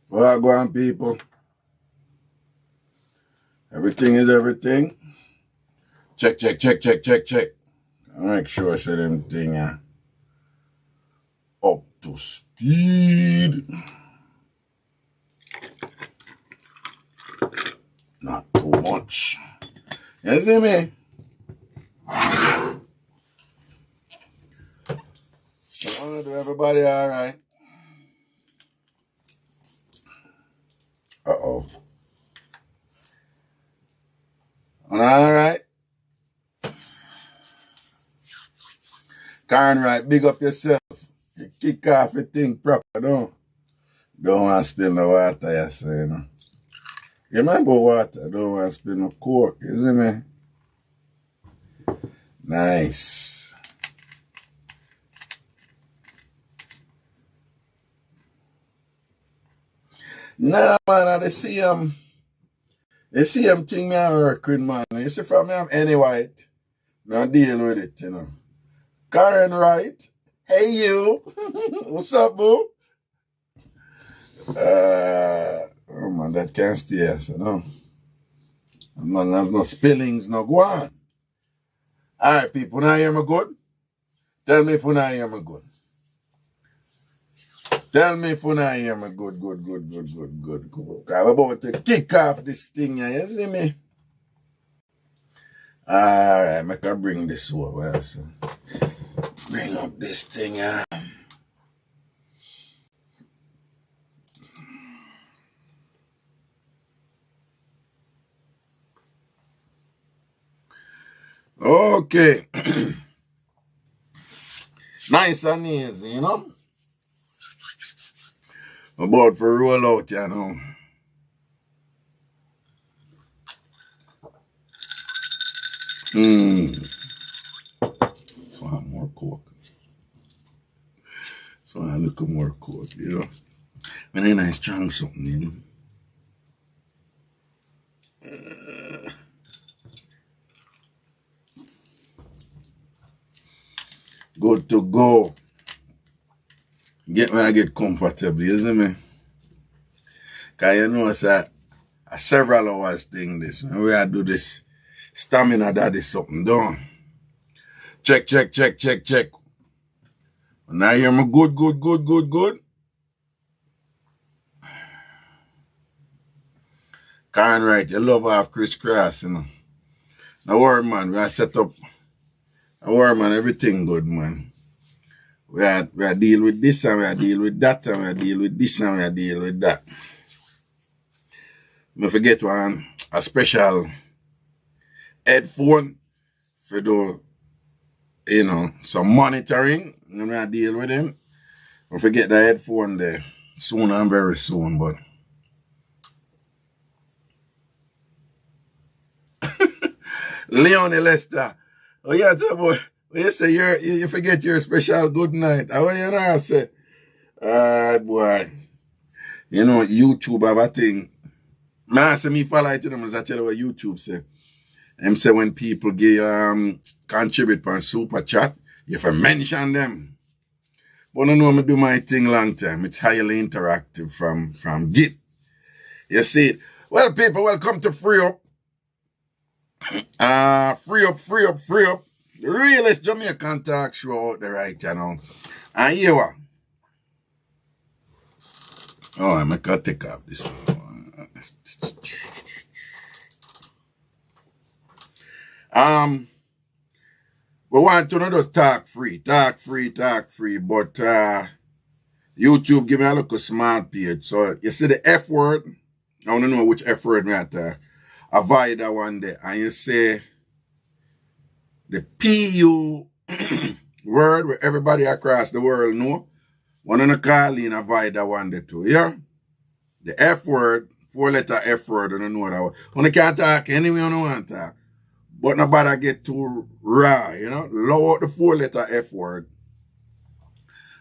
Well, go on, people. Everything is everything. Check, check, check, check, check, check. I make sure I say them thing up to speed. Not too much. You see me? Do everybody all right? Uh-oh. All right? Karen, right, big up yourself. You kick off your thing proper, don't want to spill no water, you say, you know. You remember water, don't want to spill no cork, you see me? Nice. Nah, man, I see thing me I work with, man. You see, from me have any white, I deal with it, you know. Karen, right? Hey, you. What's up, boo? Oh, man, that can't stay, so no. As long as no spillings, no go on. All right, people, now hear me good? Tell me if you not hear me good. Tell me if you not hear me good. I'm about to kick off this thing here, you see me? Alright, I can bring this over. So. Bring up this thing here. Okay. Nice and easy, you know? About for roll out, you know. So I want more coke. So I look more coke, you know. When I nice strong something, you know. Good to go. Get when I get comfortable, you see me? Cause you know it's a several hours thing this. When we do this stamina that is something done. Check. Now you hear me good. Karen, right, you love half crisscross, you know. Now worry, man, we are set up. Now worry, man, everything good, man. We are deal with this and we are deal with that and we are deal with this and we are deal with that. I forget one, a special headphone for do, you know, some monitoring. And we are deal with them. I forget the headphone there soon and very soon, but Leonie Lester. Oh yeah, boy. You say you forget your special good night. I want you know I say, boy. You know, YouTube have a thing. Man, I say me follow it to them, as I tell you what YouTube say. Them say when people give contribute on super chat, you have to mention them. But I know I do my thing long time. It's highly interactive from Git. You see, well, people, welcome to Free Up. Free up. The realest Jamaican talk show out there right now. And here what? Oh, I'm going to take off this one. We want to not just talk free, but YouTube give me a little smart page. So you see the F word, I want to know which F word we have to avoid that one there. And you say the PU word where everybody across the world know. One of the call in avoid that one there too, yeah? The F word, 4-letter F word, I don't know that one. One can't talk anyway, you don't want to talk. But nobody get too raw, you know? Lower out the 4-letter F word.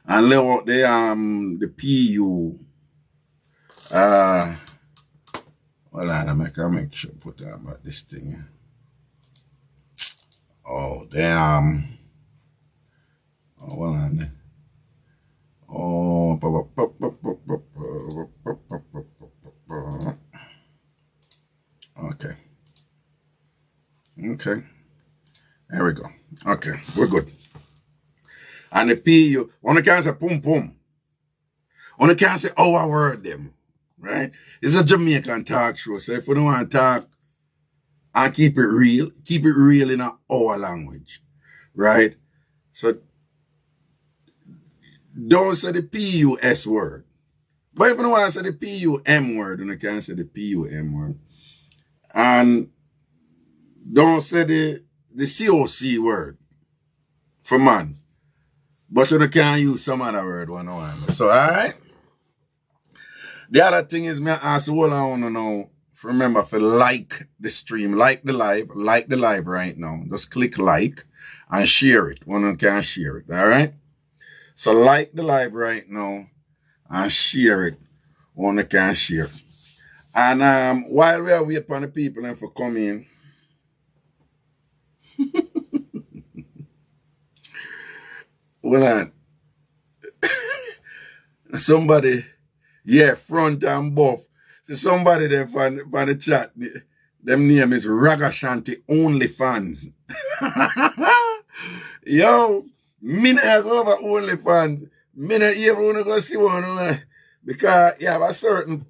And lower out the PU. Hold on, I make sure put that about this thing. Oh, damn. Oh, hold on. Oh, okay. Okay. There we go. Okay, we're good. And the PU, one can say pum pum. One can say our word them. Right? It's a Jamaican talk show. So if we don't want to talk and keep it real in our language. Right? So don't say the PUS word. But if you don't want to say the PUM word, then you can say the PUM word. And don't say the COC word for man. But you can use some other word one on. So, alright? The other thing is, me ask all I want to know, remember, for like the stream, like the live right now. Just click like and share it. One can share it, alright? So like the live right now and share it. One can share. And while we are waiting for the people and for coming, well, somebody, yeah, front and buff. So somebody there for the chat, them name is RAGASHANTI OnlyFans. Yo, me not go over OnlyFans. Me not even want to go see one. Because you have a certain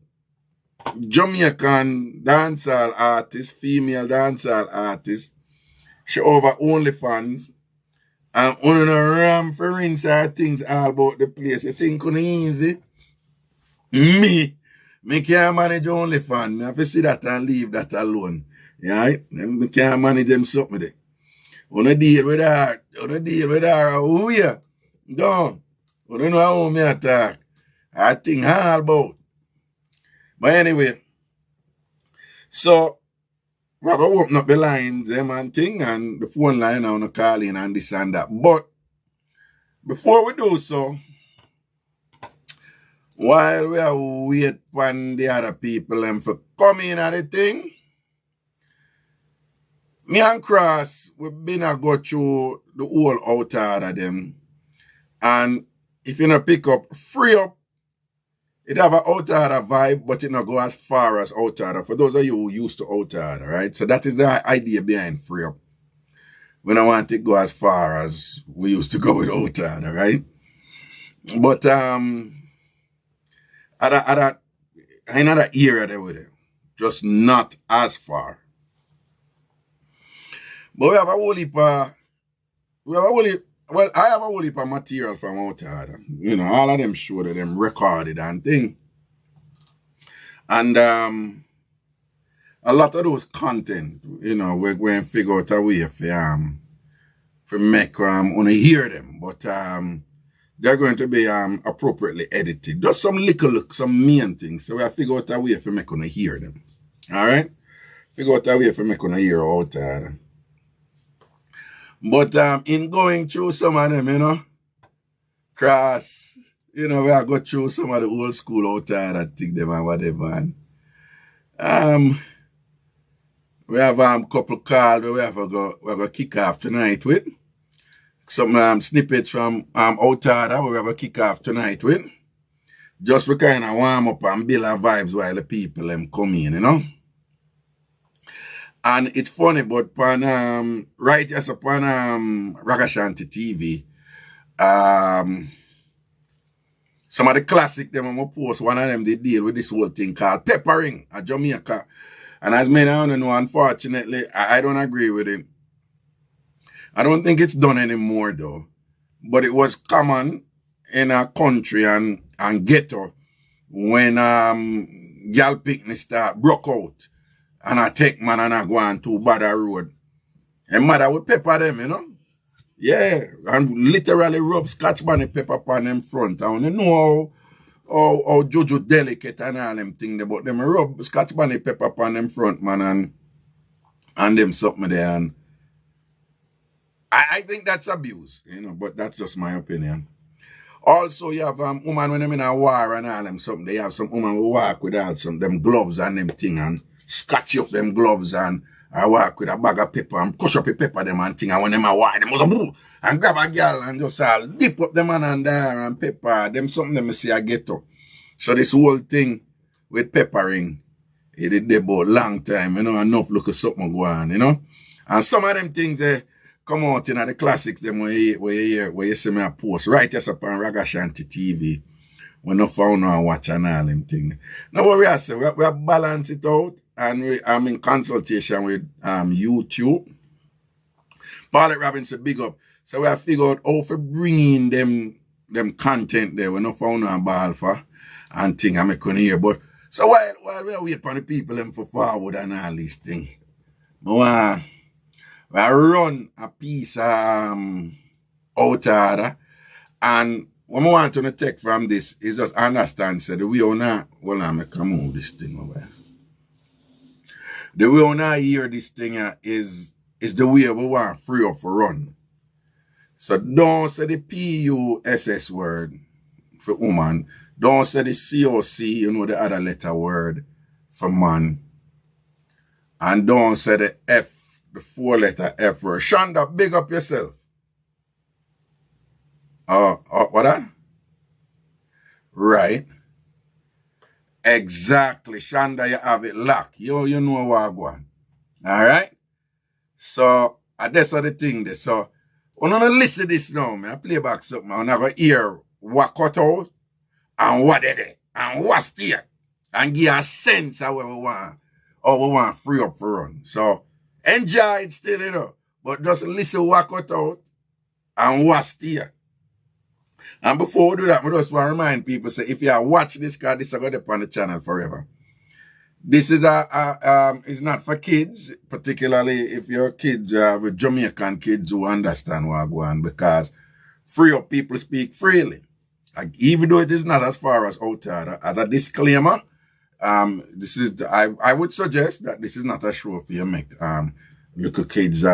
Jamaican dancehall artist, female dancehall artist, she over OnlyFans. And on a ram for rinse her things all about the place. You think it's easy? Me can't manage OnlyFans. Me have to see that and leave that alone. Right? Me can't manage them something there. Wanna deal with her. Oh yeah. Go. Wanna know how me attack. I think all about. But anyway. So we're going to open up the lines and thing and the phone line I want to call in and this and that. But before we do so, while we are waiting for the other people and for coming at the thing, me and Cross, we've been a go through the whole outside of them. And if you not pick up, free up, it have an outsider vibe, but it not go as far as outsider. For those of you who used to outsider, right? So that is the idea behind free up. We don't want it to go as far as we used to go with outsider, right? But at another era there with it, just not as far. But we have a whole heap of, I have a whole heap of material from outsider. You know, all of them show that them recorded and thing. And a lot of those content, you know, we're going to figure out a way for make wanna hear them. But they're going to be appropriately edited. Just some some main things. So we have to figure out a way for make wanna hear them. Alright? Figure out a way for make wanna hear outsider. But in going through some of them, you know, Cross, you know, we are go through some of the old school outside and think them and whatever. And, we have couple calls we have to kick off tonight with. Some snippets from outside we have a kick off tonight with. Just to kind of warm up and build our vibes while the people come in, you know. And it's funny, but right yes upon RAGASHANTI TV, Some of the classic them I'm gonna post, one of them they deal with this whole thing called peppering at Jamaica. And as many I don't know, unfortunately, I don't agree with it. I don't think it's done anymore though. But it was common in a country and ghetto when gal picnic start broke out and I take man and I go on to Bada Road. And mother would pepper them, you know? Yeah, and literally rub scotch bonnet pepper upon them front. And you know how Jojo delicate and all them things, but them rub scotch bonnet pepper upon them front, man, and them something there. And I think that's abuse, you know, but that's just my opinion. Also, you have woman when them in a war and all them something, they have some woman who walk without some them gloves and them thing and scotch up them gloves and I walk with a bag of pepper and push up the pepper them and thing and when them a war, them must move and grab a girl and just dip up them and there and pepper, them something them see a ghetto. So this whole thing with peppering, it did there about long time, you know, enough look at something go on, you know. And some of them things come out in the classics them where you see me a post right just up on RAGASHANTI TV. We no found and watch and all them things. Now what we are saying, we have balance it out and I'm in consultation with YouTube. Paulette Robinson big up. So we have figured out how to bring in them content there. We no found and ball for and thing I make on here. But so while we wait for the people them for forward and all these things. I run a piece out order and what I want to take from this is just understand so the way on I come move this thing over. The way on I hear this thing is the way we want free up for run. So don't say the PUSS word for woman. Don't say the COC, you know, the other letter word for man. And don't say the F, the 4-letter F word. Shonda, big up yourself. What that? Right. Exactly. Shonda, you have it locked. You know what I'm going. Alright? So, that's what the thing there. So, I'm going to listen to this now, man. I play back something. I'm going to hear what cut out and what did it and what's there. And give a sense of what we want. Or we want free up for run. So, enjoy it still, you know. But just listen what cut out and what's there. And before we do that, I just want to remind people, say, if you watch this, because this is going to be on the channel forever. This is is not for kids, particularly if your kids with Jamaican kids who understand what going on, because free up people speak freely. Like, even though it is not as far as outside, as a disclaimer, this is I would suggest that this is not a show for you make little kids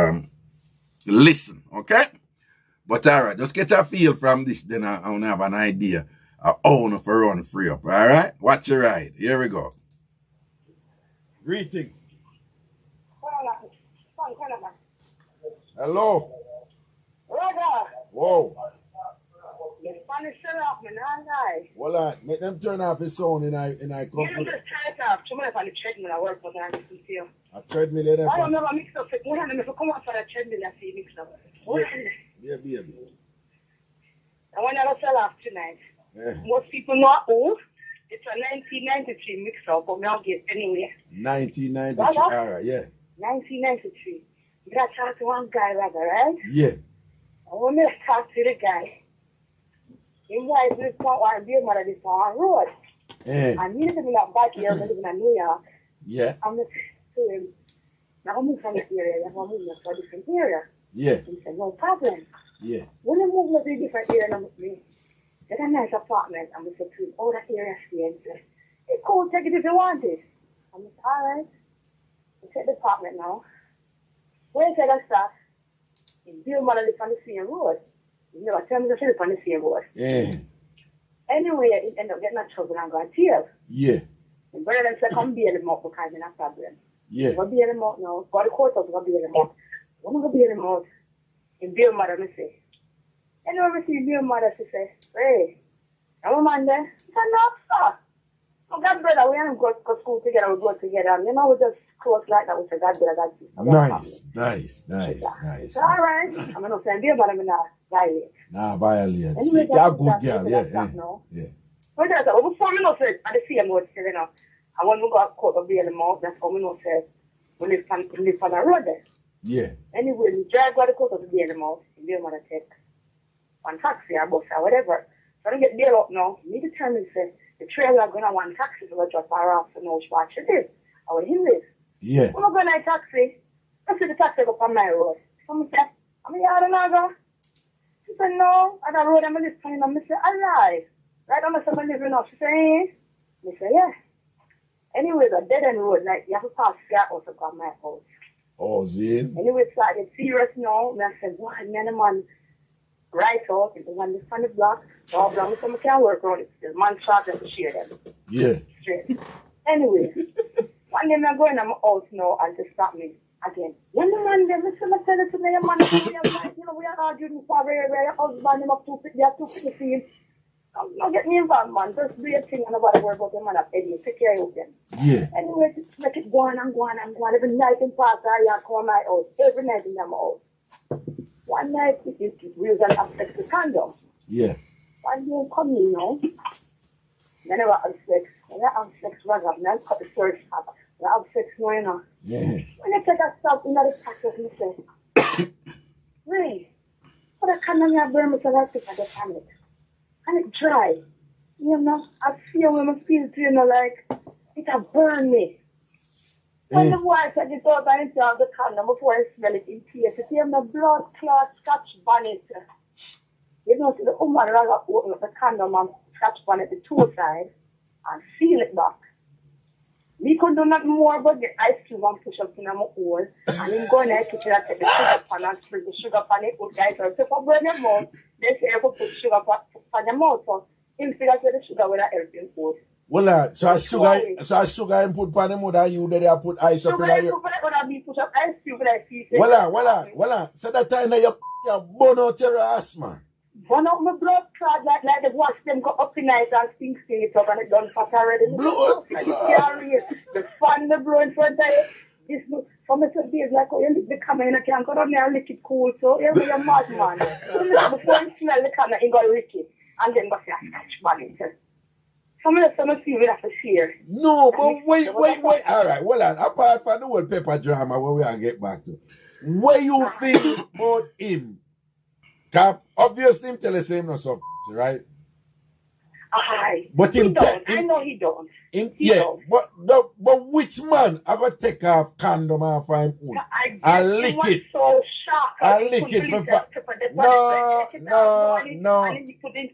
listen, okay? But alright, just get a feel from this, then I want to have an idea of how to run free up. Alright? Watch your ride. Here we go. Greetings. Hello. Whoa. Well, make them turn off his sound in I come. You just turn it off. Tomorrow on the treadmill I work, but I can see you. A treadmill there? I don't know, mix up. One of them, if you come out for a treadmill, I see mix up. Yeah, baby. I want to sell off tonight. Yeah. Most people know who. It's a 1993 mix-up, but I'll get anyway. 1993, all right, yeah. 1993. You got to talk to one guy, rather, right? Yeah. I want to talk to the guy. He was this point where I be mother this on road. Yeah. And he lives in that back here, I live in New York. Yeah. I'm just to him. Now I move from this area, I'm going to move to a different area. Yeah. He said, no problem. Yeah. When I move to a different area, I'm like, get a nice apartment. I'm just to him, oh, that area stay. He said, it's cool, take it if you want it. I'm like, all right. I take the apartment now. Where is that stuff? In Bill Mother live on the same road. You know, I tell me to live on the same road. Yeah. Anyway, I end up getting in trouble and got tears. Yeah. And brother then said, come bail him out because there's no problem. Yeah. I'm going to bail him out now. Go to the courthouse, I'm going to bail him out. I'm going to bail him out. And Bill Mother, me say. Anyway, I see Bill Mother, she say, hey, I'm a man there. I said, no, sir. Oh, God, brother, we don't go to school together, we go together. And, you know, we just close like that. We say, God, brother, God, sister. Nice. So, all right. I'm going to say, Bill Mother, me not violate. Nah, violate. Anyway, you're a good girl, yeah. But that's all. Before we know said, at the same road still, you know. And when we got caught up there in the mouth, that's how we know said, we live on the road there. Yeah. Anyway, we drive by the coast of the day in the mouth, and they're going to take one taxi or bus or whatever. So I don't get there up now. Me determined say the trailer going to one taxi to go drop her off to know what she live. Or where he live. Yeah. When I go in a taxi, I see the taxi go on my road. So I say, I'm a yard and I go. She said, no, on the road I'm listening. And I say, I lie. Right on the side I'm living now. She said, I say, yeah. Anyway, the dead end road, like you have to pass that house to come my house. Oh, Zane. Anyway, it's started serious now. And I said, why, man, man, right out, it's the one that's on the block. So I'm going to can't work around it. The man shot just to share them. Yeah. Straight. Anyway, one day I'm going to my house now and to stop me again. When the man there, listen, I tell it to me, your man, you know, we are arguing for your husband, him up to they have to fit the scene. Don't get me involved, man. Just do your thing and nobody worry about the man up Eddie. Take care of them. Yeah. Anyway, just make it go on and go on and go on. Every night in park, I come my house. Every night in my house. One night, we was an access to condom. Yeah. One day, come in, you know. Then I have sex. When I have sex, I cut the search up. When I have sex, no, you know. Yeah. When I take a stop in the practice, I say, Ray, what a condom I burn myself out to the panic. And it dry. You know, I feel when I feel, you know, like it a burn me. When the wife said it out and into the condom before I smell it in tears, it gave me blood clot scotch bonnet. You know, so the woman rather open up the condom and scotch bonnet the two sides and seal it back. Me could do nothing more but get ice cube and push up in my hole. And then go in the kitchen and take the sugar pan and sprinkle the sugar pan it good guys. So if I burn your mouth, they say I put sugar pan your mouth. So him figure out the sugar with everything goes. Well, so I sugar and put pan them and you there put ice up in there. Push up ice cube with ice. Well. So that time that you burn out your ass, man. Burn out my blood clot like the wash them go up in night and things it up and it done fat already. Blood clot. The fan the blow in front of it. This from the days like oh you lick the camera and I can't go down there and lick it cool. So here we are mad man. Before you smell the camera, you gotta lick it. And then go see a scotch bonnet. Some of the see we have to share. No, but wait. Alright, well apart from the whole pepper drama where we are get back to. What you think about him? Obviously him tell us him not so right? Aye. But he don't. I know he don't. He don't. But which man ever take off condom off him own? I lick it. So shocked. I lick it for No. And then you put in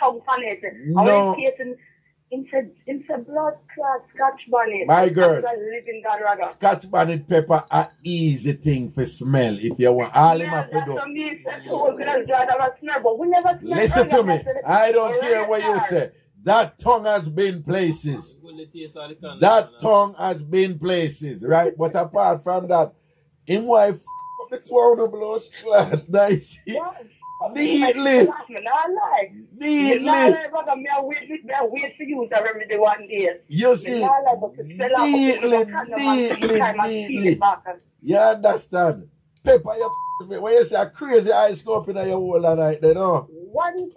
tongue on it. No. It's a blood clot scotch bonnet. My girl. Scotch bonnet pepper a easy thing for smell if you want. All him have to do. Listen to me. I don't care what you say. That tongue has been places. That tongue has been places, right? But apart from that, him wife the 200 blood clot. Nice. Neatly. You see, neatly. You understand? Pepper, when you say a crazy ice cup in your whole night, you know? One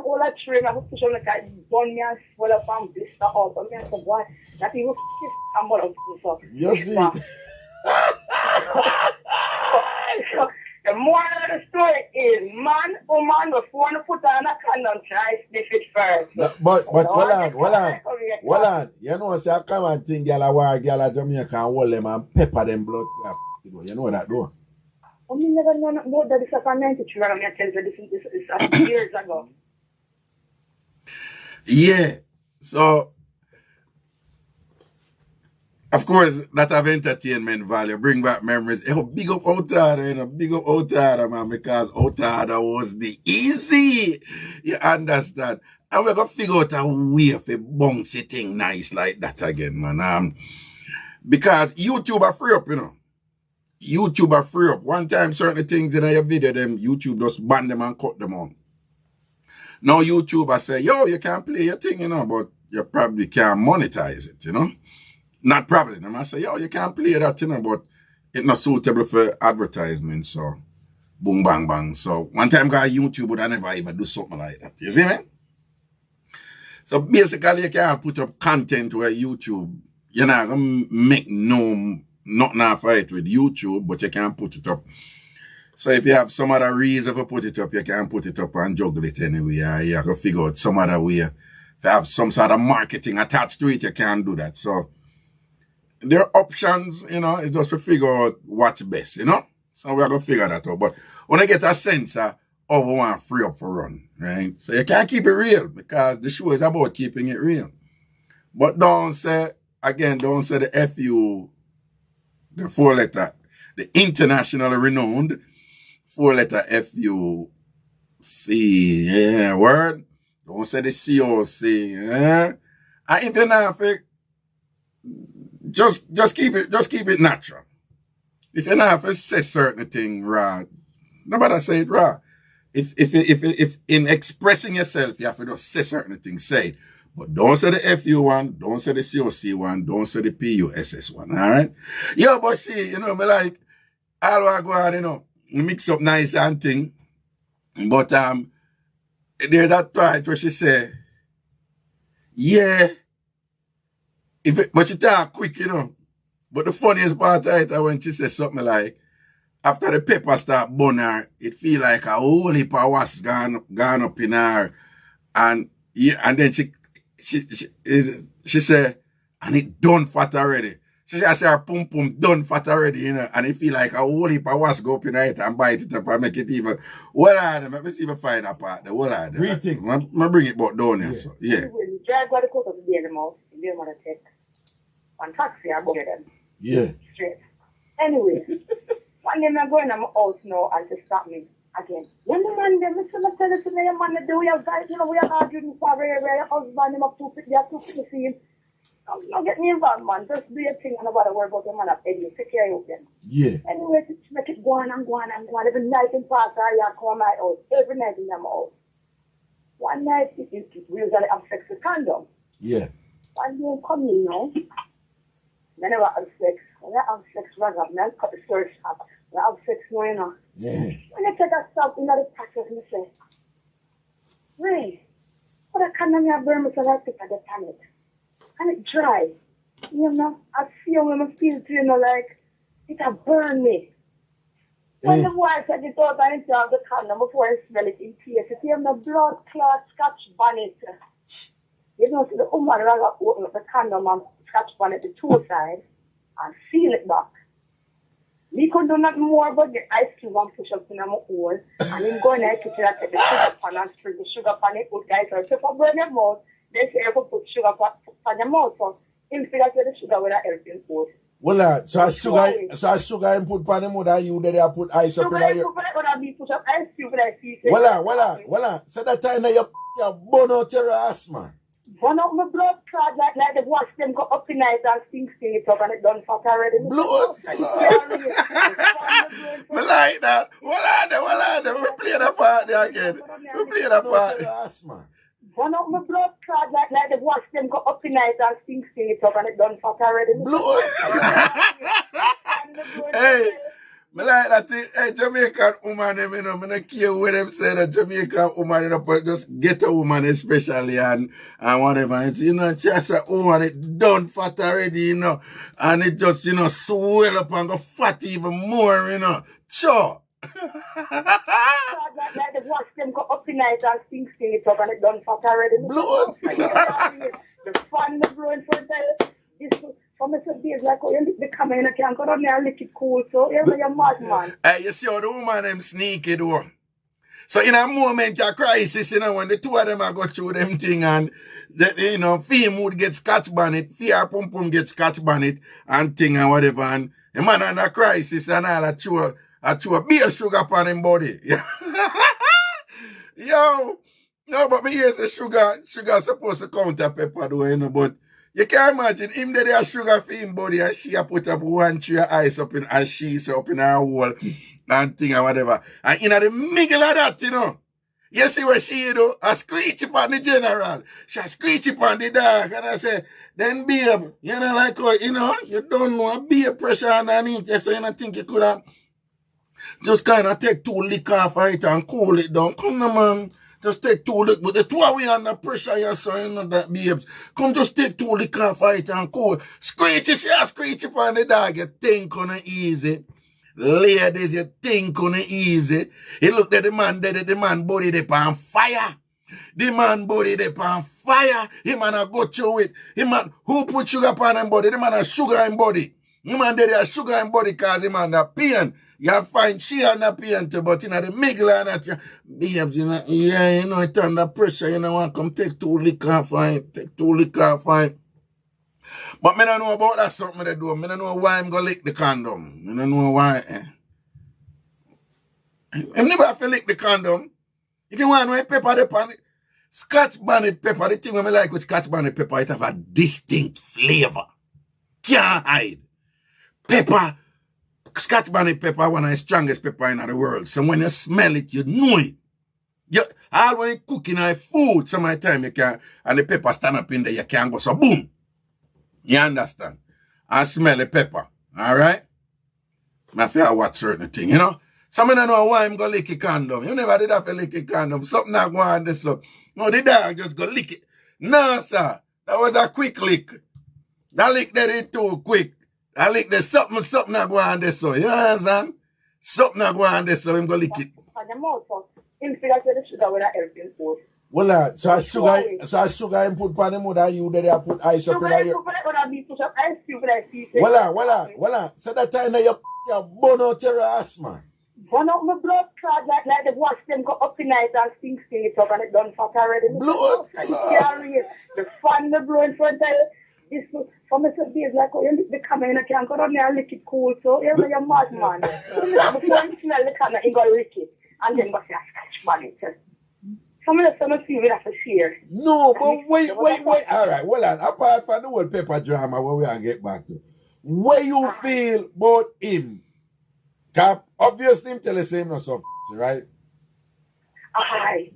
whole train, I push on the guy, burn me and swell up and blister out. But me and said, why? That even I'm going to do. You see? The moral of the story is man, woman, before you put on a condom, try sniff it first. But hold on. You know, say I come and think girl a war, girl a Jamaica and hold them and pepper them blood clap. You know that, do? I never know that this is a 93 and I tell you this is years ago. Yeah. So of course, that have entertainment value, bring back memories. Big up Outada, big up Outada, man, because Outada was the easy. You understand? And we're going to figure out a way for bouncy thing nice like that again, man. Because YouTube are free up, you know. YouTube are free up. One time, certain things in your video, them YouTube just ban them and cut them on. Now YouTube I say, yo, you can play your thing, you know, but you probably can't monetize it, you know. Not probably. I say, yo, you can't play that, you know, but it's not suitable for advertisement, so boom, bang, bang. So one time got YouTube would I never even do something like that. You see me? So basically, you can't put up content where YouTube, you're not going to make nothing off it with YouTube, but you can put it up. So if you have some other reason to put it up, you can put it up and juggle it anyway. Or you have to figure out some other way. If you have some sort of marketing attached to it, you can do that. So there are options, it's just to figure out what's best, So we're going to figure that out. But when I get a sense of how we want to free up for run, right? So you can't keep it real because the show is about keeping it real. But don't say the FU, the 4-letter, the internationally renowned 4-letter FUC, word. Don't say the COC, And if you're not fake, just keep it natural. If you're not to say certain thing raw, nobody say it raw. If in expressing yourself, you have to just say certain things, say it. But don't say the FU one, don't say the COC one, don't say the PUSS one, all right? Yo, but see, me like, all I go on, mix up nice and thing. But there's that part where she say, yeah, but she talk quick, But the funniest part of it is when she says something like, after the pepper start burn her, it feel like a whole heap of was gone up in her. And then she say, and it done fat already. She say her pum pum done fat already, and it feel like a whole heap of was go up in her head and bite it up and make it even. What are them? Let me see if I find that part there. What are them? Greetings. I bring it back down here, so yeah. Drive by the coast of the Daily Mouse, you don't want to take one taxi or bugger them. Yeah. Straight. Anyway, one day I'm going to my house now and to stop me again. When the man them, Mr. tell us your man do we have guys, we are arguing for where your husband him up to fit, they have to fit the scene. Don't get me involved, man. Just do your thing and nobody worry about your man up Eddie. Take care of them. Yeah. Anyway, to make it go on and go on and go on. Every night in past I come my house. Every night in my house. One night we usually have sex with condom. Yeah. One day come in now. Then I have sex. When I have sex, I cut the search up. When I have sex now, Yeah. When I take a stop in the practice, I say, Ray, what a condom you have burn myself I take at the planet. And it dry. I feel when I feel to, like, it has burned me. When the wife said it out and into the condom before I smell it in tears, you see the blood clot scotch bonnet. See the woman rather open up the condom and scotch bonnet the two sides and seal it back. We could do nothing more but the ice cube and push up in my hole. And then go in the kitchen and take the sugar pan and sprinkle the sugar pan it, put guys or pepper burn your mouth. They say you could put sugar on your mouth. So instead of the sugar with a helping food. Well, so sugar and put pan the mother you there put ice up in your. Sugar put put up ice cube with a sea. Well. So that time that you burn out your ass, man. Burn out my blood clot like the wash them go up in night and sting it up and it done fat already. Blood. Me like that. Well, we play that part there again. We play that part. Man. Burn out my blood clot like the wash them go up in night and sting it up and it done fat already. Blood. Hey, me like that thing. Hey, Jamaican woman, them, me not care what them say. That Jamaican woman, but just get a woman especially and whatever. It's, just a woman, it done fat already, and it just, swell up and go fat even more, Sure. Like the wash them go up in night and sting it up and it done fat already. Blood. The fun, the blowing for the for me, days like, oh, you lick the camera, you can't go down there and lick it cool, so you're mad, man. Hey, you see how the woman them sneaky though. So in a moment of crisis, when the two of them are go through them thing and, Fee mood gets catch bonnet, Fear pum pum gets catch bonnet and thing and whatever, and the man under crisis and all that chew a beer sugar upon him body. Yo, no, but me here's the sugar supposed to counter pepper though, but you can't imagine him that there sugar for him body and she put up one tray of ice up in as she up in her hole and thing and whatever. And in the middle of that, you see what she do? A screech upon the general. She screech upon the dog. And I say, then babe, like how, you don't know a beer pressure underneath you, so you don't think you could have just kind of take 2 lick off of it and cool it down. Come on, man. Just take 2 lick, but the 2 of we under pressure, you so you know that babes. Come just take 2 lick off it and cool. Screechy, screechy upon the dog, you think on it easy. Ladies, you think on it easy. He looked at the man dead, the man body they on fire. The man body they on fire. He man a go through it. He man, who put sugar upon him body? The man a sugar in body. The man dead a sugar in body cause he man a pain. You can find she and a pain too, but you know the middle and that, babes, you know, yeah, you know, it under pressure, you know, want come take 2 lick off fine. Take 2 lick off fine. But me don't know about that something they do. Me don't know why I'm gonna lick the condom. Me don't know why. I'm never have to lick the condom. If you want to pepper the pan, Scotch bonnet pepper, the thing I like with Scotch bonnet pepper, it have a distinct flavor. Can't hide. Pepper, Scotch bonnet pepper, one of the strongest pepper in the world. So when you smell it, you know it. All when you cooking food, some of the time you can, and the pepper stand up in there, you can go so boom. You understand? I smell the pepper. All right? I feel what certain thing, you know? Some don't know why I'm going to lick a condom. You never did have to lick a condom. Something not going on this up. No, the dog just go lick it. No, sir. That was a quick lick. That lick that is too quick. That lick there's something not going on this up. You understand? Something not going on this up. I'm going to lick it. Well, so I sugar and put pan the mother you there I put ice up in there. Well, so that time that you burn out your ass, man. Burn out my blood clot like the wash them go up in night and things it up and it done fat already. Blood clot. The fan the blow in front of you. This for me to be like, oh, you lick the camera and I can't go down there and lick it cool. So you're mad, man. Before you smell the camera, you go lick it. And then go say, scotch bonnet. Some of the feel we have to share. No, but wait. All right, well, apart from the whole pepper drama, where we are get back to, where you feel about him? Cap, obviously, him tell us him no something, right?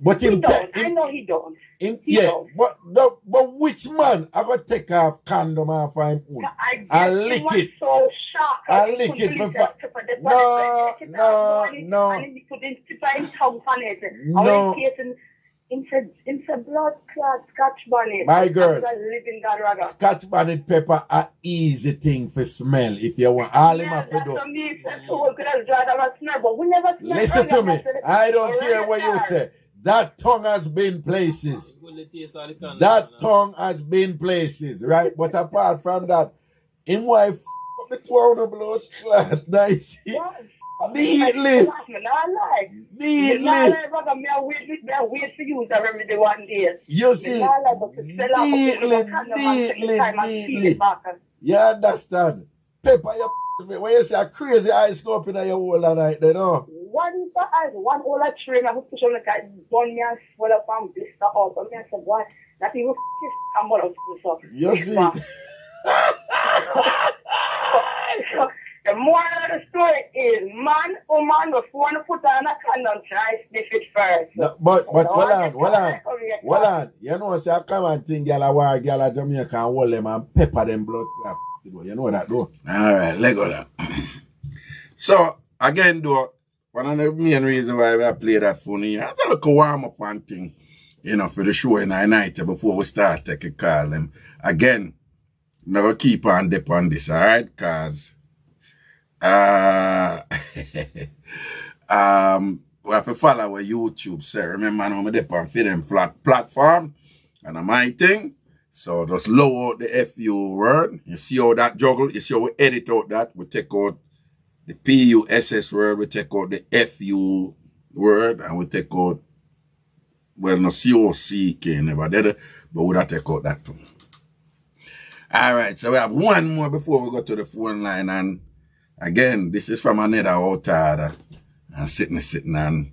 But he don't. I know he don't. Don't. But which man I got take off condom off him? I lick it. So shocked. I lick it before. No. And he put his tongue on it. No. It's a blood clot Scotch bonnet. My girl, Scotch bonnet pepper a easy thing for smell if you want. All him have to do. Listen to me. I don't care what you say. That tongue has been places. That tongue has been places, right? But apart from that, him wife the 200 blood clot, nice. Neatly. You see, neatly. You understand? Pepper, when you say a crazy eyes go up in your whole night, you know? One whole trim, I push on like a one man full of blister out. I said, what? That even I'm out of this. You see? The moral of the story is man, before you put on a condom, try sniff it first. No, but hold on. You know, say I come and think girl a war, girl a Jamaica and hold them and pepper them blood clap. You know that though? Alright, let go that. So, again though, one of the main reasons why I play that funny, I have to look a warm up one thing, you know, for the show in the night before we start take a call them. Again, I'm going to keep on dip on this, alright? Cause we have to follow our YouTube, sir. Remember, I'm dip on for them flat platform, and I'm my thing. So just lower the FU word. You see how that juggle? You see how we edit out that? We take out the PUSS word, we take out the FU word, and we take out, well, no COCK never did it, but we'll take out that too. Alright, so we have one more before we go to the phone line, and again, this is from another outsider, and sitting, and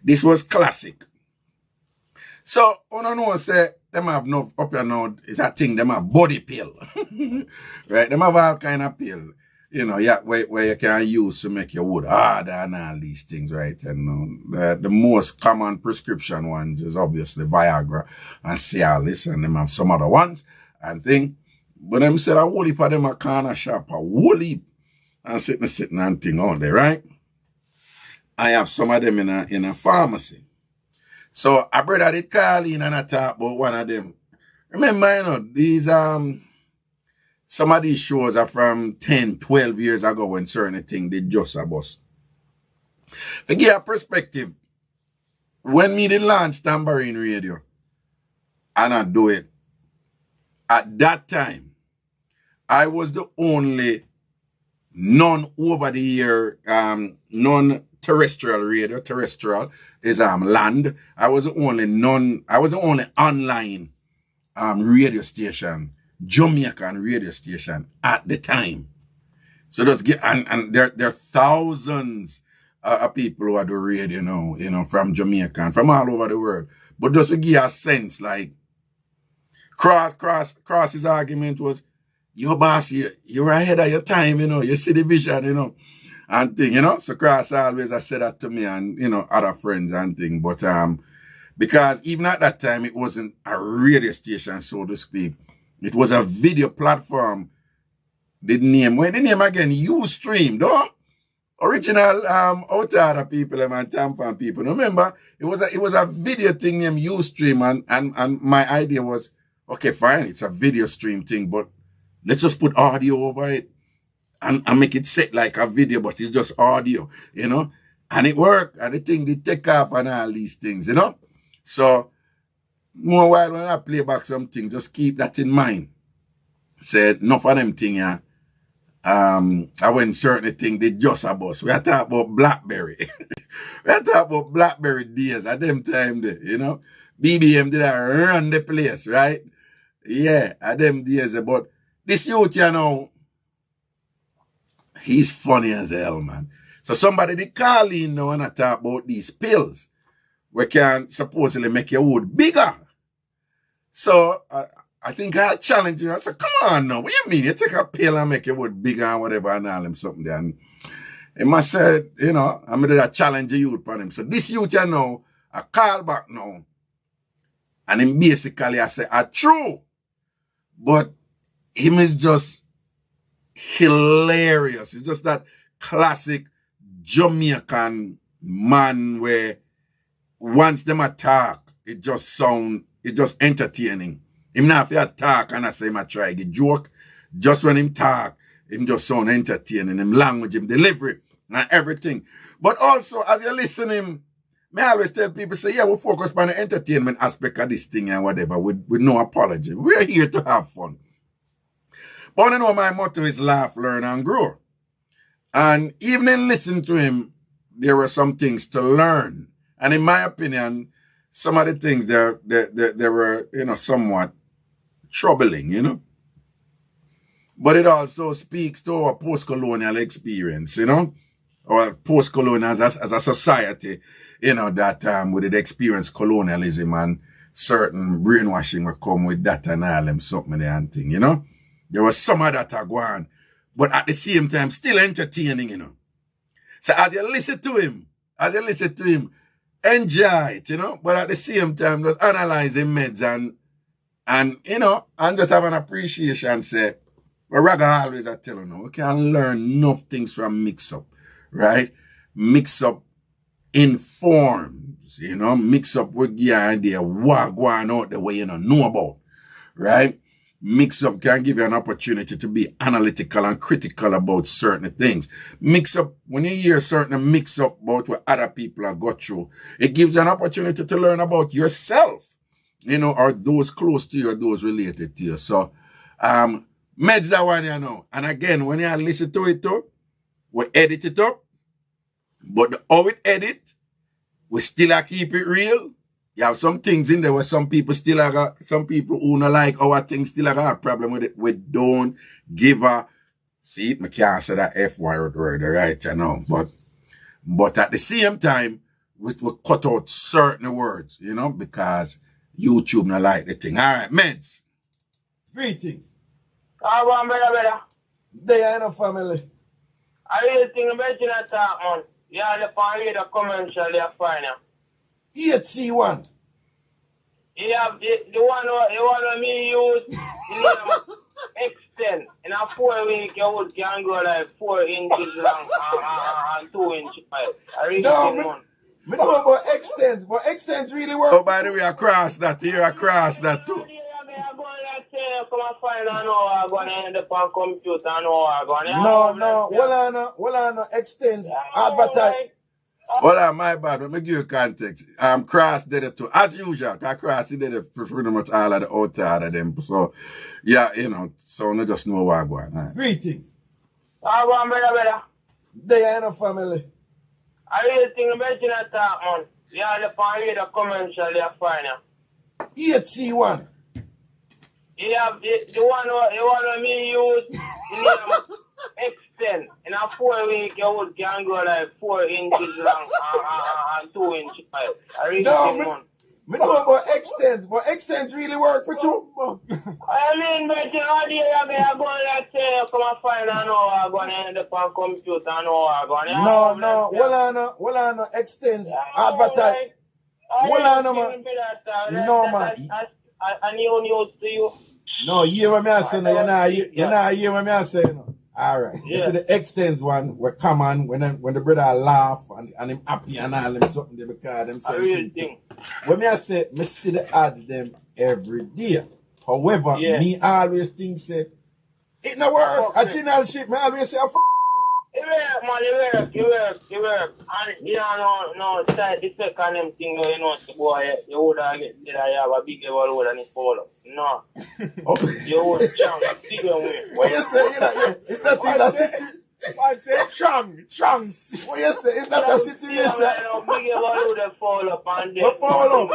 this was classic. So, I don't know, say, them have no, up your node, is that thing, them have body pill. Right? Them have all kind of pill. You know, yeah, where you can use to make your wood harder and all these things, right? And the most common prescription ones is obviously Viagra and Cialis, and them have some other ones and thing. But them said a whole heap of them a corner shop, a whole heap, and sitting and thing out there, right? I have some of them in a pharmacy. So a brother did call in and I talk about one of them. Remember, you know, these some of these shows are from 10, 12 years ago when certain things did just a bus. To give a perspective, when me did launch Tambourine Radio, and I do it, at that time, I was the only non-over-the-air, non-terrestrial radio. Terrestrial is land. I was the only online radio station, Jamaican radio station at the time. So and there are thousands of people who are doing radio now, you know, from Jamaica and from all over the world. But just to give a sense, like Cross's argument was, yo boss, you're ahead of your time, you know, you see the vision, you know, and thing, you know. So Cross always has said that to me and, you know, other friends and thing. But because even at that time it wasn't a radio station, so to speak. It was a video platform. The name again, Ustream, though. Original outsider people and TamFam people. Remember, it was a video thing named Ustream, and my idea was, okay, fine, it's a video stream thing, but let's just put audio over it and make it set like a video, but it's just audio, you know? And it worked, and the thing did take off and all these things, you know? So, more while when I play back something, just keep that in mind. Said, enough of them thing, yeah. I went certain thing, they just a bus. We are talking about BlackBerry. We are talking about BlackBerry days at them time there, you know? BBM did run the place, right? Yeah, at them days. But this youth, you know, he's funny as hell, man. So somebody did call in now and I talk about these pills. We can supposedly make your wood bigger. So I think I challenged him. I said, come on now, what you mean? You take a pill and make your wood bigger and whatever and all him something there. And he must say, you know, I'm going to challenge the youth on him. So this youth, you know, I call back now. And him basically, I say, true. But him is just hilarious. It's just that classic Jamaican man where once them attack, it just entertaining. Him not have to talk and I say him I try the joke. Just when him talk, him just sound entertaining. Him language, him delivery, and everything. But also, as you listen him, I always tell people, say, yeah, we focus on the entertainment aspect of this thing and whatever, with no apology. We're here to have fun. But I know my motto is laugh, learn, and grow. And even in listening to him, there were some things to learn. And in my opinion, some of the things there were, you know, somewhat troubling, you know. But it also speaks to our post-colonial experience, you know, or post-colonial as a society, you know, that we did experience colonialism and certain brainwashing will come with that and all them something and thing, you know. There was some of that going, but at the same time still entertaining, you know. So as you listen to him, enjoy it, you know, but at the same time just analyze him meds and you know, and just have an appreciation, say, well, Reggae always I tell you now, we can learn enough things from Mixup, right? Mixup informs, you know, Mixup will give you an idea what going out the way you don't know about, right? Mixup can give you an opportunity to be analytical and critical about certain things. Mixup, when you hear certain mix-up about what other people have got through, it gives you an opportunity to learn about yourself, you know, or those close to you or those related to you. So, meds that one, you know. And again, when you listen to it too, we edit it up. But how it edit, we still keep it real. You have some things in there where some people still have some people who don't like our things still have a problem with it. We don't give a, see it, I can't say that F word right, you know. But at the same time, we cut out certain words, you know, because YouTube not like the thing. All right, meds. Greetings. How about brother? They are in a family. I really think about you that man. Yeah, the family, the commercial, they are fine now. EHC1. Yeah, the one me use, extend. In a 4 week, your wood can go like 4 inches long and 2 inches wide. I really think one. Me know about extents, but extents really work. Oh, by the way, I crossed that. Here I crossed that too. Come and find out how I'm going to end up on computer and how I'm going to. No, well on, extents, advertise. Hold on, my bad. Let me give you context. Cross did it too. As usual, I Cross did it for pretty much all of the outside of them. So, yeah, you know, so I just know what I'm going. Right? Greetings. I'm going, brother. They are in a family. I really think about that, man. Yeah, the party, the commercial, they're fine. 8C1. Yeah, the one me use, extend. In a 4 week, your wood can go like 4 inches long and 2 inches high. I really think, me know about extents, but extents really work for two. I mean, but you know, I'm going to say, come and find out how I'm going to end up on computer and how I'm going to. No, well on, extents, advertise. Well on, man. No, man. I new news to you. No, you hear what me say, no, you're not hear what me say, no. Alright. Yeah. You see the extends one were common when the brother laugh and him happy and all them something they because them say. I really think. When me say, me see the ads them every day. However, me always think say, it no work. I think all shit, me always say, it work, man, it work. And, you know, no, side effect on them thing, you know, the boy, you would have a big level than his follow. No. You would jump, bigger way. What you say, you know, it's not in a situation. I say, chunks. What you say, it's not a situation. Yeah, big level would have fall up and then. What fall up?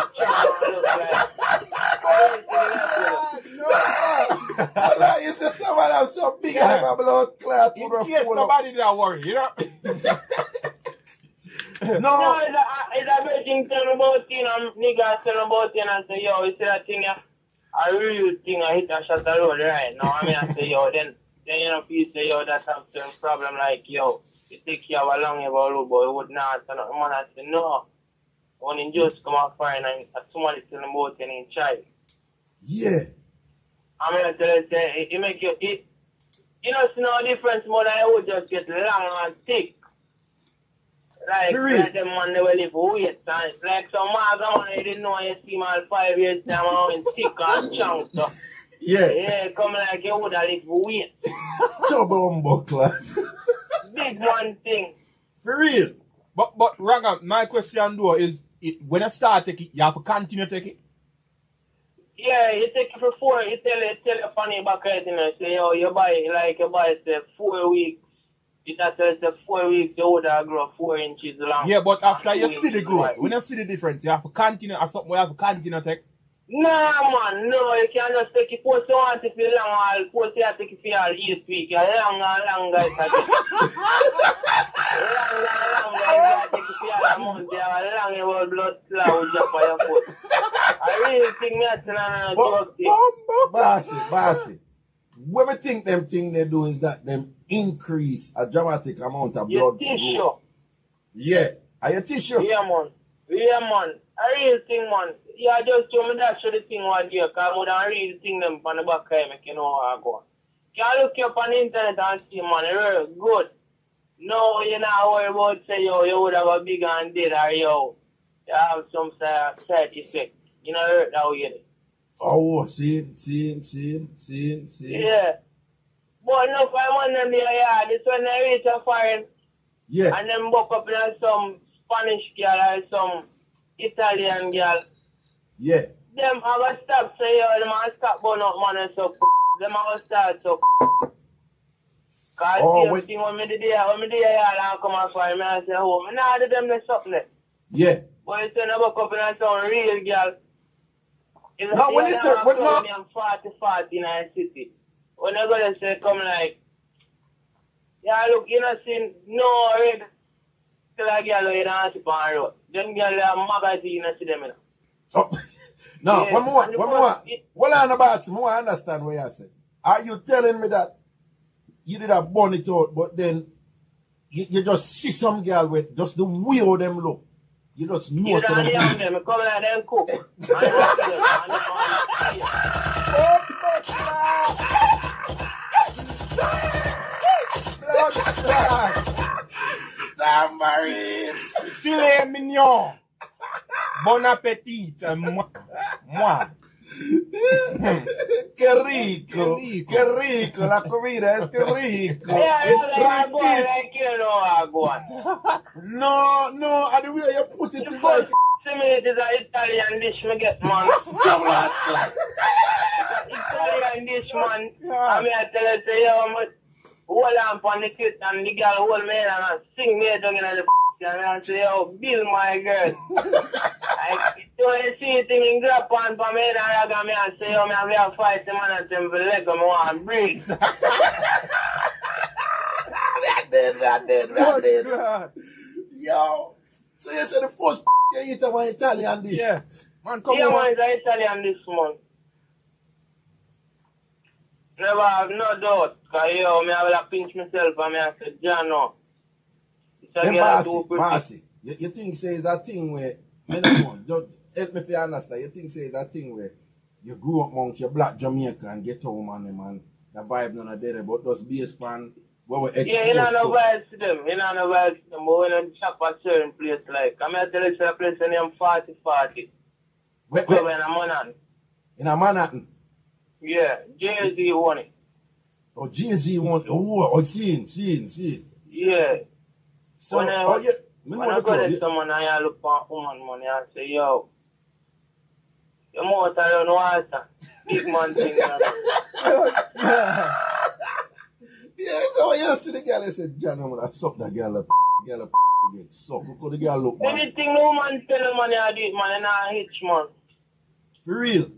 No, you say someone have so big have a blood clot. In case nobody don't worry, you know? No, it's a big thing telling about you know, niggas telling about you and say, yo, you see that thing, I really think I hit a shot the road right now. I mean, I say, yo, then you know, people say, yo, that's a certain problem like, yo, you take care of a long about but it would not, and man, I say, no. When you just come out fine and somebody telling about you in child. yeah. I mean, I tell you, it make you, you know, it's no difference more than it would just get long and thick. Like them man, they will live weight. And it's like some man, they didn't know you see man 5 years time and thick and chunk. So, yeah, come like you would have lived weight. Trouble buckler. Big one thing. For real. But Raga, my question though is, when I start take it, you have to continue to take it? Yeah, you take it for 4, you tell your funny back right, you know, say, yo, you buy say 4 weeks. It has to say 4 weeks, you would have grow 4 inches long. Yeah, but after you see the growth, when you see the difference, you have to continue, or something you have to continue to take? No, man, no, you can't just take it post you want it for long, post you have to take it for all 8 weeks. You're long, guys. Long, take it for all a month. You're long, your blood clot jump on your foot. I really think that's not a joke thing. Bossy. What we think them thing they do is that them increase a dramatic amount of blood flow. Yeah. Are your tissue? Yeah, man. I really think, man. Yeah, just show me that the thing one day, because I wouldn't really think them on the back of make you know how I go. You can look you up on the internet and see, man, it's good. No, you're not worried about say, yo, you would have a big and dead, or yo, you have some side effect. You know, hurt that way. Oh, see. Yeah. But no, if I want them here, this when they reach a foreign, and then buck up in some Spanish girl or some Italian girl. Yeah. Them have a stop, say, yo, them have a stop burn up, man, and so them have a start, so because everything when me there, and come and find me and say, oh, me nah do them this something. Yeah. But it's when I buck up in some real girl. Now, when you say, when not... I'm 40 in a city. When I go to say, come like, yeah, look, you know, see, no regular girl you don't see on the road. Them girls have magazine, you don't see them, you know. Oh, no, yeah, one more. Well, on the boss, I understand what you said. Are you telling me that you did a burn it out, but then you just see some girl with just the way how them look? You just know some them. You don't come like them cook. Tambourine. Filet mignon. Bon appetit. Moi. Qué rico. Qué rico. La comida es que rico. Yeah, It's like a boy riquísimo. like you know I go on. No, and the way you put it The is like... first similitude is an Italian dish me get, man. Italian dish, man. I mean, I tell you, say, yo, man, hold on for the kid and the girl hold me and sing me down in the and I say, yo, Bill, my girl. So you see it in grab on for me and I got me and say, yo, me have a fight, man, and them for leg, I want to breathe. That did. God. Yo. So you said the first you eat one Italian dish? Yeah. Man, come Yeah, on. man, it's an Italian this month. Never have no doubt. Because, yo, me have to pinch myself and me have to John, no. It's a Then girl too pretty. Marcy, you think say it's a thing where, me no know, just help me if you understand, you think say it's a thing where you grew up amongst your black Jamaica and get home and them and the vibe none of there, but just based on what we exposed Yeah, you know no to. vibes to them. You know no vibes to them. But when you shop at certain place, like, I'm going to tell you a place named 4040. Where, Over in a Manhattan. in a Manhattan. Yeah, Jay-Z won it. Oh, Jay-Z one. Oh, seeing. Yeah. So, When I- oh yeah. Me When know I the go club. to someone and I look for a woman money and say, yo, your mouth around water. Big man thing. Yeah, so when you see the girl, you say, John, I'm gonna suck that girl up. Girl up get suck. Look how the girl look, man. Anything no man tell him money I do it, man, and I hitch, man. For real.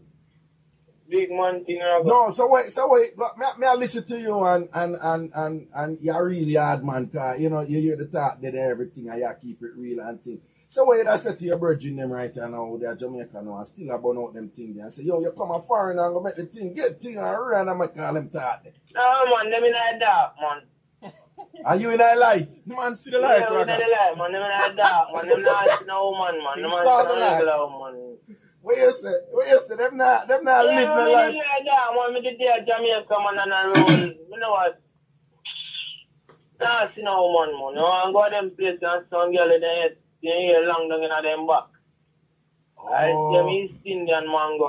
Big man thing. No, so wait, look, me I listen to you and you're really hard, man, cause you know, you hear the talk, they everything, and you keep it real and thing. So what you say to your virgin them right now, they're Jamaica now, and still burn out them thing there, and say, yo, you come a foreign and go make the thing, get thing and run and make call them talk there. No, man, them in the dark, man. Are you in a light? Man, see the light, Yeah, in the Raga. light, man. Them in the dark, man. Them not see no woman, man. Them saw not the see light. no regular woman. What you say? Them not live Yeah, no man, life. in the dark, man. Me the day Jamaica, man, and I roll. You know what? Nah, see no woman, man. You want to go to them place and some girl in the head. You hear long down in them back. I see them East Indian mango.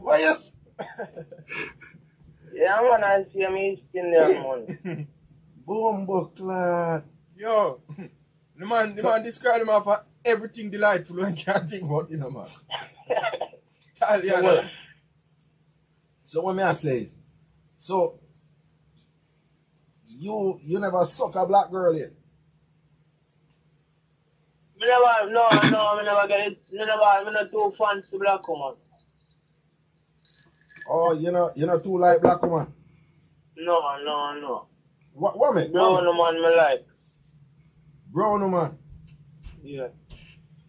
What you say? Yeah, man, I see them East Indian man. Bumbo clad. Yo. The man described him for everything delightful and can't think about it, man. Italian. So what me I say is, so you never suck a black girl yet? Me never get it. Me not too fancy black woman. Oh, you're not too like black woman? No. What me? Brown woman me like. Brown woman. Yeah.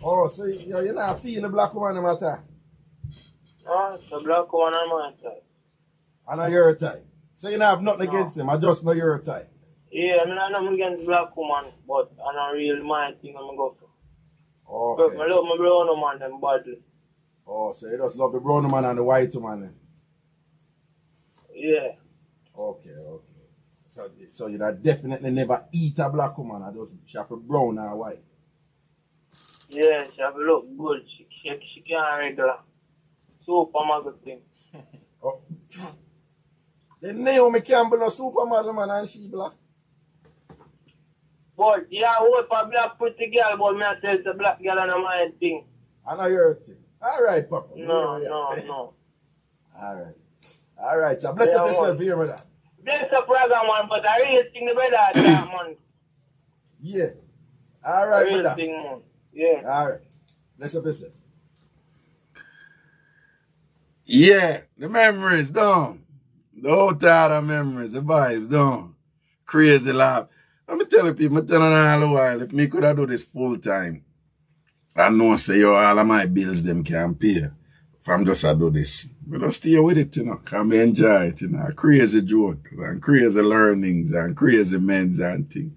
Oh, so you're not feeling the black woman no matter? Oh, it's a black woman on my side. I know you're a type. So you don't have nothing No. against him, I just know you're a type. Yeah, I mean, I know against black woman, but I don't really mind thing I'm go for. But I Okay. love my brown woman them badly. Oh, so you just love the brown woman and the white woman then? Yeah. Okay. So you definitely never eat a black woman, I just shop a brown or white. Yeah, she have a look good. She can't regular. Supermodel thing. Oh. Then Naomi Campbell no supermodel man and she black. But yeah, I hope a black pretty girl, but me I tell it's a black girl and a my thing. I know you're a thing. Alright, Papa. No. Alright, so bless Yeah, up yourself man. here, with that. Bless up Raga, man, but I really think the better at that, man. Yeah. Alright, Real with that. thing, man. Yeah. Alright. Bless up yourself. Yeah, the memories, done. The whole time of memories, the vibes, done. Crazy laugh. Let me tell you people, I'm telling you all the while, if me could have do this full time, I know say, yo, all of my bills them can pay. If I'm just a do this. But I stay with it, you know, come enjoy it, you know. Crazy jokes and crazy learnings and crazy men's and things.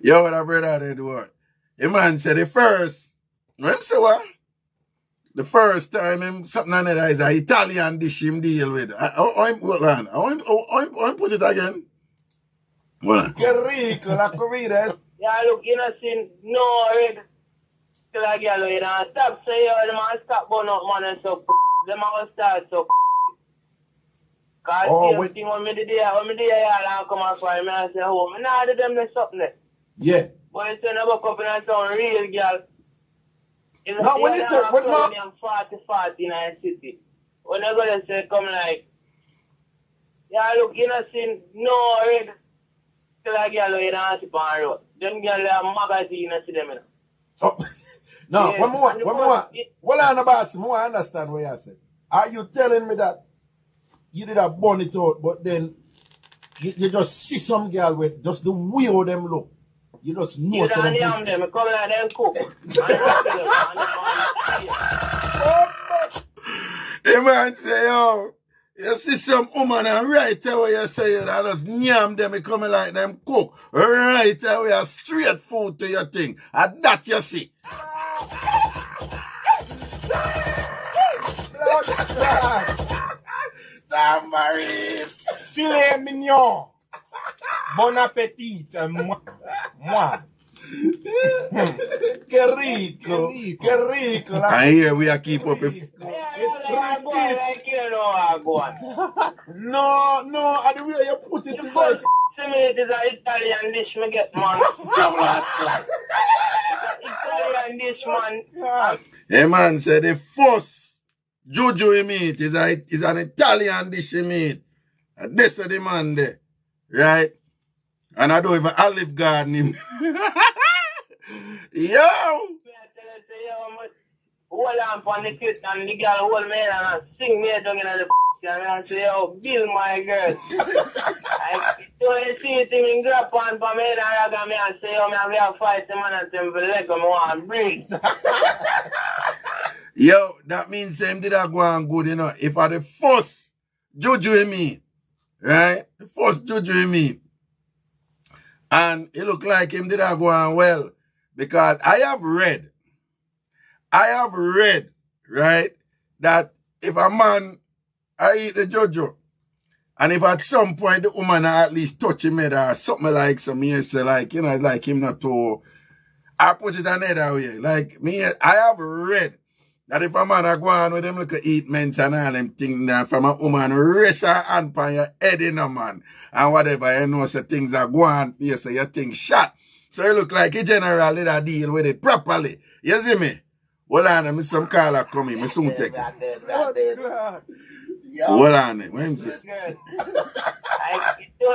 Yo, what I brother did what? The man said the first, when him say what? The first time him something like that is an Italian dish him deal with. Hold on. I want put it again. Well, Qué rico la comida. Yeah, look, you know, see, no regular girl, you know, stop say, yo, them a stop burn up man and so, them a start so, cause Oh, same thing when me did there, y'all come and find me and say, oh, me nah do them the something there. Yeah. But you say, never come in and some real girl. Now, when you say, when I'm 40 in a city, when I go to say, come like, yeah, look, you know, see, no regular girl, you know, sit on the road. Them girl, they are magazine, you know, see them, you know. Oh, no, Yeah, one more. and the Well, first- on the boss, I understand what you said. Are you telling me that you did a burn it out, but then you just see some girl with just the way how them look? You just know You some don't pussy. name them, come like them cook. And them kill them, and the man say, yo, you see some woman and right away you say you just yam them, it coming like them cook. Right away, a straight food to your thing. And that you see. Tambourine. Filet mignon. Bon appétit. Moi. Qué rico. Qué rico. And here we are keep up with... No, and the way you put it is like... See me, it is an Italian dish me get, man. Italian dish, man. Hey man say the first juju he meet is an Italian dish he meet. And this is the man there. Right? And I don't even Olive Garden him. Yo! Hold on for the kid and the girl hold me and sing me down in the and I say, yo, Bill, my girl. So you see it in grab on for me and I got me and say, yo, me have a fight the man and them leg and want to breathe. Yo, that means him did that go on good, you know. If I the first juju he meet, right? The first juju he meet. And it look like him did that go on well. Because I have read, right, that if a man, I eat the jojo, and if at some point the woman at least touch him head or something like some, you say like, you know, it's like him not to, I put it another way. Like me, I have read that if a man a go on with them look at eat men and all them things that from a woman rest her hand on your head in a man, and whatever, you know, so things are go on, you say your thing shot. So you look like a general did a deal with it properly. You see me? Hold on, me some caller coming. Me soon take it. Hold on, what him say? So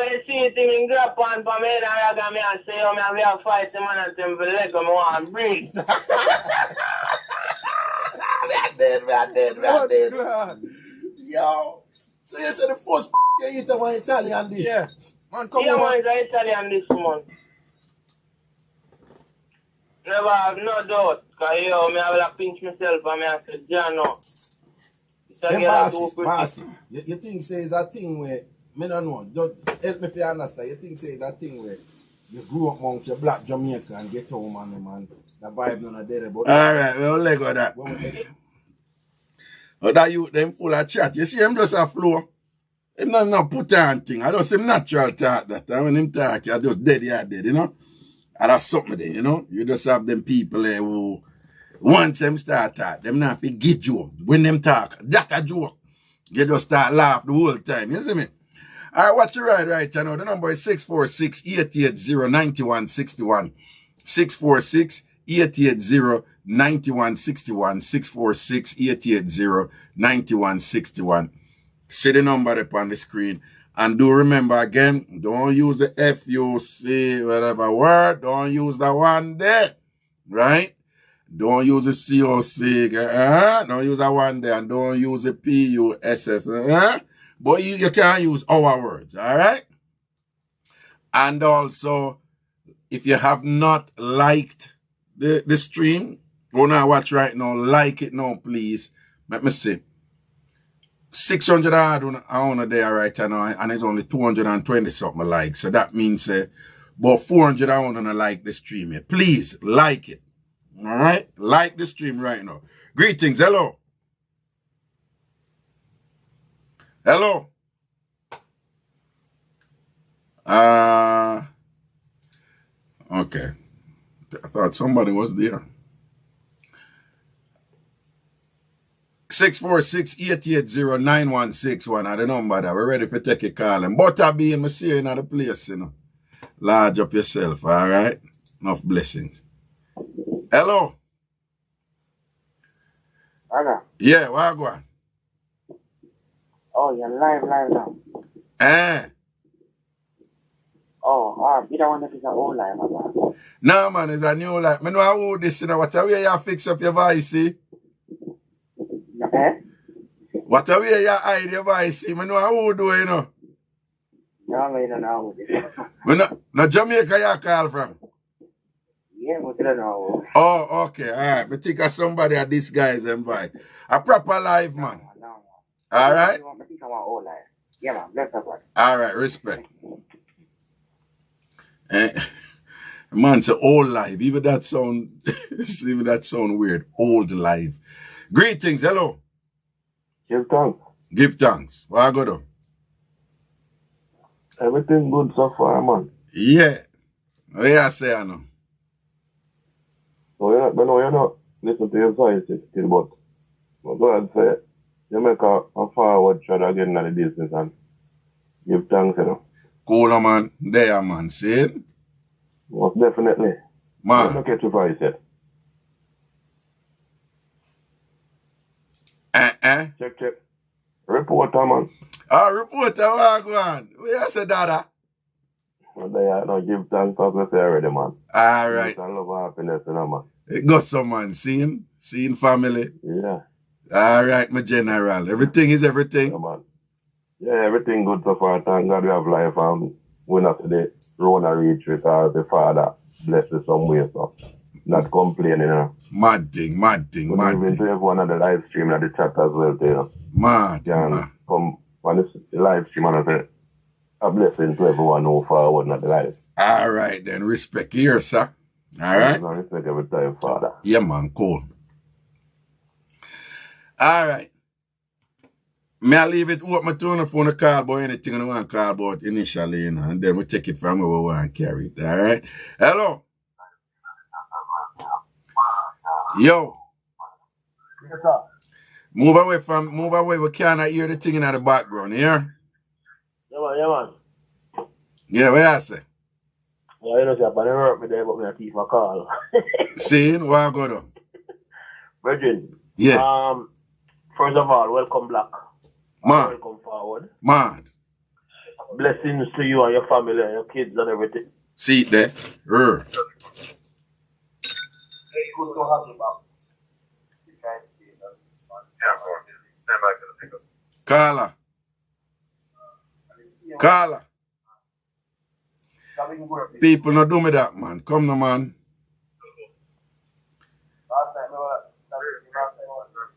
you see it in grab on for me and I got me and say, yo, me have a fight the man and them leg and want to breathe. Yo. So you said the first you eat one Italian dish? Yeah. Man, come Yeah, on. man, it's Italian this month. Never have no doubt. Because, yo, me have to pinch myself and me have to Jano. Massy. You think say it's a thing where, me don't know, just help me if you understand. You think say it's a thing where you grew up amongst your black Jamaica and get home and them and the vibe none of there. But Alright, we'll let go of that. But that you, them full of chat. You see him just a flow. Him not put on thing. I just him natural talk that. And when him talk, you just dead, you know. And that's something there, you know. You just have them people who, once them start talk, them not forget joke. When them talk, that a joke. You just start laugh the whole time. You see me? Alright, watch your right now. The number is 646-880-9161. 646-880-9161. 646-880-9161. See the number up on the screen. And do remember again, don't use the FUC, whatever word. Don't use the one there. Right? Don't use the COC. Don't use that one there. And don't use the PUSS. But you can use our words. Alright? And also, if you have not liked the stream, go now watch right now. Like it now, please. Let me see. 600 on there right now, and it's only 220 something like. So that means about 400 on like the stream here. Please like it. All right, like the stream right now. Greetings, hello. Okay. I thought somebody was there. 646-880-9161 are the number that we're ready for take a call. And Butterbean, I see you in the place, you know. Large up yourself, all right? Enough blessings. Hello? Raga. Yeah, Wagwan. Oh, you're live now. You don't want to fix an old live, man. No, man, it's a new life. I know how this, you know, what a way you fix up your voice, see? What a way you hide your voice, see? I know how do, you know. No, I don't know. No Jamaica you call from? Yeah, but I don't know. Oh, okay, all right. But think of somebody at this guy's invite. A proper live, man. No. All right? I think I want old live. Yeah, man, bless up, man. All right, respect. Man, it's old live. Even that sound weird. Old live. Greetings, hello. Give thanks. Give thanks. What I go do? Everything good so far, man. Yeah. What you say, I know? No, you're not listen to your voice still, but go ahead and say, you make a forward shot again in the business and give thanks, you know. Cool, man. There, man. See it? Most definitely. Man. You don't get your voice yet. Check. Reporter, man. Reporter, what go on? What you say, Dada? Well, there, no, give thanks as we say already, man. All right. Peace and love and happiness, you know, man. It goes some, man. Seeing family. Yeah. All right, my general. Everything is everything. Yeah, man. Yeah, everything good so far. Thank God we have life and we're not today. Rona retreat or the Father bless us some way, so not complaining, you know. Mad thing. Good evening to everyone on the live stream and the chat as well, you know. Mad. Come on the live stream and say a blessing to everyone who forward not the live. All right, then. Respect here, sir. All right? Respect every time, Father. Yeah, man. Cool. All right. May I leave it open to the phone to call about anything I want to call about initially, you know, and then we take it from where we want to carry it. All right? Hello? Yo. Yes, sir. Move away. We cannot hear the thing in the background, yeah? Yeah, man. Yeah, what you say? Well, you know, sir, but I work with them, but I keep my call. Seeing? What I go do? Virgin. Yeah. First of all, welcome back. Man. Welcome forward. Man. Blessings to you and your family and your kids and everything. See it there? Very good to have you back. Carla. People not do me that, man. Come no, man.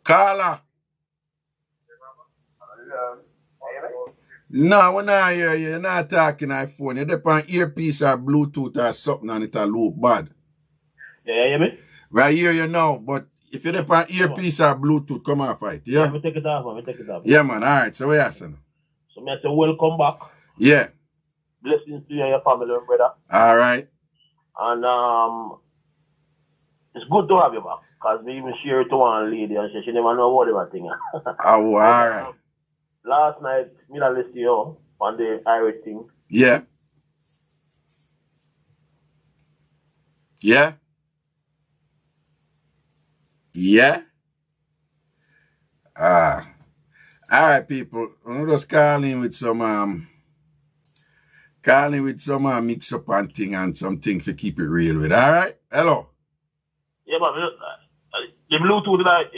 Carla. No, we're not hear you. You're not talking iPhone. You're depend on earpiece or Bluetooth or something and it a loop bad. Yeah, you hear me? Right here you know, but if you depend on earpiece or Bluetooth, come off it, yeah? Let me take it off, man. Yeah, man. All right. So what you saying? So I say welcome back. Yeah. Blessings to you and your family and brother. All right. And it's good to have you back. Because we even share it to one lady and she never know what about thing. Oh, all right. Last night, me and listen to you on the Irish thing. Yeah. Yeah. Yeah. All right, people. I'm just calling with some mix up and thing and something to keep it real with. All right? Hello. Yeah, but the Bluetooth, like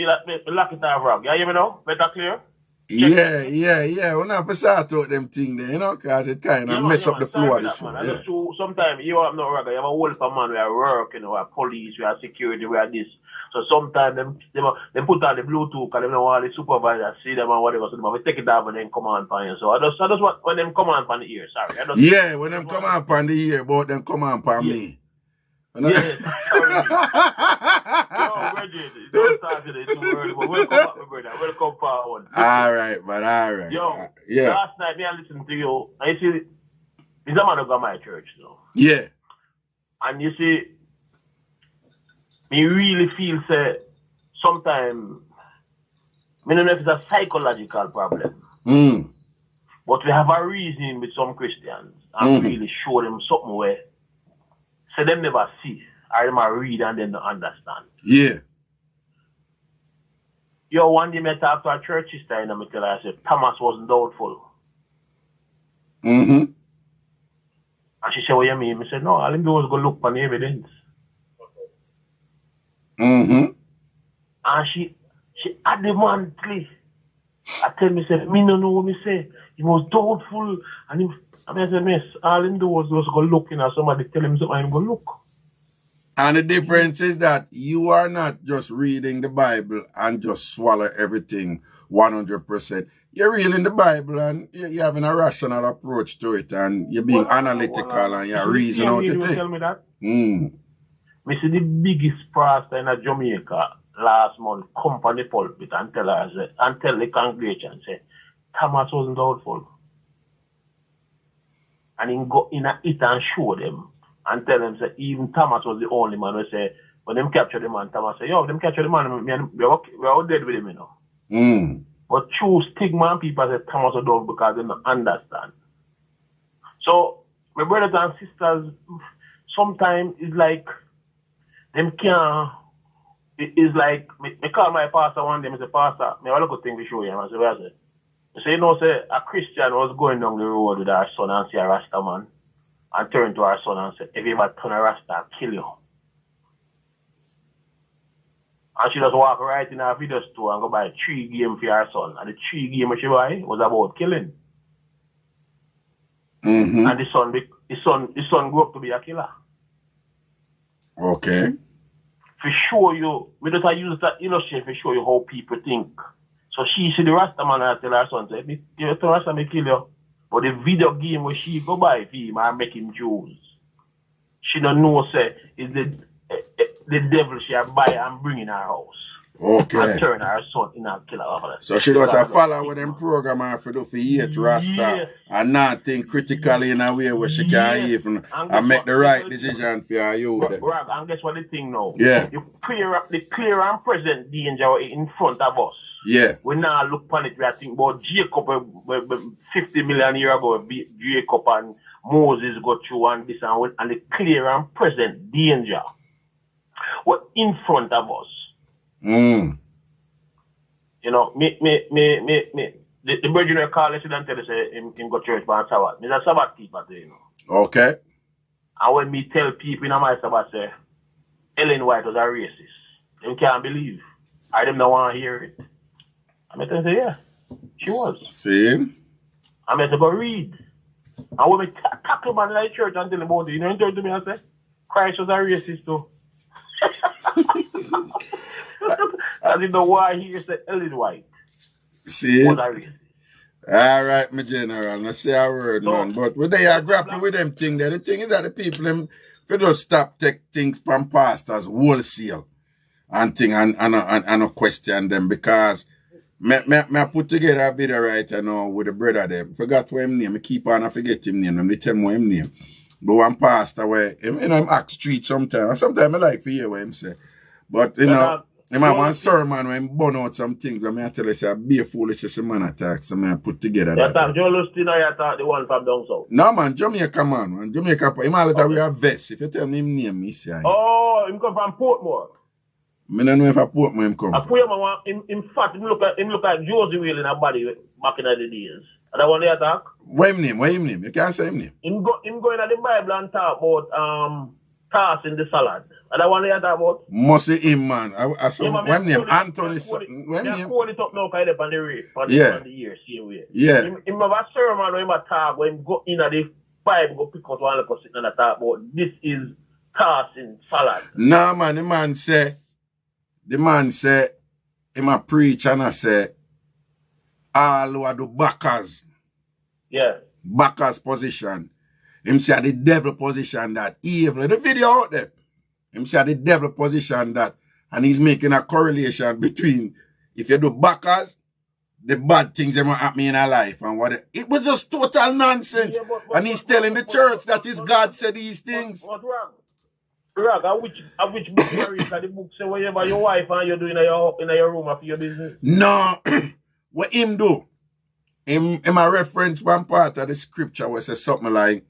lock it off, Rob. You hear me now? Better clear? Yeah. We're not to start out them thing there, you know, because it kind of mess up the flow of the show. Yeah. Sometimes you have no Rob. You have a whole man, we are work, you know, we are police, we are security, we are this. So sometimes they put on the Bluetooth because they don't want the supervisor see them and whatever. So they take it down and then come on pan you. So I just want when them come on pan the ear, sorry. Yeah, when them come on pan the ear, but them come on pan me. Yeah, sorry. Yo, Reggie, don't start today too early, but welcome back, my brother. Welcome forward. All right, but all right. Yo, yeah. last night me I listened to you. I see He's a man who got my church, though. Yeah. And you see, me really feel say sometimes, I don't know if it's a psychological problem, but we have a reason with some Christians and really show them something where so them never see, or them a read and then don't understand. Yeah. Yo, one day I talked to a church sister and I tell her, I said, Thomas wasn't doubtful. And she said, what you mean? I said, no, all him do was go look for the evidence. And she adamantly, I tell me, say, me no know what me say. He was doubtful. And he, I mean, I said, miss, all him do was just go looking at somebody tell him something and go look. And the difference is that you are not just reading the Bible and just swallow everything 100%. You're reading the Bible and you're having a rational approach to it and you're being analytical and you're reasoning out the thing. Tell me that? Me see the biggest pastor in Jamaica last month come on the pulpit and tell the congregation, say, Thomas wasn't doubtful. And he go in it and show them and tell them, say, even Thomas was the only man who say, when them capture the man, Thomas say, yo, them capture the man, we're all dead with him, you know. But true stigma and people say Thomas was down because they don't understand. So, my brothers and sisters, sometimes it's like, them can't, it's like, I call my pastor one day, I say, Pastor, I have a look at thing to show you. I say, what I say? I say, you know, say, a Christian was going down the road with our son and see a Rasta man and turn to our son and say, if you ever turn a Rasta, I'll kill you. And she just walk right in her video store and go buy 3 games for her son. And the 3 games she buy was about killing. And the son grew up to be a killer. Okay. To show you, we just use that illustration to show you how people think. So she see the Rasta man and tell her son, say, if you turn Rasta, I kill you. But the video game where she go buy for him and make him choose. She don't know, say, is the devil she buy and bring in her house. Okay. And turn her son in a killer over there. So she does a follow with them program and for do for hate Rasta and not think critically in a way where she can even and make the right decision for her youth. Rag, and guess what the thing now? Yeah. You clear up the clear and present danger in front of us. Yeah. We now look upon it, we are thinking about Jacob 50 million years ago, Jacob and Moses got through and this and the clear and present danger were in front of us. You know, the virgin call us and tell us him go church by Sabbath. He's a Sabbath keeper, you know. Okay. And when me tell people in my Sabbath say Ellen White was a racist, they can't believe. I them don't want to hear it. I mean, say, yeah, she was. See? I mean, to go read. And when me tackle man in the church and tell him about it, you know, he told me and say, Christ was a racist too. I didn't know why he say Ellen White. See? Was a racist. All right, my general. Let's say a word, man. But when they are grappling with them thing there, the thing is that the people, them, they just stop take things from pastors wholesale and thing and question them because me put together a video right now with the brother them. Forgot what him name. I keep on I forget him name. They tell me what him name. But one pastor where him act street sometimes. And sometimes I like to hear what him say. But you know, him have one sermon where him burn out some things. And I tell you say be a foolish just a man attack. So I put together that. You Joe Lustin or you talk the one from down south? No man, Jamaica man. Jamaica him all that we have vest. If you tell me him name, he say. Oh, him come from Portmore. I don't know if I put him come. I put him in fact, him look like Josie Wheel in a body back in the days. And I want to attack. What him name? You can't say him name. Him going at the Bible and talk about tossing the salad. And I want to attack about. Must say him man. I saw what name? Anthony. What name? Call it up now because on the race. On the year, same way. Yeah. Him have a sermon where him talk when him go in at the Bible go pick out one and sit and talk about this is tossing salad. No man, the man say, him a preach and I say, all who are the backers. Yeah. Backers position. Him say the devil position that evil. The video out there. Him say the devil position that. And he's making a correlation between if you do backers, the bad things that happen in our life and what it was just total nonsense. Yeah, and he's telling the church that his God said these things. What wrong? Rag, which book you read? The book say whatever your wife and you do in your room after your business. No, what him do? Him a reference one part of the scripture where it says something like,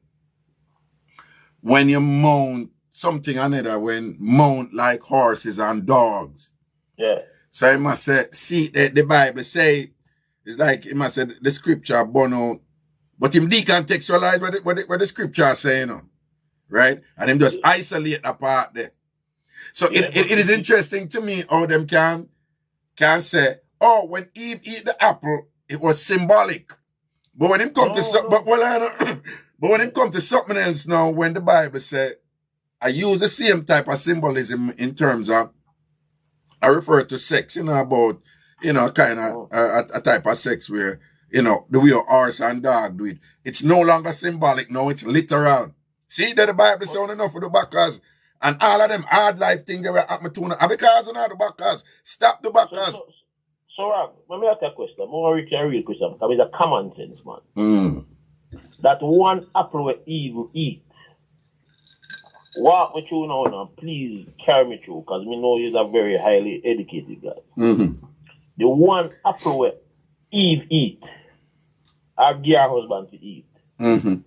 when you mount something another, when mount like horses and dogs. Yeah. So he must say, see the Bible say, it's like he must say the scripture born out, but him decontextualize what the scripture say, you know, right? And him just isolate a part there. So Yeah, it is interesting to me how them can say, oh, when Eve eat the apple, it was symbolic. But when him come but when him come to something else now, when the Bible say, I use the same type of symbolism in terms of, I refer to sex, you know, about, you know, kind of a type of sex where, you know, the way a horse and dog do it. It's no longer symbolic, no, it's literal. See that the Bible sound enough for the backers and all of them hard life things that were happening to them. And because of the backers, stop the backers. So let me ask you a question. More a real question, because it's a common sense, man. Mm. That one apple where Eve will eat. Walk me through now, please carry me through, because we know you're a very highly educated guy. Mm-hmm. The one apple where Eve eat, I give her husband to eat. Mm-hmm.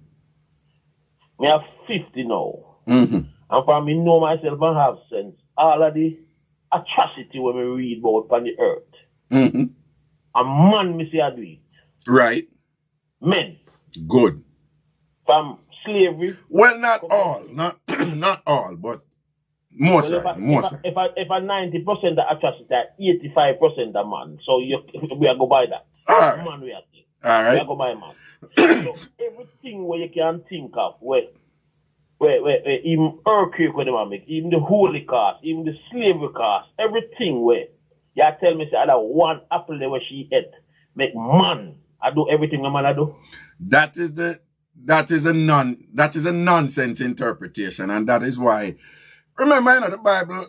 Me have 50 now. Mm-hmm. And for me know myself and have sense, all of the atrocity when we read about on the earth. Mm-hmm. A man me say I do it. Right. Men. Good. From slavery. Well, not all. Not all, but most Well, of most. If a 90% the atrocity, 85% the man. So we are go by that. All right. Man we are think. All right. We are go by man. So everything where you can think of, where even earthquake where they want make, even the holy cast, even the slavery cast, everything where you tell me say that one apple there where she ate make man. I do everything a man I do. That is a nonsense interpretation, and that is why. Remember, you know, the Bible.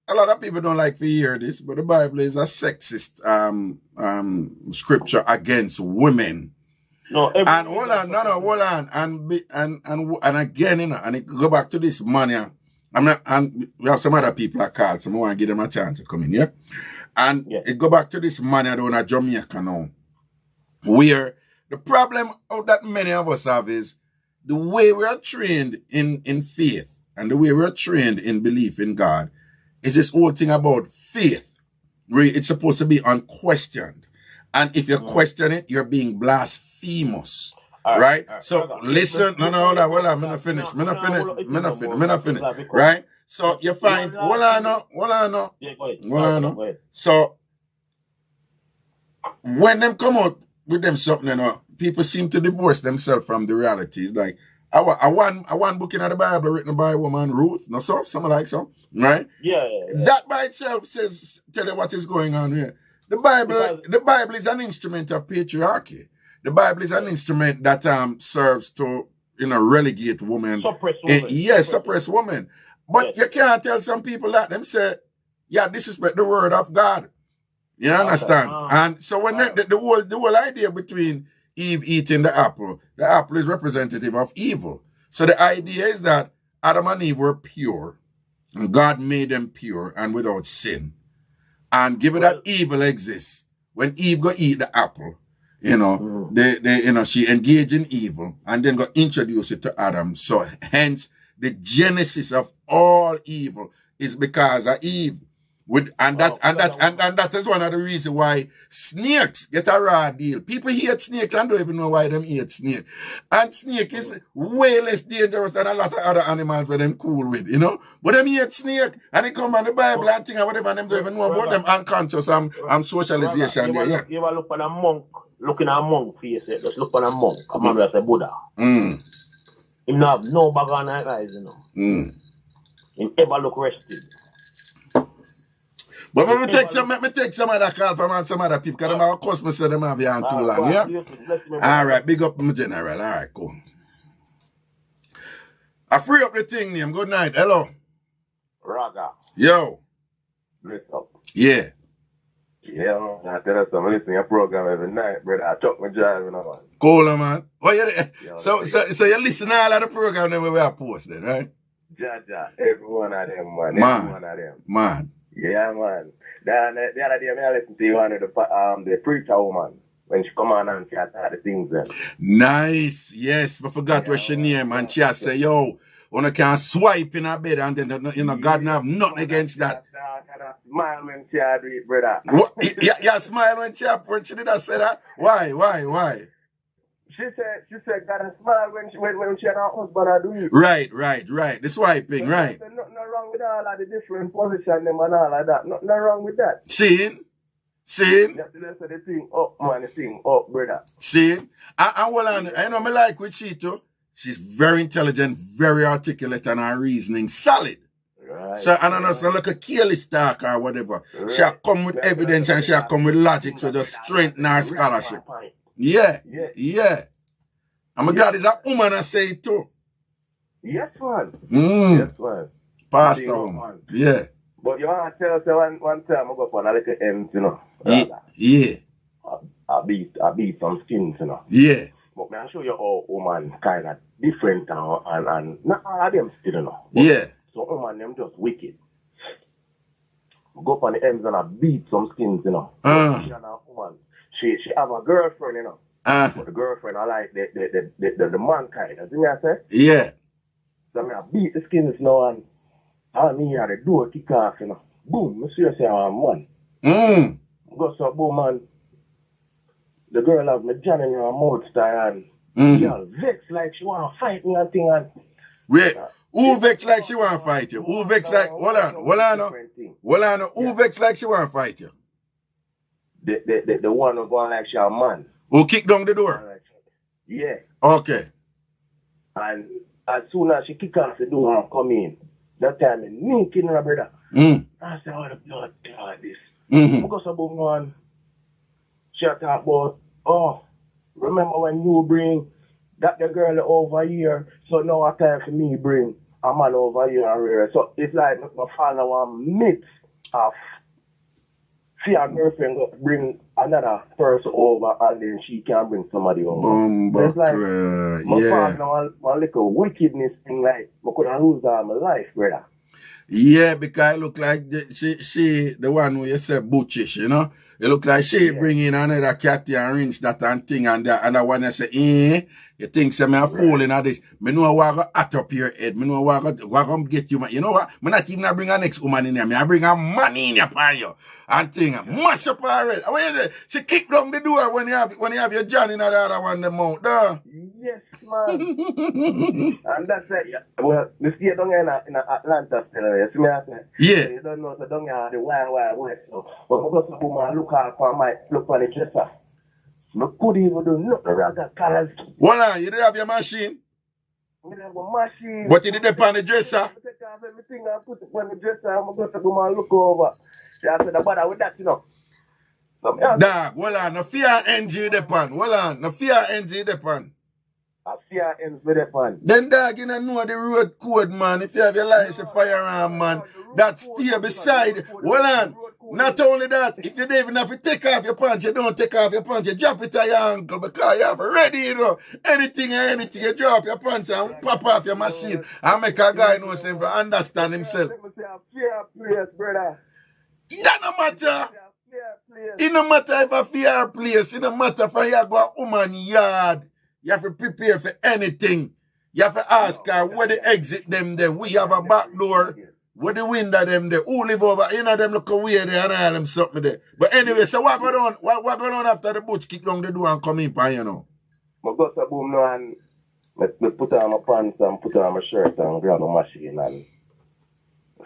A lot of people don't like to hear this, but the Bible is a sexist scripture against women. No, and hold on, and again, you know, and it go back to this man here. And we have some other people that call, so I want to give them a chance to come in here. And it go back to this man here down at Jamaica now, where the problem that many of us have is the way we are trained in faith and the way we are trained in belief in God is this whole thing about faith, where it's supposed to be unquestioned. And if you question it, you're being blasphemous. Right? So listen, no, hold on, I'm gonna finish. Right? So you find, hold on. So when them come out with them something, you know, people seem to divorce themselves from the realities. Like I one book in the Bible written by a woman, Ruth, no so, something like so, right? Yeah. That by itself tell you what is going on here. The Bible is an instrument of patriarchy. The Bible is an instrument that serves to, you know, relegate women. Suppress women. Suppress women. But you can't tell some people that. Them say, yeah, disrespect the word of God. You understand? And so when the whole idea between Eve eating the apple is representative of evil. So the idea is that Adam and Eve were pure, and God made them pure and without sin. And given that evil exists, when Eve go eat the apple, you know, she engaged in evil and then got introduced it to Adam. So hence the genesis of all evil is because of Eve. That is one of the reasons why snakes get a raw deal. People hate snake and don't even know why them hate snake. And snake is way less dangerous than a lot of other animals that them cool with, you know. But them hate snake and they come on the Bible and think and whatever and them don't even know about them unconscious socialization there. Yeah. You ever look at a monk, looking at a monk face, just look at a monk, a man that's a Buddha. Him not have no bag on his eyes, you know. Him ever look rested. But let me take some of that call from some other people, because of course I said them have you on too long, yeah? All right, big up my general. All right, cool. I free up the thing name. Good night. Hello. Raga. Yo. Mixup. Yeah. Yeah, man. I tell you something. I listen to your program every night, brother. I chuck my drive, you know, man. Cool, man. Oh, Yeah, so you listen to all of the program that we are posting, right? Ja. Every one of them, man. Man. Every one of them. Man. Yeah, man. The other day, I listened to one of the preacher woman when she come on and she had the things then. Nice. Yes, I forgot what she name, and she has say, yo, one can swipe in her bed, and then, you know, God have nothing against that. Smile when she had it, brother. Yeah, smile when she did say that. Why? She said, God smile when she had her husband I do it. Right. The swiping, right. There's nothing wrong with all of the different position them and all of that. Nothing wrong with that. Seeing? You have to listen to the thing up, man, the thing up, brother. Seeing? I know me like with she too. She's very intelligent, very articulate, and her reasoning solid. Right. So, and I know so like a careless talk or whatever. Right. She'll come with evidence and she'll come with logic to just strengthen her scholarship. Yeah. And my God is a woman, I say it too. Yes, man. Yes, man. Pastor woman. Yeah. But you want to tell us one time I go for a little ends, you know. Yeah. I beat some skins, you know. Yeah. But man, I show you how woman kind of different and not all of them still, you know. But yeah. So woman them just wicked. Go up on the ends and I beat some skins, you know. She and a woman. She have a girlfriend, you know. But the girlfriend I like the mankind. You see me I say? Yeah. So I beat the skins now and I mean the door kick off, you know. Boom, I see you say I'm man. Go so boom man. The girl have me jamming in her mouth style and girl vex like she wanna fight me and thing and wait, who vex like she wanna fight you? Who vex like hold on. Who vex like she wanna fight you? The one who going like she a man. Who kick down the door? Yeah. Okay. And as soon as she kick off the door and come in, that time I nick in her brother. I say, oh the blood God this. Because about one she talk about, remember when you bring that the girl over here, so now it's time for me bring a man over here. So it's like my father one mix of fear girlfriend bring another person over and then she can bring somebody over. It's like my father one little wickedness thing like I could have lose all my life, brother. Yeah, because it look like she the one who you say butchish, you know? It look like she bring in another cat and rinse that and thing and that one you say, you think say me a fool in this. Me know what go at up your head. Me know what go get you. You know what? Me not even bring a next woman in here. Me I bring a man in here for you. And thing mash up her head. What you say? She kick down the door when you have your John in the other one them out. Duh. Yes, man. And that's it. Yeah. Well, we see it down here in Atlanta still. You see me I say? Yeah. You don't know so down here the wild west. So but we go to woman look out for my look on the dresser. I could even do nothing rather colors. Hold on, you didn't have your machine? I have a machine. What did you do on the dresser? I take off everything and put it on the dresser. I'm going to go and look over. She said, bother with that, you know. Dog, hold on, no fear NG depend. Hold on, no fear NG depend. I fear ends with the pan. Then dog, you don't know the road code, man. If you have your license firearm, man, that stay beside. Hold on. Not only that, if you don't even have to take off your pants, you don't take off your pants, you drop it at your ankle because you have ready, you know. Anything, you drop your pants and pop off your machine and make a guy know himself to understand himself. Fear place, brother. That no matter. It no matter if a fear place, it no matter if you go a woman yard. You have to prepare for anything. You have to ask her where the exit them there. We have a back door. Where the window them there. Who live over? You know them look away there and all them something there. But anyway, so what going on? What going on after the butch kick down the door and come in, you know? I go to boom now and I put on my pants and put on my shirt and grab my machine and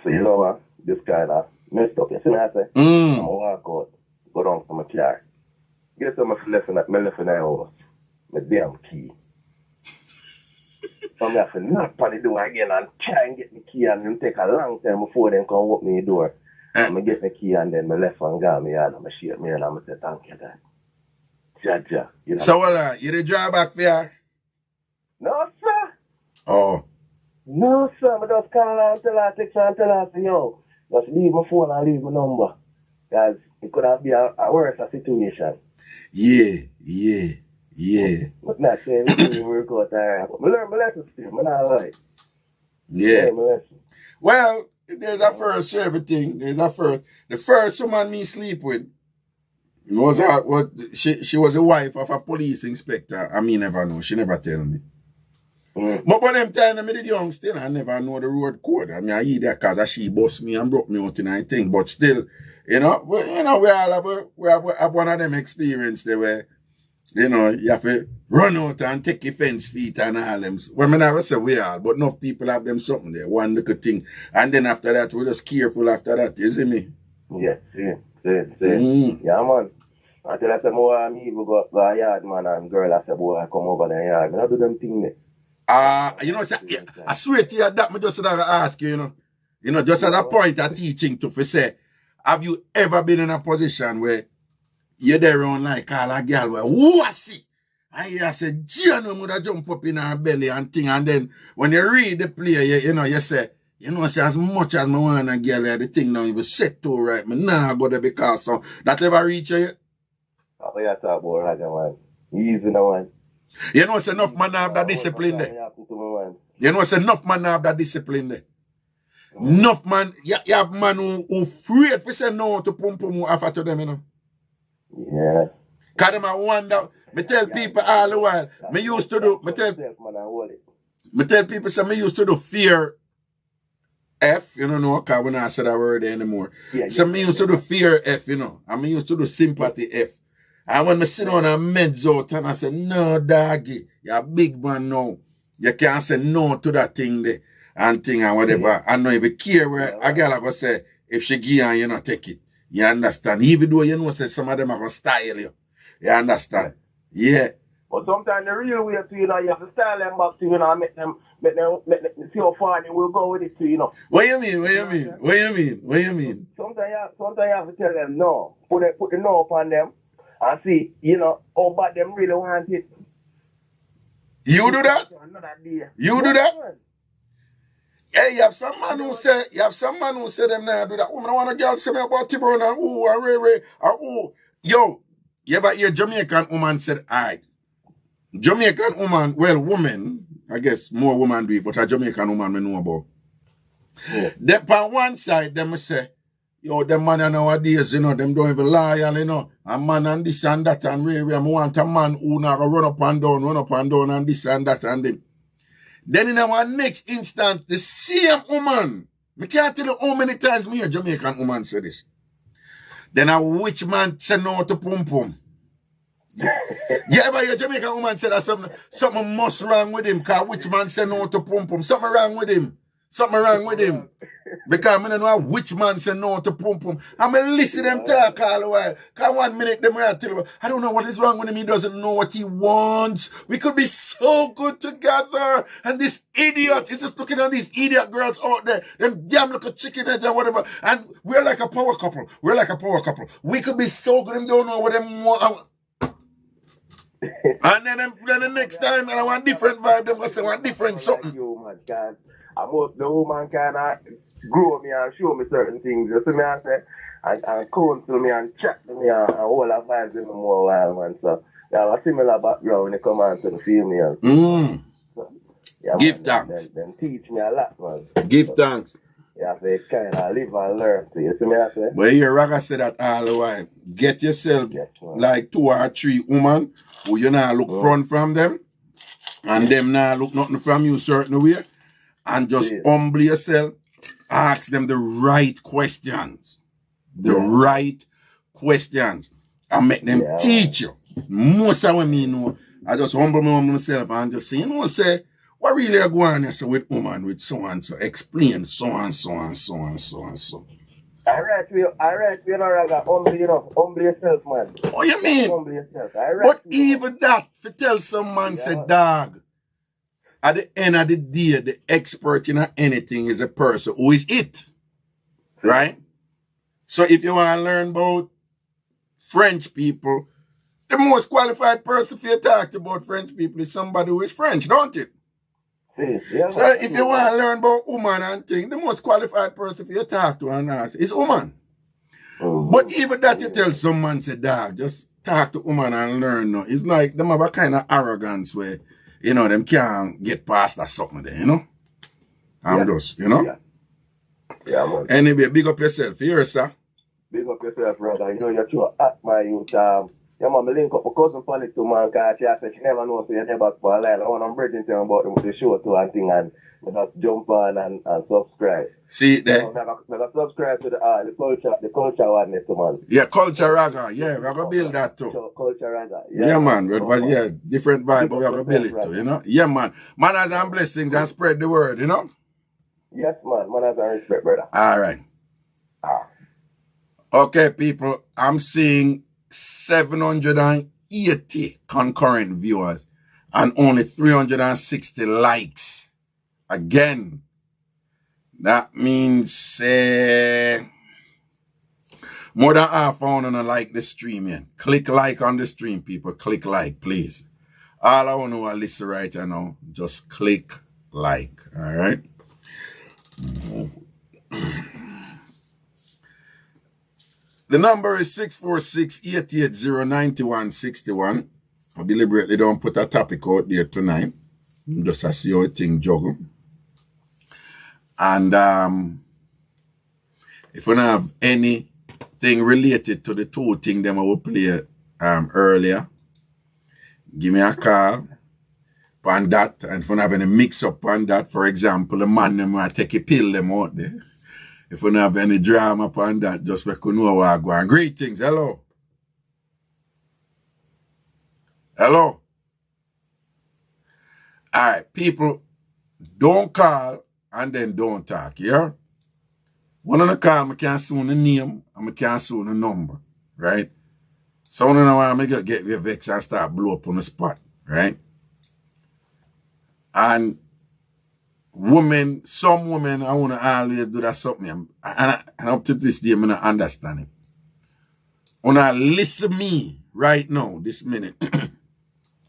so you know what? This kind of messed up. You see what I say? I'm going to walk out. Go down to my car. Get to my left in the house. My damn key. So I have to knock on the door again and try and get the key and it take a long time before they come open the door. I get the key and then my left one go me and I shake me and I say thank you God. Jaja. You know? So you the drive back there? No sir. Oh. No sir, I just call her and tell her, text her and tell her, say, yo, just leave my phone and leave my number. Because it could have been a worse situation. Yeah. But not saying everything work out alright. But I learn my lesson still. I'm not lying. Yeah. My lesson. Well, there's a first to everything. There's a first. The first woman me sleep with was she was a wife of a police inspector. I mean, never know. She never tell me. But by them time, I did young still, I never know the road code. I mean, I eat that because she bust me and broke me out in I think. But still, we all have one of them experience there where, you have to run out and take your fence feet and all them. Well, I never say we all, but enough people have them something there, one little thing. And then after that, we're just careful after that, you see me? Yeah, see. Yeah, man. Until I say, more me even go to a yard, man, and girl, I say, boy, I come over the yard. I do them thing there. I swear to you that me just ask you, just as a point of teaching to say, have you ever been in a position where you're there on like all a girl where who I see? And you say, Giano would jump up in her belly and thing, and then when you read the play, you say, as much as me want a girl, the thing now you set to right, me nah go there because so that ever reach you yet? Oh, you talk about Reggae, man. Easy now, man. It's enough man have that discipline there. It's enough man have that discipline there. Enough man, you have man who afraid to say no to pum who offer to them, Yeah. Because them I wonder, me tell people all the while, me used to do, me tell people, so me used to do fear F, because when I said that word anymore. So me used to do fear F, and me used to do sympathy F. And when I sit on a meds out and I say, no, doggy, you're a big man now. You can't say no to that thing there and thing and whatever. I don't even care where a girl go say, if she give you, you not take it. You understand? Even though say some of them are going to style you. You understand? Yeah. But sometimes the real way to, you have to style them back to, make them see how far they will go with it to, What you mean? Sometimes you have to tell them no. Put the no upon them. And see, how bad them really want it. You do that? You do that? Hey, you have some man who say them now do that. Woman, I want a girl say me about Tambourine and Ray, Yo, you ever hear Jamaican woman said, alright. Jamaican woman, woman, I guess more woman do it, but a Jamaican woman we know about. Yeah. Then on one side, them say, yo, them man nowadays, them don't even loyal, a man and this and that and Ray, I want a man who not run up and down and this and that and them. Then in our next instant, the same woman, I can't tell you how many times me a Jamaican woman say this. Then a witch man say no to pum. You ever hear a Jamaican woman say that something must wrong with him, because which man say no to pum. Something wrong with him. Because I don't know which man say no to pum. I'm going to listen to them talk all the while. Because 1 minute them will tell you, I don't know what is wrong with him. He doesn't know what he wants. We could be so good together. And this idiot is just looking at these idiot girls out there. Them damn little chicken heads and whatever. And we're like a power couple. We could be so good. Them don't know what them want. And then the next time, I want different vibe. Them going to say want different something. I'm the woman kind of grow me and show me certain things. You see me, I say, and counsel me and chat to me and all advice in me more while, man. So, you have a similar background when you come on to the field, man. So, yeah, give thanks. Then teach me a lot, man. Give thanks. You have to kind of live and learn. So, you see me, I say? But here, Raga said that all the while. Get yourself like 2 or 3 women who you now look front from them, and them now look nothing from you certain way. And just humble yourself. Ask them the right questions. Right questions. And make them teach you. Most of what me know, I just humble myself and just say, say, what really are going on with woman, with so and so? Explain so and so. I write you, Raga, humble yourself, man. What you mean? Humble yourself. But even that, if you tell some man, say, dog, at the end of the day, the expert in anything is a person who is it. Right? So if you want to learn about French people, the most qualified person for you to talk about French people is somebody who is French, don't it? Yeah, so if you want to learn about woman and thing, the most qualified person for you to talk to and ask is woman. But even that you tell someone, say, dog, just talk to woman and learn. No. It's like them have a kind of arrogance where, you know, them can't get past that something there, you know? I'm just, you know? Yeah, man. Anyway, big up yourself. Here, sir. Big up yourself, brother. You know, you're true at my youth. Yeah, man, I link up my cousin Polly to man, because she said she never knows, so you never for a line. I want to bridge into about the show too and thing, and just jump on and subscribe. See it there? Never subscribe to the culture one, man. Yeah, culture raga. Yeah, we're going to build that too. So, culture raga. Yeah, man. But yeah, different vibe, but we're going to build it too, you know? Yeah, man. Manners and blessings and spread the word, you know? Yes, man. Manners and respect, brother. All right. Okay, people. I'm seeing 780 concurrent viewers and only 360 likes. Again, that means more than half on and like the stream. Yeah. Click like on the stream, people. Click like, please. All I want to listen right now, just click like. All right. The number is 646-880-9161. I deliberately don't put a topic out there tonight. Just to see how a thing juggle. And if we don't have anything related to the two things that I will play earlier, give me a call on that. And if we don't have any mix-up on that, for example, the man them might take a pill them out there. If we don't have any drama upon that, just we could know where I go. And greetings. Hello. Hello. All right, people, don't call and then don't talk, yeah? One of the call, I can't see the name and I can't see the number, right? So I don't know why I get vexed and start blow up on the spot, right? And some women, I want to always do that something. And up to this day, I don't understand it. When I listen to me right now, this minute,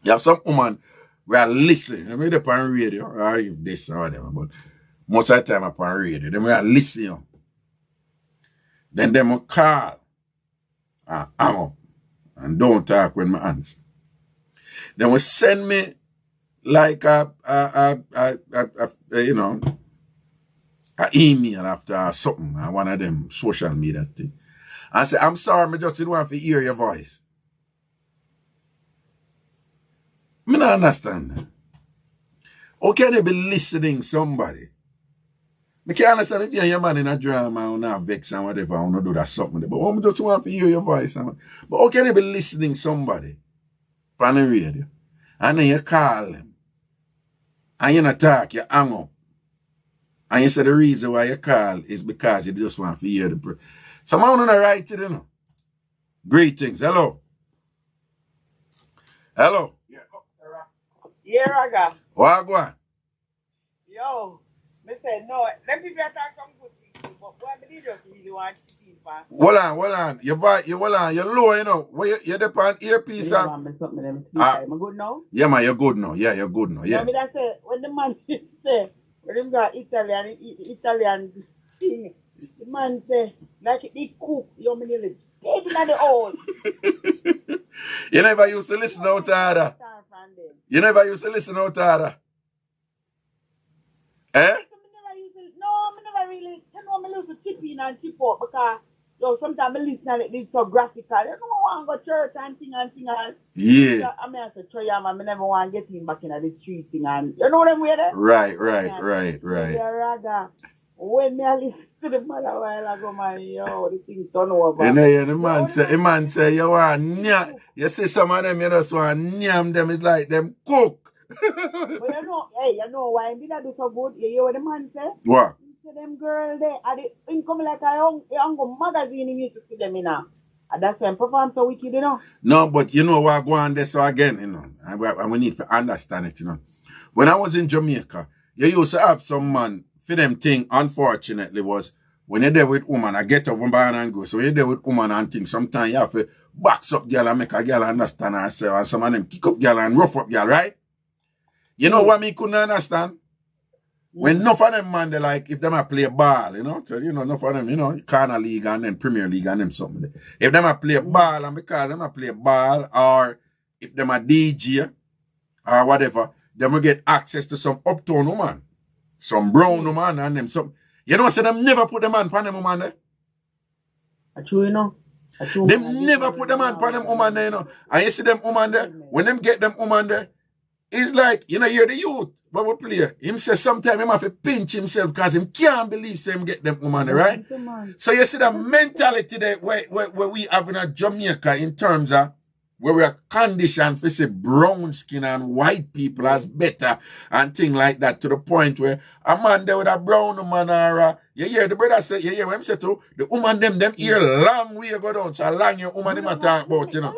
you have some woman where I listen. I mean, they're on radio or this or whatever, but most of the time I'm on radio. Then when I listen, you know, then they will call and hang up and don't talk when I answer. Then will send me like a you know, an email after something, one of them social media thing. I say, I'm sorry, I just didn't want to hear your voice. I don't understand that. How can you be listening somebody? I can't understand if you're your man in a drama or not vex and whatever, I want to do that something. But I just want to hear your voice. But how can you be listening somebody on the radio and then you call them and you not talk, you hang up. And you say the reason why you call is because you just want to hear the someone on the right, you know. Greetings. Hello. Hello. Yeah, Raga. What go on? Yo, me say no. Let me talk some good things, but what me just really want to see fast. Hold on. You're low, you know. Where you're the pan earpiece. Yeah, man, something am I good now? Yeah, man, you're good now. Yeah, you're good now. Yeah. No, me that say when the man say when him got Italian thing, the man say like he cook, you me nearly dead in the old. You never used to listen out to her. You never used to listen out to her. Eh? I never really, you know, I listen to chip in and chip out because, yo, sometimes I listen and it's so graphical. You know, I want to go church and thing and. Yeah. I mean, I say, try I never want to get him back in the street thing and, you know them way there? Right. Yeah, Raga. When me I listen to the man a while ago, man, yo, the thing turn over. You know, the man say, you want nyam. You see some of them, you just want nyam them. It's like them cook. But you know why did I do so good? You hear what the man say? What? He say them girl there, they come like a young magazine he used to see them in now. And that's why I'm perform so wicked, you know. No, but you know what go on there so again, you know. And we need to understand it, you know. When I was in Jamaica, you used to have some man. For them thing, unfortunately, was when you're there with woman, I get up and buy and go. So when you're there with woman and things, sometimes you have to box up girl and make a girl understand herself. And some of them kick up girl and rough up girl, right? You know what me couldn't understand? When enough of them, man, they like, if them a play ball, you know, so, you know, enough of them, you know, Corner League and then Premier League and them something. If them a play ball, and because them a play ball, or if them a DJ, or whatever, them will get access to some uptown woman, some brown woman, and them some. You know, so them never put them on them woman there. True, you know. Them never put them on them woman there, you know. And you see them woman there, when them get them woman there, it's like, you know, you're the youth, but we play. Him say sometimes him have to pinch himself because him can't believe him get them woman there, right? So you see the mentality that where we have in a Jamaica in terms of where we are conditioned for say brown skin and white people as better and thing like that, to the point where a man there with a brown woman or you hear the brother say, you hear what him say too, the woman them ear long way go down, so long your woman them a talk about, you know.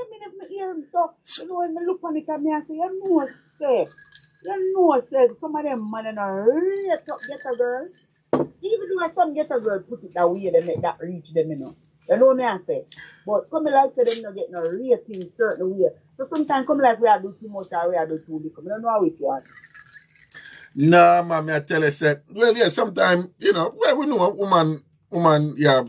So, you know, when I look on it and I say, you know, some of them man are rate up get a girl. Even though some get a girl put it that way, they make that reach them, you know. You know what I say? But come like say them not get no rating certain way. So sometimes come like we are do too much or we are do too little. I don't know how it was. Nah, man, I tell you, say, well, yeah, sometimes, you know, well, we know a woman, yeah,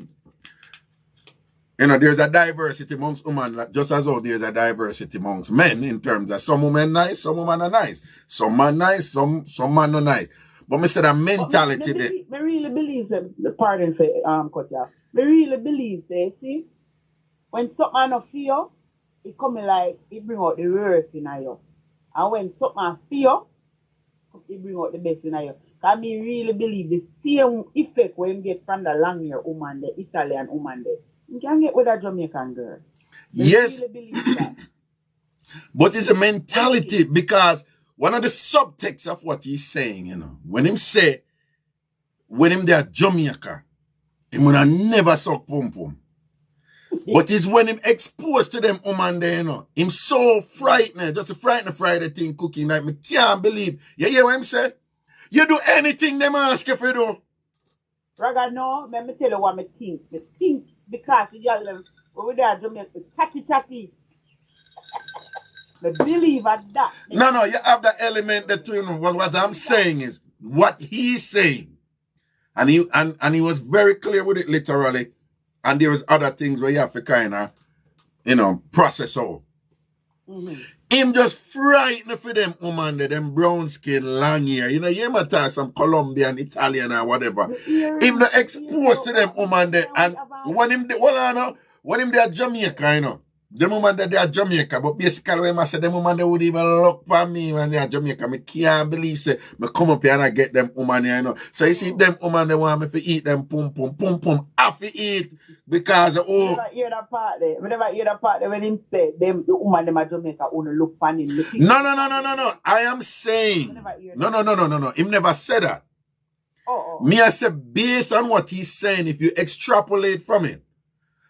you know, there's a diversity amongst women, like, just as how there's a diversity amongst men in terms of some women nice, some women are nice. Some man nice, some man not nice. But me say that mentality there. I really believe that, pardon for cut you off. I really believe that, see, when something not feel, it come like, it bring out the worst in you. And when something feel, it bring out the best in you. Because I really believe the same effect when you get from the long hair woman, the Italian woman there. You can get with a Jamaican girl. Yes. Really believe that. But it's a mentality, because one of the subtexts of what he's saying, you know, when him say, when him there Jamaica, him would never suck pum pum. But it's when him exposed to them woman there, you know, him so frightened, just a frightened Friday thing cooking, like me can't believe. You hear what him say? You do anything them ask you for do. Raga, no, let me tell you what I think. I think because the girl over there Jamaica, chatty. I believe at that. No, you have the element that, you know, what I'm saying is what he's saying. And he was very clear with it literally. And there was other things where you have to kind of, you know, process out. Him just frightened for them woman, them brown skin, long hair. You know, you might talk some Colombian, Italian or whatever. Him the exposed to them woman there. And when him there Jamaica, you know. The woman that they are Jamaica, but basically when I say the woman they would even look for me when they are Jamaica. I can't believe say me come up here and I get them woman here, you know. So you see them woman they want me to eat them pum have to eat because I never hear that part there when him say them the woman them are Jamaica only look for him. No. I am saying no. Him never said that. Me I say based on what he's saying, if you extrapolate from it,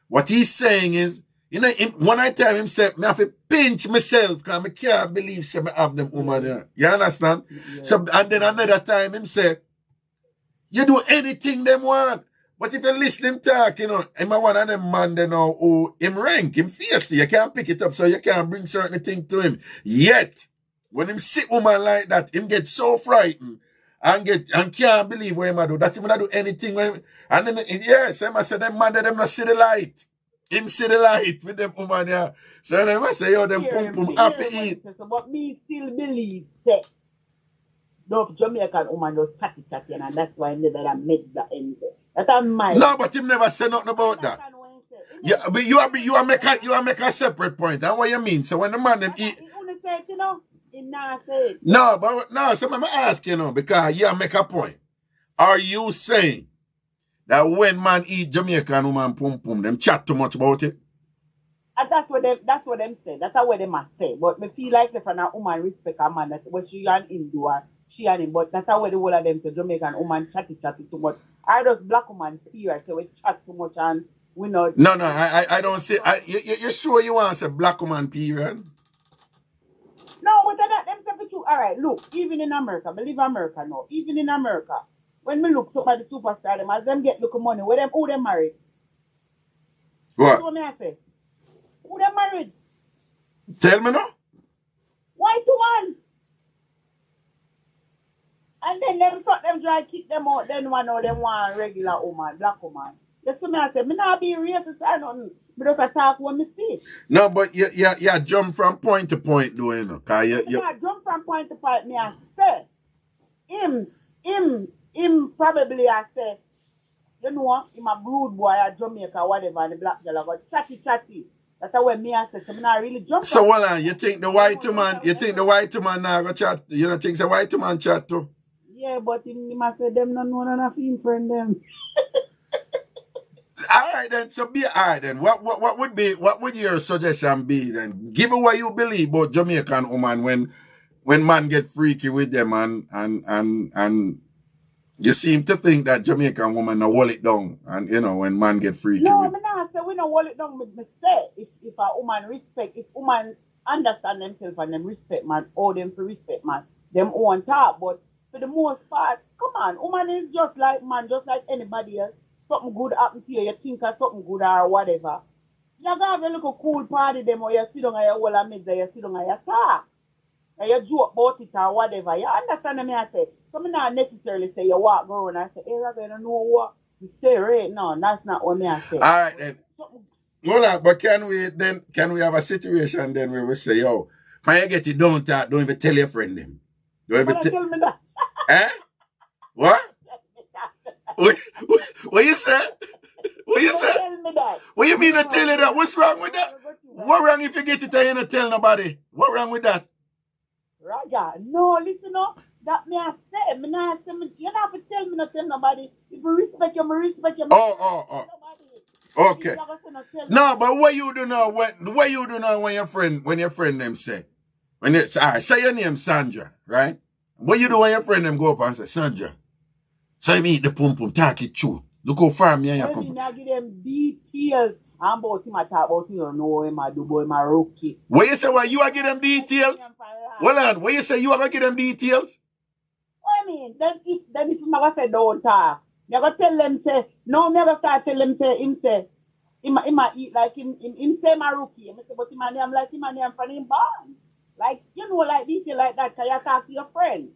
what he's saying is, you know, when I tell him, say, I have to pinch myself because I can't believe say, I have them woman here. You understand? Yeah. So, and then another time him say, you do anything them want. But if you listen him talk, you know, him one of them man they know who him rank, him feisty. You can't pick it up, so you can't bring certain things to him. Yet, when him sit woman like that, him get so frightened and can't believe what him do. That him not do anything. And then, yes, I say, them man, them not see the light. Him see the light with them woman, yeah. So then I say, yo, them pum have to eat. But me still believe that those Jamaican woman just chatty, and that's why I never made that end. That's my. No, but him never say nothing about that. Yeah, but you are make a separate point. That's what you mean. So when the man them eat. No, so I'm asking, you know, because you make a point. Are you saying that when man eat Jamaican woman pum, them chat too much about it? And that's what them say. That's what they must say. But me feel like if a woman respect a man, that's what she and him do, she and him. But that's how the whole of them say Jamaican woman chatty too much. I just black woman period, so we chat too much and we know. No, I don't say. You sure you want to say black woman period? No, but them say true. All right, look, even in America, believe America now. Even in America. When me look up at the superstar, them as them get look money, who them married? What? That's what me I say. Who them married? Tell me now. White one. And then them cut them dry, kick them out, then one of them want regular woman, black woman. That's what I say. Me not be racist or nothing. Me just talk what me see. No, but you jump from point to point, do you know? Cause you jump from point to point, me I say. Him probably I say, you know, him a brood boy at Jamaica, whatever, and the black girl got chatty. That's what me I say. So me not really jump. So hold on, you think the white man now go chat? You don't think the white man chat too? Yeah, but him I say them no know none of him friend them. Alright then, What would your suggestion be then? Given what you believe about Jamaican woman when man get freaky with them and you seem to think that Jamaican woman no hold it down and you know when man get freaky no, with me not say we no hold it down, me say if a woman respect, if woman understand themselves and them respect man, or them to respect man, them own talk, but for the most part, come on, woman is just like man, just like anybody else. Something good happen to you think of something good or whatever. You gotta have a little cool party them or you sit down and you hold a mix and you sit down and you talk. And you joke about it or whatever. You understand what I say? So I not necessarily say you walk around and say, hey, I don't know what you say right now. That's not what I say. Alright then. Hold on, but can we have a situation then where we say, yo, when you get it don't talk, don't even tell your friend them. Don't even tell me that. Eh? What? What you said? What you said? What you mean to tell you that? What's wrong with that? What wrong if you get it and you don't tell nobody? What wrong with that? Raga, no, listen up. That me I say, me not say, you don't have to tell me not tell nobody. If you respect you, me respect you. Oh. Okay. No, but what you do now? What you do now when your friend them say? When it's say your name Sandra, right? What you do when your friend them go up and say Sandra? So you eat the pum talk it true. Look how far me and you come from. I give them details. I'm about him, I talk about him, you know him, I do boy, my rookie. What you say, why you are give them details? Hold on, what you say, you are going to give them details? I mean, then if you never say don't talk, you never tell them, say, no, never start tell them, say, him say, him eat like him say my rookie. I say, but him and him like him and him from him born. Like, you know, like detail like that, because you talk to your friend.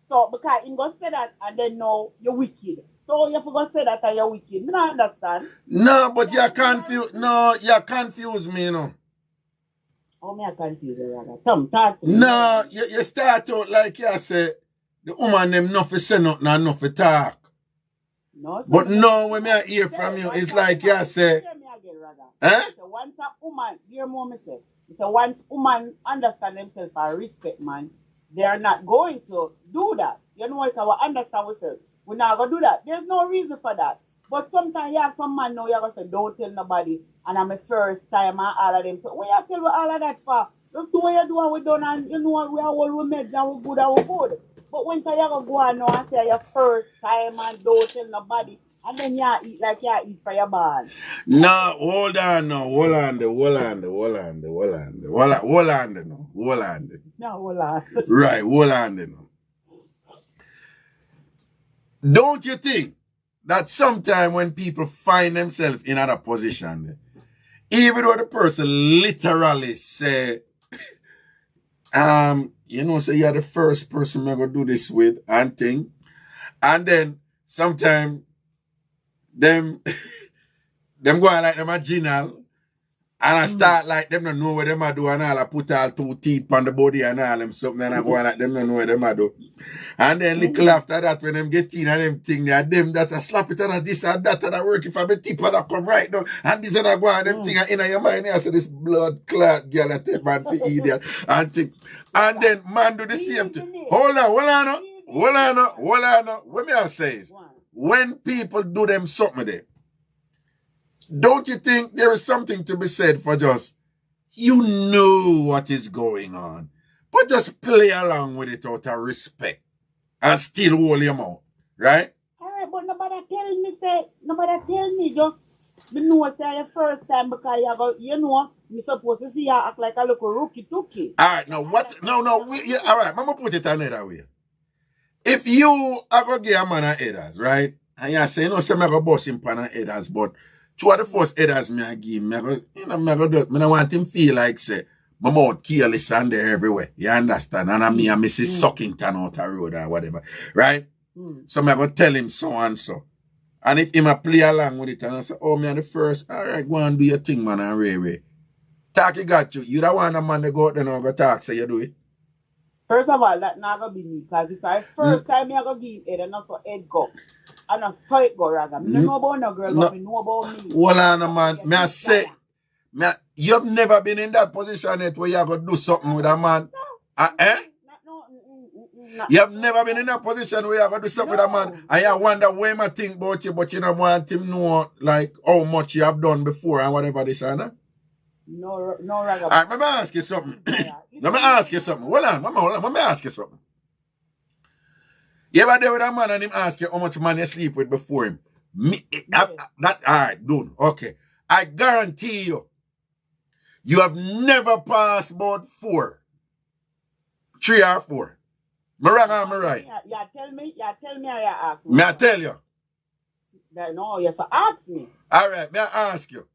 So, because him go say that, and then no, you're wicked. So, you forgot to say that, and you're wicked. Me not understand. No, but you're confused. No, you're confused me, you know. Oh, me are confused, rather. Some talk to me. No, you start out like you say, the woman them not for say nothing and not for talk. No, but no, when I hear from you, it's like you say, eh? Once a woman, dear mom say, once woman understand themselves and respect man, they are not going to do that. You know what I understand ourselves. We're not going to do that. There's no reason for that. But sometimes you have some man now, you're going to say, don't tell nobody. And I'm a first time and all of them. So what you tell me all of that for? Just do what you do and we done and you know what we are all we made and we good and we good. But when you're going to go on now and say your first time and don't tell nobody, and then you eat like you eat for your band. No, hold on now. Hold on. Right, hold on now. Don't you think that sometimes when people find themselves in another position, even though the person literally say, you know, say you're the first person I'm going to do this with and thing, and then sometimes them go like them a general, and I start like them don't know what them a do and all. I put all 2 teeth on the body and all them something and I go like them don't know what them a do. And then little after that when them get in and them thing there, them that I slap it and this and that and I work if I be tip and I come right down and this and I go and them thing in your mind I say this blood clot girl that take man for idiot and thing. And then man do the same thing. Hold on. What me I say is when people do them something there, don't you think there is something to be said for just, you know what is going on, but just play along with it out of respect and still hold your mouth, right? All right, but nobody tell me, just, me know say your first time because you know, me supposed to see you act like a little rookie-tookie. All right, now what, no, all right, I'm going to put it another way. If you are going to give a man a headers, right, and you say, you know, say I'm going to bust him pan a headers, but two of the first headers me I give, I don't want him feel like, say, my mouth careless and there everywhere. You understand? And I mean, I miss sucking tan out a road or whatever. Right? So I'm going to tell him so and so. And if him a play along with it and I say, oh, me the first, all right, go and do your thing, man, and Ray. Talk, you got you. You don't want a man to go out there and go talk, so you do it. First of all, that not going to be me. Because if I first time I go give head and not for head go. And not so it go, Raga. Me know about no girl, but me know about me. Hold on, man. Me I say, you've never been in that position yet where you going to do something with a man. You have never been in a position where you going to do something with a man and you wonder where I think about you, but you don't want him to know like how much you have done before and whatever this and that. No, Raga. All right, let me ask you something. Let me ask you something. Hold on, let me ask you something. You ever there with a man and him ask you how much man you sleep with before him? All right, done. Okay. I guarantee you have never passed about 4. 3 or 4. Me wrong or me right? You tell me or you ask me? Me I tell you. No, you have to ask me. All right, me I ask you.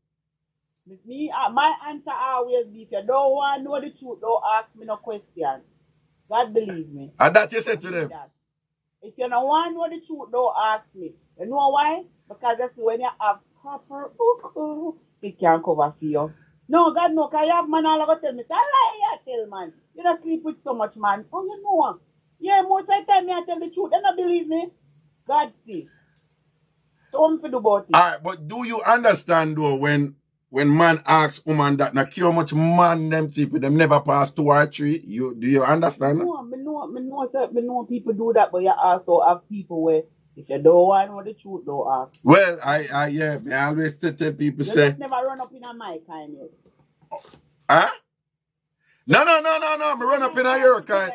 Me, my answer always be, if you don't want to know the truth, don't ask me no question. God believe me. And that you said to them? If you don't want to know the truth, don't ask me. You know why? Because that's when you have proper it can cover for you. No, God no, because you have man all over tell me, I lie, you tell man. You don't sleep with so much man. Oh, you know. Yeah, most of the time I tell the truth. They don't believe me. God see. So what do about it? All right, but do you understand though when man asks woman that na how much man them people them never pass 2 or 3? Do you understand? No, me know people do that, but you also have people where if you don't want to know the truth, don't ask. Well, I always tell people you say. Just never run up in a mic kind of. Huh? No. Me run up in a your kind.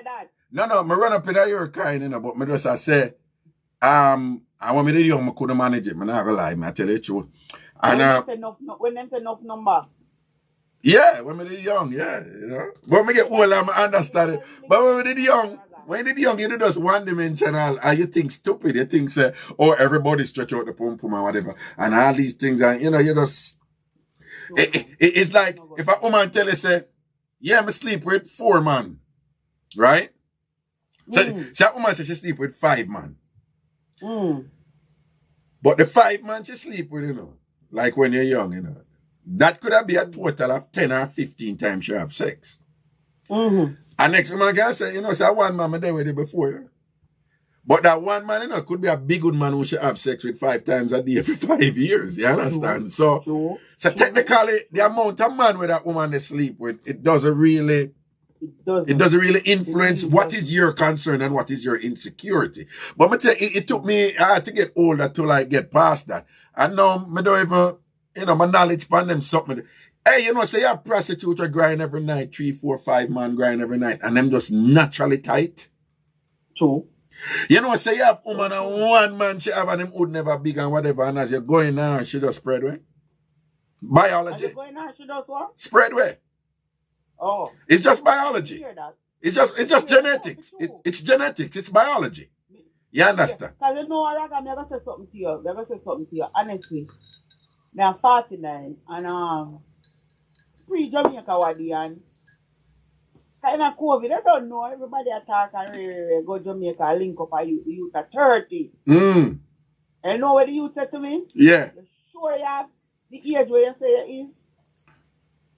No, me run up in a your kind, you know, but me just I say, I want me to young, me couldn't manage it. Me not gonna lie, I tell you the truth. And when them say enough number. Yeah, when me young, yeah, you know. When me get old, I understand it. But when me young, you just one dimensional and you think stupid. You think say, oh, everybody stretch out the pum pum and whatever. And all these things, and you know, you just it's like if a woman tell you say, yeah, me sleep with 4 man. Right? So a woman says she sleep with 5 man. But the 5 man she sleep with, you know, like when you're young, you know, that could have been a total of 10 or 15 times she have sex. And next man can say, you know, say one man I there with it before. Yeah? But that one man, you know, could be a big good man who should have sex with 5 times a day for 5 years. You understand? So technically, the amount of man with that woman they sleep with, it doesn't really influence what is your concern and what is your insecurity. But me tell you, it took me, I had to get older to like get past that. And now, me don't even, you know, my knowledge upon them something. Hey, you know, say you have prostitute who grind every night, 3, 4, 5 man grind every night, and them just naturally tight. True. You know, say you have woman and 1 man she have and them would never big and whatever, and as you're going now, she just spread way. Biology. As you're going now, she does what? Spread way. Oh. It's just biology. It's just genetics. It's genetics. It's biology. You understand? Because you know, I'm going to say something to you. Honestly, I'm 49 and pre-Jamaica wadi and kind of COVID, I don't know. Everybody attack and go Jamaica, link up the youth at 30. And you know what the youth said to me? Yeah. You sure you have the age where you say it is?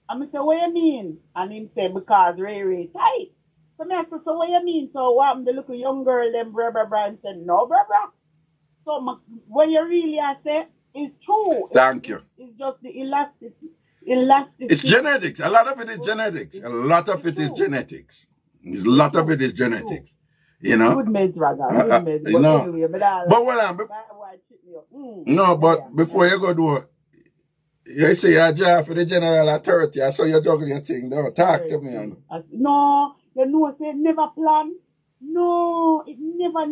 And I say, what you mean? And him say, because Ray tight. So I say, so what you mean? So what happened? The little young girl, them blah, and said, no, blah. So what you really say is true. Thank you. It's just the elasticity. It's genetics. A lot of it is genetics. A lot of it is genetics. A lot of it is genetics. You know? Good mate, Raga. Good mate. You know? But what I'm... No, but before you go do it, you say you're a job for the general authority. I saw you juggling your thing. Don't talk to me. No, you know, say never plan. No, it never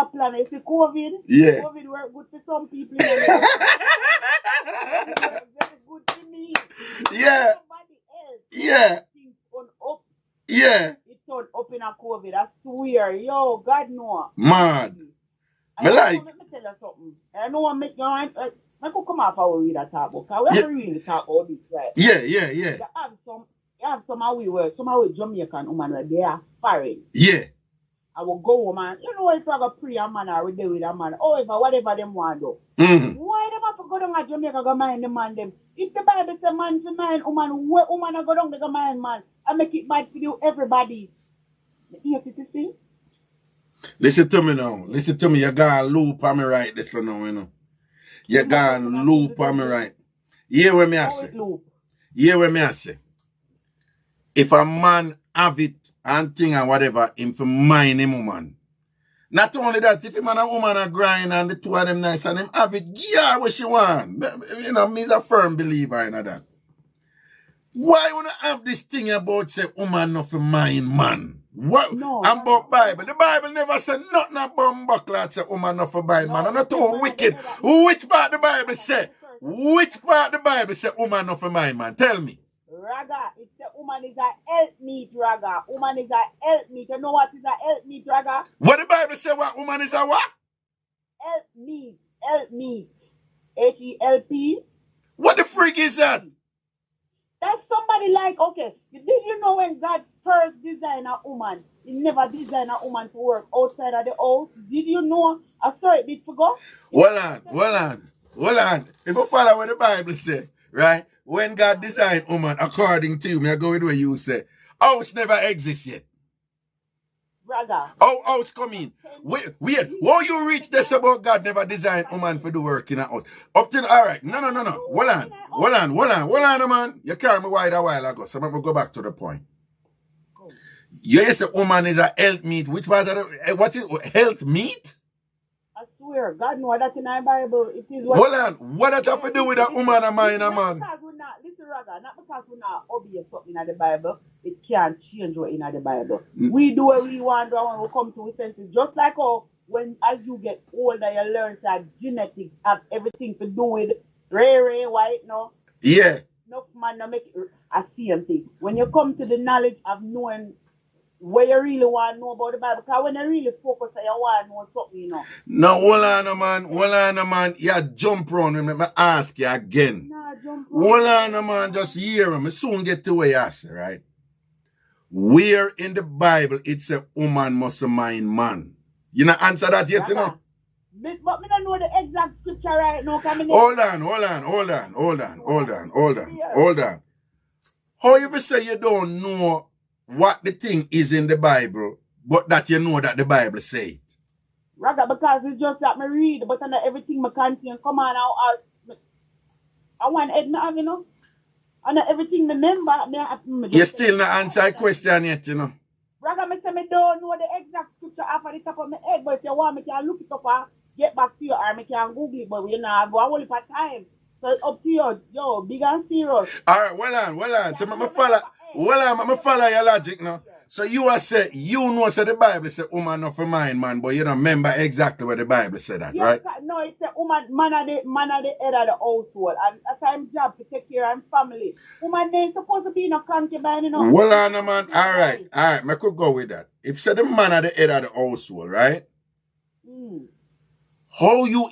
plan. It's a COVID. Yeah. COVID work good for some people. Very good to me. Yeah. Somebody else. Yeah. Things turn up. Yeah. It turned up in a COVID. I swear. Yo, God no. Mad. Let me tell you something. I know I make you I could come off our read that talk about, because we haven't really talk about this, right? Yeah. You have some how we Jamaican women where they are foreign. Yeah. I will go, woman. You know, if I go pray a man or we deal with a man, or if whatever them want to do. Mm-hmm. Why them have to go down to Jamaica go mind the man them? If the Bible says man to mind woman, where woman go down to go mind man, I make it bad for you, everybody. You see? Listen to me now. Listen to me. You got a loop on me right this now, you know. You got a loop on me right. Hear what me I say. Hear what me I say. If a man have it and thing and whatever, him for mind him woman. Not only that, if him and a woman are grind and the two of them nice and him have it, yeah, what she want. You know, me's a firm believer in that. Why wanna have this thing about say woman not for mind man? What? No, and about Bible. The Bible never said nothing about buckler say woman not for mind man. I'm not too wicked. Which part the Bible say? Which part the Bible say woman not for mind man? Tell me. Raga, it's the woman is a helpmeet, Raga. Woman is a helpmeet. You know what is a helpmeet, Raga? What the Bible say what woman is a what? Helpmeet. Help. What the freak is that? That's somebody like, okay, did you know when God first designed a woman, he never designed a woman to work outside of the house? Did you know? I saw it before. Hold on. If you follow what the Bible say, right? When God designed woman, according to you, may I go with what you say, house never exists yet. Brother. Oh, house come in. Wait. What you reach this about God never designed woman for the work in a house? Up till, all right. No. Hold on, man. You carry me wide a while ago, so I'm going to go back to the point. You say woman is a health meat. Which part of the, what is health meat? I swear, God knows that in the Bible. It is what. Hold on. What does that have to do with a woman and mine, man? Listen, Raga, not because we're not obvious something in the Bible, it can't change what in the Bible. We do what we want to when we come to our senses. Just like how when as you get older, you learn that genetics have everything to do with Ray, white, no? Yeah. No man no make it a same thing. When you come to the knowledge of knowing where you really want to know about the Bible, because when you really focus on you want to know something, you know. No, hold on, man. You jump round and let me ask you again. Hold on, man. Just hear him. I soon get to where you ask, right? Where in the Bible it says woman must mind man? You not answer that yet, you know? But me don't know the exact scripture right now. Hold on. How you say you don't know what the thing is in the Bible, but that you know that the Bible say it? Raga, because it's just that me read, but I know everything me continue. Come on now, I want Ed me have, you know. I know everything me remember. You still not answer a question yet, you know. Raga, me say me don't know the exact scripture off of the top of my head, but if you want me can look it up and get back to you, or me can Google it, but you know, I have a whole heap of time. So it's up to you, yo, big and serious. Alright, well on. So I'm follow your logic now. So you are say you know say the Bible say woman not for mind man, but you don't remember exactly what the Bible said that, right? No, it's a woman man of the head of the household, and that's time job to take care of family. Woman they ain't supposed to be in a concubine, you know. Well on, man. Alright, I could go with that. If say the man of the head of the household, right? How you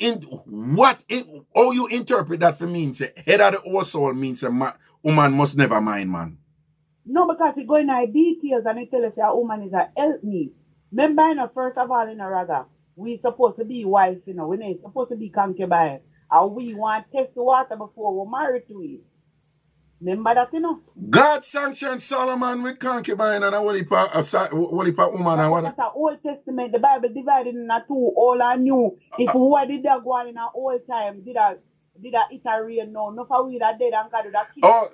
interpret that for mean say head of the household means a woman must never mind man? No, because it go in our details and it tell us a woman is a helpmeet. Remember, you know, first of all in a Raga, we supposed to be wives, you know, we ain't supposed to be concubine. And we want to test the water before we marry to it. Remember that, you know? God sanctioned Solomon with concubine and a holy part woman and what? That's the Old Testament. The Bible divided into two, old and new. If what did that go on in our old time, did it rain now? No for we that dead and God that kill. Oh,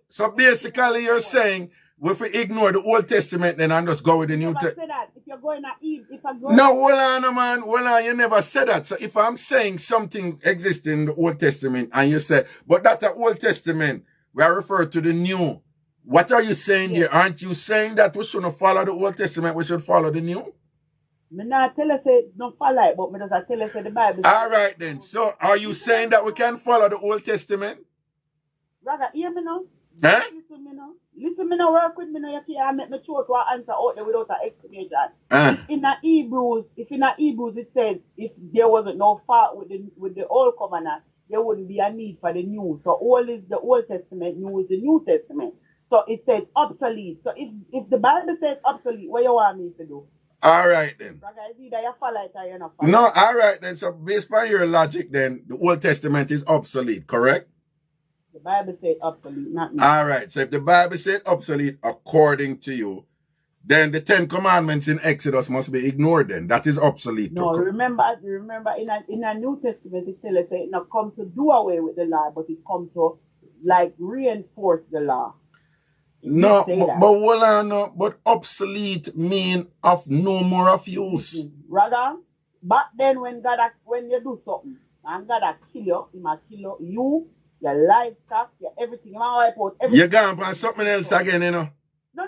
so basically you're saying if we ignore the Old Testament then and just go with the New Testament. If you're going naive, No, hold on, man. Hold on, you never said that. So if I'm saying something exists in the Old Testament and you say, but that's the Old Testament, we are referred to the New. What are you saying here? Aren't you saying that we shouldn't follow the Old Testament, we should follow the New? Me not tell us it don't follow it, but me just tell us the Bible. All right then. So are you saying that we can follow the Old Testament? Rather, hear me now. Huh? Listen me now, work with me now. You can't make me throw to an answer out there without an explanation. If in the Hebrews it says if there wasn't no fault with the old covenant, there wouldn't be a need for the new. So old is the Old Testament, new is the New Testament. So it says obsolete. So if the Bible says obsolete, what you want me to do? All right then. Either you follow it or you're not following. No, all right then. So based on your logic then, the Old Testament is obsolete, correct? The Bible says obsolete, not me. All right. So if the Bible said obsolete according to you, then the 10 commandments in Exodus must be ignored then. That is obsolete. No, remember in a New Testament it still says it not come to do away with the law, but it comes to like reinforce the law. No, but hold on, no, but obsolete mean of no more of use. Rather, back then when you do something, and God kill you, he might kill you, your livestock, your everything, he might wipe out everything. You're going for something else again, you know. No.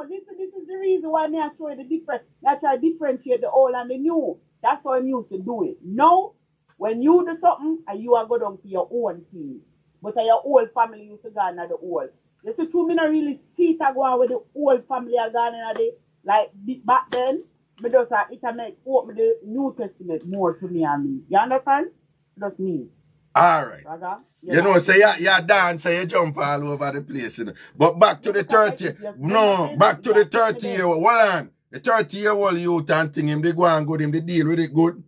This is the reason why I show you the difference. I try to differentiate the old and the new. That's how I used to do it. Now, when you do something, and you are going down to your own thing. But your old family used to go into the old. You see, two men really see to go on with the old family are gone in the like back then, but just it make open the New Testament more to me and me. You understand? That's me. All right. You know, say you dance and you jump all over the place. You know. But back to the 30, back to the 30-year-old. Hold on. The 30-year-old youth and thing, him, they go and good, him, they deal with it good.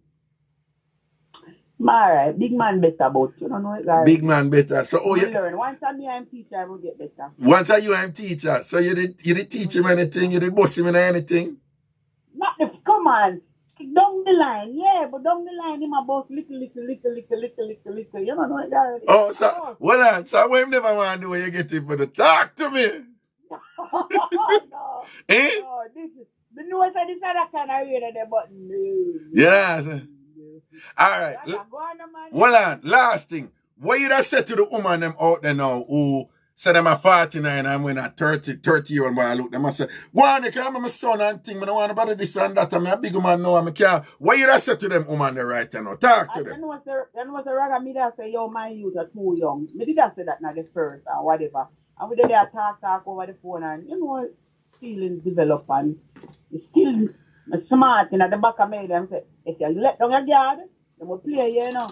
Alright, big man better, but you don't know it, guys. Big man better. So, you learn. Once I'm teacher, I will get better. Once I'm teacher, so you did teach him anything, you did boss him in anything? Not if, come on. Down the line, yeah, but down the line, him about little. You don't know it, guys. Oh, so, hold on. So, what him never want to do when you get him for the talk to me? No. Eh? No, this is, the nose of this other kind of read the button. Yeah, sir. All right. Hold on. Last thing. What you done said to the woman them out there now who said I'm a 49 and when a 30-year-old boy I look them and say, go on, you can't my son and thing, I don't want about this and that, I'm a big man now, I can't. What you done said to them woman there right now? Talk to them. Then was a Reggae, me that say, yo, my youth are too young. Me did that say that now the first or whatever. And we did that talk over the phone and, you know, feelings develop and still smart in the back of me. Them say, if you let down a guard, they will play you know.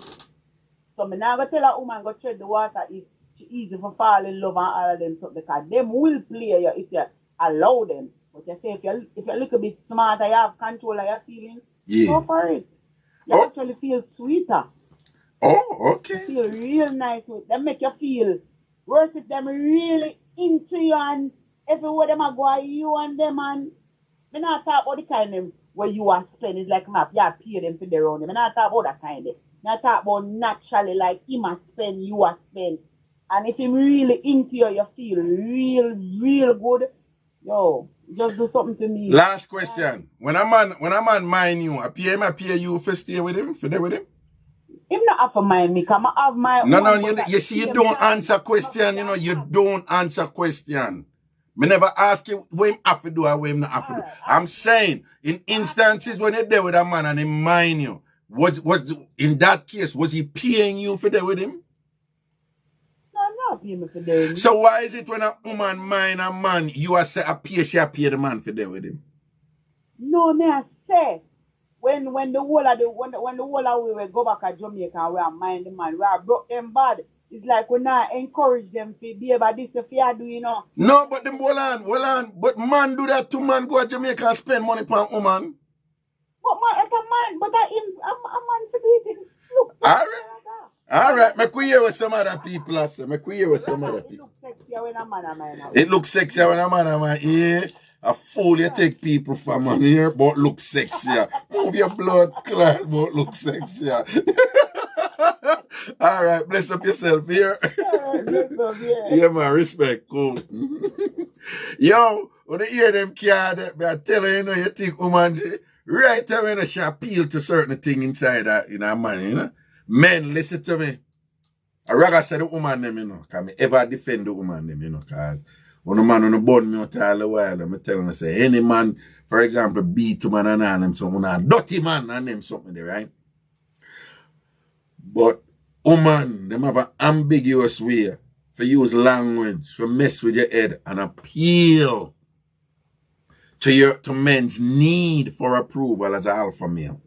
So me now go tell a woman go tread the water if she easy for fall in love and all of them something because them will play you if you allow them. But you say if you're a little bit smarter, you have control of your feelings, go for it. You actually feel sweeter. Oh, okay. You feel real nice with them, make you feel worse if them really into you and everywhere them a go you and them and me not talk about the kind of where you are spending like map, you pay them for their own. Me not talk about that kind of. Me not talk about naturally like him a spend, you a spend. And if him really into you, you feel real good. Yo, just do something to me. Last question. When a man mind you, I pay you for stay with him, for there with him? Him not have to mind me, because I have my own. No, you see, you don't answer question, you know, you don't answer question. Me never ask you what him have to do or what him not have to do. I'm saying, in instances when you're there with a man and he mind you, was in that case, was he paying you for there with him? No, I'm not paying me for there with him. So why is it when a woman mind a man, you are say she pay the man for there with him? No, me I say, when the whole of we will go back to Jamaica and we are mind the man, we are broke them bad. It's like we not encourage them to be about this if you do, you know. No, but them hold on. But man do that to man go to Jamaica and spend money for a woman. But man, it's a man, but a man to do it. Look. All right. Make we hear with some other people, I say. Make we hear with some other people. It looks sexier when a man a man. It looks sexier when a man a man. Yeah. A fool you take people from man here, but look sexier. Move your blood clot, but look sexier. All right, bless up yourself here. Yeah, man, respect, cool. Yo, when you hear them card, I tell you, you know, you think woman, right away, when she appeal to certain thing inside that, you know, man, you know. Men, listen to me. I rather say the woman them, you know, can me ever defend the woman them, you know, because when a man on the bone me out all the while, I'm telling you, say, any man, for example, beat to man and all them something, a dirty man and them something there, right? But woman, them have an ambiguous way to use language, to mess with your head and appeal to men's need for approval as an alpha male.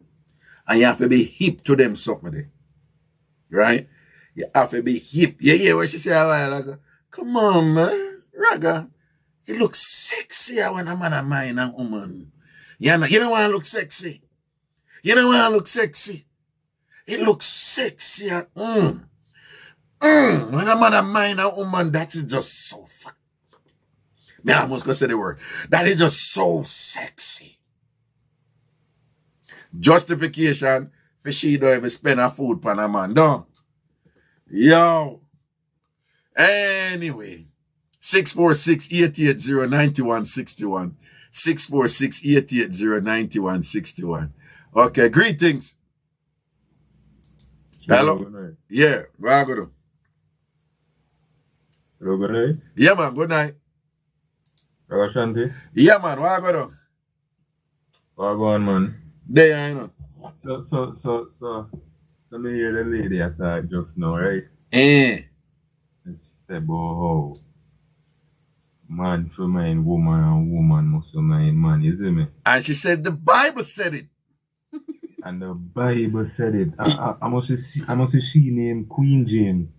And you have to be hip to them something there. Right? You have to be hip. You hear what she said a while ago? Come on, man. Raga. It looks sexy when a man a mind a woman. You don't want to look sexy. You don't want to look sexy. It looks sexy. When a man a mind a woman, that is just so fuck. Me almost gonna say the word. That is just so sexy. Justification for she don't even spend her food pan a man. Don't. Yo. Anyway. 646-880-9161. 646-880-9161. Okay, greetings. Hello? Yeah, where I go to? Hello, good night. Yeah, man, good night. Ragashanti. Yeah, man, where I go to? Where I go on, man? There, you know. So, let me hear the lady I saw just now, right? Eh. She said about how man for mind woman and woman must mind man, you see me? And she said the Bible said it. And the Bible said it. I must see she named Queen James.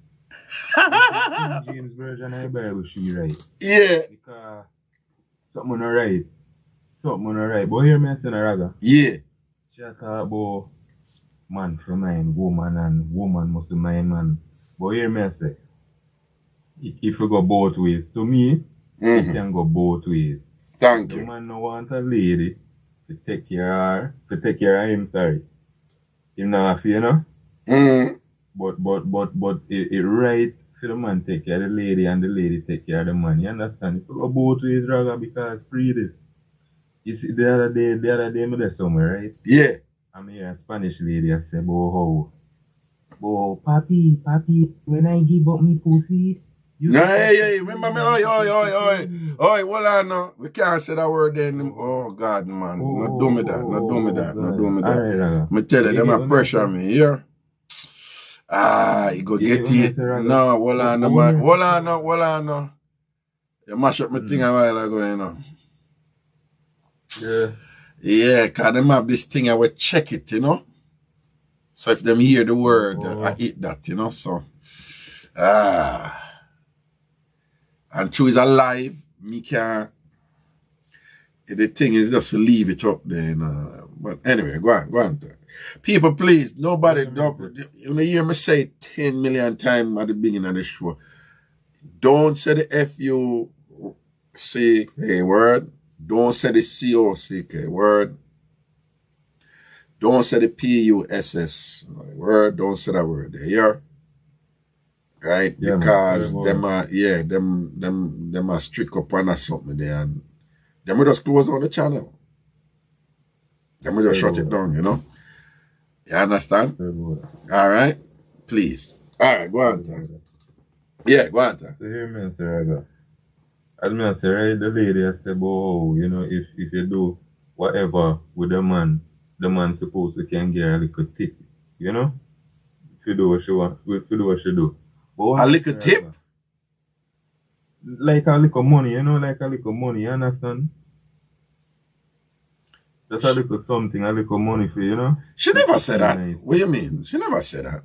Queen James version of the Bible she right. Yeah. Because something alright. But hear me saying a raga. Yeah. She talk about man for mind woman and woman must mind man. But hear me say, if we go both ways, to me, it can go both ways. Thank you. The man no want a lady to take care of him, sorry. Him not have, you know? But it right for the man take care of the lady and the lady take care of the man. You understand? If we go both ways, raga, because free this. You see, the other day, me there somewhere, right? Yeah. I'm here, a Spanish lady, I say, oh, papi, when I give up me pussy, hey, remember me? Oi, hold on now. We can't say that word then. Oh, God, man. Not do me that. Me tell you, them a pressure me here. You go get it. No, hold on, man. Hold on now. You mash up my thing a while ago, you know. Yeah, because them have this thing I will check it, you know. So if them hear the word, I eat that, you know. So, and true is alive, me can't. The thing is just to leave it up there, you know. But anyway, go on. People, please, nobody, you hear me say 10 million times at the beginning of the show. Don't say the F-U-C-K word. Don't say the C-O-C-K word. Don't say the P-U-S-S word. Don't say that word there. Yeah? Right? Yeah, because them are strict up on something there, and them will just close on the channel. Them will just shut it down, you know? You understand? All right? Please. All right, go on, Tom. Yeah, go on, Tom. So hear me, sir. As me say, right, the lady I said, oh, you know, if you do whatever with the man supposed to can get a little tip, you know? If you do what she want, if you do what she do. A little tip? Like a little money, you know, you understand? Just a little something, a little money for you know? She never said that. What do you mean? She never said that.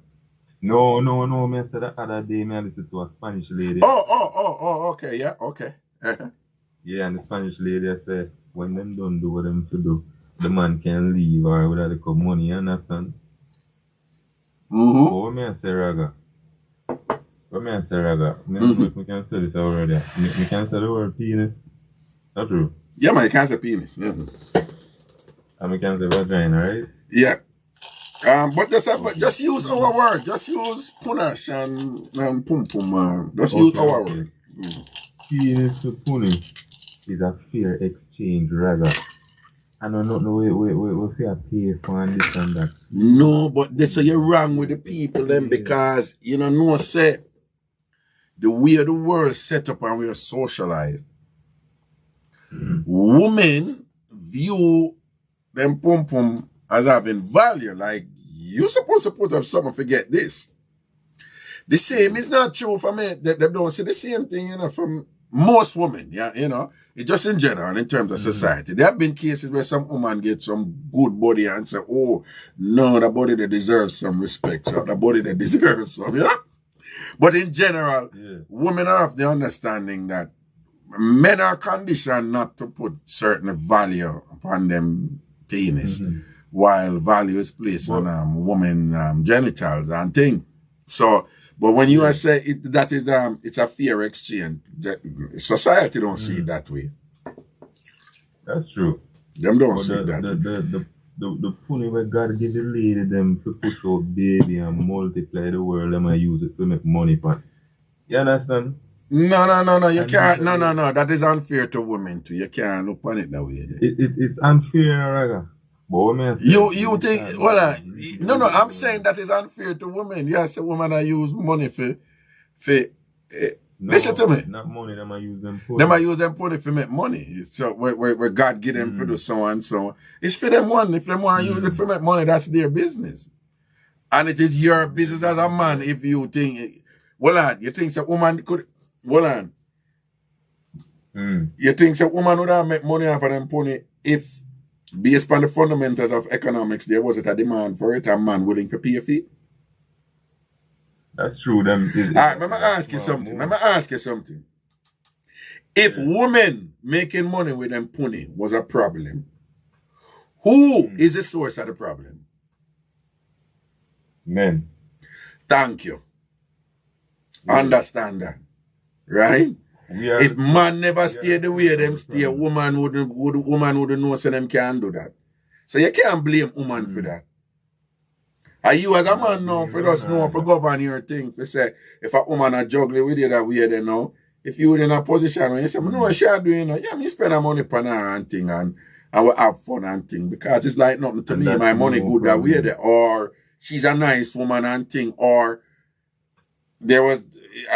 No, me said that other day, me listened to a Spanish lady. Okay, yeah, okay. Yeah, and the Spanish lady said, when them don't do what them to do, the man can leave or with a little money, you understand? What me say, Raga? Me can say this already. Me can say the word penis. Not true? Yeah, man, you can't say penis. Yeah. And me can say vagina, right? Yeah. But just use our word. Just use punash and pum pum. Just use our word. Penis to puni is a fair exchange, Raga. I don't know, we say a pay for and this and that. No, but that's so you're wrong with the people then because, you know, no say the way the world set up and we are socialized. Women view them pum pum as having value. Like, you're supposed to put up something, forget this. The same is not true for me. They don't see the same thing, you know, from most women, yeah, you know. It's just in general, in terms of society. There have been cases where some woman gets some good body and say, oh, no, the body that deserves some respect, so the body that deserves some, you know. But in general, women are of the understanding that men are conditioned not to put certain value upon them penis, while value is placed on women genitals and things. So, but when you say that is it's a fair exchange, society don't see it that way. That's true. Them don't see that. The funny where God give the lady them to push out baby and multiply the world, them and use it to make money from. You understand? No. You can't. No. That is unfair to women too. You can't look on it that way. It's unfair, Raga. But women. You think? Well, no. I'm saying that is unfair to women. Yes, a woman I use money for. Listen to me. Not money. Them I use them for. Them I use them for to make money. So where God give them for do so and so. It's for them one. If them want to use it for make money, that's their business. And it is your business as a man if you think. Well, you think a woman could. Well, you think a woman would have make money off of them pony if, based on the fundamentals of economics, there wasn't a demand for it, a man willing to pay a fee? That's true. All right, let me ask you something. If women making money with them pony was a problem, who is the source of the problem? Men. Thank you. Understand that. Right? If man never stay the way them stay, woman wouldn't know so them can't do that. So you can't blame woman for that. And you as a man know for just know for govern your thing for say if a woman a juggling with you that way they know. If you in a position where you say, no, she are doing it, me spend her money on her and thing and I will have fun and thing because it's like nothing to me, my money good that way there. Or she's a nice woman and thing, or there was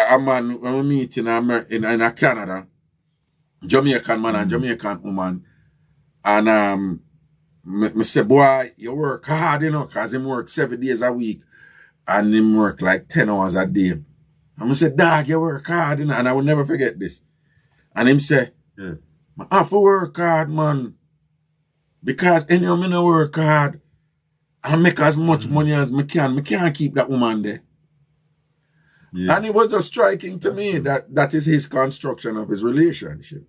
a man when we meet in Canada, Jamaican man and Jamaican woman, and me say, boy, you work hard, because him work 7 days a week, and him work like 10 hours a day. And me say, dog, you work hard, and I will never forget this. And him say, I have to work hard, man, because me no work hard and make as much money as me can. Me can't keep that woman there. Yeah. And it was just striking to me that is his construction of his relationship.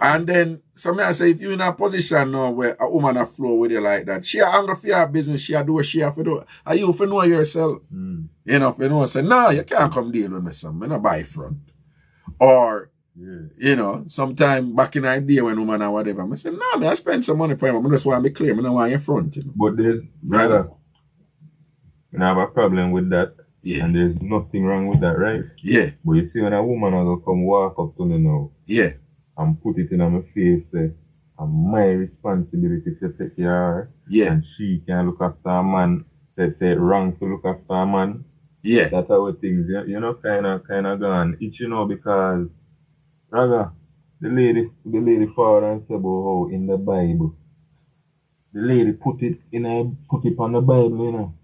And then, so I say, if you're in a position now where a woman a flow with you like that, she a angry for your business, she a do what she have to do. Are you for know yourself? You know, if you know, say, no, you can't come deal with me, son. I'm not buy front. Or, you know, sometime back in the day when woman or whatever, I say, no, I spend some money for him. I just want to be clear. I don't want you front. You know? But there's, brother, I have a problem with that. Yeah. And there's nothing wrong with that, right? Yeah. But you see when a woman will come walk up to me now. Yeah. And put it in my face, say, and my responsibility to take care of her. Yeah. And she can look after a man. Say it wrong to look after a man. Yeah. That's how things, you know, kind of gone. It's, you know, because, rather, the lady forward and say about how in the Bible, the lady put it on the Bible, you know.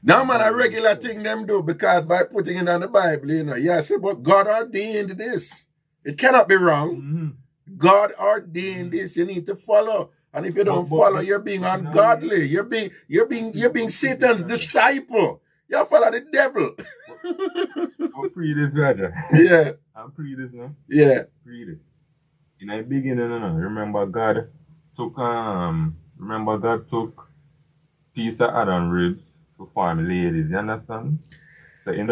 Now, man, a regular thing them do because by putting it on the Bible, you know, yes, but God ordained this. It cannot be wrong. God ordained this. You need to follow. And if you don't follow, you're being ungodly. You're being Satan's disciple. You follow the devil. I'm free this, brother. Yeah. I'm free this now. Yeah. Free this. In the beginning, remember God took piece of Adam ribs to form ladies. You understand? So in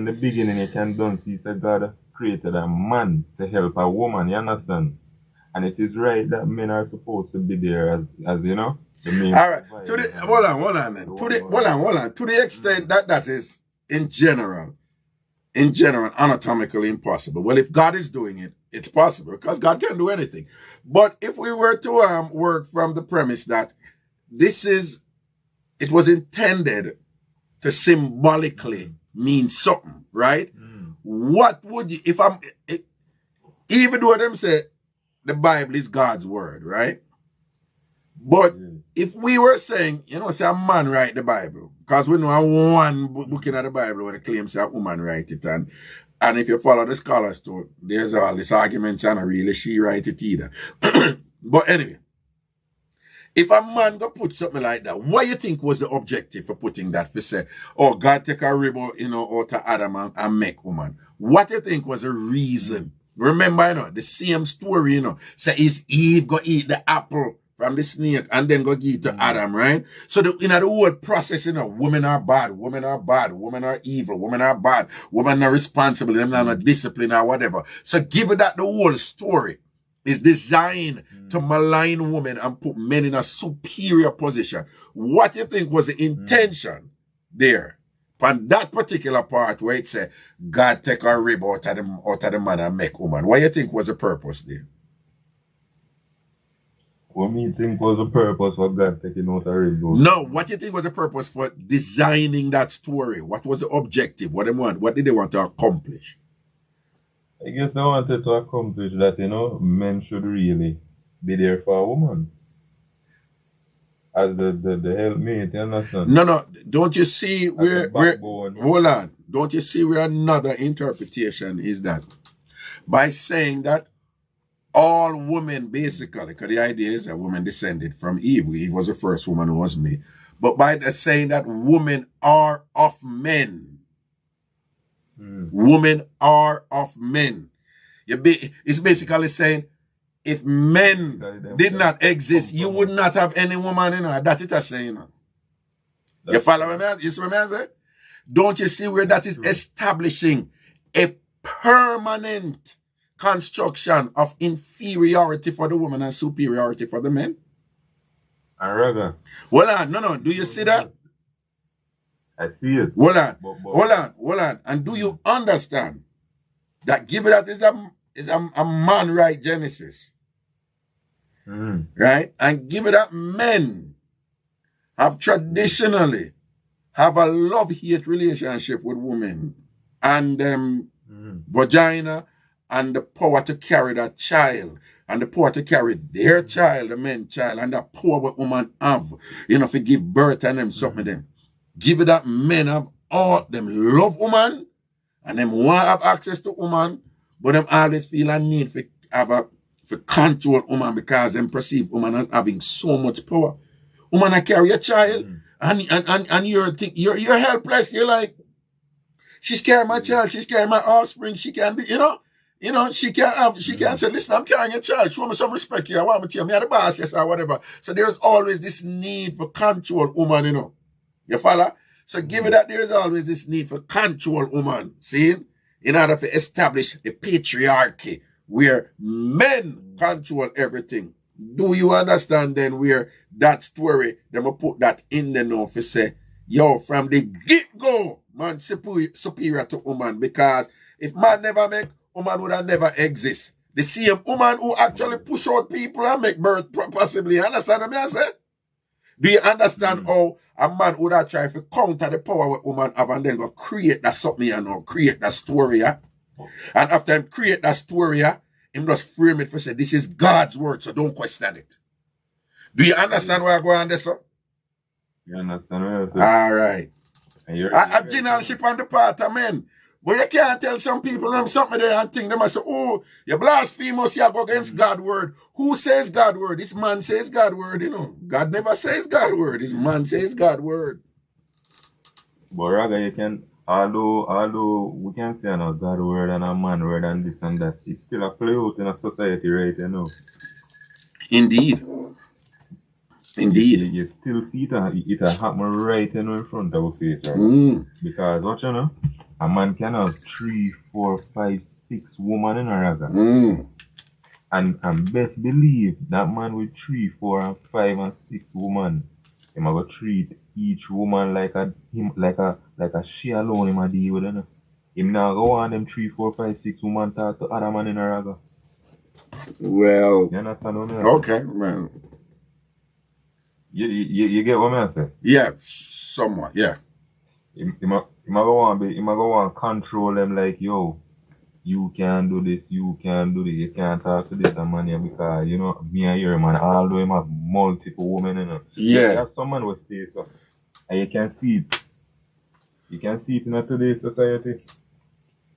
the beginning, you can don't see that God created a man to help a woman. You understand? And it is right that men are supposed to be there as you know. The main. All right. Hold on, man. To the extent that is in general, anatomically impossible. Well, if God is doing it, it's possible because God can do anything. But if we were to work from the premise that it was intended to symbolically mean something, right? What would you, even though them say the Bible is God's word, right? But if we were saying, say a man write the Bible, because we know one book in the Bible where it claims a woman write it, and if you follow the scholars too, there's all this arguments and really she write it either. But anyway, If a man go put something like that, what you think was the objective for putting that? For say, oh, God take a rib out, out of Adam and make woman. What you think was the reason? Remember, the same story, say is Eve go eat the apple from the snake and then go give it to Adam, right? So the whole process, women are bad, women are bad, women are evil, women are bad, women are responsible, them not disciplined or whatever. So given that the whole story is designed to malign women and put men in a superior position, what do you think was the intention there? From that particular part where it said, God take a rib out of the man and make woman. What do you think was the purpose there? What me think was the purpose for God taking out a rib out? No, what do you think was the purpose for designing that story? What was the objective? What did they want to accomplish? I guess they wanted to accomplish that, men should really be there for a woman. As the helpmate, you understand? No. Don't you see where hold on. Don't you see where another interpretation is that? By saying that all women basically, because the idea is that women descended from Eve. Eve was the first woman who was made. But by saying that women are of men. Women are of men. It's basically saying if men did not exist, you would not have any woman, that it is saying. You follow me? You see what I say? Don't you see where that is establishing a permanent construction of inferiority for the woman and superiority for the men? Reggae. Hold on, no. Do you see that? I see it. Hold on. And do you understand that given that is a man right Genesis? Right? And given that men have traditionally have a love-hate relationship with women and vagina and the power to carry that child and the power to carry their child, the men's child, and the power what women have, to give birth and them something them. Give it that men have all them love woman and them want to have access to woman, but them always feel a need for control woman because them perceive woman as having so much power. Woman I carry a child and you're helpless. You're like, she's carrying my child, she's carrying my offspring, she can be, she can't say, listen, I'm carrying a child, show me some respect here, I want me to, me are the boss, yes, or whatever. So there's always this need for control woman, You follow? So given that there's always this need for control woman, see? In order to establish a patriarchy where men control everything. Do you understand then where that story, them will put that in the know for say, yo, from the get-go, man superior to woman, because if man never make, woman would have never exist. The same woman who actually push out people and make birth possibly, understand what I say? Do you understand how a man would have tried to counter the power what woman have and then go create that something, create that story, And after him create that story, him just frame it for say, this is God's word, so don't question it. Do you understand where I go on this, sir? You understand? All right. A generalship on the part of men. But you can't tell some people them something there and think them and say, oh, you blasphemous, you go against God's word. Who says God's word? This man says God's word, God never says God's word. This man says God's word. But Raga, you can, although we can say God's word and a man word and this and that, it's still a play out in a society, right, Indeed. You still see it happen right in front of our face, right? Because, what a man can have 3, 4, 5, 6 women in a raga. And best believe that man with 3, 4, and 5 and 6 women, he might treat each woman like a she alone him a deal with her. Him now go on them 3, 4, 5, 6 women talk to other man in a raga. Well, you understand what I mean? Okay, man. You get what I say? Yeah, somewhat, yeah. He might go on control them like, yo, you can't do this, you can't talk to this man here because, me and your man, although him have multiple women, Yeah. That's someone will say so. And you can see it. You can see it in today's society.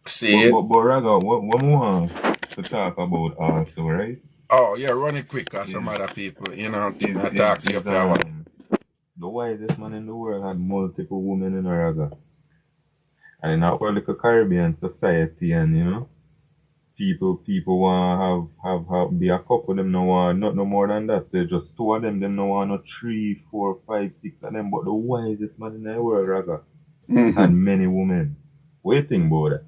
See it? But Raga, what we want to talk about also, right? Oh, yeah, run it quick, cause some other people, you know, I talk to you for a while. The wisest man in the world had multiple women in a raga. And in our like a Caribbean society, and you know, people want have be a couple. Them no want not no more than that. They just two of them. Them no want no 3, 4, 5, 6 of them. But the wisest man in the world, raga, had many women. What do you think about that?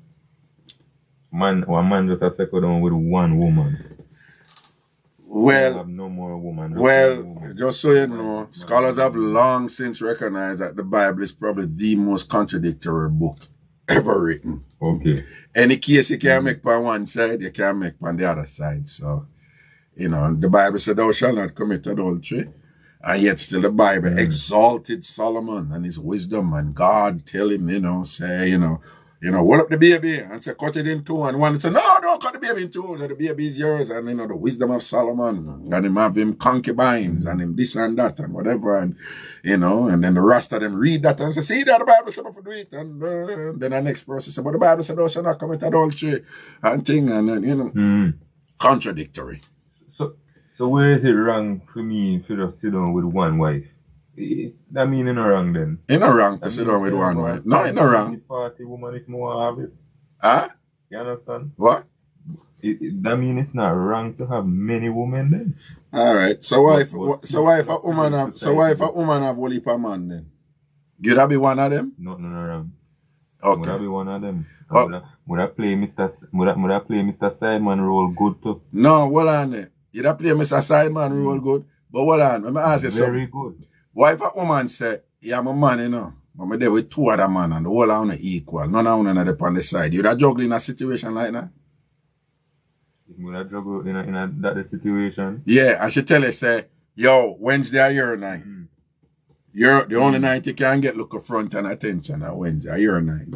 One man just a settle down with one woman. Well, have no more woman. Just so you know, scholars have long since recognized that the Bible is probably the most contradictory book ever written. Okay. Any case you can make on one side, you can make on the other side. So, you know, the Bible said, thou shalt not commit adultery. And yet still the Bible exalted Solomon and his wisdom, and God tell him, you know, say, you know, hold up the baby and say, cut it in two. And one say, no, don't cut the baby in two. The baby is yours. And, you know, the wisdom of Solomon, and him have him concubines and him this and that and whatever. And, you know, and then the rest of them read that and say, see that the Bible said to do it. And then the next person say, but the Bible said, thou shalt not commit adultery and thing. And then, you know, contradictory. So where is it wrong for me to just sit down with one wife? That mean it's not wrong then? It's not wrong to sit down with one wife. No, it's not wrong. Party woman if more have it. Huh? You understand? What? That mean it's not wrong to have many women then? Alright. So why if a woman have only per man then? Would that be one of them? No wrong. Okay. Would that be one of them? Would I play Mr. Sideman role good too? No, hold on there. You don't play Mr. Sideman role good. But hold on, let me ask you something. Very good. Why if a woman say, yeah, I'm a man, you know, but I'm there with two other men and the whole of them equal, none of them are on the side. You that juggle in a situation like that? Would I juggle in that situation? Yeah, and she tell you, say, yo, Wednesday are your night. You're the only night you can get look front and attention on Wednesday are your night.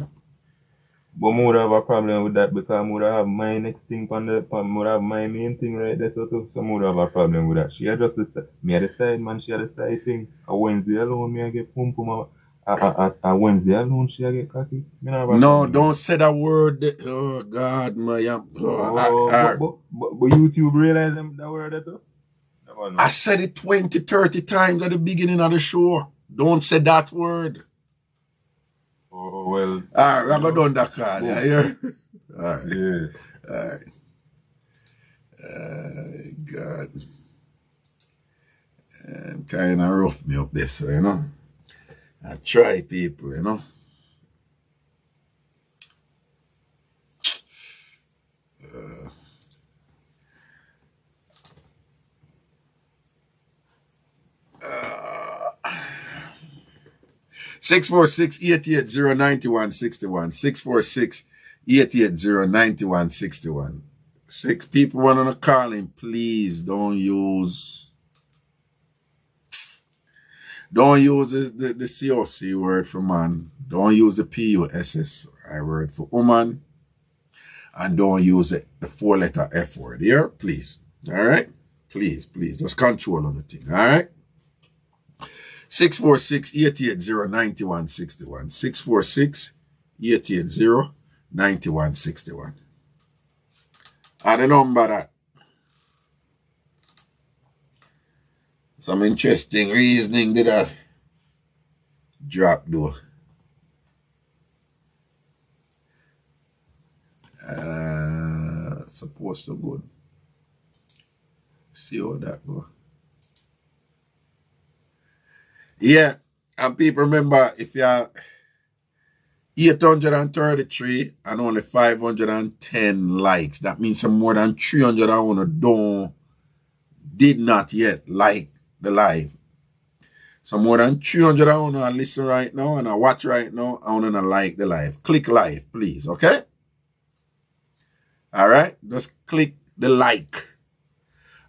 But I would have a problem with that because I would have my next thing would have my main thing right there, so I would have a problem with that. She had just me at the side, man, she had the side thing. A Wednesday alone, me I get pum pum. A Wednesday alone, she I get cocky. No, don't say that word. Oh, God, man. But YouTube realize that word that too? I said it 20, 30 times at the beginning of the show. Don't say that word. Oh, well. All right, I'm going to done that call. Yeah, here. All right. Yeah. All right. God. Kind of rough me up this, you know. I try people, you know. 646-880-9161. 646-880-9161. 6 people want to call him. Please don't use the COC word for man. Don't use the PUSSI word for woman. And don't use the 4-letter F word here, please. All right? Please. Just control on the thing. All right? 646-880-9161. 646-880-9161. And the number that. Some interesting reasoning did I drop though. Supposed to go. See how that go. Yeah, and people remember if you're 833 and only 510 likes, that means some more than 300 did not yet like the live. So more than 300 I want to listen right now and I watch right now. I want to like the live. Click live, please, okay? All right, just click the like.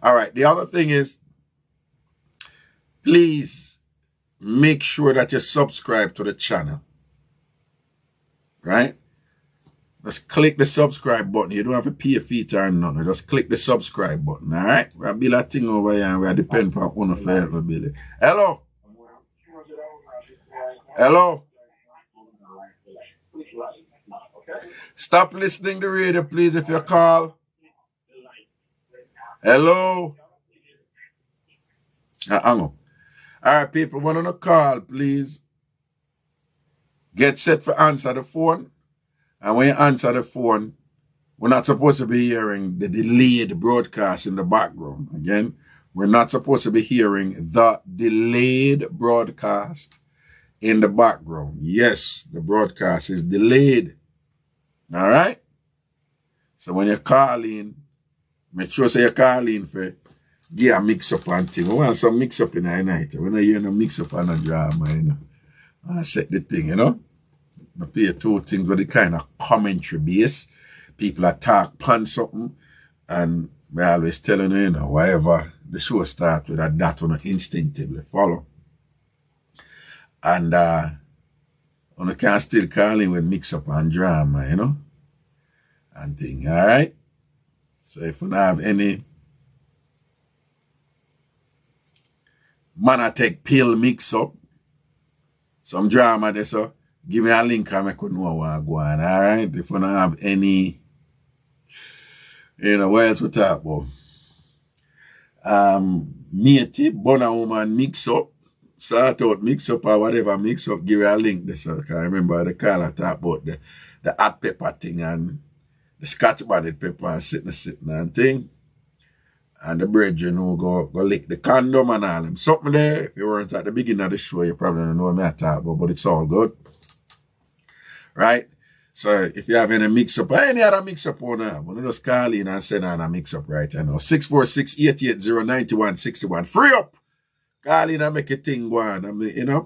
All right, the other thing is, please make sure that you subscribe to the channel. Right? Just click the subscribe button. You don't have to pay a fee or nothing. Just click the subscribe button. All right? We'll build a thing over here and we'll depend on one of our ability. Hello? Hello? Stop listening to the radio, please, if you call. Hello? Hang on. All right, people, one on the call, please. Get set for answer the phone. And when you answer the phone, we're not supposed to be hearing the delayed broadcast in the background. Again, we're not supposed to be hearing the delayed broadcast in the background. Yes, the broadcast is delayed. All right? So when you call in, make sure you call in for give a mix-up and thing. We want some mix-up in the night. We don't hear no mix-up and a drama, you know. I set the thing, you know. I play two things with the kind of commentary base. People are talk pan something, and I always telling you, whatever the show starts with, that one instinctively follow. And you can still call in with mix-up and drama, you know, and thing, all right? So if you don't have any man I take pill mix-up, some drama there, so give me a link and I could know what go on, all right? If you don't have any, what else we talk about? Matey, Bonner woman mix-up, sort out mix-up or whatever mix-up, give me a link there, so I remember the call I talk about the hot pepper thing and the scotch-bonnet pepper and sitting and thing. And the brethren who go lick the condom and all them. Something there, if you weren't at the beginning of the show, you probably don't know what I talk about, but it's all good. Right? So if you have any mix-up or any other mix-up on that, you just call in and send on a mix-up right now. 646-880-9161. Free up! Call in and make a thing go on. I mean, I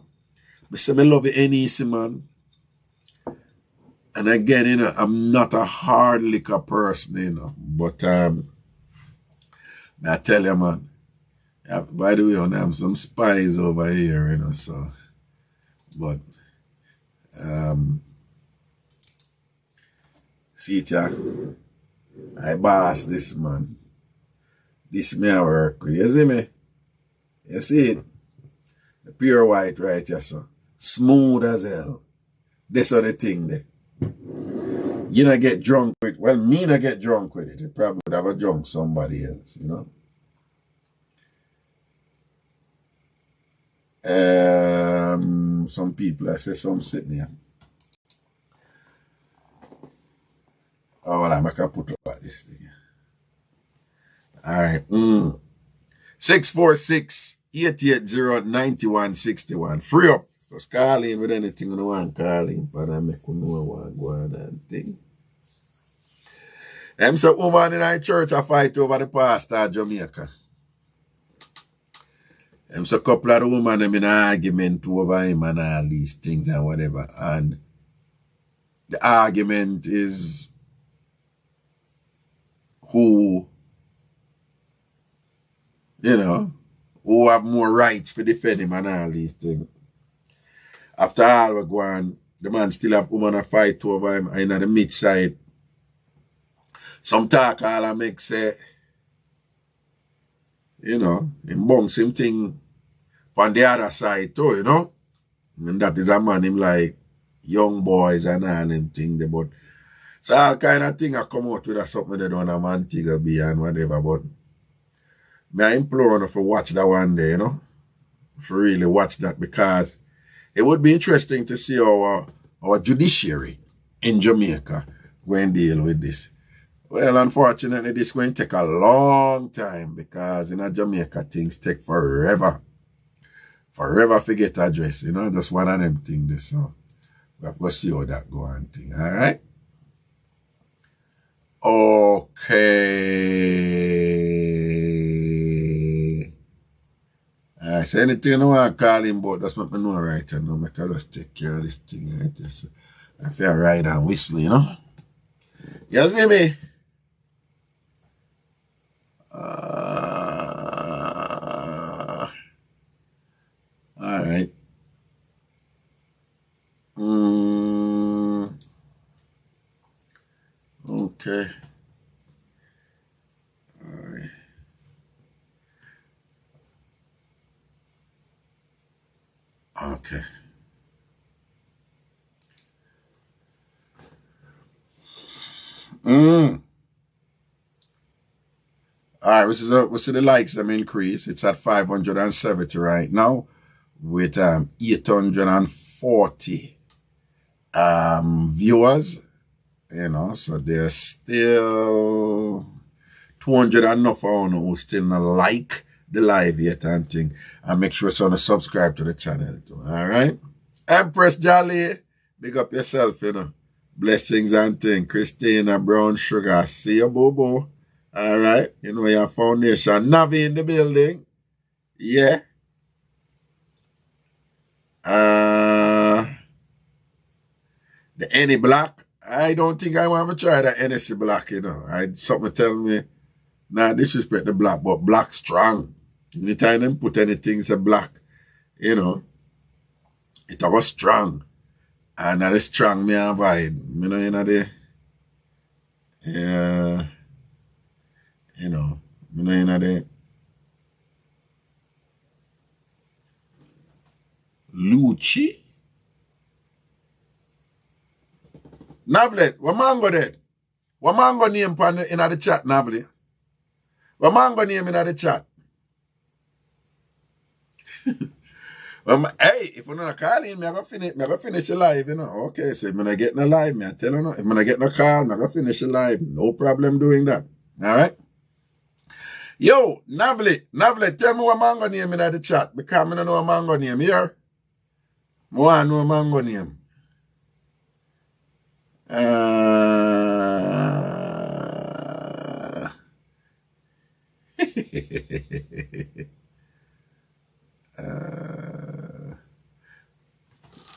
say I love it any easy, man. And again, I'm not a hard liquor person, but I tell you, man, by the way, I have some spies over here, so, but, see it, I boss this, man. This me I work with, you see me? You see it? The pure white right here, so. Smooth as hell. This are the thing there. You not get drunk with it. Well, me not get drunk with it. You probably would have a drunk somebody else, Some people, I say some sitting here. Oh, well, I can put up this thing. All right. 646-880-9161. Free up. Just call in with anything you want to call in, but I make you know what go on and thing. Them say woman in our church a fight over the pastor Jamaica. Them say a couple of the women them in an argument over him and all these things and whatever. And the argument is who who have more rights to defend him and all these things. After all we're going, the man still have woman a fight over him in the mid side. Some talk all I make say, him bounce him thing on the other side too, And that is a man him like young boys and all them thing there, but so all kind of thing I come out with something they don't have Antigua be and whatever, but I implore you to watch that one day, For really watch that, because it would be interesting to see our judiciary in Jamaica going to deal with this. Well, unfortunately, this is going to take a long time, because in Jamaica things take forever. Forever to get addressed, just one of them things. So we have to see how that go on thing, all right? Okay. So anything you want to call him about, that's what I know right now. I can just take care of this thing right there. So I feel right and whistle, You see me? All right. Okay. All right. Okay. Alright, we see the likes them increase. It's at 570 right now with 840 viewers. You know, so there's still 200 and enough of you who still not like the live yet and thing. And make sure you subscribe to the channel too. Alright? Empress Jolly, big up yourself, you know. Blessings and thing. Christina Brown Sugar. See you, boo-boo. Alright? You know your foundation. Navi in the building. Yeah. The Any Black. I don't think I want to try the NSC Black, you know. Something tell me, nah, disrespect the black, but black strong. Anytime them put anything say black, you know, it was strong. And that is strong me avoid. You know, the Lucci. Navlet, what mango dead? What mango name in the chat, Navlet? What mango name in the chat? Hey, if you're not calling, I'm going to finish the live, you know. Okay, so if I get no live, I tell you no. If I get no call, I'm going to finish the live. No problem doing that. All right? Yo, Navlet, tell me what mango name in the chat. Because I don't know what mango name here. I want to know mango name.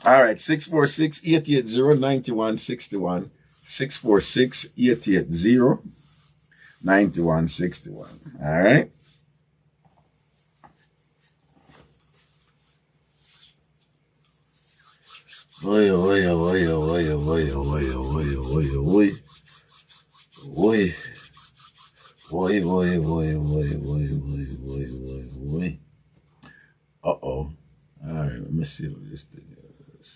All right, 646-880-9161. 646-880-9161. All right. Oi. Uh-oh. All right, let me see what this thing is.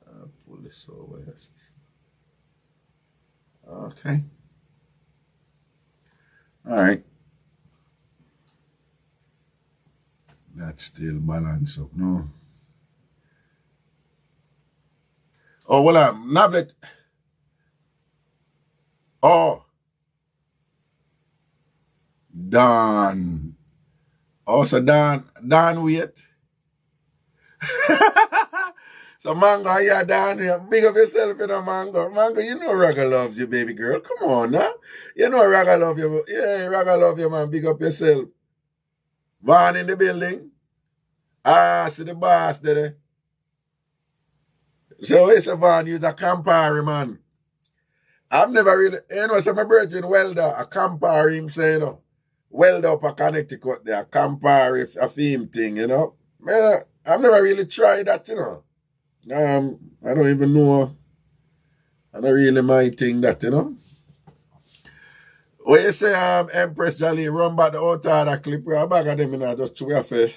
I'll pull this over. Okay. All right. That's still balance up, no? Oh, well, Nablet. Oh. Dan. Oh, so Dan wait. So Mango, yeah, Dan, yeah. Big up yourself, you know, Mango. Mango, you know Raga loves you, baby girl. Come on, now. You know Raga love you. Yeah, Raga love you, man. Big up yourself. Van in the building. See the boss there. So it's a Van, use a Campari, man. I've never really, you know, so my brother welder, a Campari, him say, you know. Welder up a Connecticut there, Campari, a theme thing, you know. Man, I've never really tried that, you know. I don't even know. I don't really mind thing that, you know. When you say Empress Jolly, run back the out of that clip, we're back at them, you know, just we have to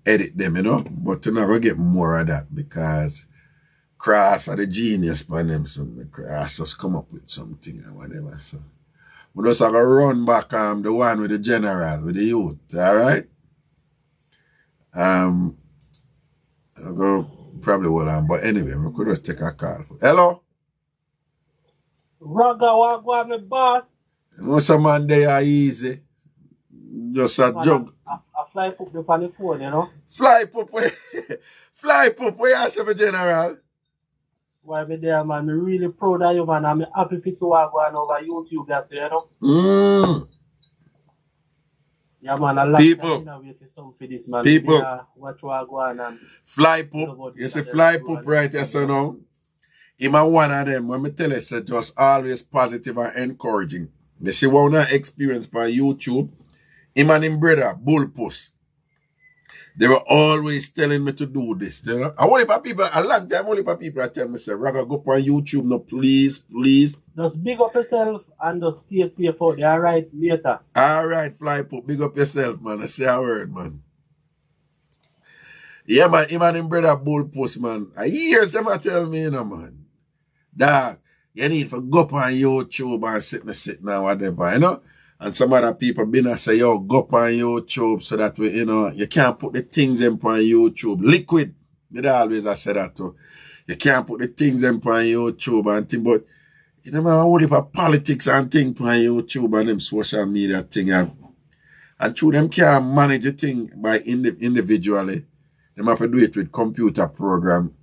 edit them, you know. But you're not gonna get more of that because Cross are the genius for them, so Cross just come up with something or whatever. So we just have to run back the one with the general, with the youth, alright? I'll go probably hold on, but anyway, we could just take a call. Hello? Raga, what go on the boss? You know some man they are easy. Just a joke. I fly put the on the phone, you know? Fly pup, where you say for general? Why be there, man? I'm really proud of you, man. I'm happy for you going over YouTube, that's you know? Yeah, man, I like people. Some for this, man. People. Yeah, what you are going and Fly pup. You see Fly pup right here, so now. Him a one of them, when me tell you, so just always positive and encouraging. You see one experience by YouTube. Him and him brother, Bullpuss. They were always telling me to do this. You know? A long time, only for people that tell me, say, Raga, go on YouTube, no, please. Just big up yourself and just stay safe out there, alright, later. Alright, Fly Pup, big up yourself, man. I say a word, man. Yeah, man, him and him brother Bullpuss, man. I years them a tell me, you know, man. Dog, you need to go up on YouTube and sit and whatever, you know? And some other people been and say, yo, go up on YouTube so that we, you know, you can't put the things in on YouTube. Liquid. They always I say that too. You can't put the things in on YouTube and thing, but you know, man, all the politics and things on YouTube and them social media thing. And through them can't manage a thing by individually. They have to do it with computer program.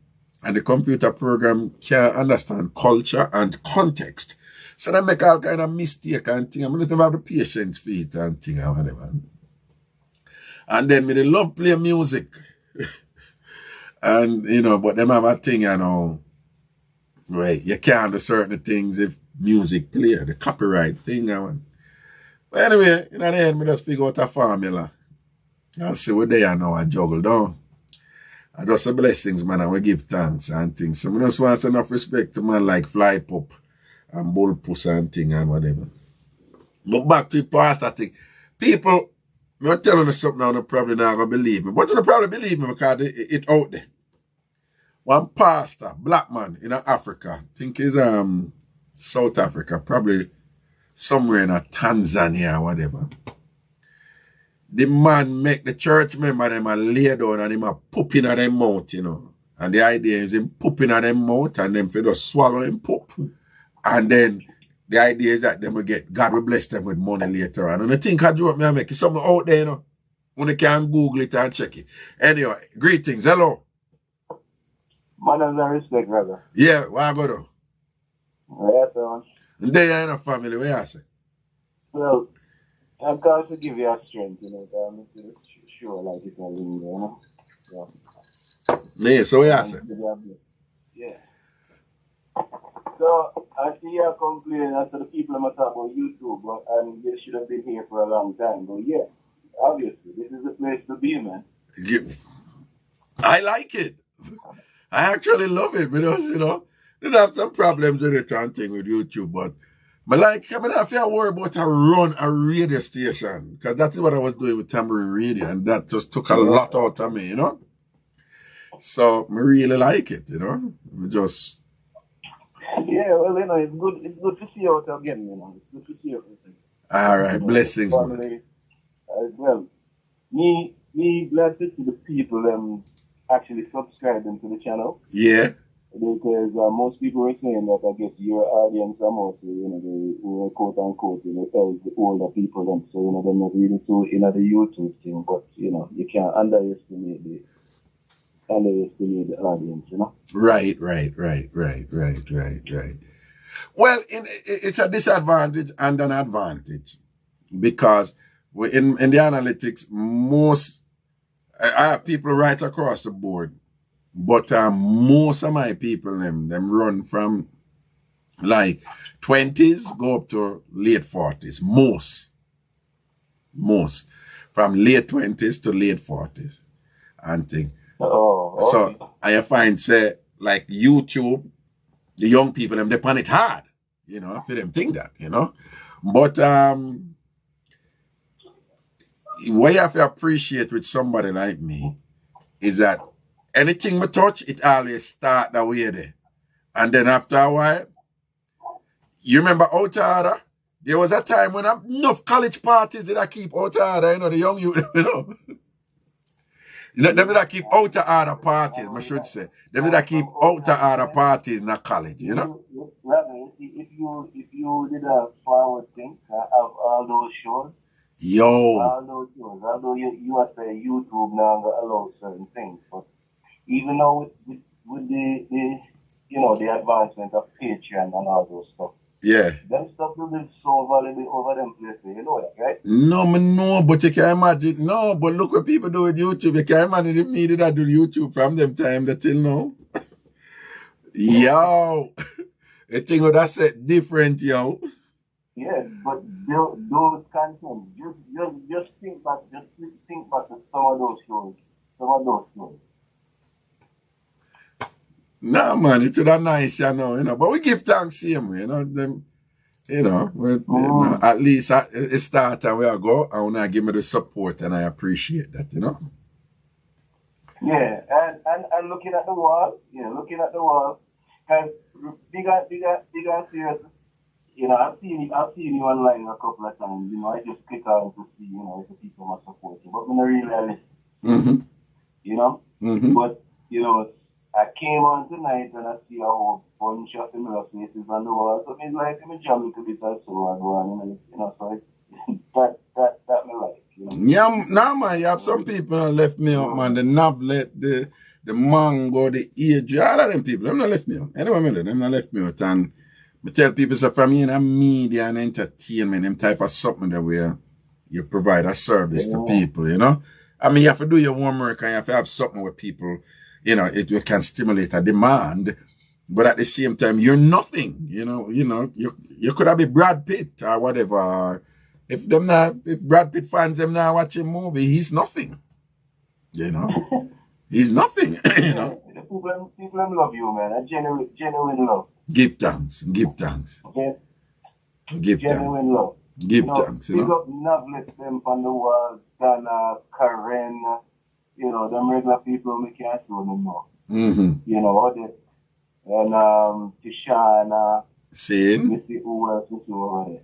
And the computer program can't understand culture and context. So they make all kind of mistake and thing. I'm just never have the patience for it and thing and whatever. And then they love play music. And, you know, but them have a thing, you know, right, you can't do certain things if music play, the copyright thing. But anyway, in the end, we just figure out a formula. And see what they are now and juggle down. And just the blessings, man, and we give thanks and things. So I just want enough respect to man like Fly Pop and Bullpuss and thing and whatever. But back to the pastor thing. People, I'm telling you something now, they're probably not going to believe me. But they'll probably believe me because it's out there. One pastor, black man in Africa, I think he's South Africa, probably somewhere in Tanzania or whatever. The man make the church member them a lay down and him a poop in their mouth, you know. And the idea is him pooping in their mouth and them for just swallow him poop. And then the idea is that them will get, God will bless them with money later on. And I think I joke me I make it something out there, you know. When they can Google it and check it. Anyway, greetings, hello. Manners and respect, brother. Yeah, what I go do? Yes, sir. And they are in a family, what you say? Well, I'm going to give you a strength, you know, I'm sure like it's a ring, you know. Yeah, so what you say? Yeah. So, I see you complaining after the people I'm talking about YouTube, and they should have been here for a long time. But yeah, obviously, this is the place to be, man. I like it. I actually love it because, you know, they have some problems with it and thing with YouTube, but like, I mean, I feel worried about to run a radio station because that is what I was doing with Tambourine Radio, and that just took a lot out of me, you know. So, I really like it, you know. Just... Yeah, well, you know, it's good to see you out again, you know. It's good to see you. All right, blessings, man. Well, me glad to see the people actually subscribing to the channel. Yeah. Because most people were saying that I guess your audience are mostly, you know, they quote unquote, you know, the older people, them, so, you know, they're not really so in the YouTube thing, but, you know, you can't underestimate the audience, you know? Right. Well, it's a disadvantage and an advantage because in the analytics, I have people right across the board, but most of my people, them run from like 20s, go up to late 40s, most. From late 20s to late 40s and thing. Oh, okay. So I find, say, like YouTube, the young people, them, they pan it hard, you know, for them think that, you know. But what you have to appreciate with somebody like me is that anything we touch, it always start that way there. And then after a while, you remember out of order? There was a time when enough college parties did I keep out of order, you know, the young youth, you know. Them did I keep out of order parties, I should say. Them did I keep out of order parties in college, you know? Rather, if you did a forward thing, of all those shows, although you are saying YouTube now allows certain things, but even though with the you know, the advancement of Patreon and all those stuff, yeah, them stuff will be so valuable over them places, you know that, right? No, but you can imagine. No, but look what people do with YouTube. You can imagine if me did I do YouTube from them time till now. Yo, the thing would have set different, yo. Yeah, but those contents, just think back to some of those shows. Nah, man, it would have nice, you know, but we give thanks same way, you know, them, you know, you know, at least it start and where I go, and when I give me the support, and I appreciate that, you know. Yeah, and looking at the wall, because bigger serious. You know, I've seen you online a couple of times. You know, I just click on to see, you know, if the people must support you, but I'm not really listen. Mm-hmm. You know, Mm-hmm. but you know, I came on tonight and I see a whole bunch of similar faces on the wall. So it's like I'm a jam little bit or so and one, you know, so it's, that me like. You know? Yeah, now man, you have some people that left me out, man. The Navlet, the Mango, the Age, all of them people, them not left me out. Anyway, them not left me out. And I tell people, so from in media and entertainment, them type of something that where you provide a service to people, you know. I mean, you have to do your homework and you have to have something where people, you know, it can stimulate a demand. But at the same time, you're nothing, you know, you could have been Brad Pitt or whatever. If Brad Pitt fans them now watching movie, he's nothing. You know? He's nothing, you know. People love you, man. A genuine love. Give thanks. Okay? Give genuine love. Give thanks, you know. Big up novelists them on the wall, Dana, Karen, you know, them regular people we can't show them more. Mm-hmm. You know, all this. And Tishana, Same. Missy who else is over there.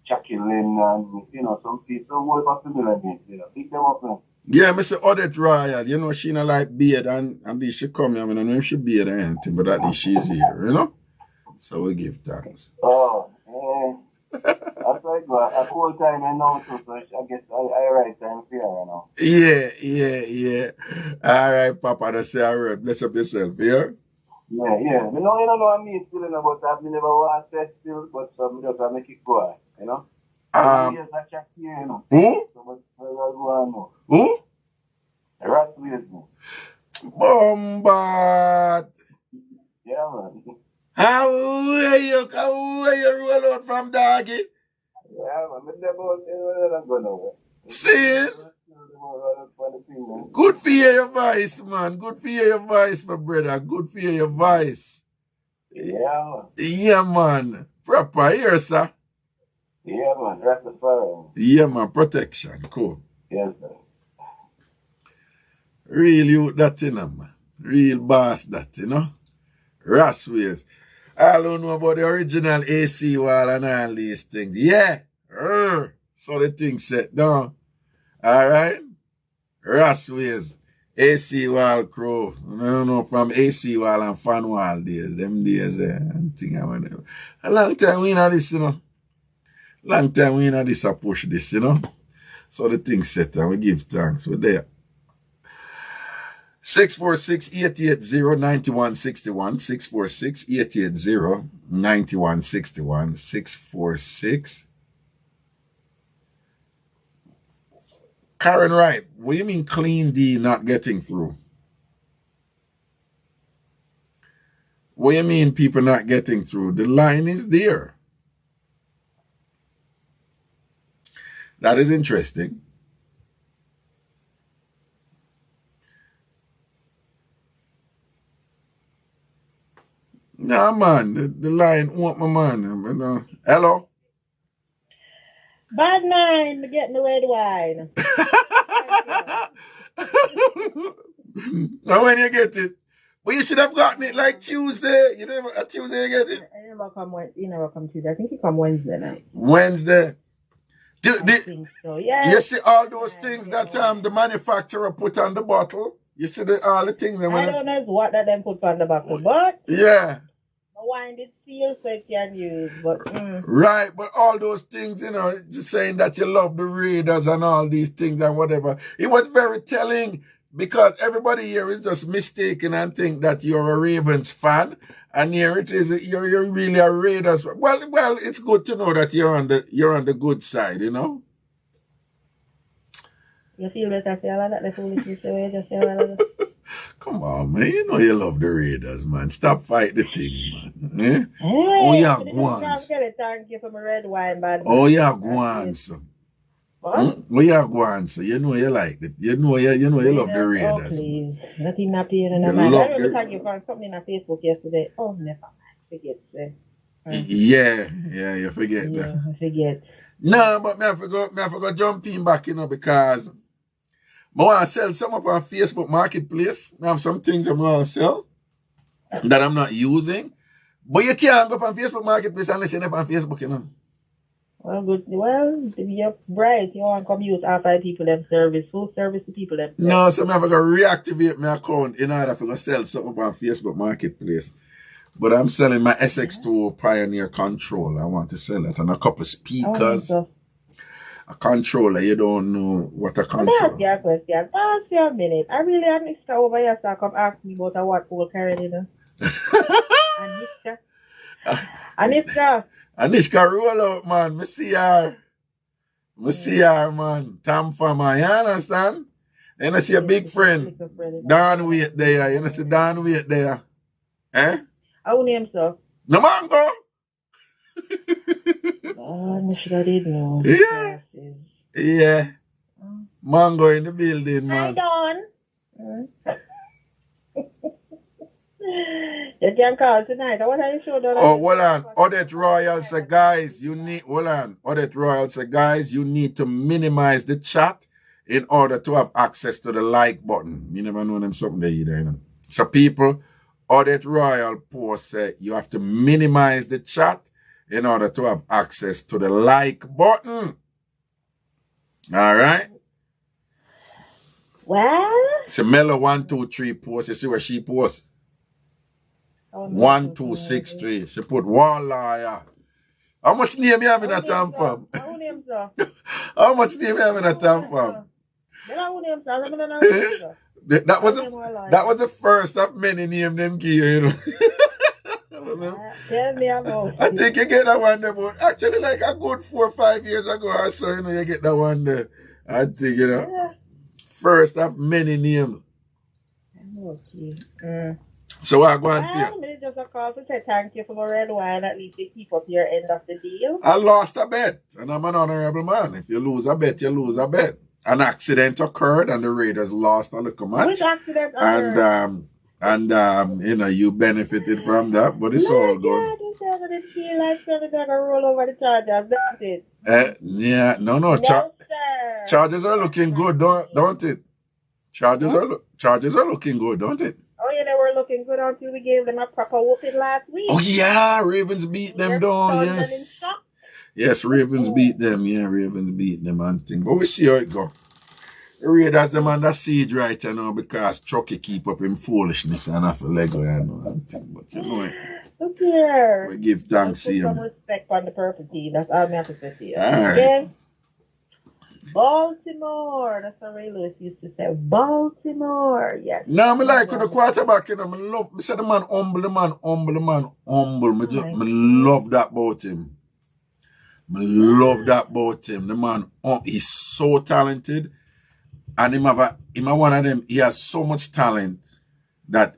Jacqueline and, you know, some people who are familiar with it, you know. Pick them up, man. Yeah, Mr. Odette Royal, you know, she not like beard and at least she come here. I mean, I don't know if she beard or anything, but at least she's here, you know? So we give thanks. Oh, that's like a cool time I know too, so I guess I write time for you know. Yeah. All right, Papa, that's say all right. Bless up yourself, yeah? Yeah. You know what I mean, still, you know, but I've never want to say still, but just I make it go, you know? Yes, I check here, you know. Who? So much go on now. Who? Rat ways, man. Bombard. Yeah, man. How are you roll out from Doggy? Yeah, man. I never go nowhere. See? Good for your voice, man. Good for your voice, my brother. Good for your voice. Yeah, man. Yeah, man. Proper here, sir. Yeah, man. That's the fire. Yeah, man. Protection. Cool. Yes, sir. Real youth that, you know, man. Real boss that, you know. Rasways. I don't know about the original AC wall and all these things. Yeah. So the thing set down. All right. Rasways. AC wall crew. I don't know from AC wall and fan wall days. Them days. A long time we know this, you know. Long time we know this, I push this, you know. So the thing set down. We give thanks. We're there. 646-880-9161. 646-880-9161. 646. Karen Wright, what do you mean clean D not getting through? What do you mean people not getting through? The line is there. That is interesting. Nah, man, the line want my man. Hello? Bad man, getting the red wine. Now when you get it, but you should have gotten it like Tuesday. You know, a Tuesday you get it. I never come Tuesday. I think you come Wednesday night. Wednesday. I think so. Yeah. You see all those things that the manufacturer put on the bottle. You see all the things. I don't know what that them put on the bottle, but yeah. The wine is sealed so it can use, but right, but all those things, you know, just saying that you love the Raiders and all these things and whatever. It was very telling because everybody here is just mistaken and think that you're a Ravens fan, and here it is, you're really a Raiders. Well, it's good to know that you're on the good side, you know. You feel better for all of that, the foolishness the way you just say all of that. Come on, man. You know you love the Raiders, man. Stop fighting the thing, man. Eh? Oh, yeah, go on. Thank you for my red wine, bad man. Oh, yeah, go on, so. What? Oh, yeah, go on, so. You know you like it. You know you love the Raiders. Oh, please. Nothing not paying in the mind. I remember thank you for something on Facebook yesterday. Oh, never. Forget that. Yeah, you forget that. Yeah, I forget. No, but me have to go jump in back, you know, because I want to sell some up on Facebook Marketplace. I have some things I'm going to sell that I'm not using. But you can't go up on Facebook Marketplace unless you're not on Facebook, you know. Well, good. Well, if you're bright, you want to come use outside people them service. Full service to people them. No, so I'm going to reactivate my account in order for to sell something on Facebook Marketplace. But I'm selling my SX2 Pioneer controller. I want to sell it. And a couple of speakers. A controller. You don't know what a controller is. That's your question. Pause for a minute. I really have Mr. over here to come ask me about what whole carrying, you know. Anishka, roll out, man. Me see her. Man. TamFam, you understand? You know, see a big friend. Don Wait there. You know, see Don Wait there. Eh? How name, sir? No, Mango. I should have did know. Yeah. Mango in the building, man. Hi, Don. You can call tonight. What are you showing? Oh, hold on. Odette Royal said, guys, you need, Odette Royal said, guys, you need to minimize the chat in order to have access to the like button. You never know them something there either, you know. So people, Odette Royal post said, you have to minimize the chat in order to have access to the like button. All right? Well? So Mello 123 post. You see where she posts? 1263. She put war lawyer. How much name you have in that TamFam? How much name you have in that TamFam? That was the first of many names them give you know. Tell me about I think you get that one there, but actually like a good 4 or 5 years ago or so, you know, you get that one there. I think, you know, first of many names. Okay. So I go on for you. Just a call to say thank you for the red wine. At least you keep up your end of the deal. I lost a bet, and I'm an honorable man. If you lose a bet, you lose a bet. An accident occurred, and the Raiders lost a little match. Which accident occurred? And you know, you benefited from that, but it's all good. You said that it feel like they're going to roll over the Chargers, that's it. Yeah, no. Chargers are looking good, don't it? Chargers are looking good, don't it? Oh, yeah, they were looking good until we gave them a proper whooping last week. Oh, yeah, Ravens beat them down, yes. Yes, Ravens beat them, Ravens beat them and thing. But we see how it go. The Raiders, them under siege right now because Chucky keep up in foolishness and have a Lego, you know, and thing. But you know it. Look here. We give thanks to him. Some respect on the purple team. That's all I have to say to you. All right. Okay? Baltimore. That's what Ray Lewis used to say. Baltimore. Yes. Now, I like the quarterback, you know. I love, I said the man humble. I love that about him. I love that about him. The man, he's so talented. And him one of them, he has so much talent that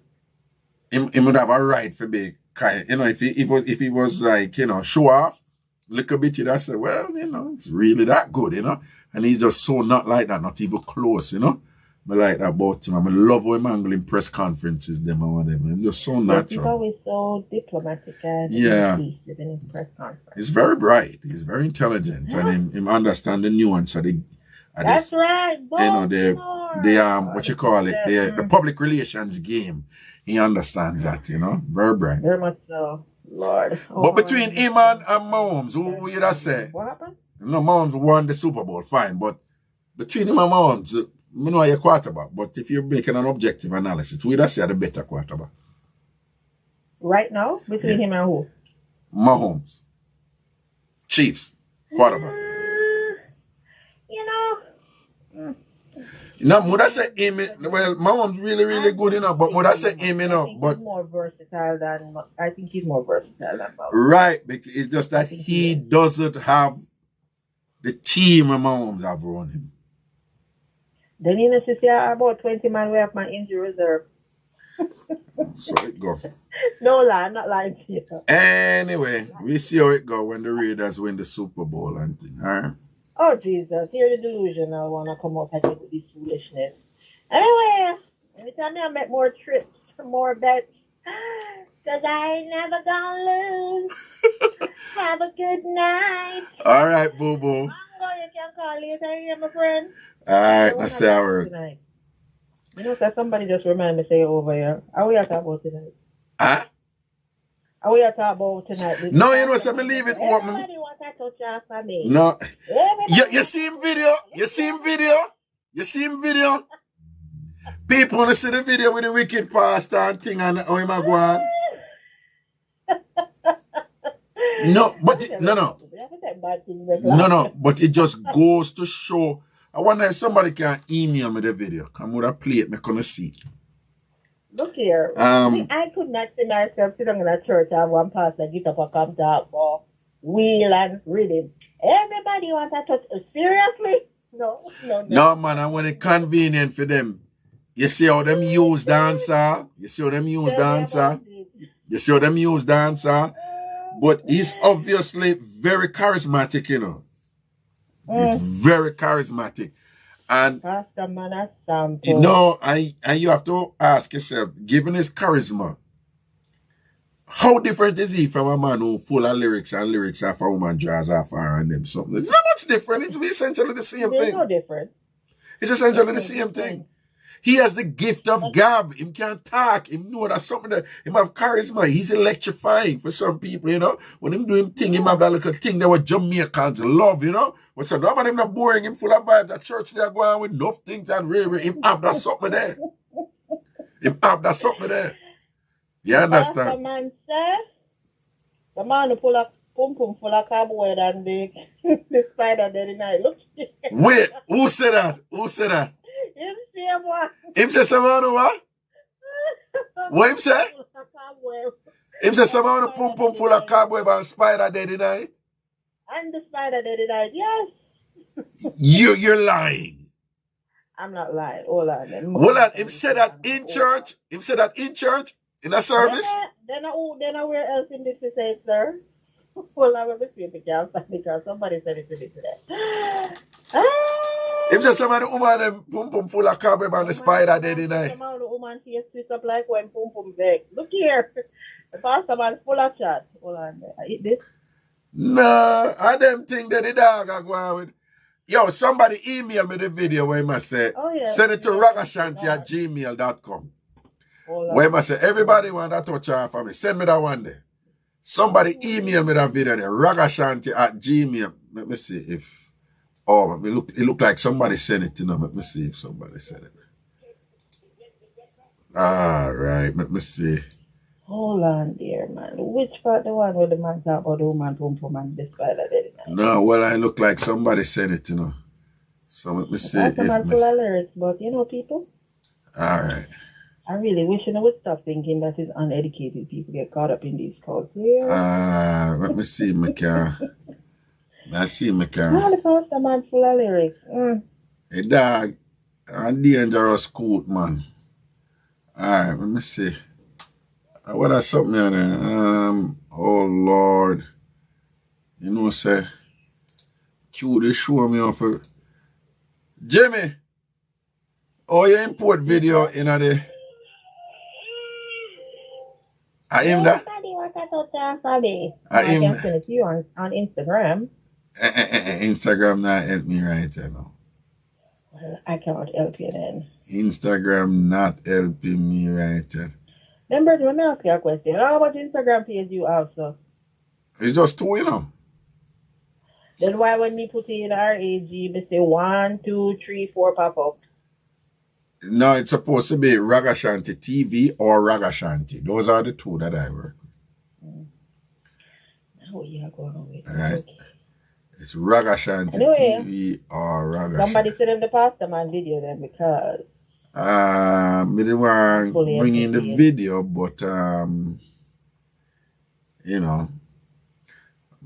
he would have a right for be kind. You know, if he was like, you know, show off a little bit, you'd have said, well, you know, it's really that good, you know. And he's just so not like that, not even close, you know. I like that about him. I love how him angle in press conferences, them or whatever. He's just so natural. He's always so diplomatic and inclusive in his press conference. He's very bright. He's very intelligent. And him understand the nuance of the... That's right. You know, the what you call it, the public relations game. He understands that, you know. Very bright. Very much so, Lord. But between him and Mahomes, who you that say? What happened? No, Mahomes won the Super Bowl, fine. But between him and Mahomes, I know you're quarterback. But if you're making an objective analysis, who you that say the better quarterback? Right now? Between him and who? Mahomes. Chiefs. Quarterback. No, would I say him? Well, Mahomes really good, you know. But would I say him, you know? But he's more versatile than I think he's more versatile than Mahomes. Right, because it's just that he doesn't have the team Mahomes have around him. Then you know, see about 20 man we have my injury reserve. So it go. No lie, I'm not lying to you. Anyway, we see how it go when the Raiders win the Super Bowl and thing. All right. Oh, Jesus. Here's the delusional one. I come out and with this foolishness. Anyway, anytime I make more trips, more bets, because I ain't never gonna lose. Have a good night. All right, boo-boo. You can call later, you my friend. Alright, that's how it works. You know, so somebody just remind me say over here. Are we talking about tonight? Huh? Are we talking about tonight? No, you know, so me leave it open. Everybody wants to touch our family. No. You see him video? You see him video? You see him video? People want to see the video with the wicked pastor and thing and how him a go on. No, but no, but it just goes to show. I wonder if somebody can email me the video. I'm gonna play it, I'm gonna see. Look here. I could not see myself sitting in a church and one pastor get up and come talk for wheel and rhythm. Everybody wants to touch. Seriously? No, man, and when it's convenient for them, you see how them use dancer. You see how them use dancer. You see how them use dancer. But he's obviously very charismatic, you know. He's very charismatic. And Pastor man a sample. you know, and you have to ask yourself, given his charisma, how different is he from a man who full of lyrics and lyrics after a woman draws off her and them something? It's not much different. It's essentially the same There's thing. no difference. It's essentially the same thing. He has the gift of gab. He can talk. He know that something that him have charisma. He's electrifying for some people, you know. When him do him thing, him have that little thing that what Jamaicans love, you know. But so no man him not boring, him full of vibes. That church they are going with enough things and really him have that something there. Him have that something there. You understand? Pastor man says, the man who pull up pum pum full of cobweb and the spider dead in night. Look. Wait, who said that? Who said that? Him say someone what? What him say? Him say someone pum pum full of cobweb and spider dead in night? And the spider dead in night, yes. You're lying. I'm not lying. Hold on. Hold on. Him said that in church? Him said that in church? In a service? Then where else in this is say, sir? Well, I will see if it can because somebody said it to me today. If there's somebody woman them pum pum full of cobweb and the spider dead in night. Some of the woman see twist up like when pum pum big. Look here. The pastor man full of chat. Hold on. I eat this. No, I them think that the dog are going with. Yo, somebody email me the video where he must say, send it to ragashanti@gmail.com. Where he must say, everybody want to touch her for me. Send me that one there. Somebody email me that video there, ragashanti@gmail. Let me see if. Oh, it look like somebody sent it, you know. Let me see if somebody sent it. All right, let me see. Hold on, dear man. Which part the one where the man talk about the woman pum pum and the spider dead? No, well, I look like somebody sent it, you know. So let me see. That's a man full of lyrics, but you know, people. All right. I really wish you would stop thinking that is uneducated people get caught up in these cults. Yeah. Let me see, Mika. I see Mika. No, the pastor man full of lyrics. Hey, dog. A dangerous coat, man. All right, let me see. What are something on there? Oh, Lord. You know, say, cute, they show me off of. Jimmy. Oh, you import video in there. I am that. I can send it to you on Instagram. Instagram not help me right now. Well, I cannot help you then. Instagram not helping me right now. Then, Bert, let me ask you a question. How much Instagram page you have, sir? It's just two, you know. Then why when me put in RAG, they say 1, 2, 3, 4 pop up? No, it's supposed to be Ragashanti TV or Ragashanti. Those are the two that I work with. Now you are going with. All right. Okay. It's Ragashanti TV or Ragashanti. Somebody said in the pastor man video then because. I didn't want to bring in the video, but you know,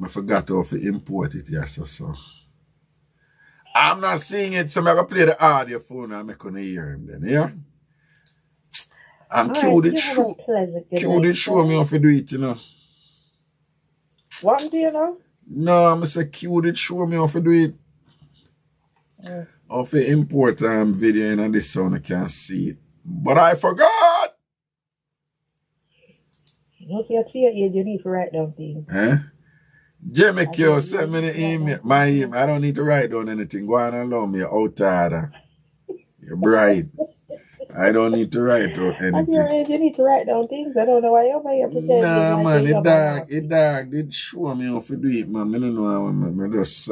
I forgot to import it. Yes, so. I'm not seeing it, so I'm going to play the audio phone and I'm going to hear him then, yeah? And Q did show me how to do it, you know. What do you know? No, I'm going to say Q did show me how to do it. How to import video in and this so I can't see it. But I forgot! You know, if you're at your age, you need to write down things. Eh? Jamaica, send me the email. My email. I don't need to write down anything. Go on and allow me. You're out there. You're bright. I don't need to write down anything. At your age, you need to write down things. I don't know why you're pretending. Nah, man, it dog did show me how to do it, man. I don't know how I just,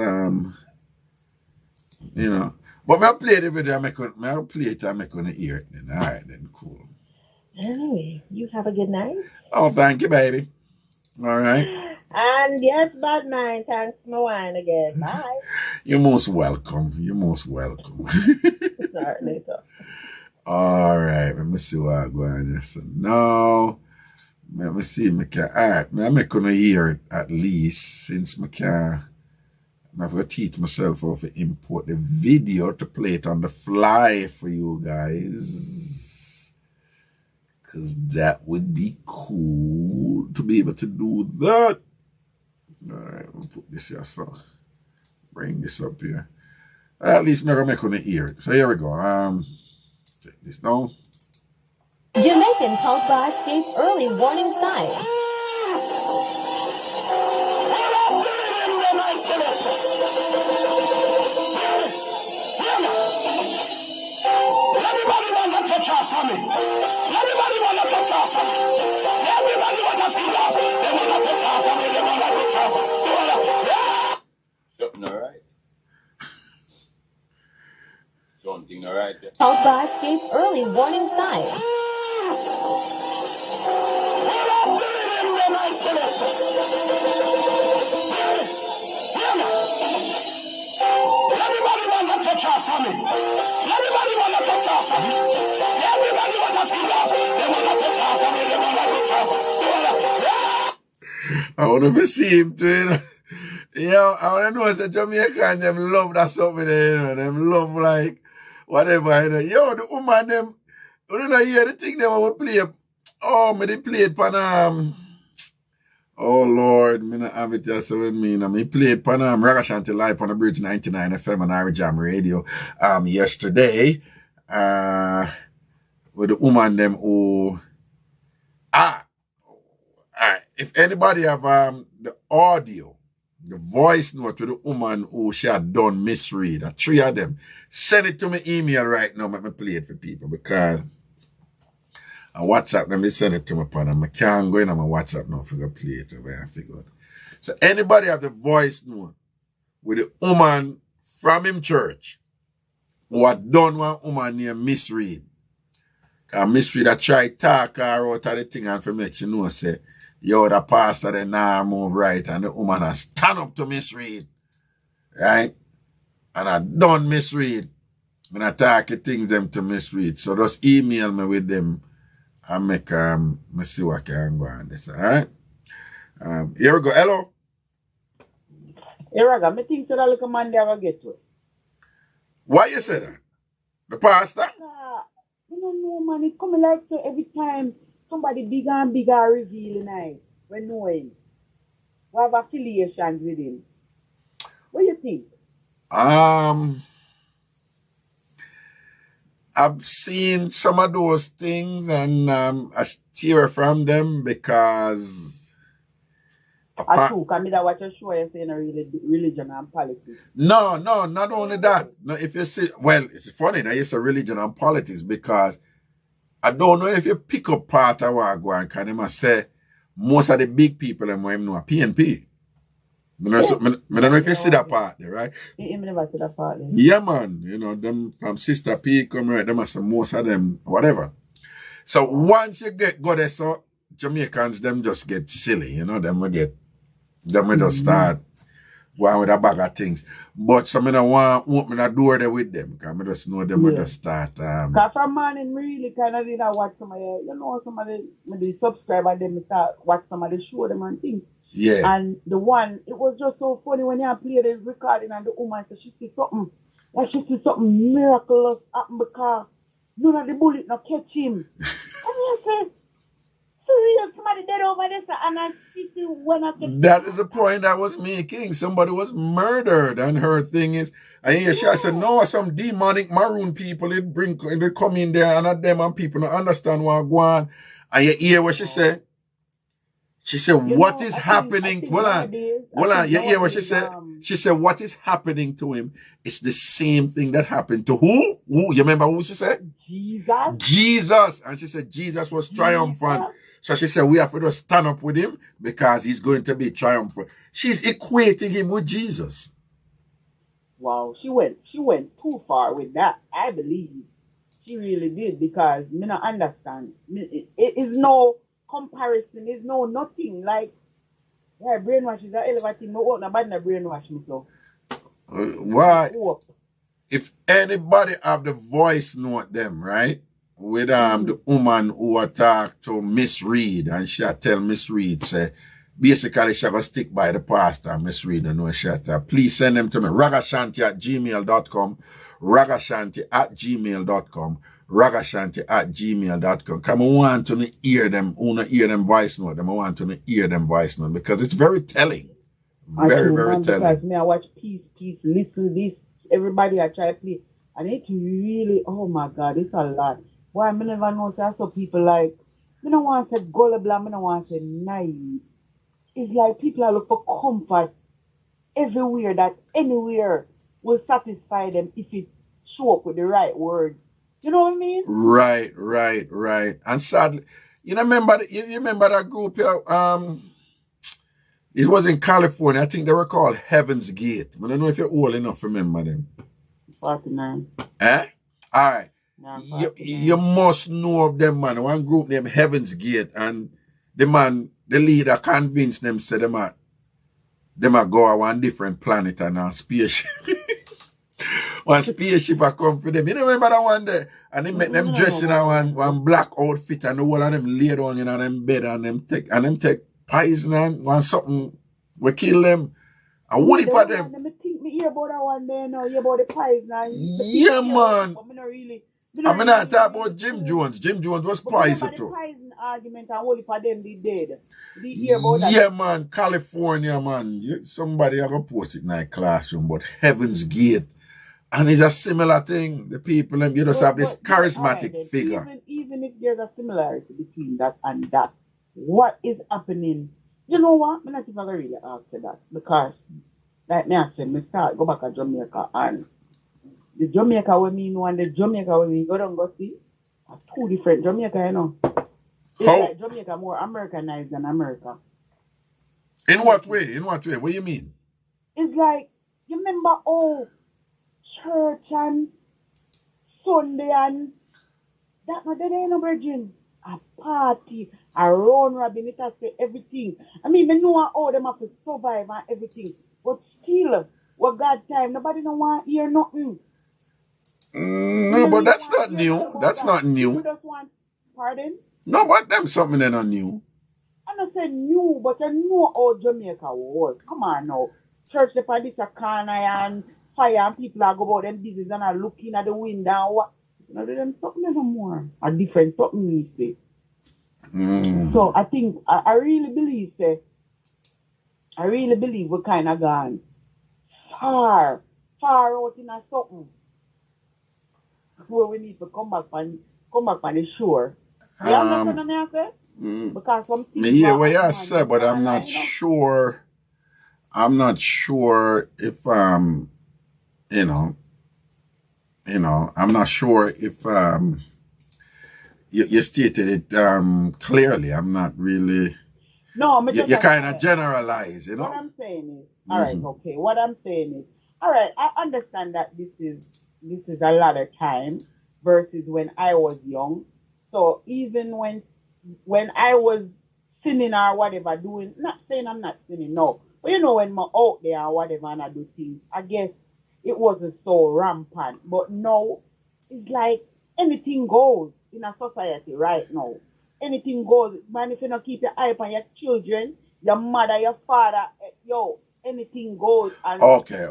you know. But I play the video, I play it, I'm going to hear it then. All right, then, cool. Anyway, you have a good night. Oh, thank you, baby. All right. And yes, bad night. Thanks for my wine again. Bye. You're most welcome. You're most welcome. Start later. All right, let me see what I'm going to say. Now, let me see. All right, I'm going to hear it at least since I can't. I'm going to teach myself how to import the video to play it on the fly for you guys. Because that would be cool to be able to do that. All right, we'll put this here. So, bring this up here. At least I'm going to hear it. So, here we go. Take this down. Jamaican cult boss gave early warning signs. Everybody wants to touch us on me. Everybody wants to touch us on me. Everybody wants to see us. They want to touch us on me. They want to touch us. Something all right. Something all right. Cult boss gave early warning signs. Everybody wants to touch us on me. Everybody wants to touch us on me. Everybody wants to see us. They want to touch us on me. They want to touch us. I want to see him too, you know. Yeah, I want to know that Jamaican, them love that something there, you know. Them love like whatever, you know. Yo, the woman, them, you don't know, hear the thing they want to play. Oh, me they play it pan, oh Lord, me not have it just with me. Me played pan RAGASHANTI live on the Bridge 99 FM and IrieJam radio yesterday. With the woman them who alright. If anybody have the audio, the voice note with the woman who she had done misread, the three of them, send it to me email right now. Let me play it for people because on WhatsApp, let me send it to my partner. I can't go in on my WhatsApp now for play it over I figured. So anybody have the voice note with the woman from him church who had done one woman named misread. Because misread I try talk her out of the thing and for make she know say, yo, the pastor then now move right and the woman has stand up to misread. Right? And I done misread. When I talk things them to misread. So just email me with them. I make me see what can go on this. All right. Here we go. Hello. Hey, Raga, me think that little man there will get to it. Why you say that? The pastor? I don't know, man. It coming like so every time somebody bigger and bigger revealing I when knowing. We have affiliations with him. What do you think? I've seen some of those things and I steer from them because I too, because I watch a show and saying religion and politics. No, not only that. No, if you see, well, it's funny that it's a religion and politics because I don't know if you pick up part of what I go and kind of say most of the big people and what know are PNP. I don't know if you see that part there, right? I never see that part there. Yeah, man. You know, them from Sister P come right, them are some most of them, whatever. So once you go there, so Jamaicans, them just get silly, you know, them will just start going with a bag of things. But some of them want to open a door there with them, because I just know them will just start. Because from morning, really kind of did I watch some of the subscribers, them start watch some of the show them and things. Yeah. And the one, it was just so funny when you played the recording and the woman said she see something, like she see something miraculous happen because none of the bullet not catch him. And I said, serious, somebody dead over there, and I see when I get. That is the point I was making. Somebody was murdered, and her thing is, and here she said, no, some demonic maroon people, they come in there, and them and people don't understand what going on. And you hear what she said? She said, what is happening? Hold on. You hear what she said? She said, what is happening to him? It's the same thing that happened to who? Who? You remember who she said? Jesus. And she said, Jesus was triumphant. So she said, we have to just stand up with him because he's going to be triumphant. She's equating him with Jesus. Wow, she went too far with that. I believe she really did, because me not understand. It is no comparison. It's no nothing. Like, yeah, brainwash is a hell of a thing. No, what bad na brainwash me so. Why? If anybody have the voice note them, right? With the woman who attacked to Miss Reed, and she tell Miss Reed, say, basically she gonna stick by the pastor, Miss Reed, and no shut up. Please send them to me. Ragashanti@gmail.com. Ragashanti@gmail.com. Ragashanti@gmail.com. Come I want to hear them, voice note. I want to hear them voice note because it's very telling. Very telling. Because me I watch piece, listen this, everybody I try to play. And it really, oh my God, it's a lot. Why I never know that some people like, I don't want to say gullible, I don't want to say naive. It's like people are looking for comfort everywhere, that anywhere will satisfy them if it show up with the right words. You know what I mean? Right. And sadly, you remember that group here? It was in California. I think they were called Heaven's Gate. I don't know if you're old enough to remember them. 49. Eh? All right. You must know of them, man. One group named Heaven's Gate, and the leader convinced them, say them a go on one different planet and a spaceship. One spaceship a come for them. You remember that one day? And they make them dress in one black outfit, and the whole of them lay down in them bed, and them take poison and one something we kill them. And what if them? Me think me hear about that one there now. Hear about the poison. Yeah, man. I'm not talking about Jim Jones. Jim Jones was poison too. The poison argument, and all of them they dead. Did you hear about that? Yeah, man. California, man. Somebody ever post it in my classroom, but Heaven's Gate. And it's a similar thing. The people, you just have this charismatic figure. Even if there's a similarity between that and that, what is happening? You know what? I'm not even going to really answer that. Because, like me I said, me start go back to Jamaica, and the Jamaica we me know and the Jamaica we me go down go see are two different Jamaica, you know. It's like Jamaica more Americanized than America. In what way? What do you mean? It's like, you remember church and Sunday and that no there ain't no virgin. A party, a round robin, it has to everything. I mean, we know how them have to survive and everything. But still, what God time, nobody don't want to hear nothing. No, but that's not new. That's not new. Just want, pardon? No, but them something they're not new. I'm not saying new, but I know how Jamaica was. Come on now. Church, the party is a corner and fire, and people are go about them business and are looking at the window and what. No, them something no more. A different something you say. So I think I really believe we're kind of gone far out in a something where we need to come back on the shore. You understand what I say? Because some things me hear what you say, but I'm not sure. I'm not sure if I'm not sure if you stated it clearly. I'm not really. No, you kind of generalize, you know. What I'm saying is, all right, okay. What I'm saying is, all right. I understand that this is a lot of time versus when I was young. So even when I was sinning or whatever, doing, not saying I'm not sinning, no. But you know, when I'm out there or whatever and I do things, I guess it wasn't so rampant. But now, it's like anything goes in a society right now. Anything goes. Man, if you don't keep your eye upon your children, your mother, your father, anything goes. And okay.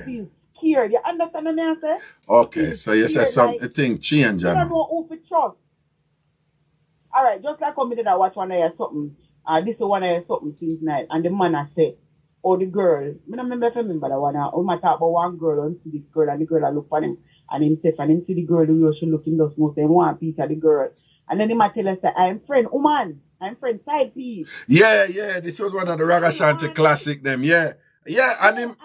Feel scared. You understand what I say? Okay, so you said something change. You don't know who to trust. All right, just like I did I watch one of your something. This is one of your something since night. And the man I said, the girl. I don't remember that one. I talk about one girl and see this girl, and the girl I look for him. And himself, and him see the girl the way she looking, just most them one piece of the girl. And then he might tell us that I'm friend, woman. I'm friend side piece. Yeah, this was one of the RAGASHANTI classic them, yeah. Yeah, and him...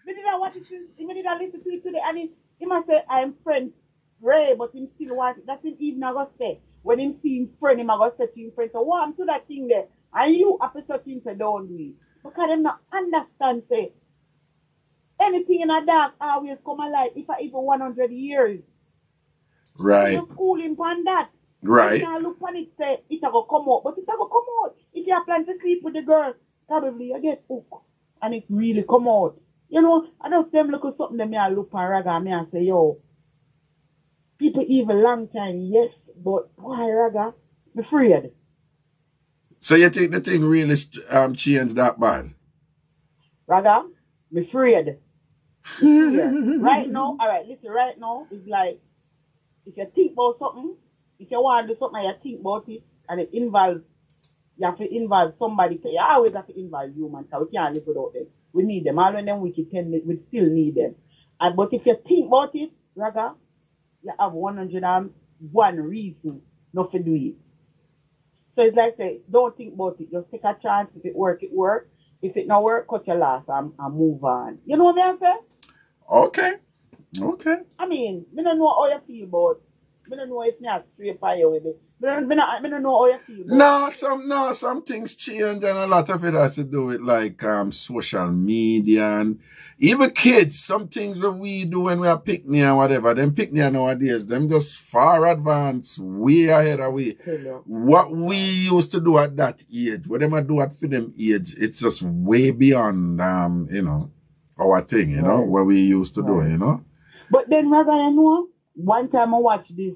Me did I watch it since, me did I listen to it today, and he must say, I'm friend Ray, but him still want it. That's him even I go say. When him see him friend, him I go say to him friend, so what I'm to that thing there, and you have to touch him say, don't do it. Because them not understand, say, anything in a dark always come alive, if I even 100 years. Right. You school him on that. Right. You can't look on it, say, it's a go come out, but it's a go come out. If you plan to sleep with the girl, probably you get hooked, and it really come out. You know, I don't them look at something that me I look on Raga and me I say, yo, people even long time, yes, but why Raga? I'm afraid. So you think the thing really changed that bad? Raga, I'm afraid. Right now, alright, listen, right now, it's like, if you think about something, if you want to do something and you think about it, and it involves, you have to involve somebody, so you always have to involve humans, so we can't live without them. We need them. All of them wicked tendencies, we still need them. But if you think about it, Raga, you have 101 reasons not to do it. So it's like say, don't think about it. Just take a chance. If it work, it work. If it not work, cut your loss and move on. You know what I'm saying? Okay. I mean, I don't know how you feel about. I don't know if you're straight fire with it. I don't know how you feel about. Some things change, and a lot of it has to do with like social media and even kids. Some things that we do when we are picnic and whatever, them picnic nowadays, them just far advanced, way ahead of we. What we used to do at that age, what them do at for them age, it's just way beyond our thing, you know, what we used to do, you know. But then, Raga, you know, one time I watched this,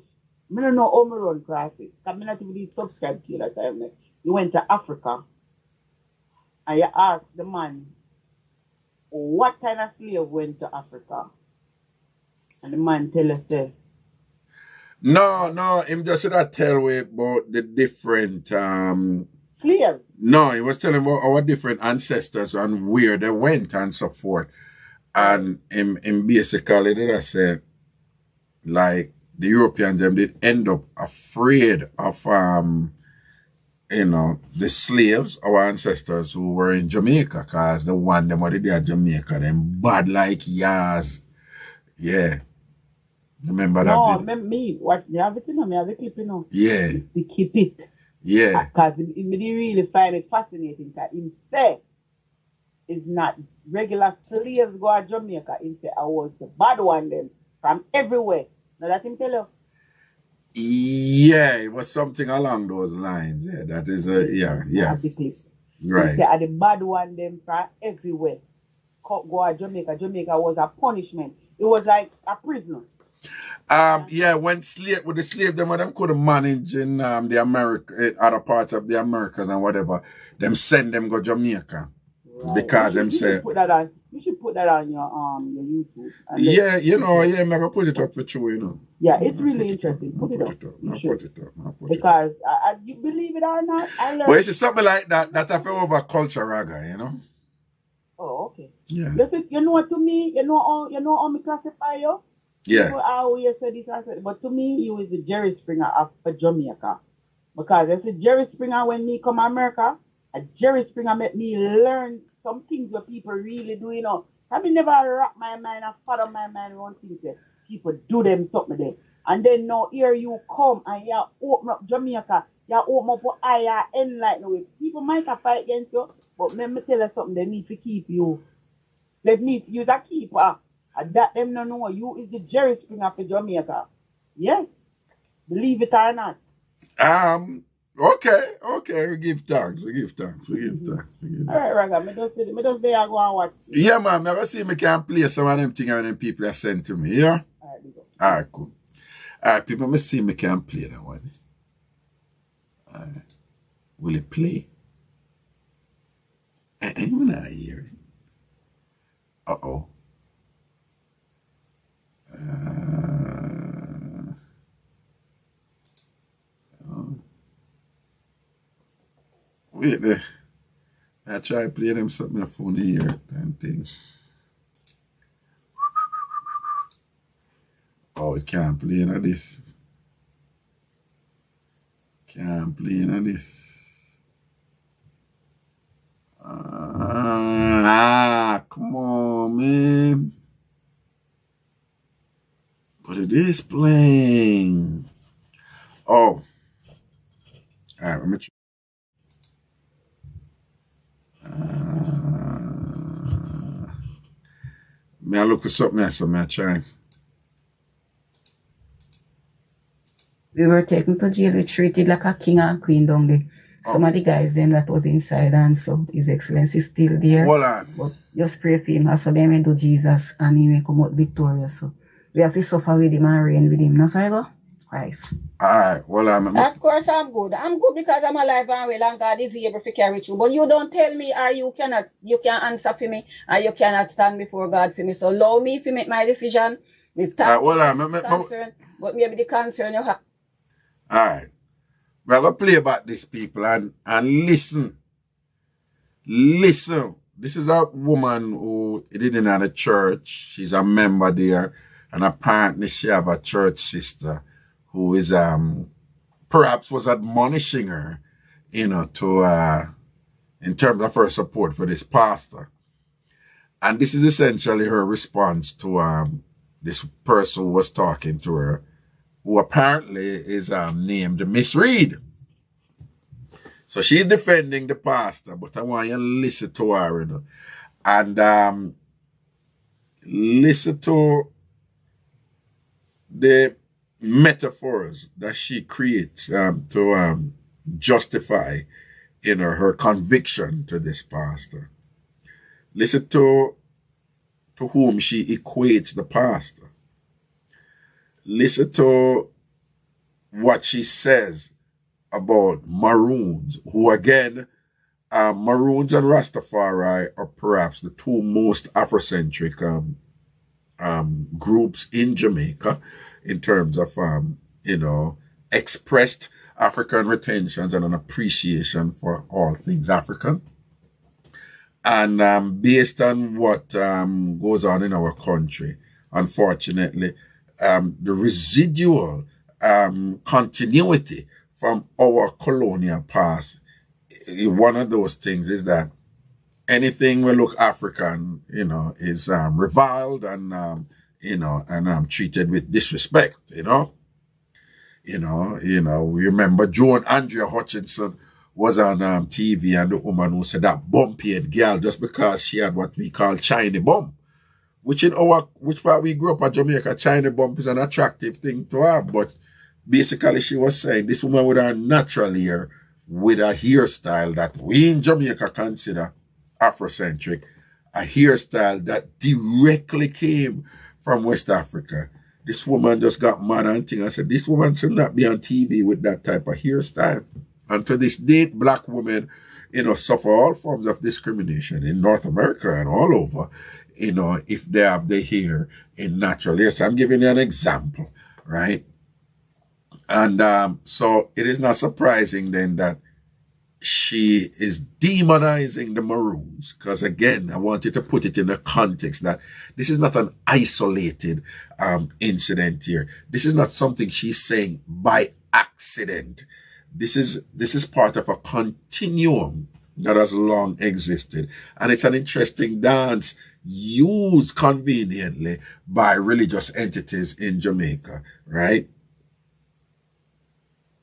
I don't know how I run across it. I'm not even subscribed to you that time. You went to Africa and you asked the man, what kind of slave went to Africa? And the man tell us this. No, him just said tell we about the different slaves. No, he was telling about our different ancestors and where they went and so forth. And him basically did I say, like, the Europeans them did end up afraid of the slaves, our ancestors who were in Jamaica, cause the one them what they did Jamaica, them bad like yas. Yeah. Remember that? No, me what me have it, me have a clip, Yeah. To keep it. Yeah. Because he really find it fascinating that him say is not regular slaves go to Jamaica. Him say I was the bad one them from everywhere. Now that him tell you. Yeah, it was something along those lines. Yeah, that is yeah. Right. They are the bad one them from everywhere. Go to Jamaica. Jamaica was a punishment. It was like a prison. When the slave them couldn't manage in the other parts of the Americas and whatever, them send them go Jamaica. Right. Because them say you should put that on your YouTube. Yeah, I'm gonna put it up for you, Yeah, it's really interesting. Put it up. Because you believe it or not, I learned. But it's something like that I feel over culture raga, you know. Oh, okay. Yeah. You know what to me, you know how me classify you? Yeah. People always say this and say, but to me, you is the Jerry Springer of Jamaica. Because I said Jerry Springer when me come to America, Jerry Springer made me learn some things that people really do, I mean, never wrap my mind and follow my mind around things that people do them something there. And then now here you come and you open up Jamaica, you open up what I enlighten with. People might have fight against you, but let me tell you something, they need to keep you. They need to use a keeper. And that them no know you is the Jerry Springer for Jamaica. Yes. Believe it or not. Okay, we give thanks. All right, Raga, me just say I go and watch. Yeah, man, I go see me can play some of them things when them people are sent to me, yeah? Alright, cool. Alright, people, me see me can play that one. Alright. Will it play? I'm not hear it. Uh-oh. Wait there. I try to play them something on the phone here. Damn thing. Oh, it can't play none of this. Can't play none of this. Displaying. Oh. Alright, let me try. May I look at something else, so may I try? We were taken to jail. We treated like a king and queen down there. Some of the guys them that was inside, and so His Excellency is still there. Hold on. But just pray for him, so they may do Jesus and he may come out victorious. So we have to suffer with him and reign with him. No, so I go? Christ. Alright, well, Of course I'm good. I'm good because I'm alive and well and God is able to carry through. But you don't tell me or you can't answer for me or you cannot stand before God for me. So allow me to make my decision. Concern, but maybe the concern you have. Alright. We're going to play about these people and listen. Listen. This is a woman who didn't have a church. She's a member there. And apparently she have a church sister who is perhaps was admonishing her, to in terms of her support for this pastor. And this is essentially her response to this person who was talking to her, who apparently is named Miss Reed. So she's defending the pastor, but I want you to listen to her, and listen to the metaphors that she creates to justify, her conviction to this pastor. Listen to whom she equates the pastor. Listen to what she says about Maroons, who again, Maroons and Rastafari are perhaps the two most Afrocentric groups in Jamaica in terms of, expressed African retentions and an appreciation for all things African. And based on what goes on in our country, unfortunately, the residual continuity from our colonial past, one of those things is that anything we look African, is reviled and treated with disrespect, we remember Joan Andrea Hutchinson was on TV, and the woman who said that bumpy-head girl just because she had what we call China bump, which part we grew up at Jamaica, China bump is an attractive thing to have, but basically she was saying this woman with her natural hair, with a hairstyle that we in Jamaica consider Afrocentric, a hairstyle that directly came from West Africa. This woman just got mad and thing. I said, this woman should not be on TV with that type of hairstyle. And to this date, black women, suffer all forms of discrimination in North America and all over, if they have the hair in natural hair. So I'm giving you an example, right? And so it is not surprising then that she is demonizing the Maroons, because again, I wanted to put it in a context that this is not an isolated incident here. This is not something she's saying by accident. This is part of a continuum that has long existed, and it's an interesting dance used conveniently by religious entities in Jamaica, right?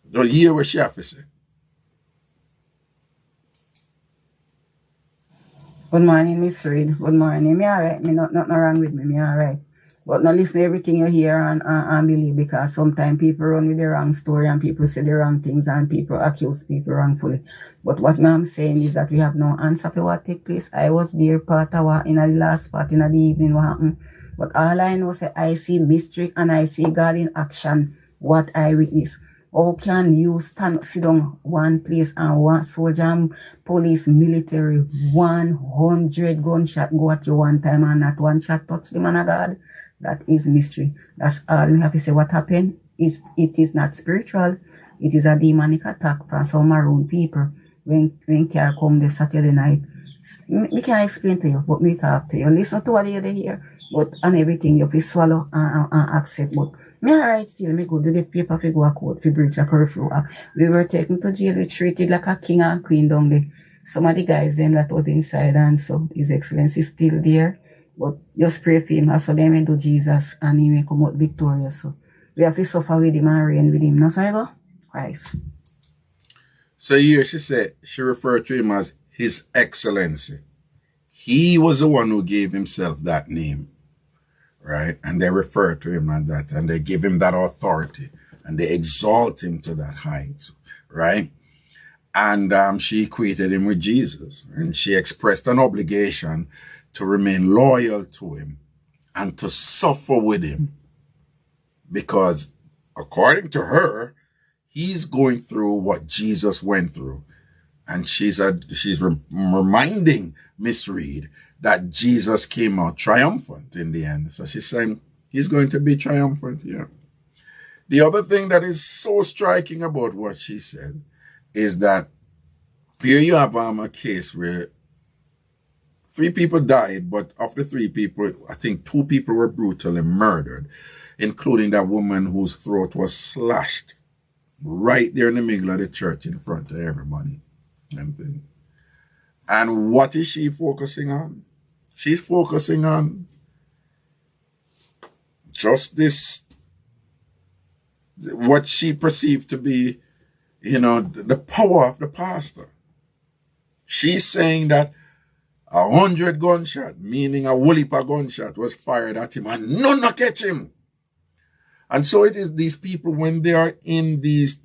Now, hear what she has to say. Good morning, Miss Reed. Good morning. Me alright. Me nothing wrong with me. Me alright. But now listen to everything you hear and believe, because sometimes people run with the wrong story and people say the wrong things and people accuse people wrongfully. But what I'm saying is that we have no answer for what take place. I was there part of in the last part in the evening what happened. But all I know is I see mystery and I see God in action, what I witness. How can you sit down one place and one soldier and police, military, 100 gunshot go at you one time and not one shot touch the man of God? That is mystery. That's all we have to say. What happened is it is not spiritual. It is a demonic attack from some Maroon people. When car come this Saturday night, me can't explain to you, but me talk to you. Listen to what you hear, but and everything you feel swallow and accept. But me alright still, me good. We get paper for go a court for breach a curfew act. We were taken to jail. We treated like a king and queen down there. Some of the guys them that was inside, and so His Excellency is still there. But just pray for him, so they may do Jesus and he may come out victorious. So we have to suffer with him and reign with him. No, so I go? Christ. So here she referred to him as His Excellency. He was the one who gave himself that name, right? And they refer to him like that, and they give him that authority, and they exalt him to that height, right? And she equated him with Jesus, and she expressed an obligation to remain loyal to him and to suffer with him, because according to her, he's going through what Jesus went through. And she's reminding Miss Reed that Jesus came out triumphant in the end. So she's saying he's going to be triumphant here. The other thing that is so striking about what she said is that here you have a case where 3 people died, but of the 3 people, I think 2 people were brutally murdered, including that woman whose throat was slashed right there in the middle of the church in front of everybody. And what is she focusing on? She's focusing on just this, what she perceived to be, the power of the pastor. She's saying that 100 gunshot, meaning a whole heap of gunshot, was fired at him and none not catch him. And so it is these people, when they are in these,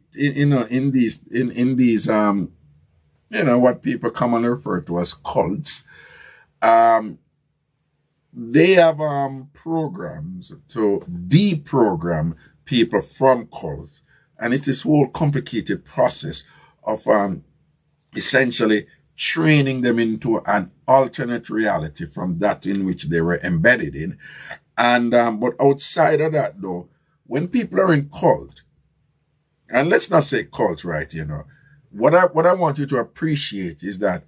what people commonly refer to as cults, they have programs to deprogram people from cults. And it's this whole complicated process of essentially training them into an alternate reality from that in which they were embedded in. And but outside of that, though, when people are in cult, and let's not say cult, right, what I want you to appreciate is that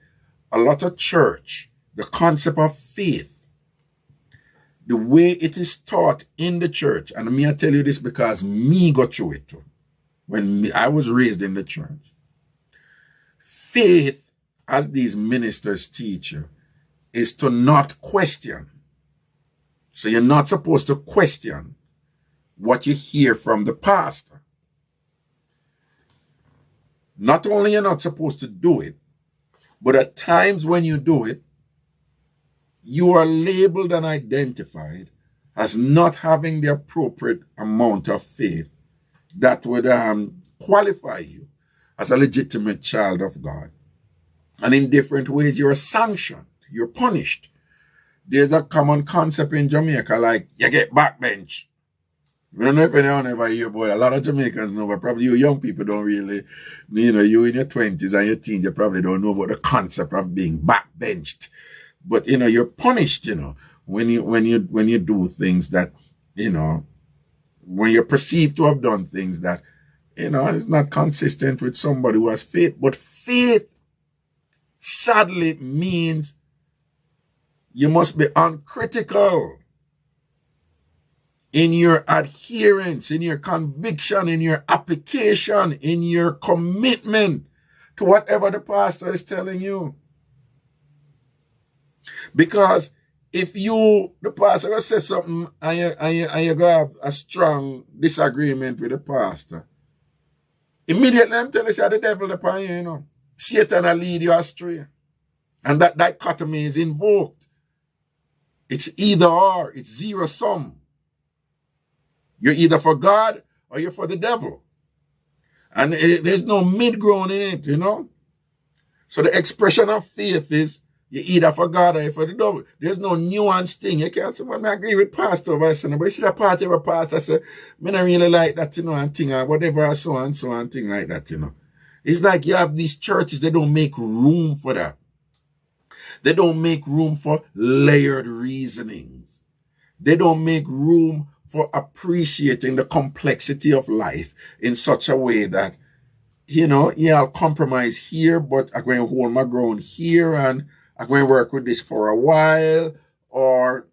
a lot of church, the concept of faith, the way it is taught in the church, and me I tell you this because me go through it too, when I was raised in the church. Faith, as these ministers teach you, is to not question. So you're not supposed to question what you hear from the pastor. Not only you're not supposed to do it, but at times when you do it, you are labeled and identified as not having the appropriate amount of faith that would qualify you as a legitimate child of God. And in different ways, you're sanctioned, you're punished. There's a common concept in Jamaica, like you get backbench. I don't know if anyone ever hear about it. A lot of Jamaicans know, but probably you young people don't really, you in your 20s and your teens, you probably don't know about the concept of being backbenched. But, you're punished, when you do things that, when you're perceived to have done things that, is not consistent with somebody who has faith. But faith, sadly, means you must be uncritical in your adherence, in your conviction, in your application, in your commitment to whatever the pastor is telling you. Because if the pastor will say something and you go have a strong disagreement with the pastor, immediately I'm telling you, the devil upon you, Satan will lead you astray. And that dichotomy is invoked. It's either or, it's zero sum. You're either for God or you're for the devil. And there's no mid-ground in it, So the expression of faith is you're either for God or you're for the devil. There's no nuanced thing. You can't say, well, I agree with pastor over but you see that part of a pastor say, I don't really like that, and thing, or whatever, so on, thing like that, It's like you have these churches, they don't make room for that. They don't make room for layered reasonings. They don't make room for appreciating the complexity of life in such a way that, I'll compromise here, but I'm going to hold my ground here and I'm going to work with this for a while, or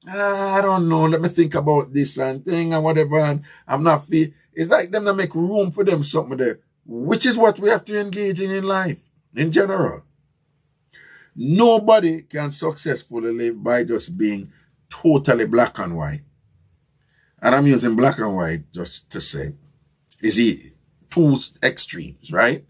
I don't know, let me think about this and thing and whatever, and I'm not feel. It's like them to make room for them something there, which is what we have to engage in life in general. Nobody can successfully live by just being totally black and white. And I'm using black and white just to say, is it two extremes, right?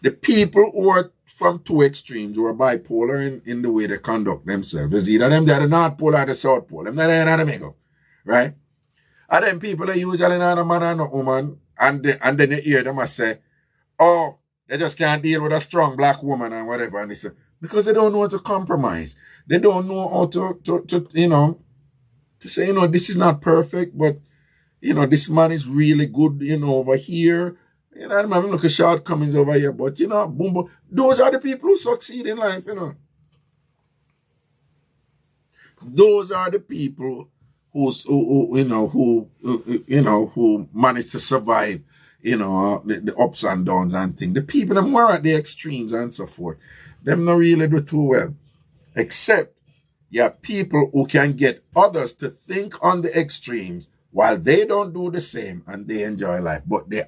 The people who are from two extremes, who are bipolar in the way they conduct themselves, is either them they're the North Pole or the South Pole. Them they're in the middle, right? And then people are usually not a man and a woman, and then you hear them say, oh, they just can't deal with a strong black woman and whatever. And they say, because they don't know how to compromise. They don't know how to to say, this is not perfect, but, this man is really good, over here. I'm looking at shortcomings over here, but, boom, boom. Those are the people who succeed in life, Those are the people who manage to survive, the ups and downs and things. The people that were at the extremes and so forth, them not really do too well. Except you have people who can get others to think on the extremes while they don't do the same and they enjoy life. But they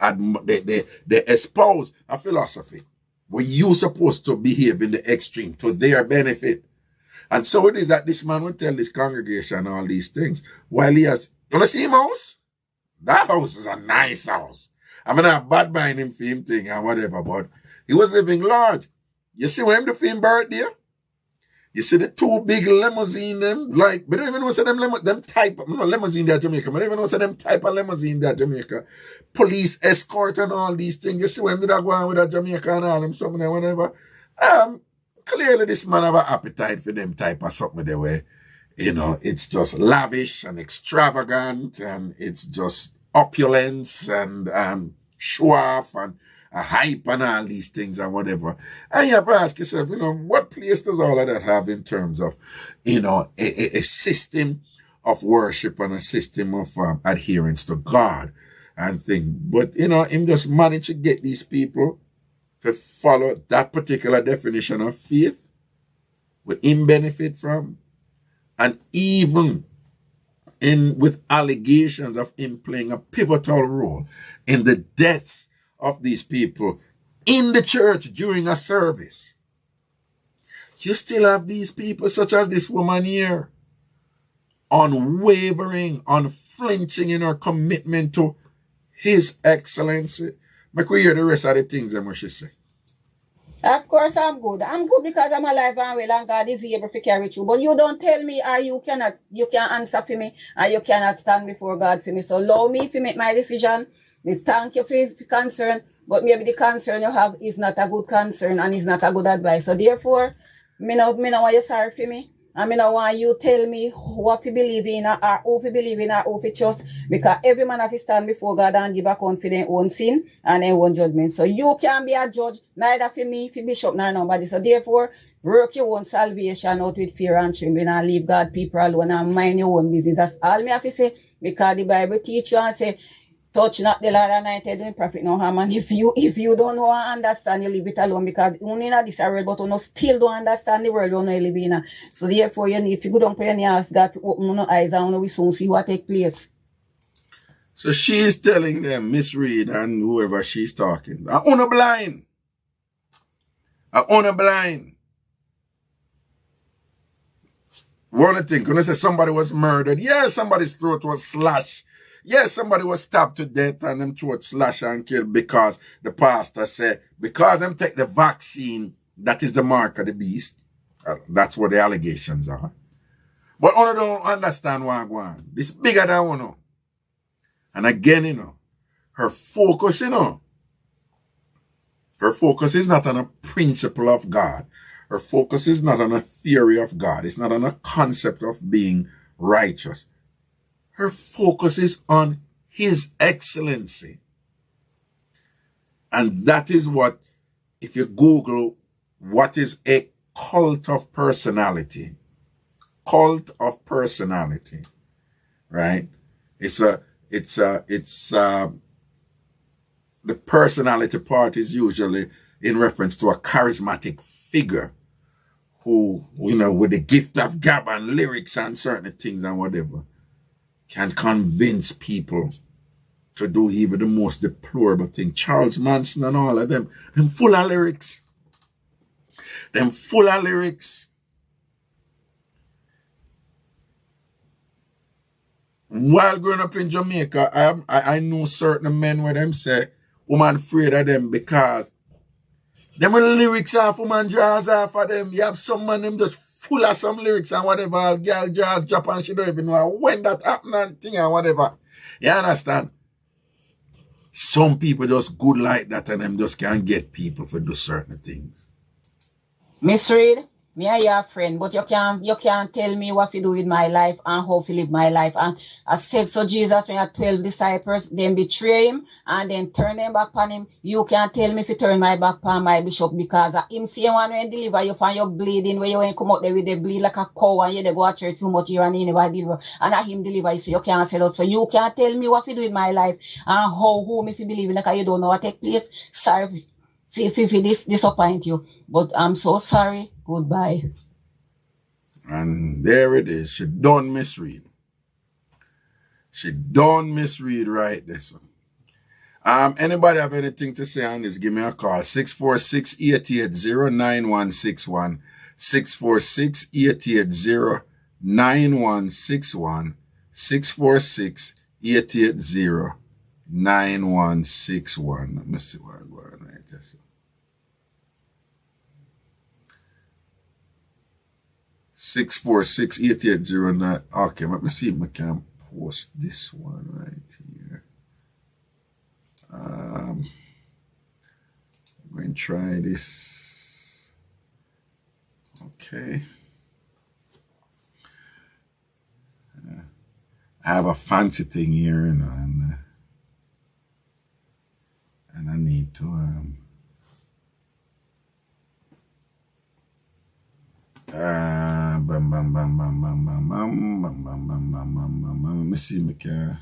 espouse a philosophy where you're supposed to behave in the extreme to their benefit. And so it is that this man will tell this congregation all these things while he has, you want to see him house? That house is a nice house. I'm not bad buying him for him thing and whatever, but he was living large. You see when him do for him birthday? You see the two big limousine them, like, but I don't even know say them type of limousine there Jamaica. I don't even know say them type of limousine there Jamaica. Police escort and all these things. You see when they go on with that Jamaica and all them something and whatever. Clearly this man have an appetite for them type of something the way, it's just lavish and extravagant and it's just opulence and show off and a hype and all these things and whatever. And you have to ask yourself, what place does all of that have in terms of, a system of worship and a system of adherence to God and things. But, him just managed to get these people to follow that particular definition of faith, what him benefit from, and even with allegations of him playing a pivotal role in the deaths of these people in the church during a service. You still have these people such as this woman here, unwavering, unflinching in her commitment to His Excellency. Make we hear the rest of the things that she say. Of course I'm good. I'm good because I'm alive and well and God is able to carry through. But you don't tell me you can't answer for me and you cannot stand before God for me. So allow me to make my decision. We thank you for your concern, but maybe the concern you have is not a good concern and is not a good advice. So therefore, me no want you sorry for me. And me no want you tell me what you believe in or who you believe in or who you trust, because every man have to stand before God and give account for their own sin and their own judgment. So you can't be a judge, neither for me, for Bishop, nor nobody. So therefore, work your own salvation out with fear and trembling and leave God people alone and mind your own business. That's all me have to say, because the Bible teach you and say, touch not the Lord anointed doing profit no harm. And if you don't know and understand, you leave it alone, because you need this world, but you still don't understand the world you live in. So therefore, you need, if you go down pray and ask God to open your eyes and we soon see what take place. So she is telling them, Miss Reed and whoever she's talking, I own a blind. I own a blind. One thing, when I say somebody was murdered, yeah, somebody's throat was slashed. Yes, somebody was stabbed to death and them throat slashed and killed because the pastor said, because them take the vaccine, that is the mark of the beast. That's what the allegations are. But I don't understand what I'm going. This bigger than one. And again, her focus, her focus is not on a principle of God. Her focus is not on a theory of God. It's not on a concept of being righteous. Her focus is on His Excellency. And that is what, if you Google what is a cult of personality, right? The personality part is usually in reference to a charismatic figure who, with the gift of gab and lyrics and certain things and whatever, can convince people to do even the most deplorable thing. Charles Manson and all of them full of lyrics. while growing up in Jamaica, I know certain men where them say, woman afraid of them because them lyrics off woman draws off of them. You have some man them just full of some lyrics and whatever. Girl just drop and she don't even know when that happen and thing and whatever. You understand? Some people just good like that and them just can't get people for do certain things. Miss Reed, me are your friend, but you can't tell me what to do with my life and how to live my life. And I said, so Jesus, when you had 12 disciples, then betray him and then turn them back on him. You can't tell me if you turn my back on my bishop because him see one when deliver you from your bleeding, where you when come out there with the bleed like a cow and you they go to church too much here and he never deliver. And him deliver you, so you can't say that. So you can't tell me what to do with my life and whom if you believe in like you don't know what take place. Sorry. This disappoint you, but I'm so sorry. Goodbye. And there it is. She don't misread. She don't misread right there. So. Anybody have anything to say on this? Give me a call. 646-880-9161. 646-880-9161. 646-880-9161. Let me see what I'm going right there. 646-880-9. Okay, let me see if I can post this one right here. I'm going to try this. Okay. I have a fancy thing here, you know, and I need to let me see if I can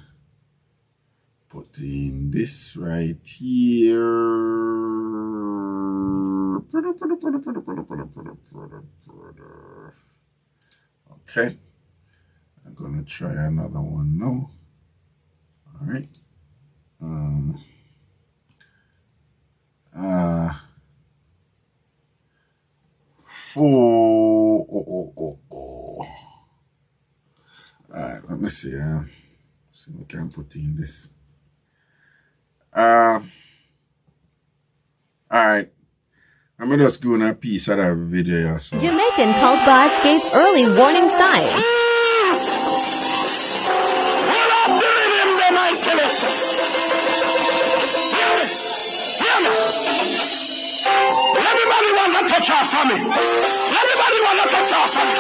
put in this right here. Okay. I'm gonna try another one now. All right. Alright, let me see. See if we can put in this. Alright. I'm just going a piece of that video. So. Jamaican cult boss gave early warning sign. Everybody wants to touch us on me. Everybody wants to touch us on me.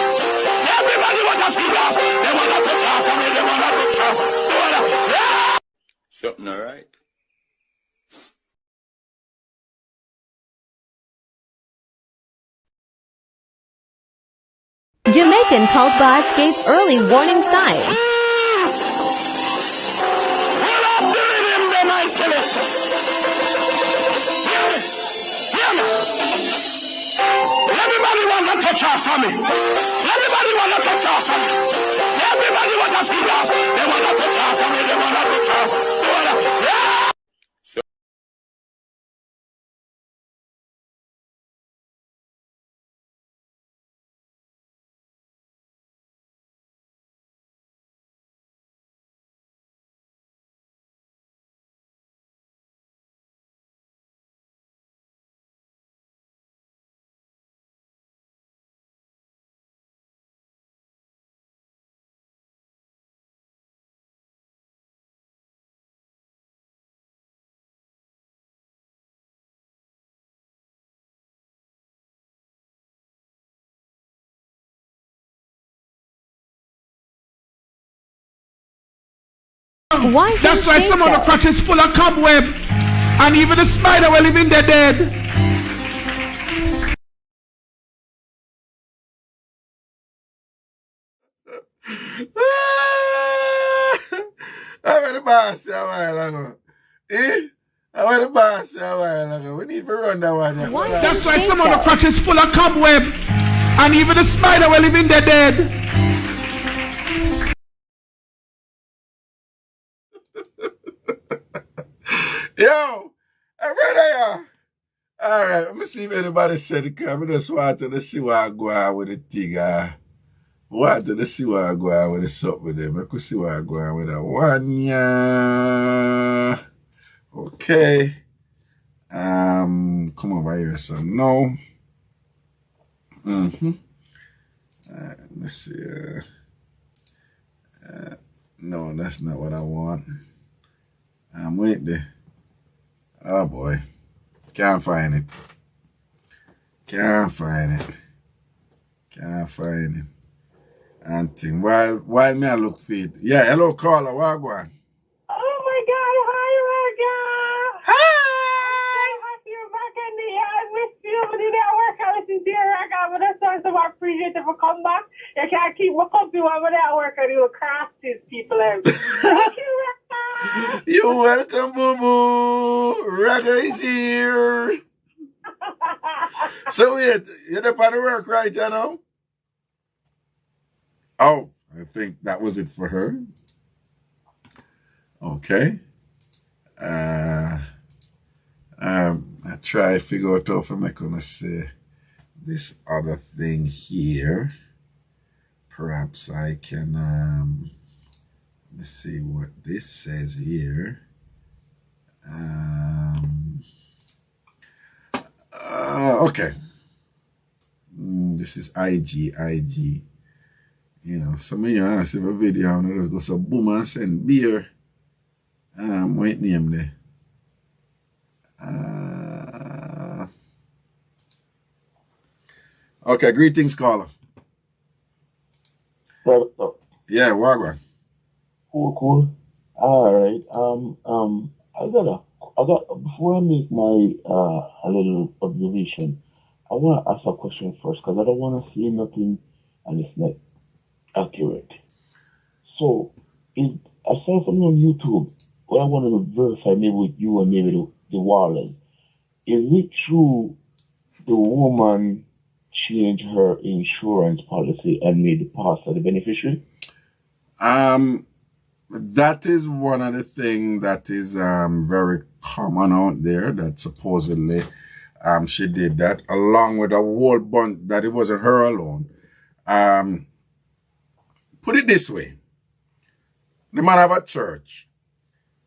Everybody wants to see us. They want to touch us on me. They want to touch us. Yeah. Something all right. Jamaican cult boss gave early warning sign. Everybody wants to touch us on me. Everybody wants to touch us on me. Everybody wants to see us. They want to touch us on me. They want to touch us. Yeah. Why That's why some of the crotch is full of cobweb, and even the spider will live in the dead. I went to boss a while ago. I went to boss a while ago. We need to run that one. That's why some of the crotch is full of cobweb, and even the spider will live in the dead. Yo, I'm ready. Alright, let me see if anybody said it. I just want to see what I go on with the thing. What to see what I go on with the sup with them. I could see what I go on with that one. Yeah. Okay. Come over here, so no. Let's see. No, that's not what I want. Wait there. Oh boy. Can't find it. Can't find it. And thing. While me I look for it. Yeah, hello caller, what go on? Oh my God, hi Reggae! Hi! I'm so happy you're back in the I missed you when you didn't work. I was in there, Reggae, but that's why I'm so appreciative for coming back. You can't keep my company when I'm at work and you cross these people out. Thank you, Reggae! You're welcome, Boo Boo. Reggae is here. So wait, you're up on the work right you know? Oh, I think that was it for her. Okay. I try to figure out how I'm gonna say this other thing here. Perhaps I can let's see what this says here. Okay. This is IG. You know, some of you ask if a video and just go so boom and send beer. What name there? Okay, greetings, caller. Yeah, Wagwan. Cool. All right. I got before I make my a little observation, I want to ask a question first because I don't want to say nothing and it's not accurate. So, aside from on YouTube, what I want to verify maybe with you and maybe the Wallers, is it true the woman changed her insurance policy and made the pastor the beneficiary? That is one of the things that is very common out there, that supposedly she did that, along with a whole bunch that it wasn't her alone. Put it this way. The man have a church,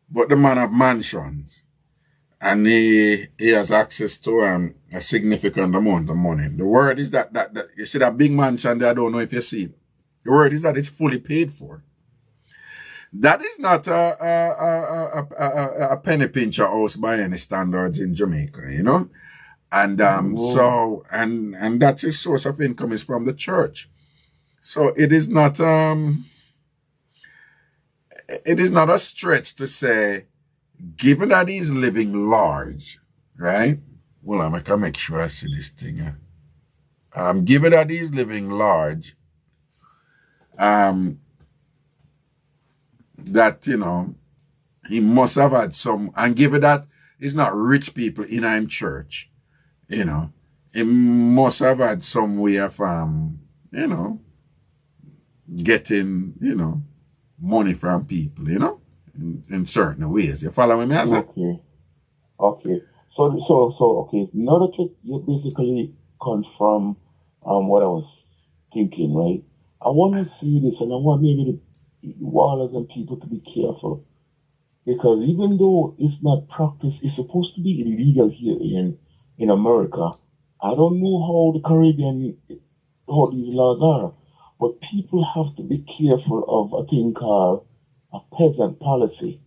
but the man have mansions. And he has access to a significant amount of money. The word is that you see that big mansion there, I don't know if you see it. The word is that it's fully paid for. That is not a penny pincher house by any standards in Jamaica, you know? And so that's his source of income is from the church. So it is not a stretch to say, given that he's living large, right? Well, I can make sure I see this thing. Given that he's living large, that, you know, he must have had some, and given that it's not rich people in him church, you know, he must have had some way of, you know, getting, you know, money from people, you know, in certain ways. You follow me, Master? Okay. So, okay, now that you basically confirm what I was thinking, right? I want to see this, and I want maybe the Wallers and people to be careful. Because even though it's not practiced, it's supposed to be illegal here in America. I don't know how the Caribbean, how these laws are, but people have to be careful of a thing called a peasant policy.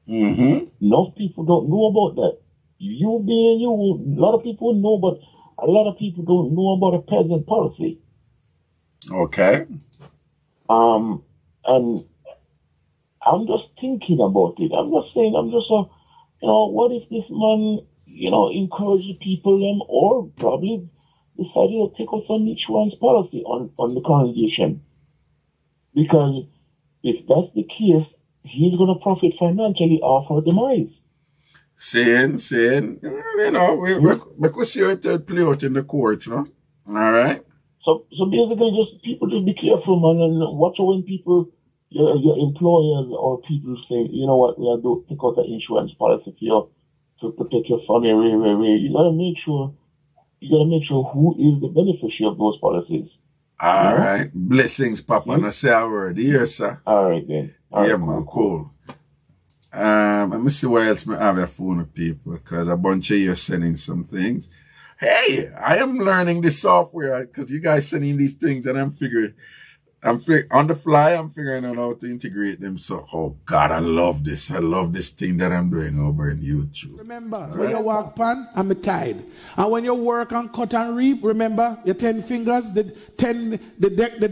Enough people don't know about that. You being you, a lot of people know, but a lot of people don't know about a peasant policy. Okay. And I'm just thinking about it. I'm just saying, you know, what if this man, you know, encouraged people or probably decided to take out some insurance policy on the congregation? Because if that's the case, he's going to profit financially off our demise. Saying, you know, we could see how it play out in the courts, you know? All right? So basically, people just be careful, man, and watch out when people, your employers or people say, you know what, we are doing, take out the insurance policy for you to protect your family, You gotta make sure who is the beneficiary of those policies. All right. Blessings, Papa. No say a word here, sir. All right, then. Yeah, man. Cool. Let me see what else I have a phone with people, because a bunch of you are sending some things. Hey, I am learning this software because you guys sending these things and on the fly, I'm figuring out how to integrate them. So, oh God, I love this. I love this thing that I'm doing over in YouTube. Remember, when you walk pan, I'm a tide. And when you work and cut and reap, remember your 10 fingers, the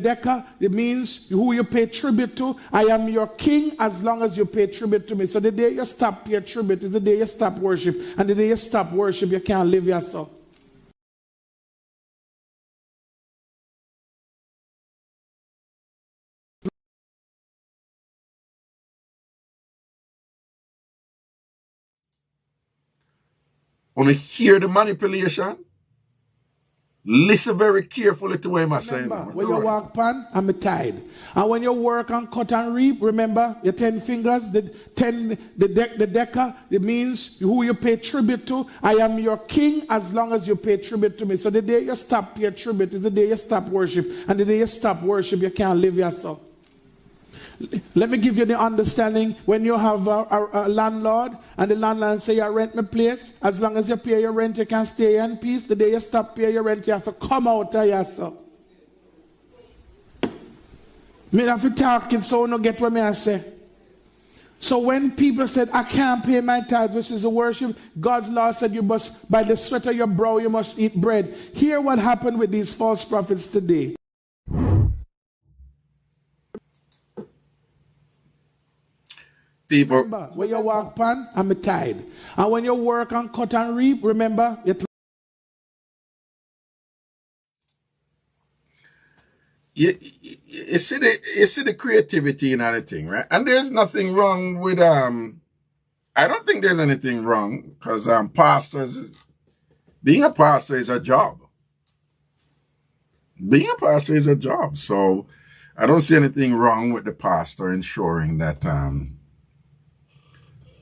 decker, it means who you pay tribute to. I am your king as long as you pay tribute to me. So the day you stop pay tribute is the day you stop worship. And the day you stop worship, you can't live yourself. Want to hear the manipulation? Listen very carefully to what I'm saying. When you walk pan, I'm a tide. And when you work and cut and reap, remember your 10 fingers, the decker, it means who you pay tribute to. I am your king as long as you pay tribute to me. So the day you stop pay tribute is the day you stop worship. And the day you stop worship, you can't live yourself. Let me give you the understanding. When you have a landlord and the landlord say, you rent my place, as long as you pay your rent, you can stay in peace. The day you stop paying your rent, you have to come out of yourself. Me have to talk it so you don't get what I say. So when people said, I can't pay my tithes, which is the worship, God's law said you must, by the sweat of your brow, you must eat bread. Hear what happened with these false prophets today. People. Remember, when you walk pan, I'm a tide. And when you work and cut and reap, remember, you see the creativity in anything, right? And there's nothing wrong with I don't think there's anything wrong because being a pastor is a job. Being a pastor is a job. So I don't see anything wrong with the pastor ensuring that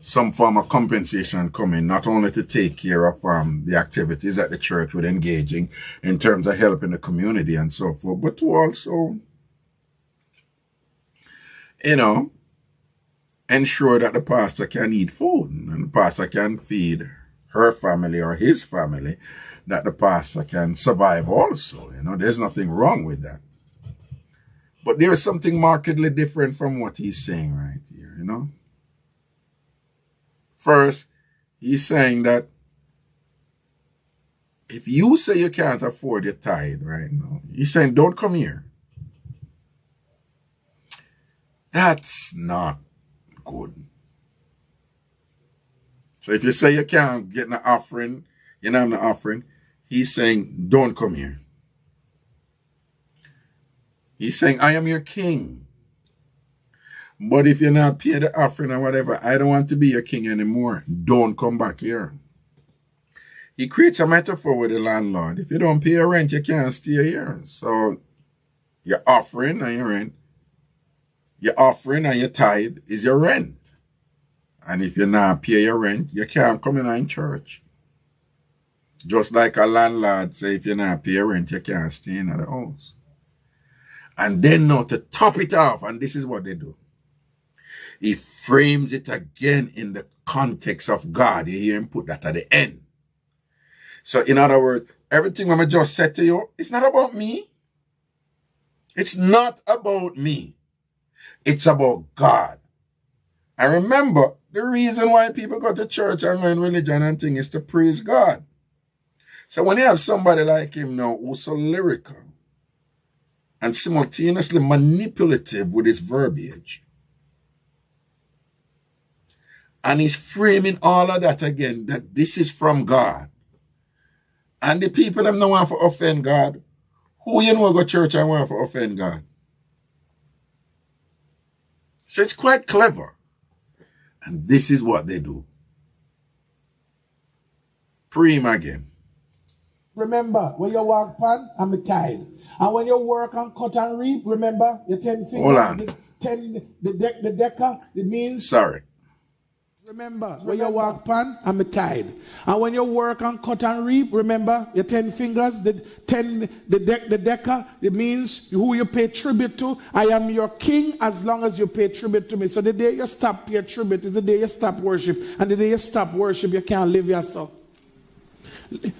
some form of compensation coming, not only to take care of the activities that the church would engaging in terms of helping the community and so forth, but to also, ensure that the pastor can eat food and the pastor can feed her family or his family, that the pastor can survive also. There's nothing wrong with that. But there is something markedly different from what he's saying right here, First, he's saying that if you say you can't afford your tithe right now, he's saying, don't come here. That's not good. So if you say you can't get an offering, you don't have an offering, he's saying, don't come here. He's saying, I am your king. But if you're not paying the offering or whatever, I don't want to be your king anymore. Don't come back here. He creates a metaphor with the landlord. If you don't pay your rent, you can't stay here. So your offering and your rent, your offering and your tithe is your rent. And if you not pay your rent, you can't come in church. Just like a landlord say, if you not pay your rent, you can't stay in the house. And then now to top it off, and this is what they do. He frames it again in the context of God. You hear him put that at the end. So in other words, everything I just said to you, it's not about me. It's not about me. It's about God. And remember, the reason why people go to church and learn religion and things is to praise God. So when you have somebody like him now who's so lyrical and simultaneously manipulative with his verbiage, and he's framing all of that again, that this is from God. And the people them don't want to offend God. Who you know go to church and want to offend God? So it's quite clever. And this is what they do. Pray him again. Remember, when you walk pan, I'm a tide. And when you work and cut and reap, remember your 10 fingers. Hold on. The decker, it means... Sorry. Remember, when you walk pan, I'm tied. And when you work and cut and reap, remember, your 10 fingers, the decker, it means who you pay tribute to. I am your king as long as you pay tribute to me. So the day you stop pay tribute is the day you stop worship. And the day you stop worship, you can't live yourself.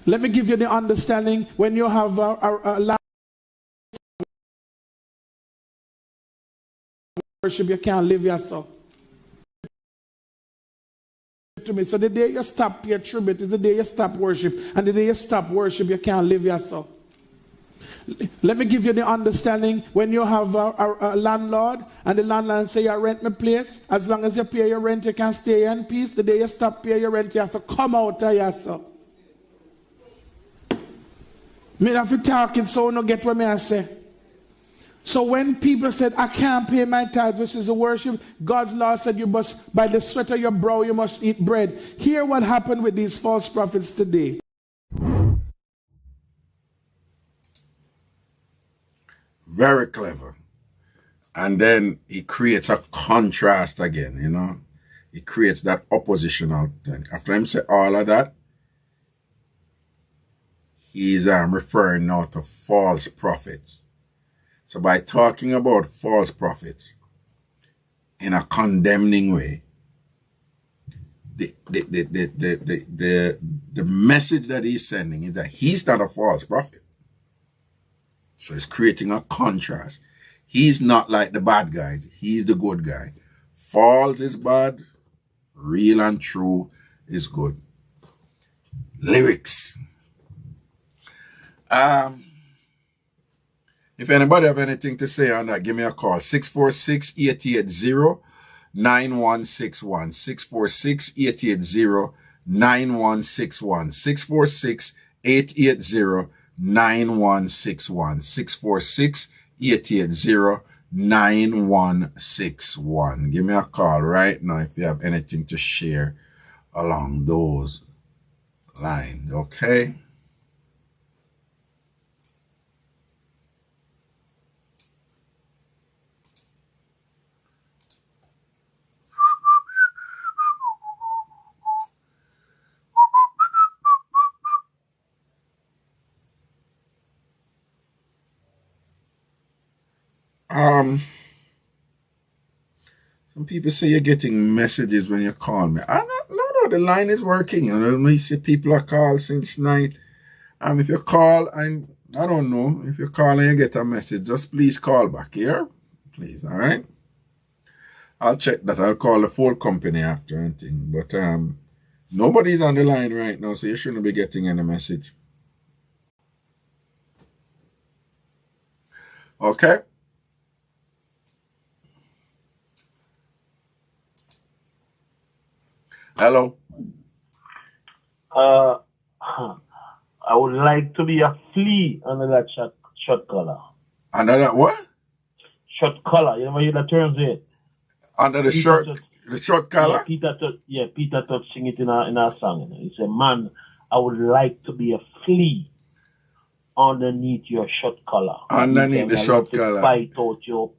Let me give you the understanding when you have a worship, you can't live yourself. To me. So the day you stop your tribute is the day you stop worship. And the day you stop worship, you can't live yourself. Let me give you the understanding when you have a landlord and the landlord say, you rent my place. As long as you pay your rent, you can stay in peace. The day you stop paying your rent, you have to come out of yourself. Me have to talking so no get what me I say. So when people said, I can't pay my tithes, which is the worship, God's law said you must, by the sweat of your brow, you must eat bread. Hear what happened with these false prophets today. Very clever. And then he creates a contrast again, you know. He creates that oppositional thing. After him say all of that, he's referring now to false prophets. So by talking about false prophets in a condemning way, the message that he's sending is that he's not a false prophet. So it's creating a contrast. He's not like the bad guys. He's the good guy. False is bad. Real and true is good. Lyrics. If anybody have anything to say on that, give me a call. 646-880-9161. 646-880-9161. 646-880-9161. 646-880-9161. Give me a call right now if you have anything to share along those lines, okay? Some people say you're getting messages when you call me. I don't know. The line is working. I don't know. You see people are called since night. If you call and I don't know if you call and you get a message, just please call back here, please. All right. I'll check that. I'll call the full company after anything. But nobody's on the line right now, so you shouldn't be getting any message. Okay. Hello. I would like to be a flea under that short collar. Under that what? Short collar. You ever hear that term say? Under the short collar? Yeah, Peter Todd sing it in our song. You know? He said, man, I would like to be a flea underneath your short collar. Underneath the short collar. Fight out your...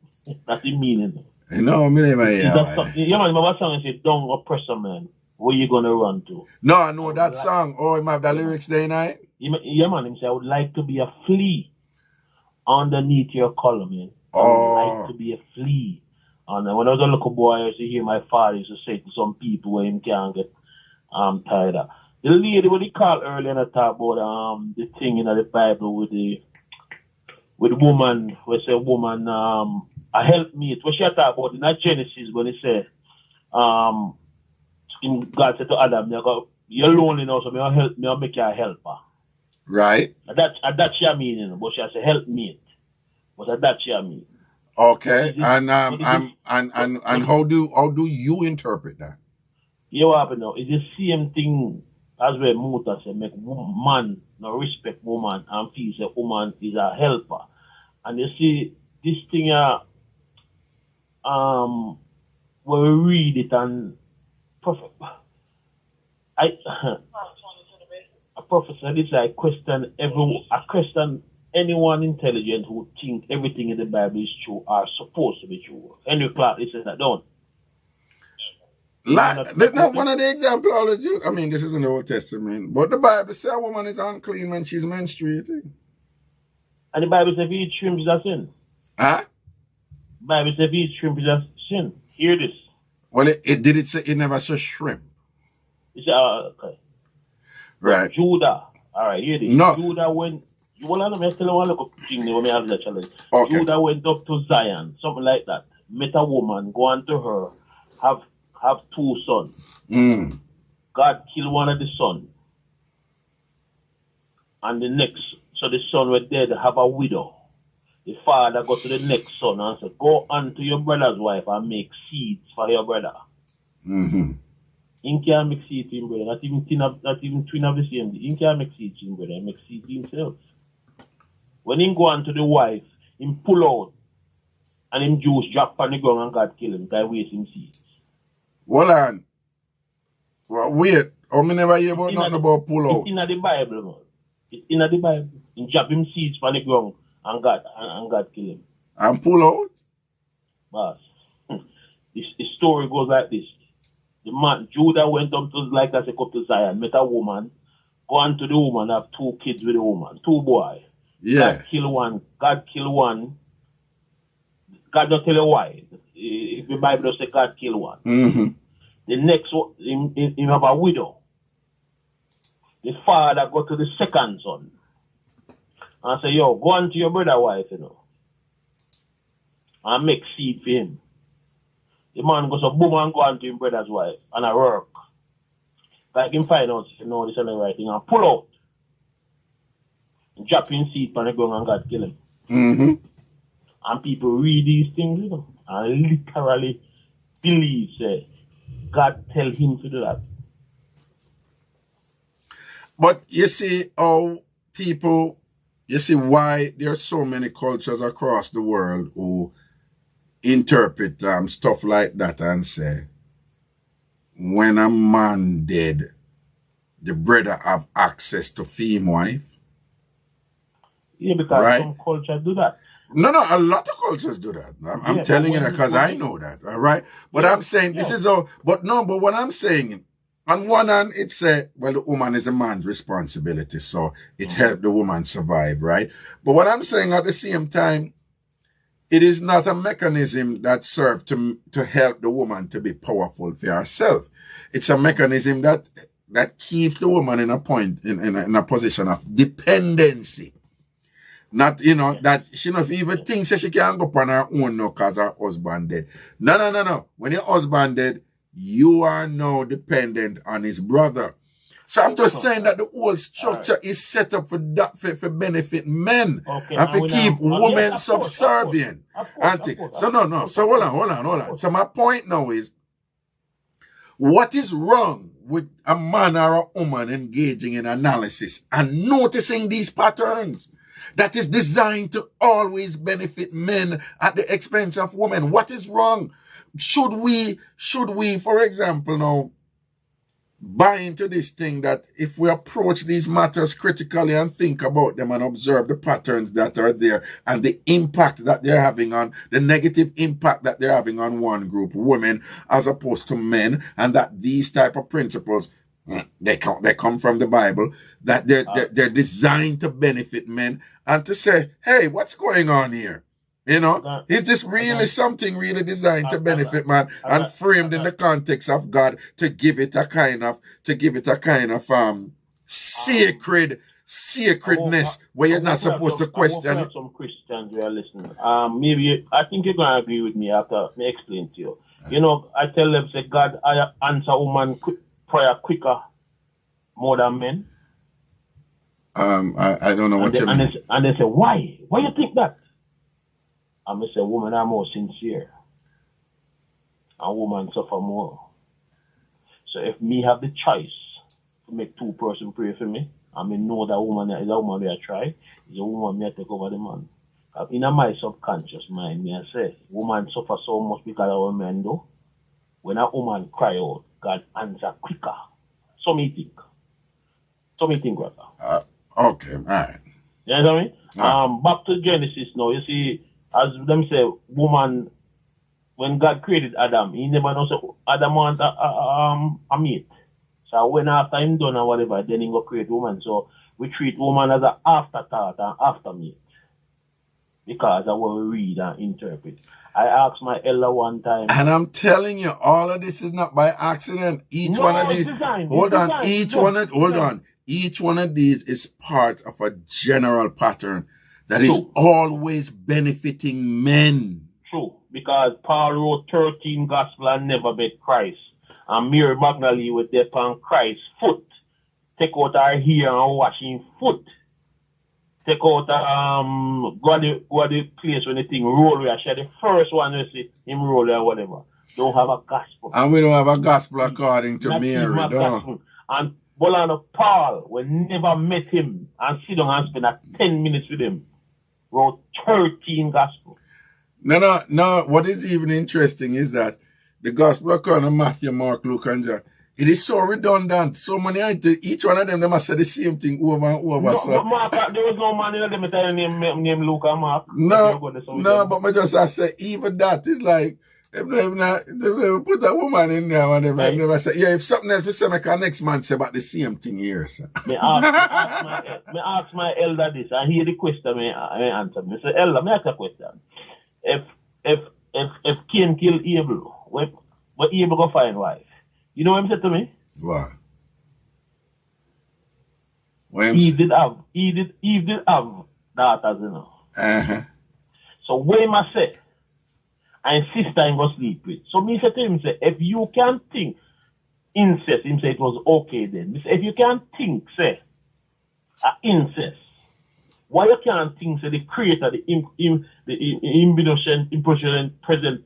That's the meaning. No, I mean, yeah, man, remember song I said, don't oppress a man. Where you gonna run to? No, I know that song. Oh, you have the lyrics there, night? Yeah, man, him say, I would like to be a flea underneath your collar, man. I would like to be a flea. And when I was a little boy, I used to hear my father used to say to some people where him can't get tired of. The lady, what he called earlier, and I talk about the thing in the Bible with the woman, where say woman, a helpmeet. What she talk about in that Genesis when he said, God said to Adam, you're lonely now, so I'll make you a helper. Right. That's your meaning, but she has a helpmeet. But that's your meaning. Okay. And how do you interpret that? You know what happened now? It's the same thing as where Muta said, make man no respect woman and feel that woman is a helper. And you see this thing when we read it and a professor, this I question anyone intelligent who think everything in the Bible is true or supposed to be true. Henry Clark, he said that, don't. One of the examples always use, I mean, this is in the Old Testament, but the Bible says a woman is unclean when she's menstruating. And the Bible says if you eat shrimp is a sin. Huh? The Bible says if you eat shrimp is a sin. Hear this. Well, it say it never says shrimp. It said, okay. Right. Judah. All right, hear this. No. Judah went, one of them, I tell you one little thing when we have the challenge. Okay. Judah went up to Zion, something like that. Met a woman, go on to her, have 2 sons. God killed one of the sons. And the next, so the son were dead, have a widow. The father go to the next son and said, go unto your brother's wife and make seeds for your brother. He can't make seeds to him brother, not even twin of the same. He can't make seeds to him brother, he make seeds himself. When he go on to the wife, he pull out and him juice drop on the ground and God kill him, guy waste him seeds. Hold on. Well, wait. I never hear about nothing about pull out. It's in the Bible, man. It's in the Bible. He drop him seeds on the ground and God kill him. And pull out? Boss. The story goes like this. The man, Judah went up to, like I said, up to Zion, met a woman, go on to the woman, have 2 kids with the woman, 2 boys. Yeah. God kill one. God don't tell you why. If the Bible does say God kill one. The next one, he have a widow. The father go to the second son and say, yo, go on to your brother's wife, and make seed for him. The man goes, boom, and go on to his brother's wife, and I work. Like him find out, this is the right thing, and pull out. And drop in seed on the ground and God kill him. And people read these things, and literally believe, say, God tell him to do that. But you see how people, you see why there are so many cultures across the world who interpret stuff like that and say, when a man dead, the brother have access to female wife. Yeah, because some cultures do that. No, a lot of cultures do that. I'm telling you that because I know that, all right? But I'm saying this is all, but what I'm saying, on one hand, it said, well, the woman is a man's responsibility, so it helped the woman survive, right? But what I'm saying at the same time, it is not a mechanism that serves to help the woman to be powerful for herself. It's a mechanism that keeps the woman in a position of dependency. Not, that she not even thinks that she can go on her own now because her husband dead. No. When your husband dead, you are now dependent on his brother. So I'm just saying that the whole structure is set up for benefit men and for keep women subservient. So no. So hold on. So my point now is, what is wrong with a man or a woman engaging in analysis and noticing these patterns that is designed to always benefit men at the expense of women? What is wrong? Should we, for example, now, buy into this thing that if we approach these matters critically and think about them and observe the patterns that are there and the impact that they're having on, the negative impact that they're having on one group, women, as opposed to men, and that these type of principles, they come from the Bible, that they're designed to benefit men, and to say, hey, what's going on here? Is this really something really designed to benefit man and framed in the context of God to give it a kind of sacredness where you're not supposed to question it? Some Christians who are listening. Maybe I think you're gonna agree with me after me explain to you. I tell them, say God answer woman prayer quicker more than men. I don't know what you mean. And they say, why? Why you think that? And I say, women are more sincere. And women suffer more. So if me have the choice to make 2 persons pray for me, and me know that woman is a woman I try, is a woman I take over the man. In my subconscious mind, me I say, woman suffer so much because of what men do. When a woman cry out, God answer quicker. So me think, brother. Okay, all right. You know what I mean? Back to Genesis now. You see, as them say, woman when God created Adam, he never knows Adam want a mate. So when after him done or whatever, then he go create woman. So we treat woman as an afterthought and after mate. Because of what we read and interpret. I asked my elder one time. And I'm telling you, all of this is not by accident. Each one of these, each one of these is part of a general pattern that is always benefiting men. True, because Paul wrote 13 gospel and never met Christ. And Mary Magdalene with their upon Christ's foot. Take out her hair and wash him foot. Take out go to the place when the thing roll where she the first one you see him roll or whatever. Don't have a gospel. And we don't have a gospel according to Mary, though. And Bolano Paul, we never met him and sit down and spend 10 minutes with him. Wrote 13 gospel. No. What is even interesting is that the gospel according to Matthew, Mark, Luke, and John, it is so redundant. So many items, each one of them, they must say the same thing over and over. No, Mark, there was no man in them that name Luke and Mark. No, but I say, even that is like, they put a woman in there, whatever. Right. Never say, yeah, if something else, we say, make our next man say about the same thing here, sir. Me ask my elder this, and hear the question, me answer. Me say, elder, me ask a question. If Cain kill Abel, what Abel go find wife? You know what he said to me? What? Eve did have daughters, you know. Uh-huh. So what him say? And sister him go sleep with. So me say to him, say, if you can think incest, him say it was okay then. Me say, if you can think, say, incest, why you can't think, say, the creator, the impression present,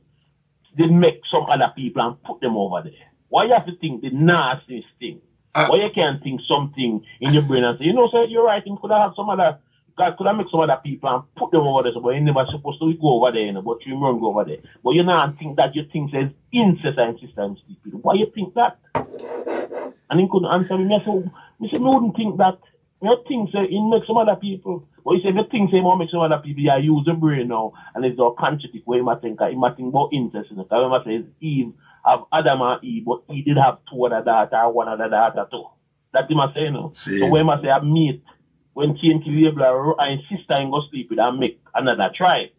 they make some other people and put them over there? Why you have to think the nastiest thing? Why you can't think something in your brain and say, you know, sir, you're right, him could have some other, God could have make some other people and put them over there, so, but you're never supposed to go over there, you know, but you run go over there. But you not think that you think says incest and sister and stupid. Why you think that? And he couldn't answer me. I said, me wouldn't think that. You think say he make some other people. But he said, you think say he make some other people, you use the brain now, and it's all contradict where he might think about incest, you know, because he might say Eve have Adam and Eve, but he did have two other daughters, one other daughter too. That he must say, no. So when he must say a mate, when Cain kill Abel and sister and go sleep with and make another tribe.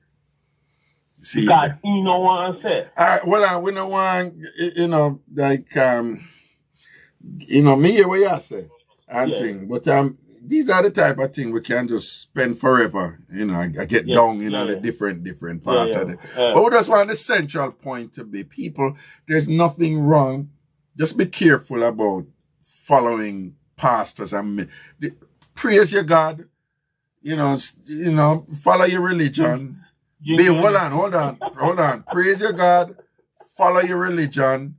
See, because he no want to say. Well, we don't want, you know, like, you know, me hear what you say and thing, but these are the type of things we can just spend forever, you know, I get down in the different part of it. But we just want the central point to be, people, there's nothing wrong. Just be careful about following pastors and praise your God, you know, follow your religion. Hold on. Praise your God, follow your religion,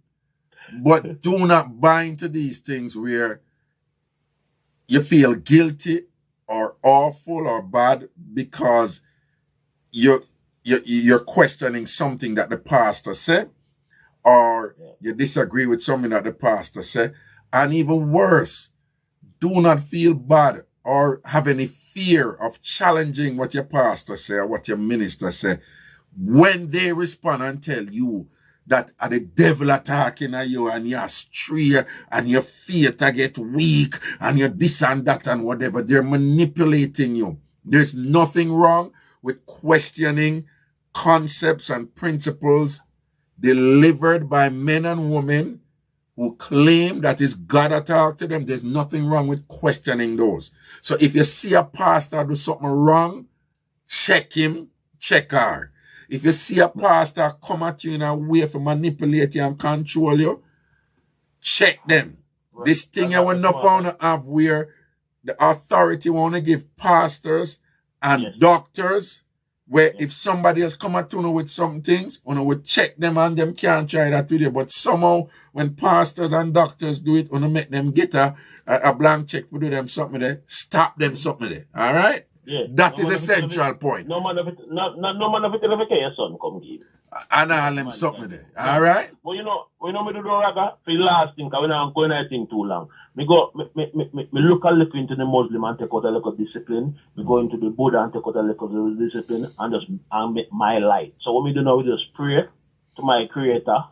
but do not buy into these things where you feel guilty or awful or bad because you're questioning something that the pastor said, or you disagree with something that the pastor said. And even worse, do not feel bad or have any fear of challenging what your pastor say or what your minister say when they respond and tell you that the devil attacking at you and you're stray and your faith get weak and you're this and that and whatever. They're manipulating you. There's nothing wrong with questioning concepts and principles delivered by men and women who claim that it's God that talk to them. There's nothing wrong with questioning those. So if you see a pastor do something wrong, check him, check her. If you see a pastor come at you in a way to manipulate you and control you, check them. Right. This thing you will not found to have where the authority want to give pastors and doctors, where if somebody else come at you with some things, you will check them and them can't try that with you. But somehow when pastors and doctors do it, you make them get a blank check to do them something there, stop them something there. All right? Yeah. That is a central point. No man of it ever your son come give. And all them something there. All right? But you know me do the raga for the last thing, because we don't go in anything too long. Me look a little into the Muslim and take out a little discipline. Me go into the Buddha and take out a little discipline and just make my light. So what me do now, we just pray to my creator,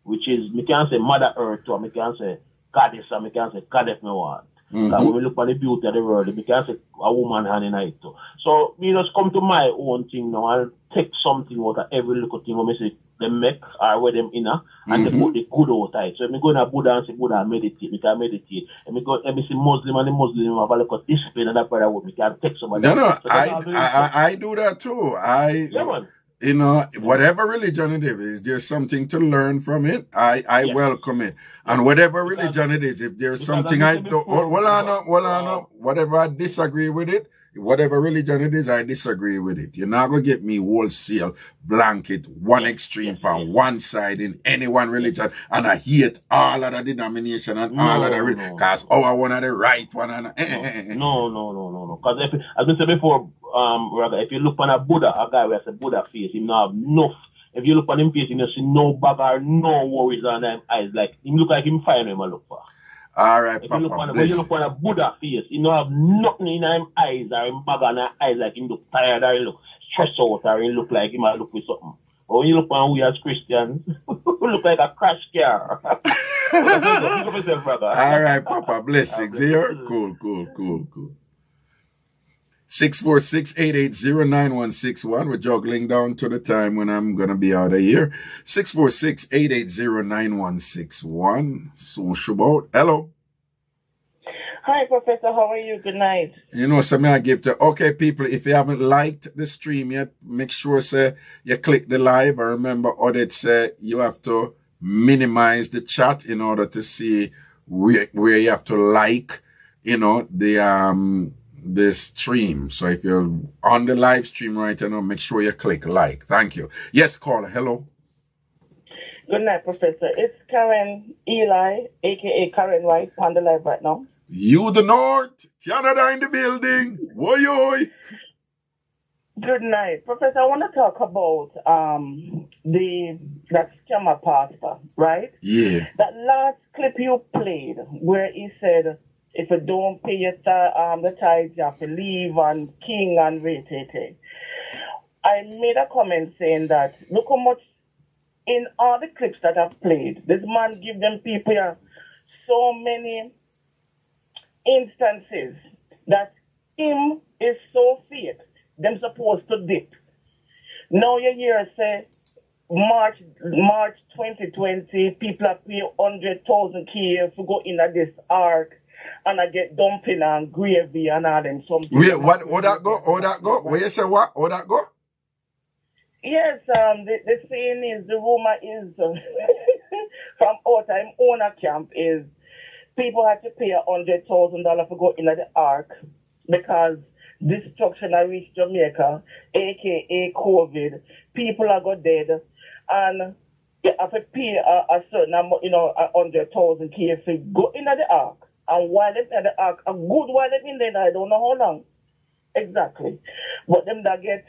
which is, me can say Mother Earth, or me can say Goddess, or me can say Goddess me want. Because when we look at the beauty of the world, we can say a woman hand in it too. So, me just come to my own thing now and take something out of every little thing when me say them make or where them inner and they put the good out of it. So, if me go to Buddha and say Buddha and meditate, me can meditate. If me go, if me see Muslim and the Muslim have a little discipline and that brother would, me can take some of that. No, So I do that too. Yeah, man. You know, whatever religion it is, there's something to learn from it. I welcome it. And whatever religion it is, if there's something I don't, whatever I disagree with it, whatever religion it is, I disagree with it. You're not going to get me wholesale blanket, one extreme on one side in any one religion, and I hate all of the denomination and all of the religion, because I want the right one. And No. Because as I said before, if you look on a Buddha, a guy with a Buddha face, he not have enough. If you look on him face, you see no bag or no worries on him eyes. Like him look like him fine when I look for. All right, if Papa, when you look on a Buddha face, he don't have nothing in him eyes or him bag on his eyes like him look tired or he look stressed out or he look like he might look with something. But when you look on we as Christians, we look like a crash car. All right, Papa, blessings here. Cool. 646-880-9161. We're juggling down to the time when I'm going to be out of here. 646-880-9161. So, Shabot. Hello. Hi, Professor. How are you? Good night. You know, so may I give to, okay, people, if you haven't liked the stream yet, make sure, say, you click the live. I remember Odette said you have to minimize the chat in order to see where you have to like, you know, the stream. So if you're on the live stream right now, make sure you click like. Thank you. Yes, caller. Hello. Good night, Professor. It's Karen Eli, a.k.a. Karen White, on the live right now. You the North, Canada in the building. Woy. Good night. Professor, I want to talk about that scammer pastor, right? Yeah. That last clip you played where he said, if you don't pay your the tithes, you have to leave and king and rate. I made a comment saying that look how much in all the clips that I've played, this man give them people so many instances that him is so fake, them supposed to dip. Now you hear say March 2020, people are paying 100,000 K to go in at this ark. And I get dumpling and gravy and all them something. Wait, what? How that go? Where you say what? How that go? Yes, the saying is, the rumor is from our time owner camp is people had to pay $100,000 to go in at the ark because destruction has reached Jamaica, aka COVID. People are got dead, and you have to pay a certain amount, 100,000 K to go in at the ark. And while them in the ark, a good while them in there, I don't know how long exactly. But them that get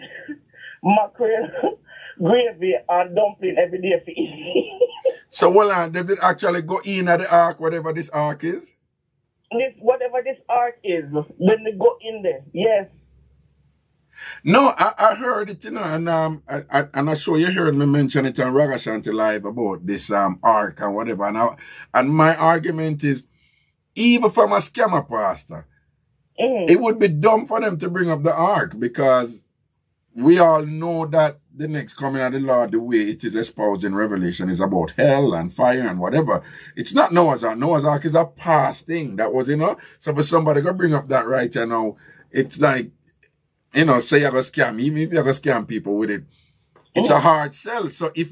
mackerel, gravy, and dumpling every day for eating. So, they did actually go in at the ark, whatever this ark is? Whatever this ark is, then they go in there, yes. No, I heard it, and I'm sure you heard me mention it on RAGASHANTI Live about this ark and whatever. And my argument is, even from a scammer pastor, it would be dumb for them to bring up the ark because we all know that the next coming of the Lord, the way it is espoused in Revelation, is about hell and fire and whatever. It's not Noah's Ark. Noah's Ark is a past thing. That was, so for somebody to bring up that right now, it's like, say you're going to scam, even if you're going to scam people with it, it's a hard sell. So if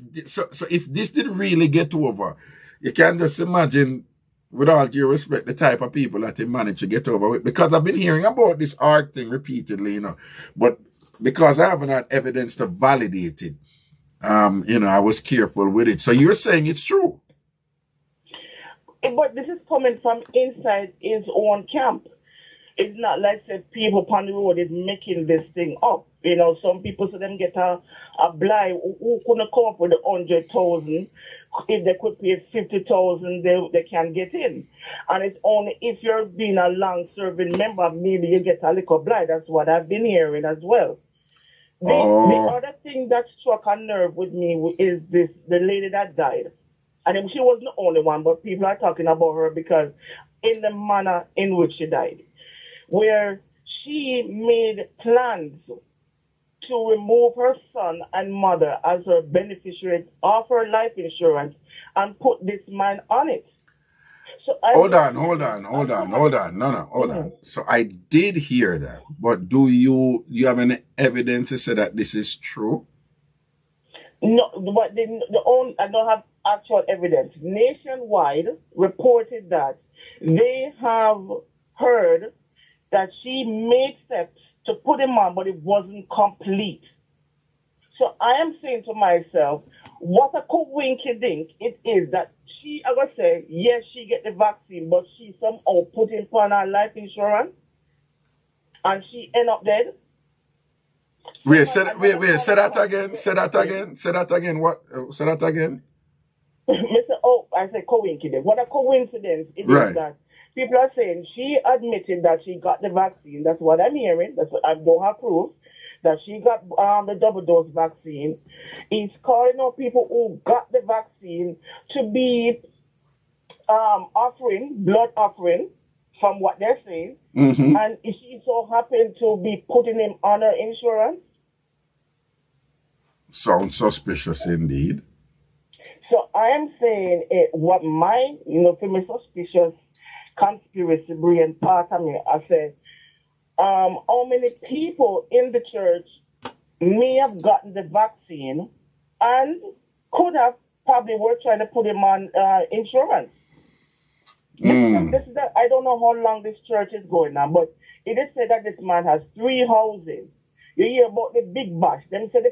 this did really get over, you can just imagine, with all due respect, the type of people that he managed to get over with. Because I've been hearing about this ark thing repeatedly, but because I haven't had evidence to validate it, I was careful with it. So you're saying it's true? But this is coming from inside his own camp. It's not like said people on the road is making this thing up. Some people say them get a blind who couldn't come up with 100,000. If they could pay 50,000, they can get in. And it's only if you're being a long-serving member, maybe you get a little blind. That's what I've been hearing as well. The other thing that struck a nerve with me is the lady that died. And then she wasn't the only one, but people are talking about her because in the manner in which she died, where she made plans to remove her son and mother as her beneficiaries of her life insurance and put this man on it. So hold on. No. So I did hear that, but do you have any evidence to say that this is true? No, but I don't have actual evidence. Nationwide reported that they have heard that she made steps to put him on, but it wasn't complete. So I am saying to myself, what a coinkydink it is that she, I gotta say, yes, she get the vaccine, but she somehow put him on her life insurance, and she end up dead. Say that again. What? Say that again. I said coincidence. What a coincidence it is that people are saying she admitted that she got the vaccine. That's what I'm hearing. That's what I don't have proof that she got the double dose vaccine. He's calling out people who got the vaccine to be blood offering from what they're saying. Mm-hmm. And she so happened to be putting him on her insurance. Sounds suspicious indeed. So I am saying what my, for me suspicious conspiracy brain part of me, I said, how many people in the church may have gotten the vaccine and could have probably were trying to put him on insurance. I don't know how long this church is going on, but it is said that this man has 3 houses. You hear about the big bash. Them said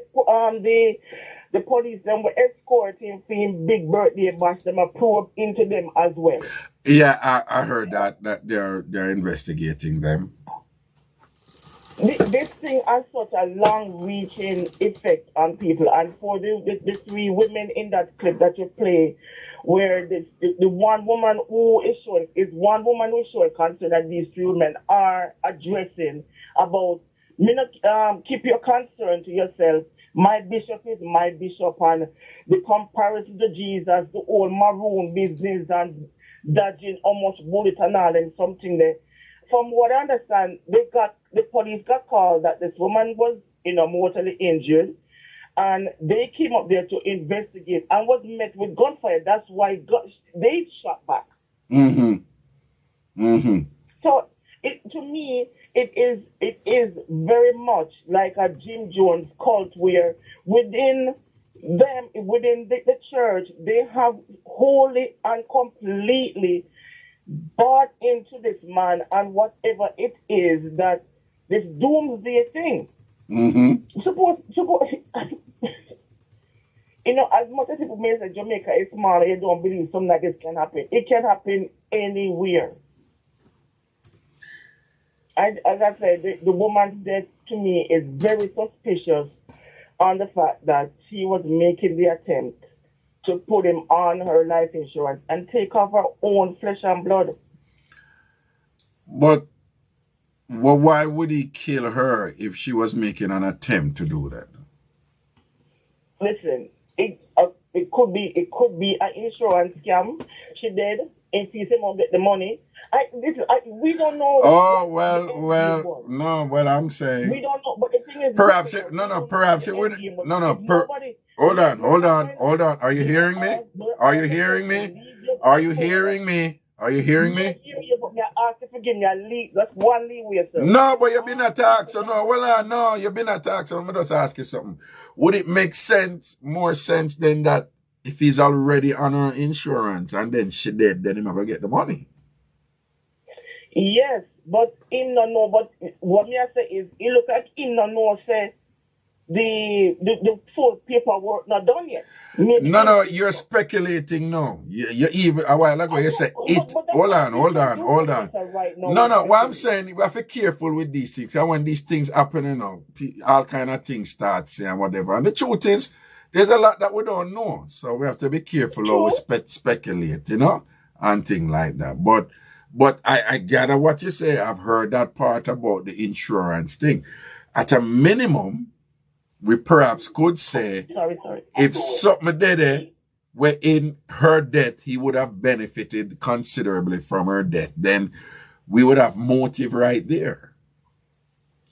the police them were escorting for him big birthday bash. Them are probe into them as well. Yeah, I heard that they're investigating them. This thing has such a long-reaching effect on people, and for the 3 women in that clip that you play, where the one woman who is showing concern that these 3 women are addressing about, keep your concern to yourself. My bishop is my bishop, and the comparison to Jesus, the old maroon business and dodging almost bullet and all, and something there. From what I understand, the police got called that this woman was, mortally injured, and they came up there to investigate and was met with gunfire. That's why they shot back. Mm-hmm. Mm-hmm. So to me, it is very much like a Jim Jones cult, where within the church, they have wholly and completely bought into this man and whatever it is that this doomsday thing. Mm-hmm. Suppose as much as people may say Jamaica is small, you don't believe something like this can happen. It can happen anywhere. As I said, the woman's death to me is very suspicious on the fact that she was making the attempt to put him on her life insurance and take off her own flesh and blood. But why would he kill her if she was making an attempt to do that? Listen, it could be an insurance scam. She did. If he's him get the money. We don't know. Oh, well, I'm saying. We don't know, but the thing is. Perhaps it would. Hold on. Are you hearing me? That's one leeway, sir. No, but you've been attacked, so no. You've been attacked, so I'm just ask you something. Would it make more sense than that if he's already on her insurance and then she dead, then he's not gonna get the money? Yes, but him no know. But what me I say is, he look like him no know. Say the full paperwork not done yet. No, you're speculating now. You even a while ago you said it. Hold on. No. What I'm saying, we have to be careful with these things. And when these things happen, all kind of things start saying whatever. And the truth is, there's a lot that we don't know. So we have to be careful how we speculate, and things like that. But I gather what you say. I've heard that part about the insurance thing. At a minimum, we perhaps could say, sorry. if something did it, were in her death, he would have benefited considerably from her death. Then we would have motive right there.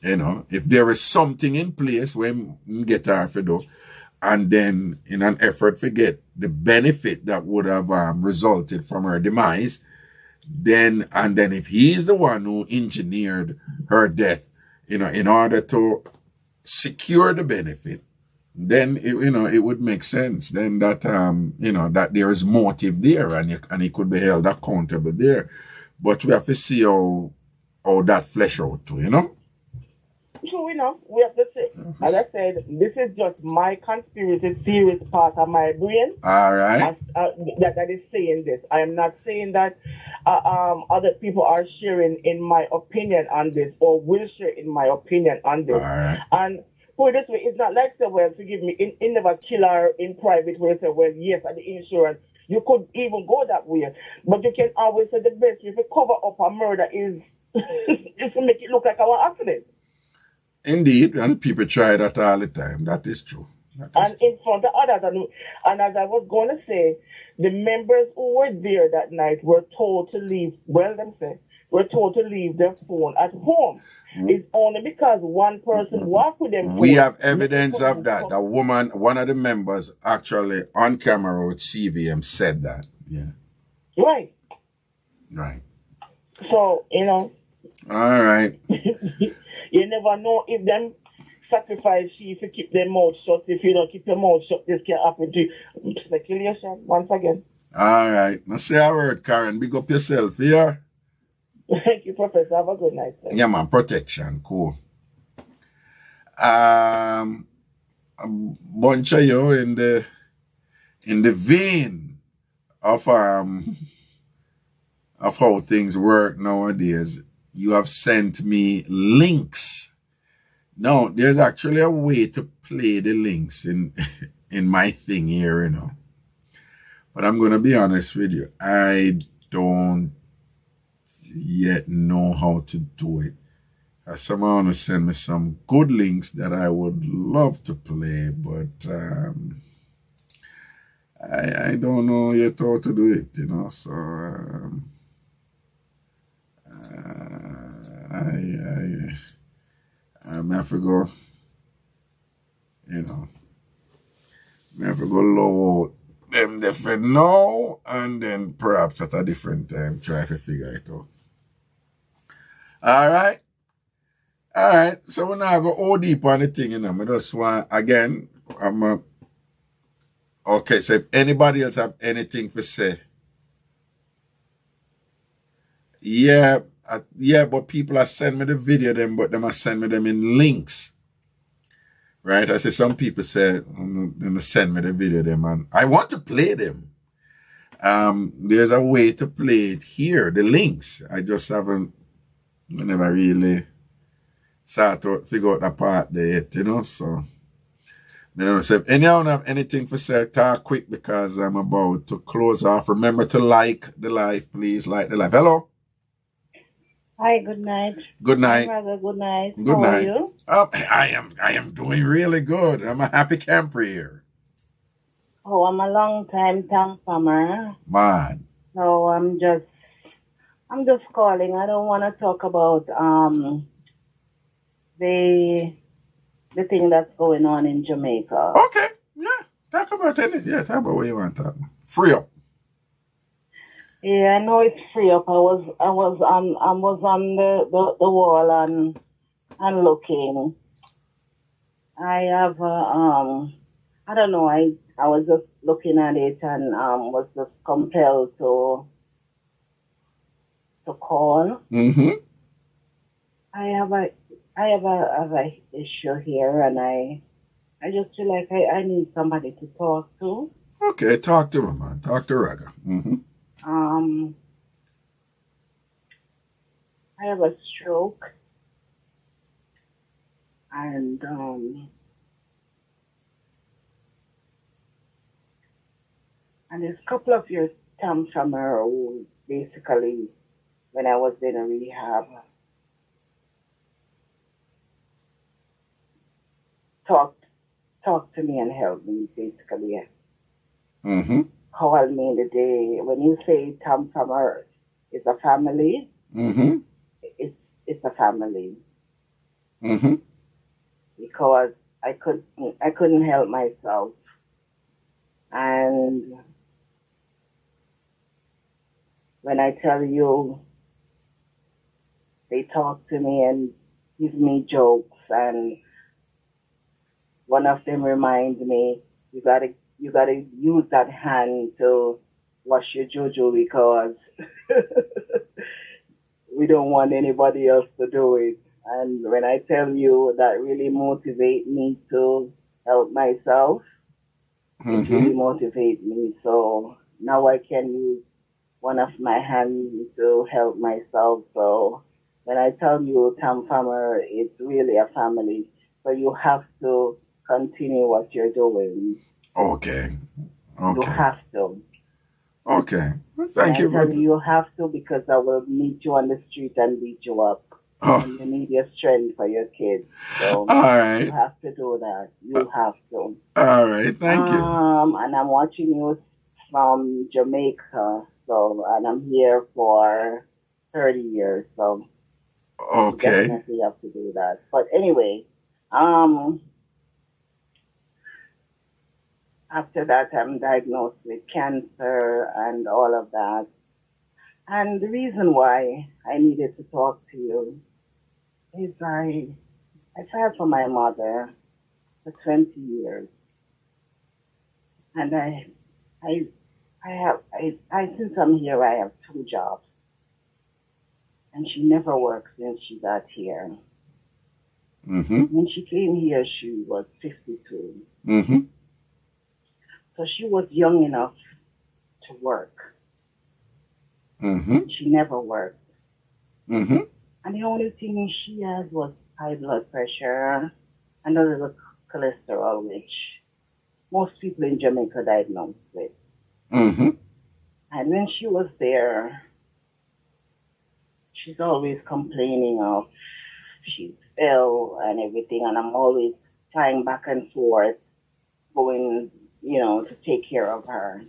You know, if there is something in place when we get her for do, and then in an effort to get the benefit that would have resulted from her demise, then if he is the one who engineered her death, you know, in order to secure the benefit, then it would make sense. Then that that there is motive there, and he could be held accountable there. But we have to see how that flesh out too, you know. True enough, we have to say. As I said, this is just my conspiracy theorist part of my brain. All right. That is saying this. I am not saying that other people are sharing in my opinion on this or will share in my opinion on this. All right. And put it this way, it's not like say, well, forgive me, in never kill her in private where say, well, yes, at the insurance. You could even go that way. But you can always say the best way to cover up a murder is to make it look like our accident. Indeed, and people try that all the time. That is true. In front of others. And as I was going to say, the members who were there that night were told to leave, were told to leave their phone at home. It's only because one person walked with them. We have evidence of that. A woman, one of the members, actually on camera with CVM said that. Yeah. Right. Right. So, you know. All right. You never know if them sacrifice you to keep their mouth shut. If you don't keep your mouth shut, this can happen to you. Speculation, once again. All right. Now say a word, Karen. Big up yourself, yeah? Thank you, Professor. Have a good night, sir. Yeah, man. Protection. Cool. A bunch of you in the vein of how things work nowadays. You have sent me links. Now, there's actually a way to play the links in my thing here, you know. But I'm going to be honest with you. I don't yet know how to do it. Someone will send me some good links that I would love to play, but I don't know yet how to do it, you know. So I have to go, you know, I have to go low them different now, and then perhaps at a different time try to figure it out. All right. So we're not going to go deep on the thing, you know. I just want, again, okay, so if anybody else have anything to say. Yeah, but people are sending me the video them, but them are sending me them in links. Right? I say some people say, send me the video them, and I want to play them. There's a way to play it here, the links. I just haven't, I never really start to figure out that part there yet, you know, so. So if anyone have anything for say, talk quick because I'm about to close off. Remember to like the live, please. Like the live. Hello? Hi, good night. Good night. Brother, good night. Good How night. are you? I am doing really good. I'm a happy camper here. Oh, I'm a long time TamFamer. Man. So I'm just calling. I don't want to talk about the thing that's going on in Jamaica. Okay. Yeah. Talk about anything. Yeah, talk about what you want to talk about. Free up. Yeah, I know it's free up. I was on the wall and looking. I have I don't know, I was just looking at it and was just compelled to call. Mm-hmm. I have a issue here, and I just feel like I need somebody to talk to. Okay, talk to him, man. Talk to Reggae. Mm-hmm. I have a stroke, and there's a couple of years TamFam who basically, when I was in a rehab, talked talk to me and help me, basically. Mm-hmm. Call me in the day. When you say TamFam is a family, Mm-hmm. it's a family. Mm-hmm. Because I couldn't help myself. And when I tell you, they talk to me and give me jokes, and one of them reminds me, you gotta use that hand to wash your juju because we don't want anybody else to do it. And when I tell you, that really motivates me to help myself. It really motivates me. So now I can use one of my hands to help myself. So when I tell you TamFam, it's really a family. So you have to continue what you're doing. Okay. You have to. Okay. Thank you. You have to, because I will meet you on the street and beat you up. Oh. And you need your strength for your kids. So all right. You have to do that. You have to. All right. Thank you. And I'm watching you from Jamaica. So, and I'm here for 30 years. So okay. You definitely have to do that. But anyway, after that, I'm diagnosed with cancer and all of that. And the reason why I needed to talk to you is I cared for my mother for 20 years. And since I'm here, I have 2 jobs. And she never worked since she got here. Mm-hmm. When she came here, she was 52. Mm-hmm. So she was young enough to work. Mm-hmm. She never worked. Mm-hmm. And the only thing she had was high blood pressure and a little cholesterol, which most people in Jamaica diagnosed with. Mm-hmm. And when she was there, she's always complaining of she's ill and everything, and I'm always flying back and forth, going, to take care of her.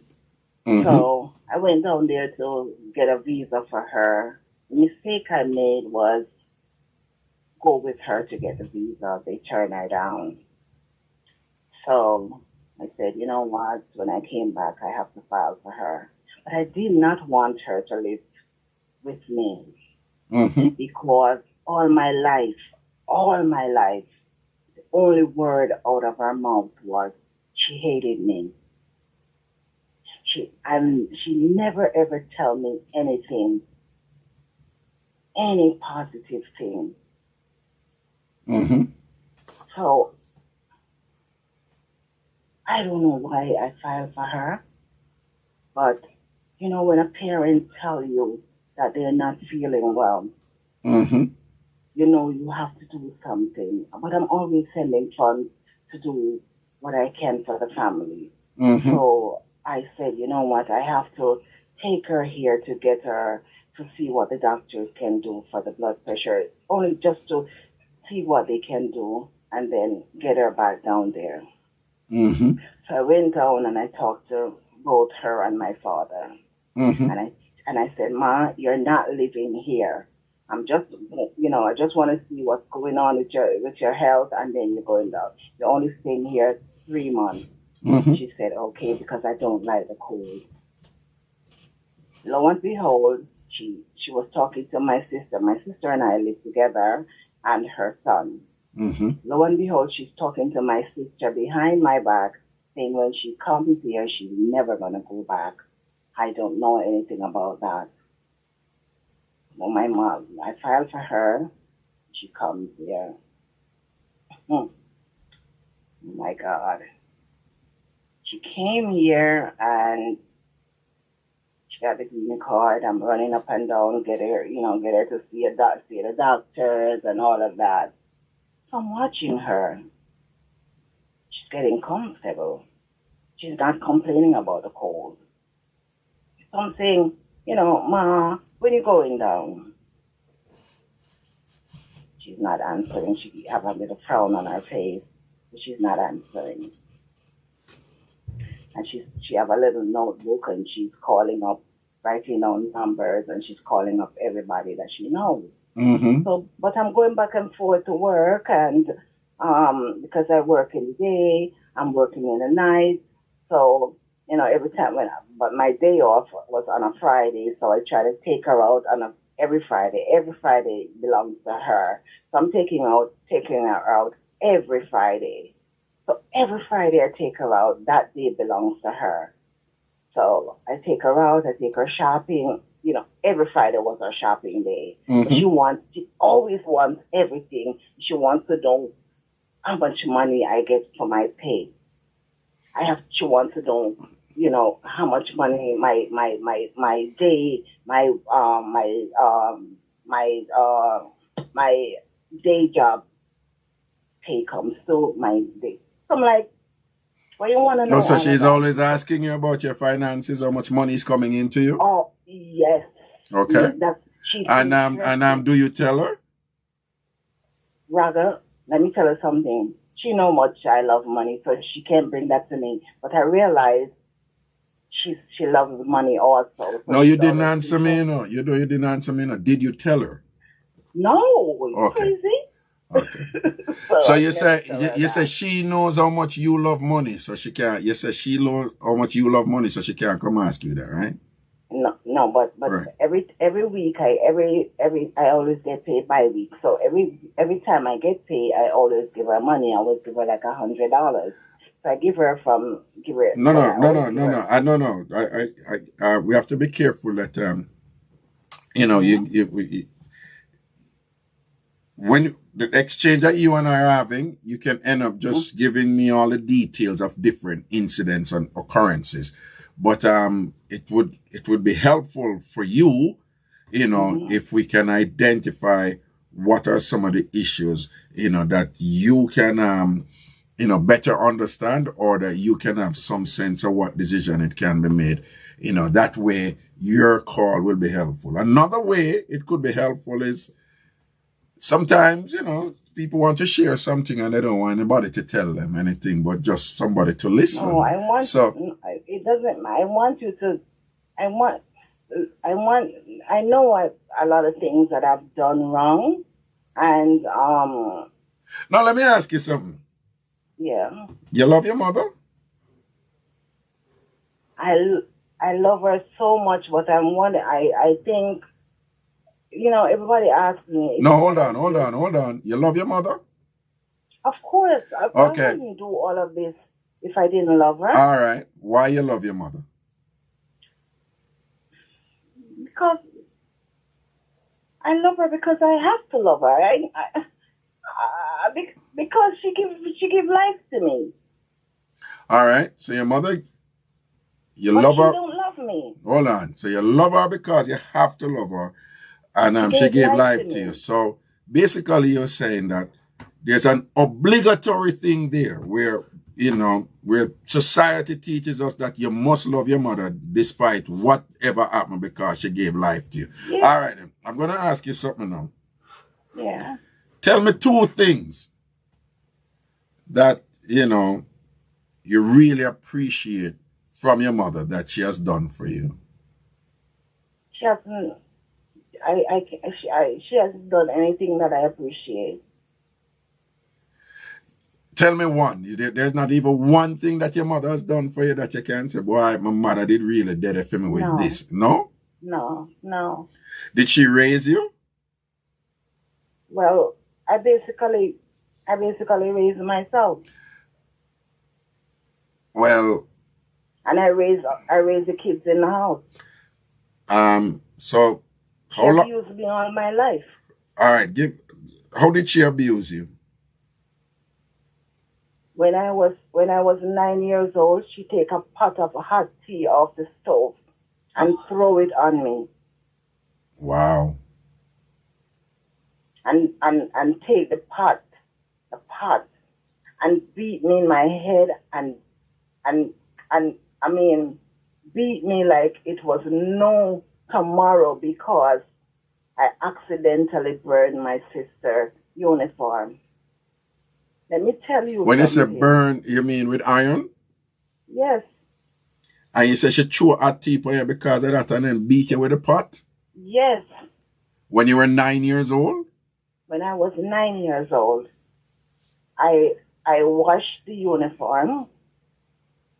Mm-hmm. So I went down there to get a visa for her. The mistake I made was go with her to get the visa. They turned her down. So I said, you know what? When I came back, I have to file for her. But I did not want her to live with me. Mm-hmm. Because all my life, the only word out of her mouth was she hated me. She never ever tell me anything, any positive thing. Mm-hmm. So I don't know why I filed for her, but when a parent tell you that they're not feeling well, mm-hmm. You have to do something. But I'm always sending funds to do what I can for the family. Mm-hmm. So I said, you know what, I have to take her here to get her to see what the doctors can do for the blood pressure, only just to see what they can do and then get her back down there. Mm-hmm. So I went down and I talked to both her and my father. Mm-hmm. And I said, Ma, you're not living here. I'm just, I just want to see what's going on with your health, and then you're going down. You're only staying here 3 months. Mm-hmm. She said, okay, because I don't like the cold. Lo and behold, she was talking to my sister. My sister and I live together, and her son. Mm-hmm. Lo and behold, she's talking to my sister behind my back, saying when she comes here, she's never going to go back. I don't know anything about that. Well, my mom, I filed for her. She comes here. Oh my God. She came here and she got the green card. I'm running up and down, get her to see the doctors and all of that. So I'm watching her. She's getting comfortable. She's not complaining about the cold. So I'm saying, Ma, when you going down? She's not answering. She have a little frown on her face. She's not answering. And she have a little notebook and she's calling up, writing down numbers, and she's calling up everybody that she knows. Mm-hmm. So, but I'm going back and forth to work, and because I work in the day, I'm working in the night. So, every time but my day off was on a Friday, so I try to take her out on every Friday. Every Friday belongs to her. So I'm taking her out every Friday. So every Friday I take her out. That day belongs to her. So I take her out, I take her shopping. Every Friday was her shopping day. Mm-hmm. She always wants everything. She wants to know how much money I get for my pay. She wants to know, how much money my day job pay comes to my day. So I'm like, what you want to know? No, so she's always asking you about your finances, how much money is coming into you? Oh, yes. Okay. And do you tell her? Raga, let me tell her something. She know much I love money, so she can't bring that to me. But I realize she loves money also. So no, you didn't answer me, You didn't answer me, Did you tell her? No, you crazy? Okay. So you say she knows how much you love money, so she can't. You say she knows how much you love money, so she can't come ask you that, right? No, but right. every week I always get paid by week. So every time I get paid, I always give her money. I always give her like $100. So I give her. No. I we have to be careful that when the exchange that you and I are having, you can end up just giving me all the details of different incidents and occurrences. But it would be helpful for you, if we can identify what are some of the issues, that you can better understand, or that you can have some sense of what decision it can be made. That way your call will be helpful. Another way it could be helpful is sometimes, people want to share something and they don't want anybody to tell them anything, but just somebody to listen. No, it doesn't. I know a lot of things that I've done wrong, and Now let me ask you something. Yeah. You love your mother? I love her so much, but I think, everybody asks me. No, hold on. You love your mother? Of course. Okay. I wouldn't do all of this if I didn't love her. All right. Why you love your mother? Because I love her because I have to love her. Because she give life to me. All right. So your mother, but love her. She don't love me. Hold on. So you love her because you have to love her, and she gave life to you. So basically, you're saying that there's an obligatory thing there where society teaches us that you must love your mother despite whatever happened because she gave life to you. Yeah. All right, then. I'm going to ask you something now. Yeah. Tell me 2 things that, you really appreciate from your mother that she has done for you. She hasn't. She hasn't done anything that I appreciate. Tell me one. There's not even one thing that your mother has done for you that you can say, boy, my mother did really did it for me with this. No? No. Did she raise you? Well, I basically raised myself. Well. And I raised the kids in the house. So she abused me all my life. All right. How did she abuse you? When I was 9 years old, she take a pot of hot tea off the stove and throw it on me. Wow. And take the pot, and beat me in my head and beat me like it was no tomorrow because I accidentally burned my sister's uniform. Let me tell you When something. you say burn, you mean with iron? Yes. And you say she threw a tea on you because of that and then beat you with a pot? Yes. When you were 9 years old? When I was 9 years old, I washed the uniform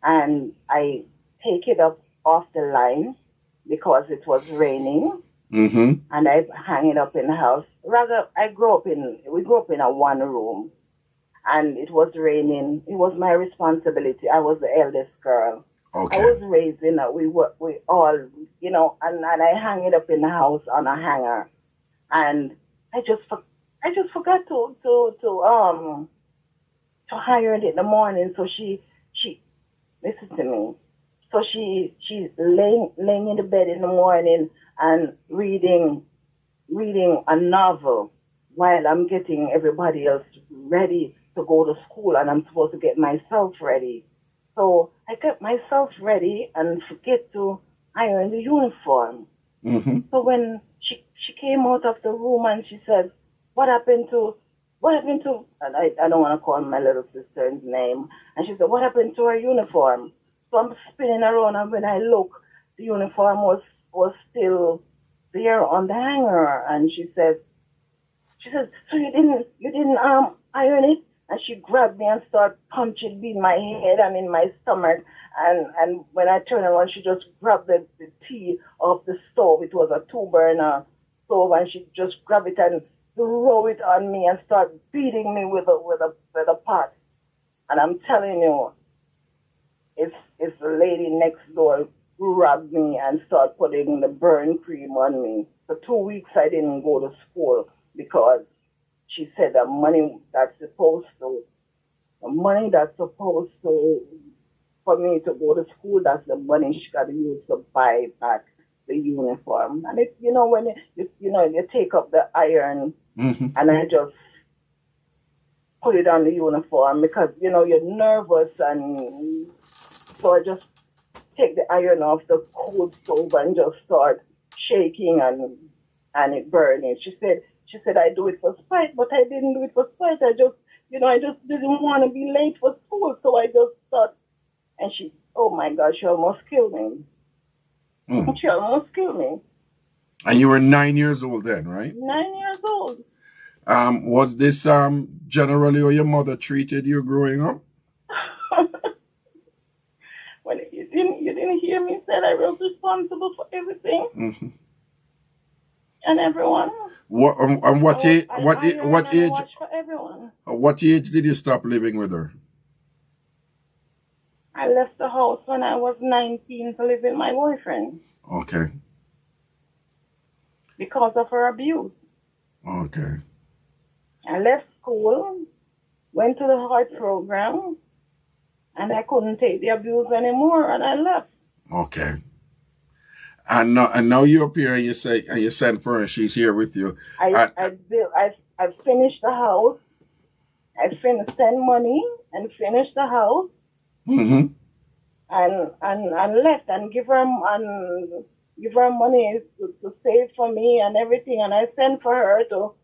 and I take it up off the line because it was raining. Mm-hmm. And I hang it up in the house. Rather, we grew up in a one room, and it was raining. It was my responsibility. I was the eldest girl. Okay. I was raised in we all, you know, and I hang it up in the house on a hanger, and I just forgot to iron it in the morning. So she listen to me. So she's laying in the bed in the morning and reading a novel while I'm getting everybody else ready to go to school, and I'm supposed to get myself ready. So I get myself ready and forget to iron the uniform. Mm-hmm. So when she came out of the room and she said, what happened to, and I don't want to call my little sister's name, and she said, what happened to her uniform? So I'm spinning around, and when I look, the uniform was still there on the hanger. And she says, so you didn't iron it? And she grabbed me and started punching me in my head and in my stomach. And when I turned around, she just grabbed the tea off the stove. It was a 2-burner stove, and she just grabbed it and threw it on me and started beating me with a pot. And I'm telling you, it's the lady next door grabbed me and started putting the burn cream on me. For 2 weeks, I didn't go to school because she said the money that's supposed to, for me to go to school, that's the money she got to use to buy back the uniform. And it, you know, when you take up the iron, mm-hmm. and I just put it on the uniform because, you know, you're nervous, and so I just take the iron off the cold stove and just start shaking and it burning. She said I do it for spite, but I didn't do it for spite. I just didn't want to be late for school, so I just thought. And she, oh my God, she almost killed me. Mm. She almost killed me. And you were 9 years old then, right? 9 years old. Was this generally how your mother treated you growing up? Well, you didn't hear me say I was responsible for everything. Mm-hmm. And everyone. What age? For everyone. What age did you stop living with her? I left the house when I was 19 to live with my boyfriend. Okay. Because of her abuse. Okay. I left school, went to the heart program, and I couldn't take the abuse anymore, and I left. Okay. And now you're up here and you send for her and she's here with you. I finished the house. I send money and finished the house. Mm-hmm. And left and give her money to save for me and everything. And I sent for her to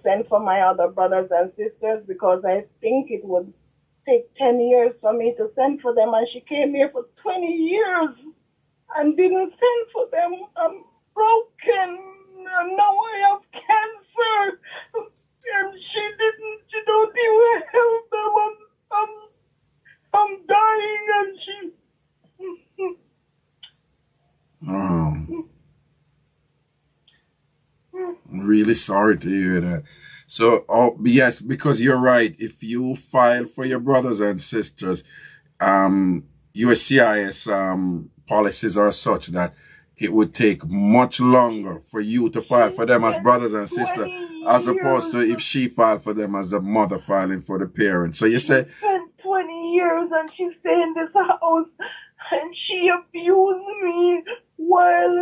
send for my other brothers and sisters because I think it would take 10 years for me to send for them. And she came here for 20 years and didn't send for them. I'm broken. And now I have cancer. And she don't even help them. I'm dying and she... Oh. I'm really sorry to hear that. So, yes, because you're right. If you file for your brothers and sisters, USCIS policies are such that it would take much longer for you to file for them as brothers and sisters, as opposed to if she filed for them as a mother filing for the parents. So you say... 20 years and she stayed in this house and she abused me while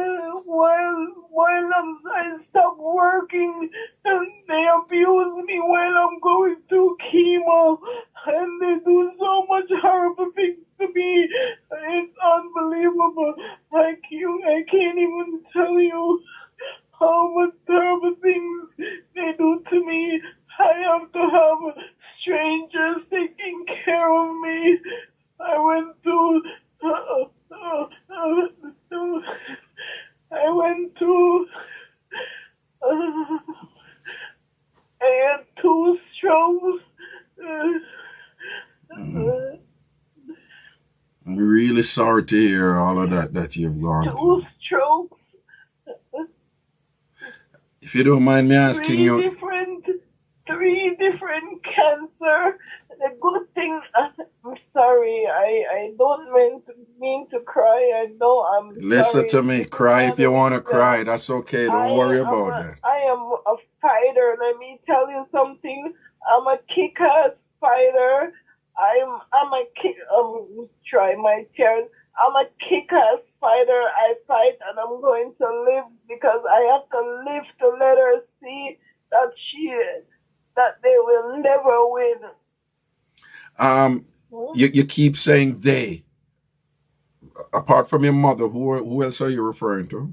I stopped working, and they abuse me while I'm going through chemo, and they do so much horrible things to me. It's unbelievable. I can't even tell you how much terrible things they do to me. I have to have strangers taking care of me. I went to I had 2 strokes. I'm really sorry to hear all of that you've gone through. 2 strokes. If you don't mind me asking you, 3 different cancer. The good thing, I'm sorry, I don't mean to cry. I know I'm listen sorry. to me. Cry if you want to cry. That's okay. Don't worry about that. I am a fighter. Let me tell you something. I'm a kick-ass fighter. Try my tears. I'm a kick-ass fighter. I fight and I'm going to live because I have to live to let her see that they will never win. You keep saying they. Apart from your mother, who else are you referring to?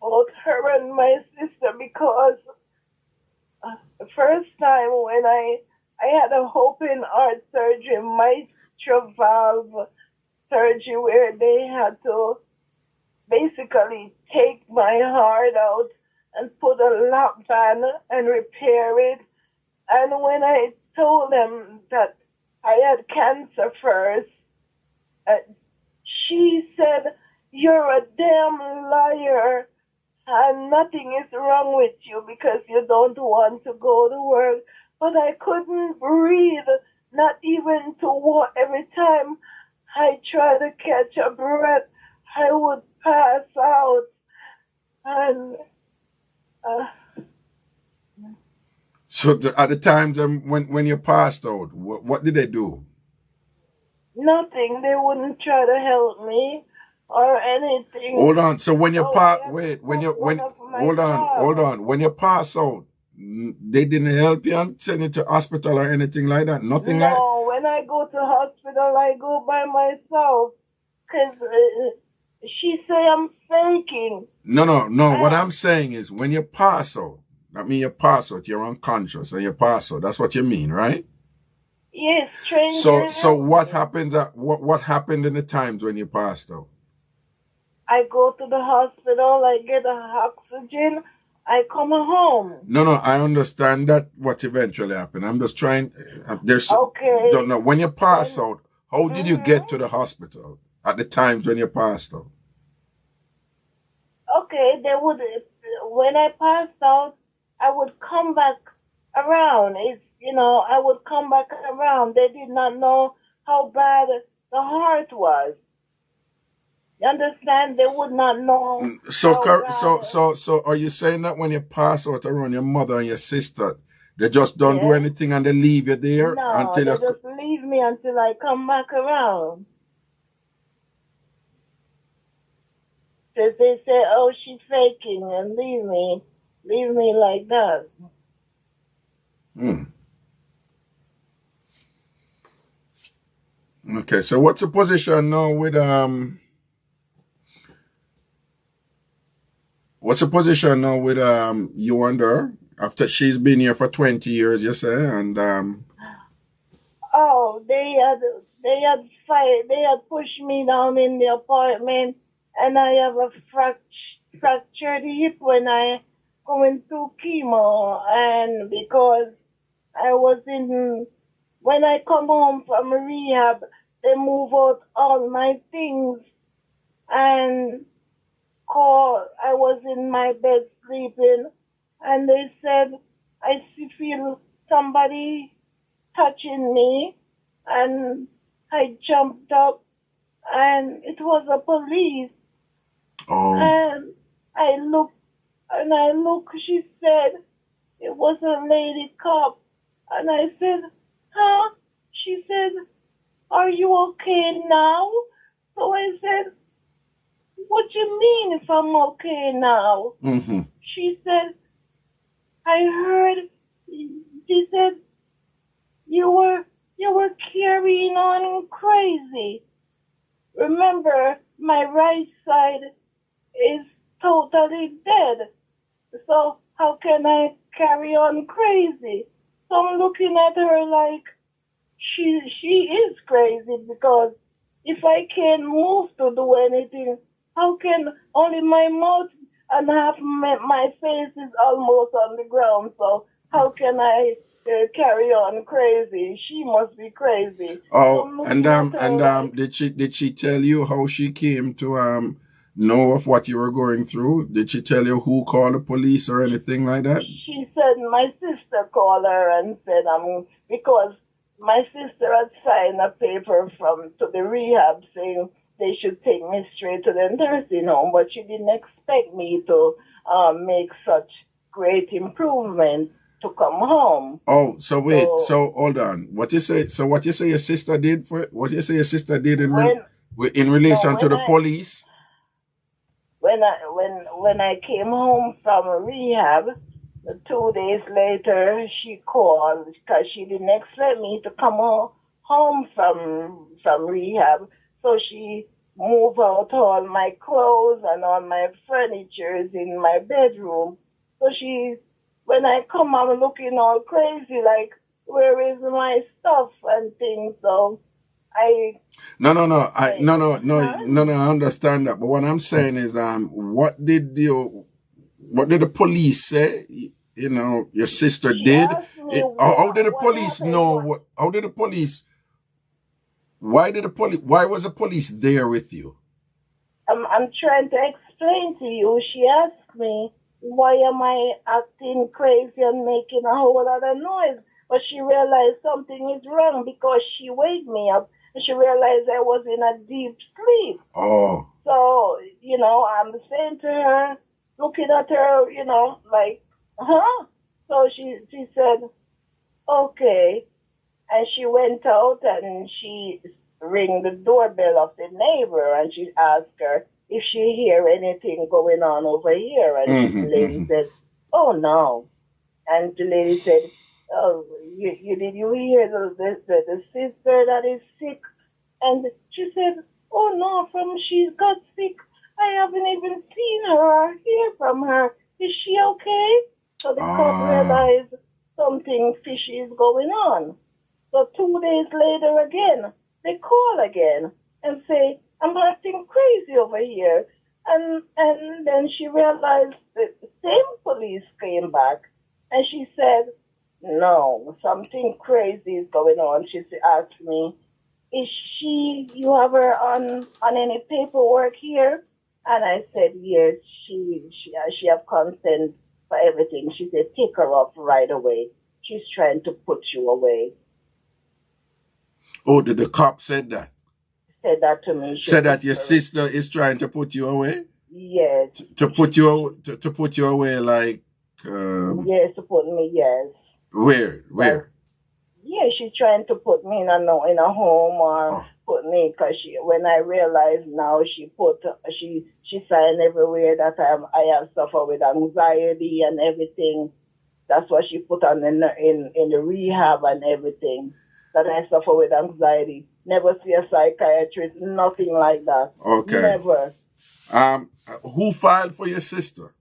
Both her and my sister, because the first time when I had a open heart surgery, mitral valve surgery, where they had to basically take my heart out and put a lap band and repair it. And when I told them that I had cancer first, she said, "You're a damn liar and nothing is wrong with you because you don't want to go to work." But I couldn't breathe, not even to walk. Every time I tried to catch a breath, I would pass out. And So at the times when you passed out, what did they do? nothing. They wouldn't try to help me or anything. Hold on. So when you pass when you pass out, they didn't help you and send you to hospital or anything like that. Nothing like. No, when I go to hospital, I go by myself because she say I'm faking. No. What I'm saying is when you pass out, that means you pass out, you're unconscious and you pass out. That's what you mean, right? Yes, strange. So what happens what happened in the times when you passed out? I go to the hospital, I get oxygen, I come home. No, I understand that what eventually happened. I'm just trying. Okay. Don't know when you pass out. How did you get to the hospital at the times when you passed out? Okay, when I passed out, I would come back around. I would come back around. They did not know how bad the heart was. You understand? They would not know. So are you saying that when you pass out around your mother and your sister, they just don't do anything and they leave you there they just leave me until I come back around? Because they say, "Oh, she's faking," and leave me like that. Okay, so what's the position now with you and her after she's been here for 20 years, you say, and Oh, they had pushed me down in the apartment, and I have a fractured hip when I going through chemo, and because when I come home from rehab, they move out all my things, and I was in my bed sleeping, and they said, "I feel somebody touching me," and I jumped up, and it was a police. And I looked, she said it was a lady cop, and I said, "Huh?" She said, "Are you okay now?" So I said, "What do you mean if I'm okay now?" She said, "I heard," she said, you were carrying on crazy. Remember, my right side is totally dead. So how can I carry on crazy?" So I'm looking at her like she is crazy, because if I can't move to do anything, how can only my mouth and half my face is almost on the ground? So how can I carry on crazy? She must be crazy. Oh, So I'm like, did she tell you how she came to know of what you were going through? Did she tell you who called the police or anything like that? she said my sister called her and said because my sister had signed a paper to the rehab saying they should take me straight to the nursing home, but she didn't expect me to make such great improvement to come home. Oh, so wait, so hold on. What you say your sister did in relation to the police? When I came home from rehab, 2 days later she called because she didn't expect me to come home from rehab. So she moved out all my clothes and all my furniture in my bedroom. So when I come, I'm looking all crazy, like, where is my stuff and things? So No, I understand that. But what I'm saying is, what did the police say? You know, your sister did. How did the police know? Why was the police there with you? I'm trying to explain to you. She asked me, why am I acting crazy and making a whole lot of noise? But she realized something is wrong because she waked me up and she realized I was in a deep sleep. Oh. So, I'm saying to her, looking at her, like, huh? So she said, okay. And she went out and she rang the doorbell of the neighbor and she asked her if she hear anything going on over here. And the lady said, oh, no. And the lady said, oh, did you hear the sister that is sick? And she said, oh, no, from she got sick, I haven't even seen her or hear from her. Is she okay? So the cop realized something fishy is going on. So 2 days later again, they call again and say, I'm acting crazy over here. And then she realized that the same police came back and she said, no, something crazy is going on. She asked me, you have her on any paperwork here? And I said, yes, she have consent for everything. She said, take her off right away. She's trying to put you away. Oh, did the cop said that? Said that to me. Said that your sister is trying to put you away? Yes. To put you away, like. Yes, to put me. Yes. Where? Yeah, she's trying to put me in a home or put me because when I realized now she signed everywhere that I have suffered with anxiety and everything. That's what she put on in the rehab and everything. That I suffer with anxiety. Never see a psychiatrist, nothing like that. Okay. Never. Who filed for your sister?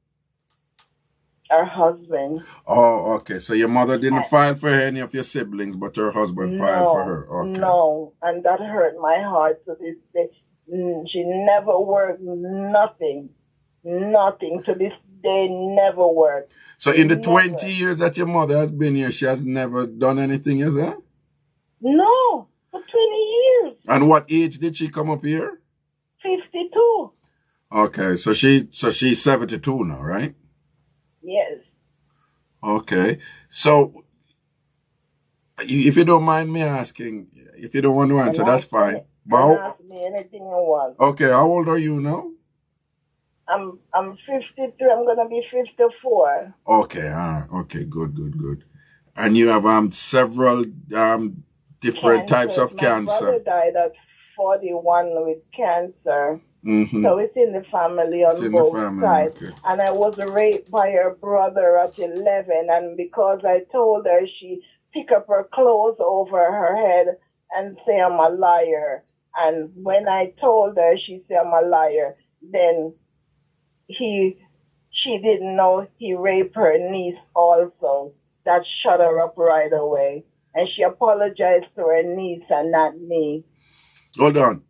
Her husband. Oh, okay. So your mother didn't file for any of your siblings, but her husband filed for her. Okay. No, and that hurt my heart to this day. She never worked, nothing to this day, never worked. So in the 20 years that your mother has been here, she has never done anything, is that? No, for 20 years. And what age did she come up here? 52. Okay, so she's 72 now, right? Yes. Okay, so if you don't mind me asking, if you don't want to answer, that's fine. Ask me anything you want. Okay, how old are you now? I'm 53. I'm gonna be 54. Okay, okay, good. And you have several different types of cancer. My brother died at 41 with cancer. Mm-hmm. So it's in the family on both sides. Okay. And I was raped by her brother at 11. And because I told her, she pick up her clothes over her head and say I'm a liar. And when I told her, she said I'm a liar. Then she didn't know he raped her niece also. that shut her up right away. And she apologized to her niece and not me. Hold on.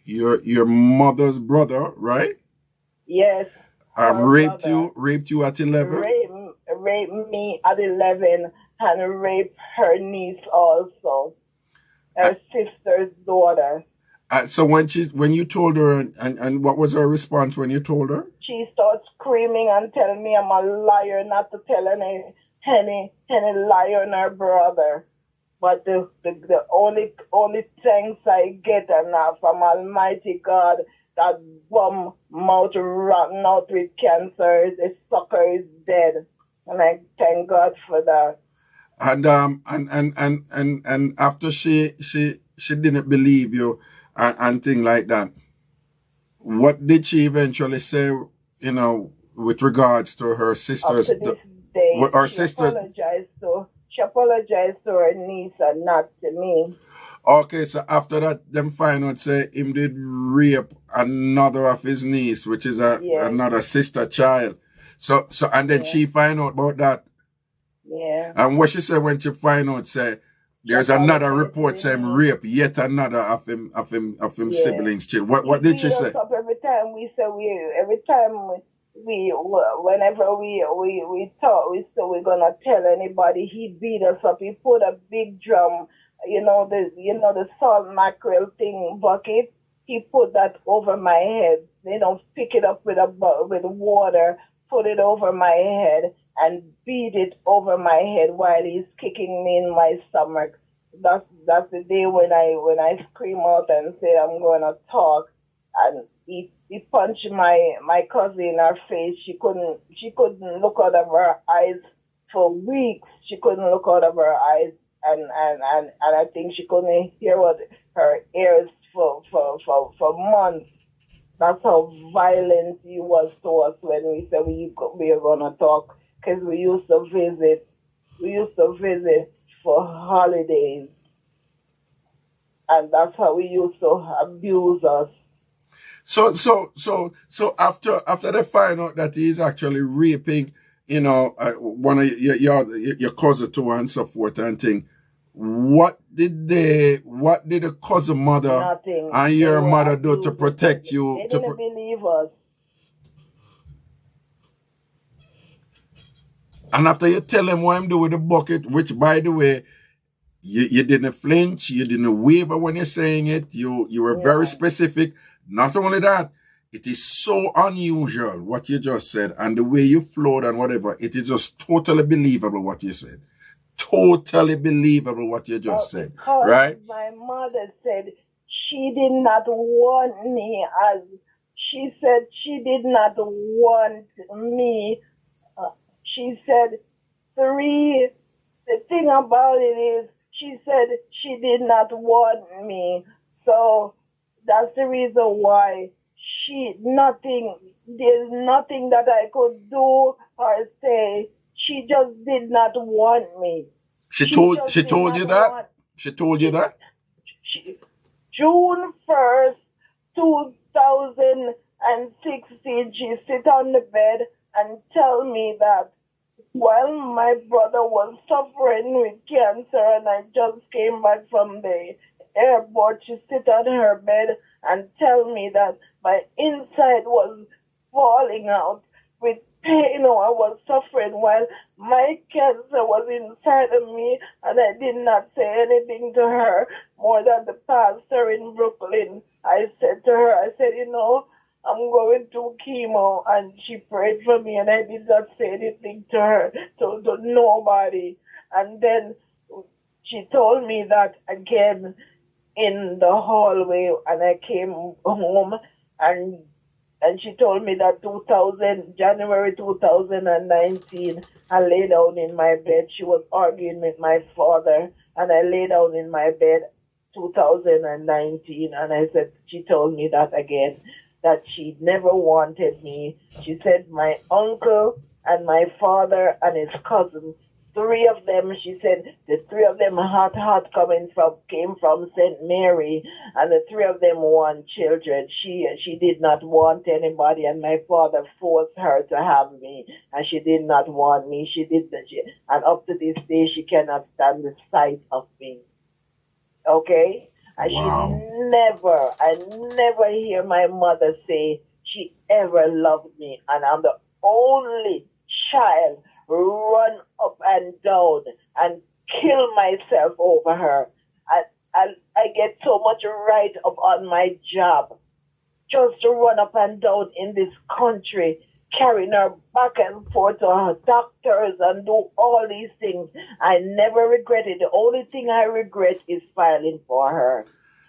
Your mother's brother, right? Yes. Raped you at 11? Raped me at 11 and raped her niece also. Her sister's daughter. So when you told her, and what was her response when you told her? She starts screaming and telling me I'm a liar, not to tell any liar on her brother. But the only thanks I get enough from Almighty God, that bum mouth rotten out with cancer, the sucker is dead. And I thank God for that. And after she didn't believe you and things like that, what did she eventually say, you know, with regards to her sisters? Up to this day, she apologized to her niece and not to me. Okay, so after that, them find out say him did rape another of his niece, which is another sister child. So and then she find out about that. Yeah. And what she said when she find out, say there's another report saying rape yet another of him siblings child. What did she say? Every time whenever we talk, we say we're gonna tell anybody, he beat us up. He put a big drum, the salt mackerel thing bucket. He put that over my head. They don't pick it up with water, put it over my head and beat it over my head while he's kicking me in my stomach. That's the day when I scream out and say I'm gonna talk. And he punched my cousin in her face. She couldn't look out of her eyes for weeks. She couldn't look out of her eyes, and I think she couldn't hear what her ears for months. That's how violent he was to us when we said we were gonna talk, because we used to visit for holidays, and that's how he used to abuse us. So after they find out that he's actually raping, one of your cousin too and so forth and thing, what did the cousin mother and your mother do to protect you? They didn't believe us. And after you tell them what I'm doing with the bucket, which by the way, you didn't flinch, you didn't waver when you're saying it, you were very specific. Not only that, it is so unusual what you just said and the way you flowed and whatever. It is just totally believable what you said. Totally believable what you just said. Right? My mother said she did not want me as she said she did not want me. She said the thing about it is she said she did not want me. So that's the reason why there's nothing that I could do or say. She just did not want me. She told you that? She told you that? June 1st, 2016, she sit on the bed and tell me that while my brother was suffering with cancer and I just came back from the airport, she sit on her bed and tell me that my inside was falling out with pain or I was suffering while my cancer was inside of me, and I did not say anything to her more than the pastor in Brooklyn. I said to her, I'm going through chemo, and she prayed for me, and I did not say anything to her, to nobody. And then she told me that again in the hallway, and I came home, and she told me that January 2019, I lay down in my bed. She was arguing with my father, and I lay down in my bed 2019, and she told me that again, that she never wanted me. She said my uncle and my father and his cousin, 3 of them, she said the 3 of them them came from St. Mary, and the 3 of them want children. She did not want anybody, and my father forced her to have me, and she did not want me. And up to this day, she cannot stand the sight of me. Okay? And I never hear my mother say she ever loved me, and I'm the only child run up and down and kill myself over her. I get so much right up on my job just to run up and down in this country, carrying her back and forth to her doctors and do all these things. I never regret it. The only thing I regret is filing for her.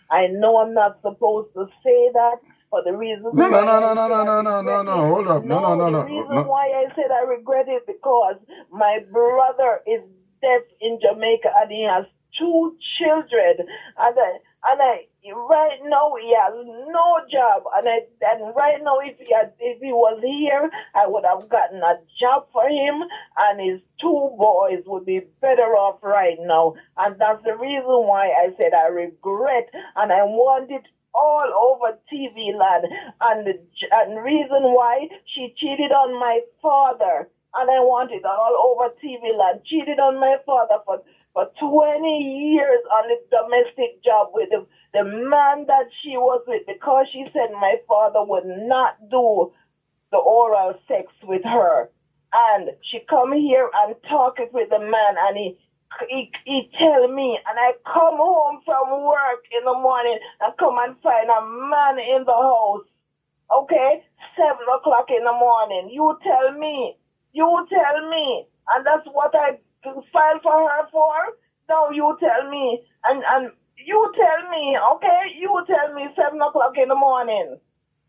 I know I'm not supposed to say that, for the reason No. Hold up. The reason why I said I regret it because my brother is deaf in Jamaica and he has 2 children, and right now he has no job, and right now if he was here, I would have gotten a job for him, and his 2 boys would be better off right now, and that's the reason why I said I regret, and I want it all over TV land, and reason why she cheated on my father, and I want it all over TV land. Cheated on my father for 20 years on the domestic job with the man that she was with, because she said my father would not do the oral sex with her, and she come here and talk it with the man, and he tell me, and I come home from work in the morning and come and find a man in the house. Okay? 7 o'clock in the morning. You tell me. And that's what I filed for her for? No, you tell me. And you tell me, okay? You tell me 7 o'clock in the morning.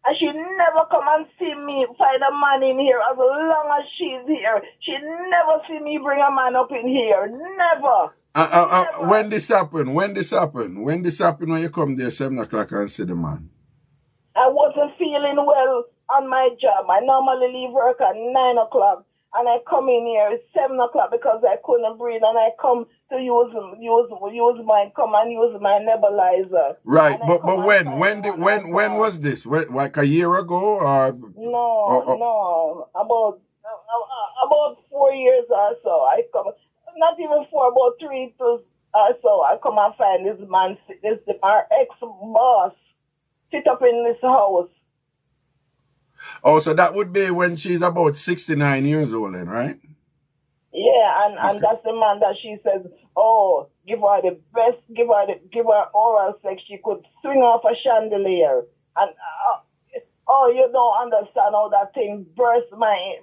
And she never come and see me find a man in here as long as she's here. She never see me bring a man up in here. Never. When this happened? When you come there 7 o'clock and see the man? I wasn't feeling well on my job. I normally leave work at 9 o'clock. And I come in here at 7 o'clock because I couldn't breathe, and I come to use my nebulizer. Right, but when was this? Like a year ago, or no, about 4 years or so. I come, not even 4, about 3 or so. I come and find this man, our ex-boss, sit up in this house. Oh, so that would be when she's about 69 years old then, right? Yeah, and that's the man that she says, oh, give her the best, give her oral sex. She could swing off a chandelier. And, you don't understand how that thing burst my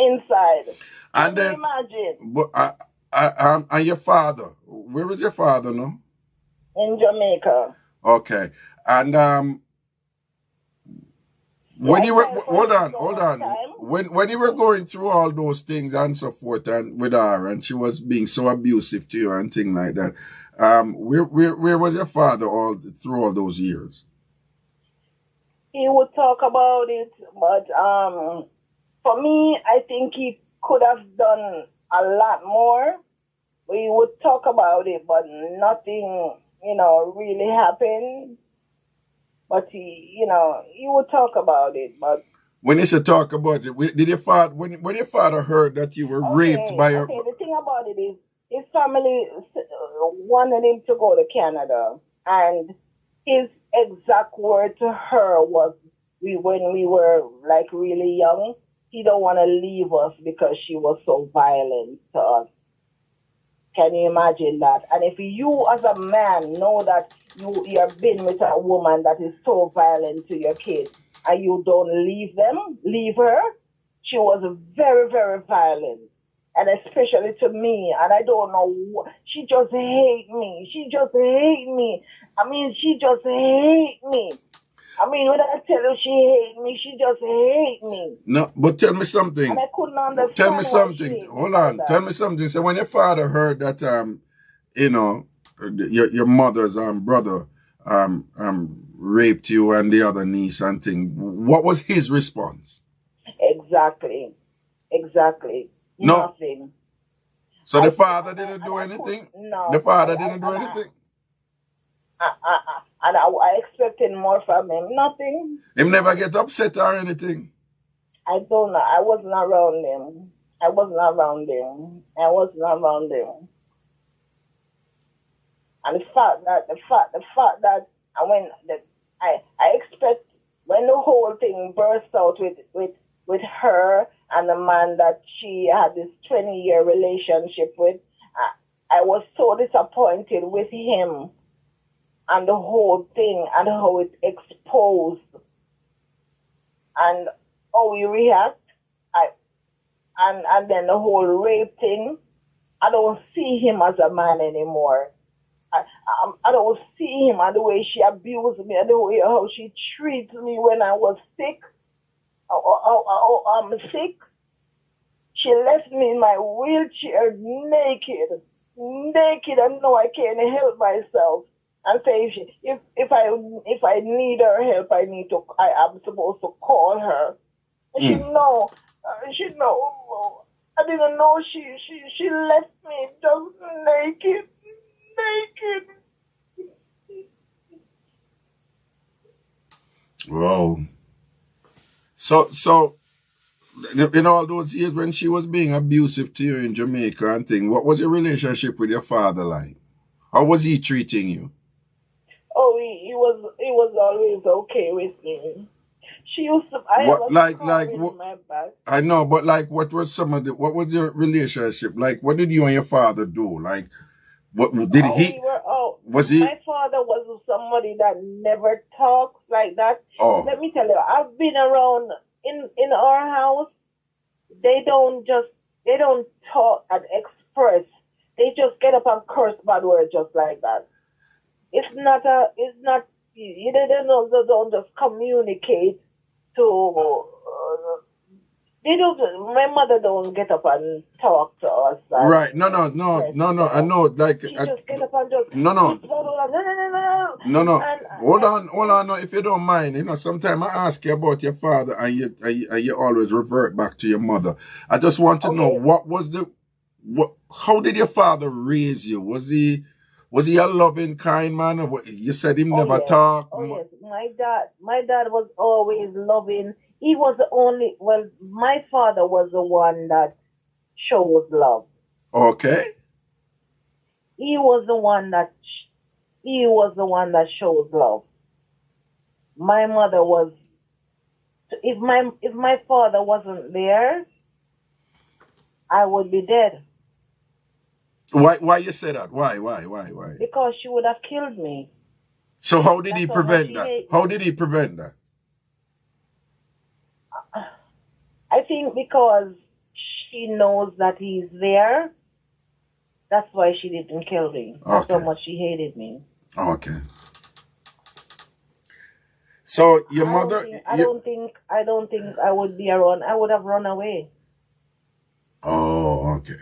inside. And Can then, you imagine? But, and your father, where is your father now? In Jamaica. Okay. And, when you were, hold on. When you were going through all those things and so forth, and with her, and she was being so abusive to you and things like that, where was your father through all those years? He would talk about it, but for me, I think he could have done a lot more. We would talk about it, but nothing, really happened. But he would talk about it. But when you say talk about it, did your father, when your father heard that you were raped by your... Okay, the thing about it is, his family wanted him to go to Canada, and his exact word to her was, when we were like really young, he don't want to leave us because she was so violent to us. Can you imagine that? And if you as a man know that you're been with a woman that is so violent to your kids and you don't leave her, she was very, very violent. And especially to me, and I don't know, she just hate me. I mean, she just hate me. I mean, when I tell you she hate me, she just hate me. No, but tell me something. And I couldn't understand. Tell me something. Hold on. Tell me something. So when your father heard that, your mother's brother raped you and the other niece and thing, what was his response? Exactly. No. Nothing. So the father didn't do anything? No. The father didn't do anything? And I expected more from him. Nothing. Him never get upset or anything? I don't know. I wasn't around him. And the fact that I expect when the whole thing burst out with her and the man that she had this 20-year relationship with, I was so disappointed with him and the whole thing and how it exposed and how he react. And then the whole rape thing. I don't see him as a man anymore. I don't see him and the way she abused me and the way how she treats me when I was sick. I'm sick. She left me in my wheelchair naked. And now I can't help myself. And say if I need her help, I'm supposed to call her. And she know. I didn't know she left me just naked. Wow. So in all those years when she was being abusive to you in Jamaica and thing, what was your relationship with your father like? How was he treating you? Oh, he was always okay with me. She used to. I my back. I know, but like, what was your relationship like? What did you and your father do? Like, what did he? Was he? My father was somebody that never talks like that. Oh. Let me tell you, I've been around in our house. They don't talk and express. They just get up and curse bad words just like that. It's not. They don't just communicate to. My mother don't get up and talk to us. Right. No. I know. Like. She just get up and just. No. Hold on. No, if you don't mind, sometimes I ask you about your father and you always revert back to your mother. I just want to know how did your father raise you? Was he a loving, kind man? Or you said him never talk. Oh yes, my dad was always loving. He was my father was the one that shows love. Okay. He was the one that shows love. My mother was. If my father wasn't there, I would be dead. Why you say that? Why? Because she would have killed me. So how did he prevent that? How did he prevent that? I think because she knows that he's there. That's why she didn't kill me. That's how much she hated me. Okay. So your mother. I don't think I would be around. I would have run away. Oh, okay.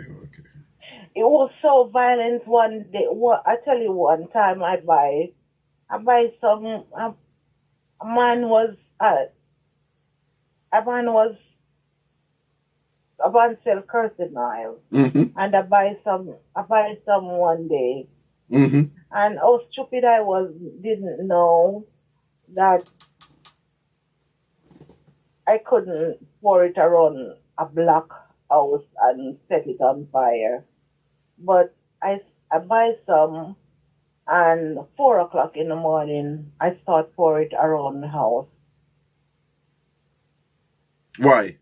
It was so violent one day. I tell you, one time I buy some. A man sell cursing oil, and I buy some one day, and how stupid I didn't know that I couldn't pour it around a black house and set it on fire. But I buy some, and 4 o'clock in the morning, I start pour it around the house. Why?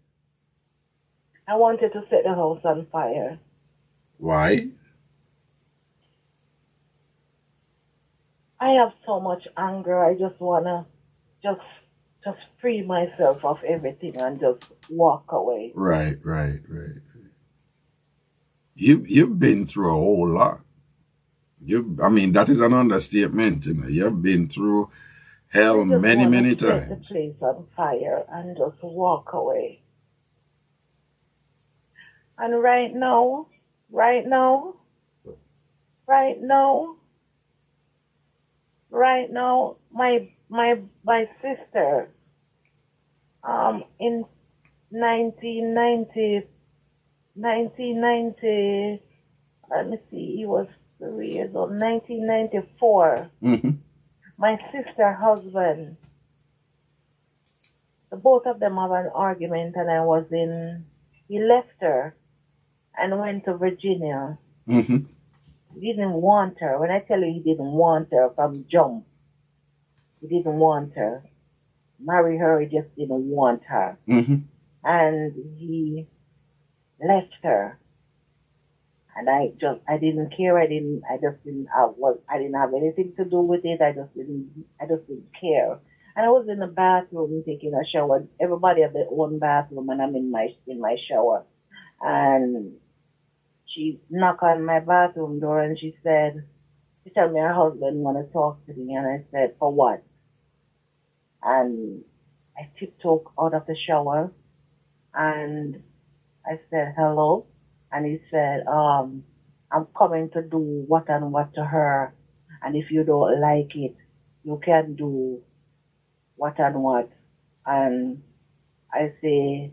I wanted to set the house on fire. Why? I have so much anger. I just wanna just free myself of everything and just walk away. Right. You've been through a whole lot. That is an understatement. You've been through hell many times. Set the place on fire and just walk away. And right now, my sister, in 1990, let me see, he was 3 years old, 1994. Mm-hmm. My sister husband, the both of them have an argument, and he left her and went to Virginia. Mm-hmm. He didn't want her. When I tell you he didn't want her from jump, he didn't want her. Marry her, he just didn't want her. Mm-hmm. And he left her. And I didn't care. I didn't have anything to do with it. I just didn't care. And I was in the bathroom taking a shower. Everybody had their own bathroom, and I'm in my shower. And she knocked on my bathroom door, and she told me her husband want to talk to me, and I said, for what? And I tiptoed out of the shower, and I said, hello. And he said, I'm coming to do what and what to her. And if you don't like it, you can do what and what. And I say,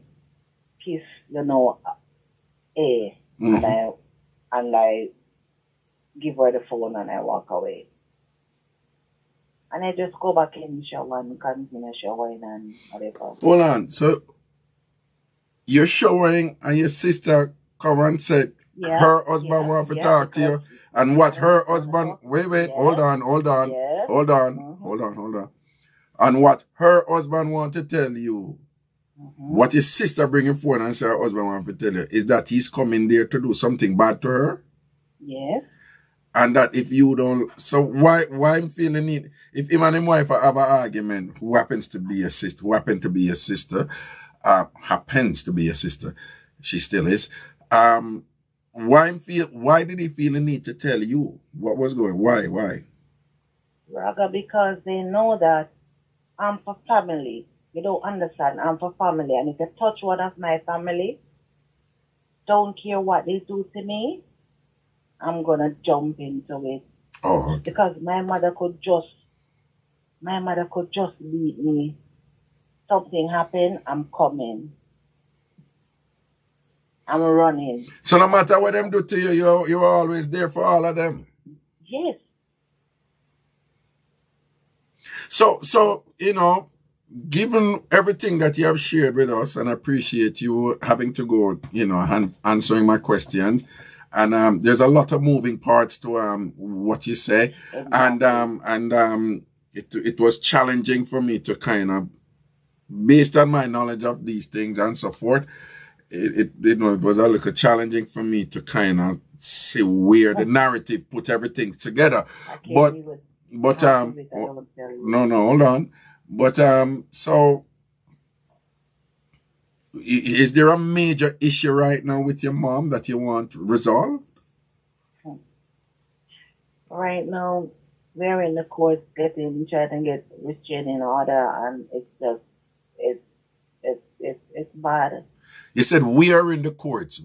kiss, Mm-hmm. and I give her the phone and I walk away. And I just go back in the shower and continue showering and whatever. Hold on. So you're showering and your sister come and said her husband want to talk to you. And what her husband, wait, hold on. And what her husband want to tell you, what his sister bringing phone and say her husband want to tell you, is that he's coming there to do something bad to her? Yes. And that if you don't, so why I'm feeling it? If him and his wife have an argument, who happens to be a sister, she still is. Why did he feel the need to tell you what was going? Why? Raga, because they know that I'm for family. You don't understand. I'm for family, and if you touch one of my family, don't care what they do to me, I'm gonna jump into it. Oh, okay. Because my mother could just leave me. Something happen, I'm coming. I'm running. So no matter what them do to you, you're always there for all of them. Yes. So given everything that you have shared with us, and I appreciate you having to go, answering my questions. And there's a lot of moving parts to what you say, exactly. and it was challenging for me to kind of, based on my knowledge of these things and so forth, it was a little challenging for me to kind of see where the narrative put everything together. But no, hold on. But so is there a major issue right now with your mom that you want resolved? Right now, we're in the court trying to get restraining order, and it's bad. You said we are in the courts.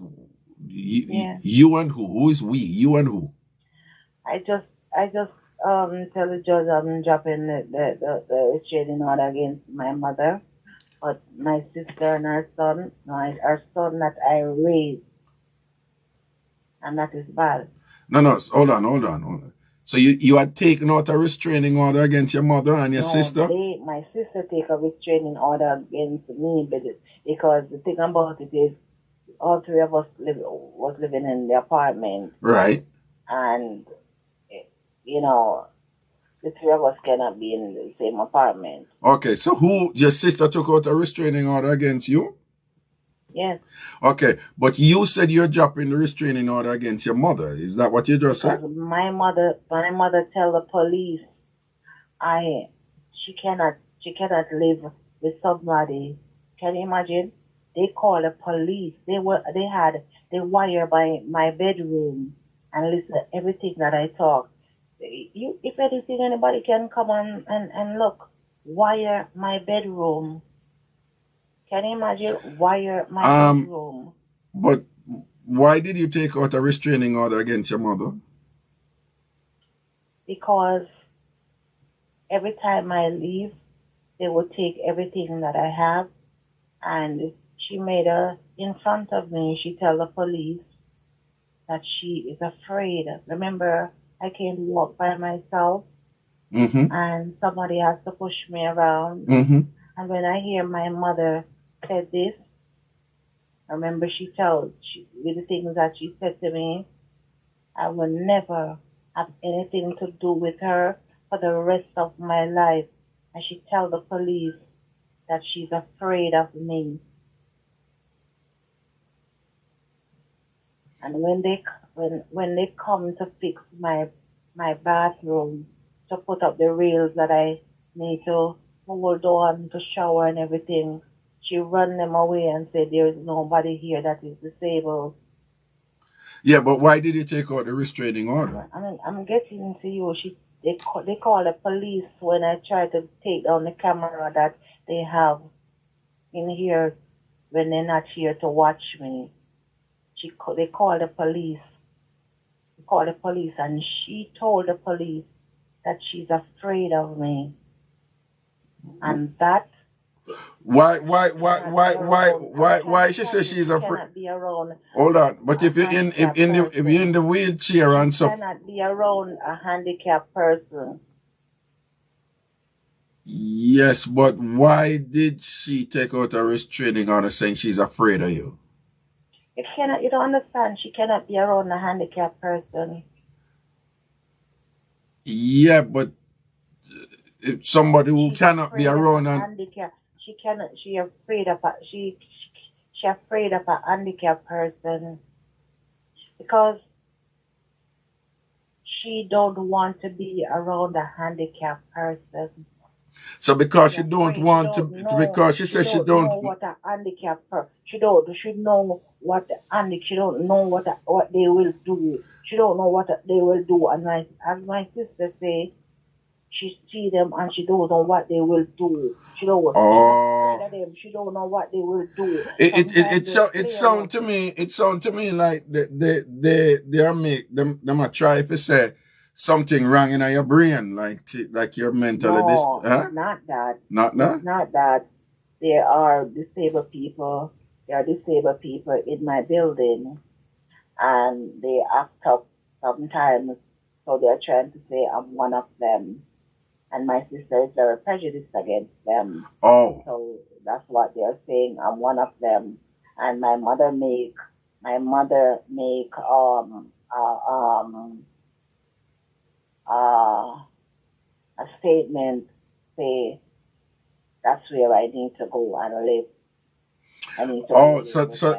You and who? Who is we? You and who? I just tell the judge I'm dropping the restraining order against my mother, but my sister and her son that I raised, and that is bad. No, hold on. So you had taken out a restraining order against your mother and your sister? My sister take a restraining order against me, because the thing about it is, all three of us was living in the apartment. Right. And, the three of us cannot be in the same apartment. Okay, so your sister took out a restraining order against you? Yes. Okay, but you said you're dropping the restraining order against your mother. Is that what you just said? My mother tell the police she cannot live with somebody. Can you imagine? They call the police. They wire by my bedroom and listen to everything that I talk. If anything, anybody can come on and look. Wire my bedroom. Can you imagine? Wire my bedroom. But why did you take out a restraining order against your mother? Because every time I leave, they would take everything that I have, and she made in front of me, she tell the police that she is afraid. Remember, I can't walk by myself, and somebody has to push me around. And when I hear my mother said this, I remember with the things that she said to me, I will never have anything to do with her for the rest of my life. And she tell the police that she's afraid of me. And when they come to fix my bathroom, to put up the rails that I need to hold on to shower and everything, she run them away and said there is nobody here that is disabled. Yeah, but why did you take out the restraining order? I'm getting to you. They call the police when I try to take down the camera that they have in here when they're not here to watch me. They call the police. They call the police, and she told the police that she's afraid of me, and that. Why she says she's afraid? Hold on, but if you're in the wheelchair and stuff, cannot be around a handicapped person. Yes, but why did she take out a restraining order saying she's afraid of you? You don't understand. She cannot be around a handicapped person. Yeah, but if somebody who cannot be around and handicap. She cannot. She afraid of a handicapped person because she don't want to be around a handicapped person. So because she don't want to, because she says she don't know what a handicapped person. She don't know what the handicap. She don't know what they will do. She don't know what they will do. And as my sister say, she see them and she don't know what they will do. She don't know. Them. She don't know what they will do. It sound to me like they are them a try to say something wrong in your brain, like you're mentally Not that. Not that? Not that. There are disabled people. There are disabled people in my building, and they act up sometimes. So they're trying to say I'm one of them, and my sister is very prejudiced against them. Oh. So that's what they're saying. I'm one of them, and my mother make a statement, say that's where I need to go and live.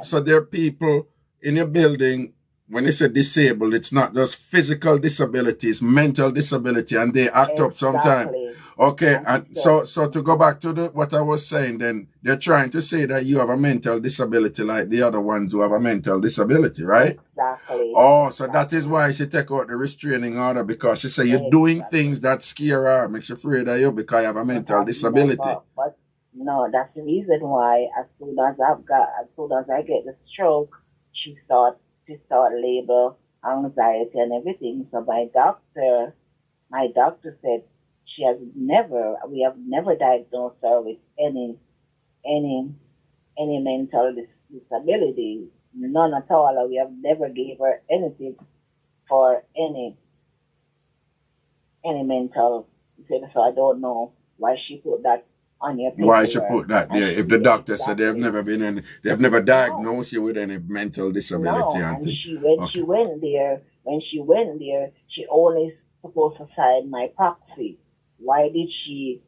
So there are people in your building, when you say disabled, it's not just physical disability, it's mental disability, and they act up sometimes. Okay, and so to go back to what I was saying, then they're trying to say that you have a mental disability like the other ones who have a mental disability, right? Exactly. Oh, so that is why she take out the restraining order, because she say you're doing things that scare her, makes you afraid of you because you have a mental disability. But no, that's the reason why as soon as I get the stroke, she start labor, anxiety and everything. So my doctor said we have never diagnosed her with any mental disability. None at all. We have never gave her anything for any mental. So I don't know why she put that on your paperwork. Why she put that there? If the doctor said they've never diagnosed you with any mental disability. No, and she went there, she only supposed to sign my proxy. Why did she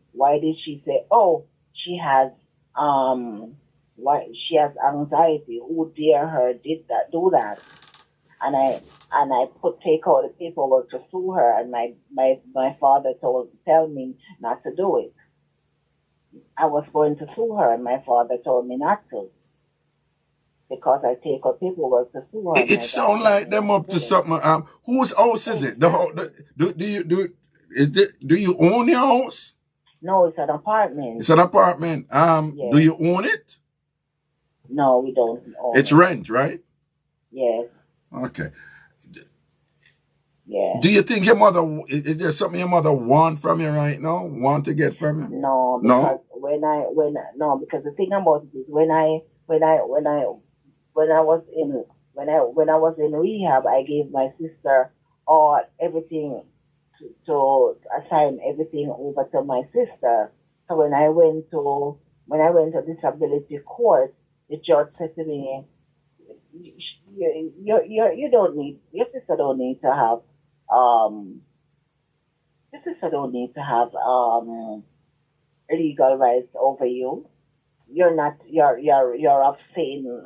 say, oh, she has anxiety? Who dare her do that? And I take out the paperwork to sue her, and my father tell me not to do it. I was going to sue her, and my father told me not to, because I take out paperwork to sue her. It sounds like them up to something. Whose house is it? Do you own your house? No, it's an apartment. It's an apartment. Yes. Do you own it? No, we don't own it. It's rent, right? Yes. Okay. Yeah. Do you think is there something your mother want from you right now? Want to get from you? No, because because the thing about it is when I was in when I was in rehab, I gave my sister everything to assign everything over to my sister. So when I went to disability court, the judge said to me, you don't need, your sister don't need to have legal rights over you. You're of saying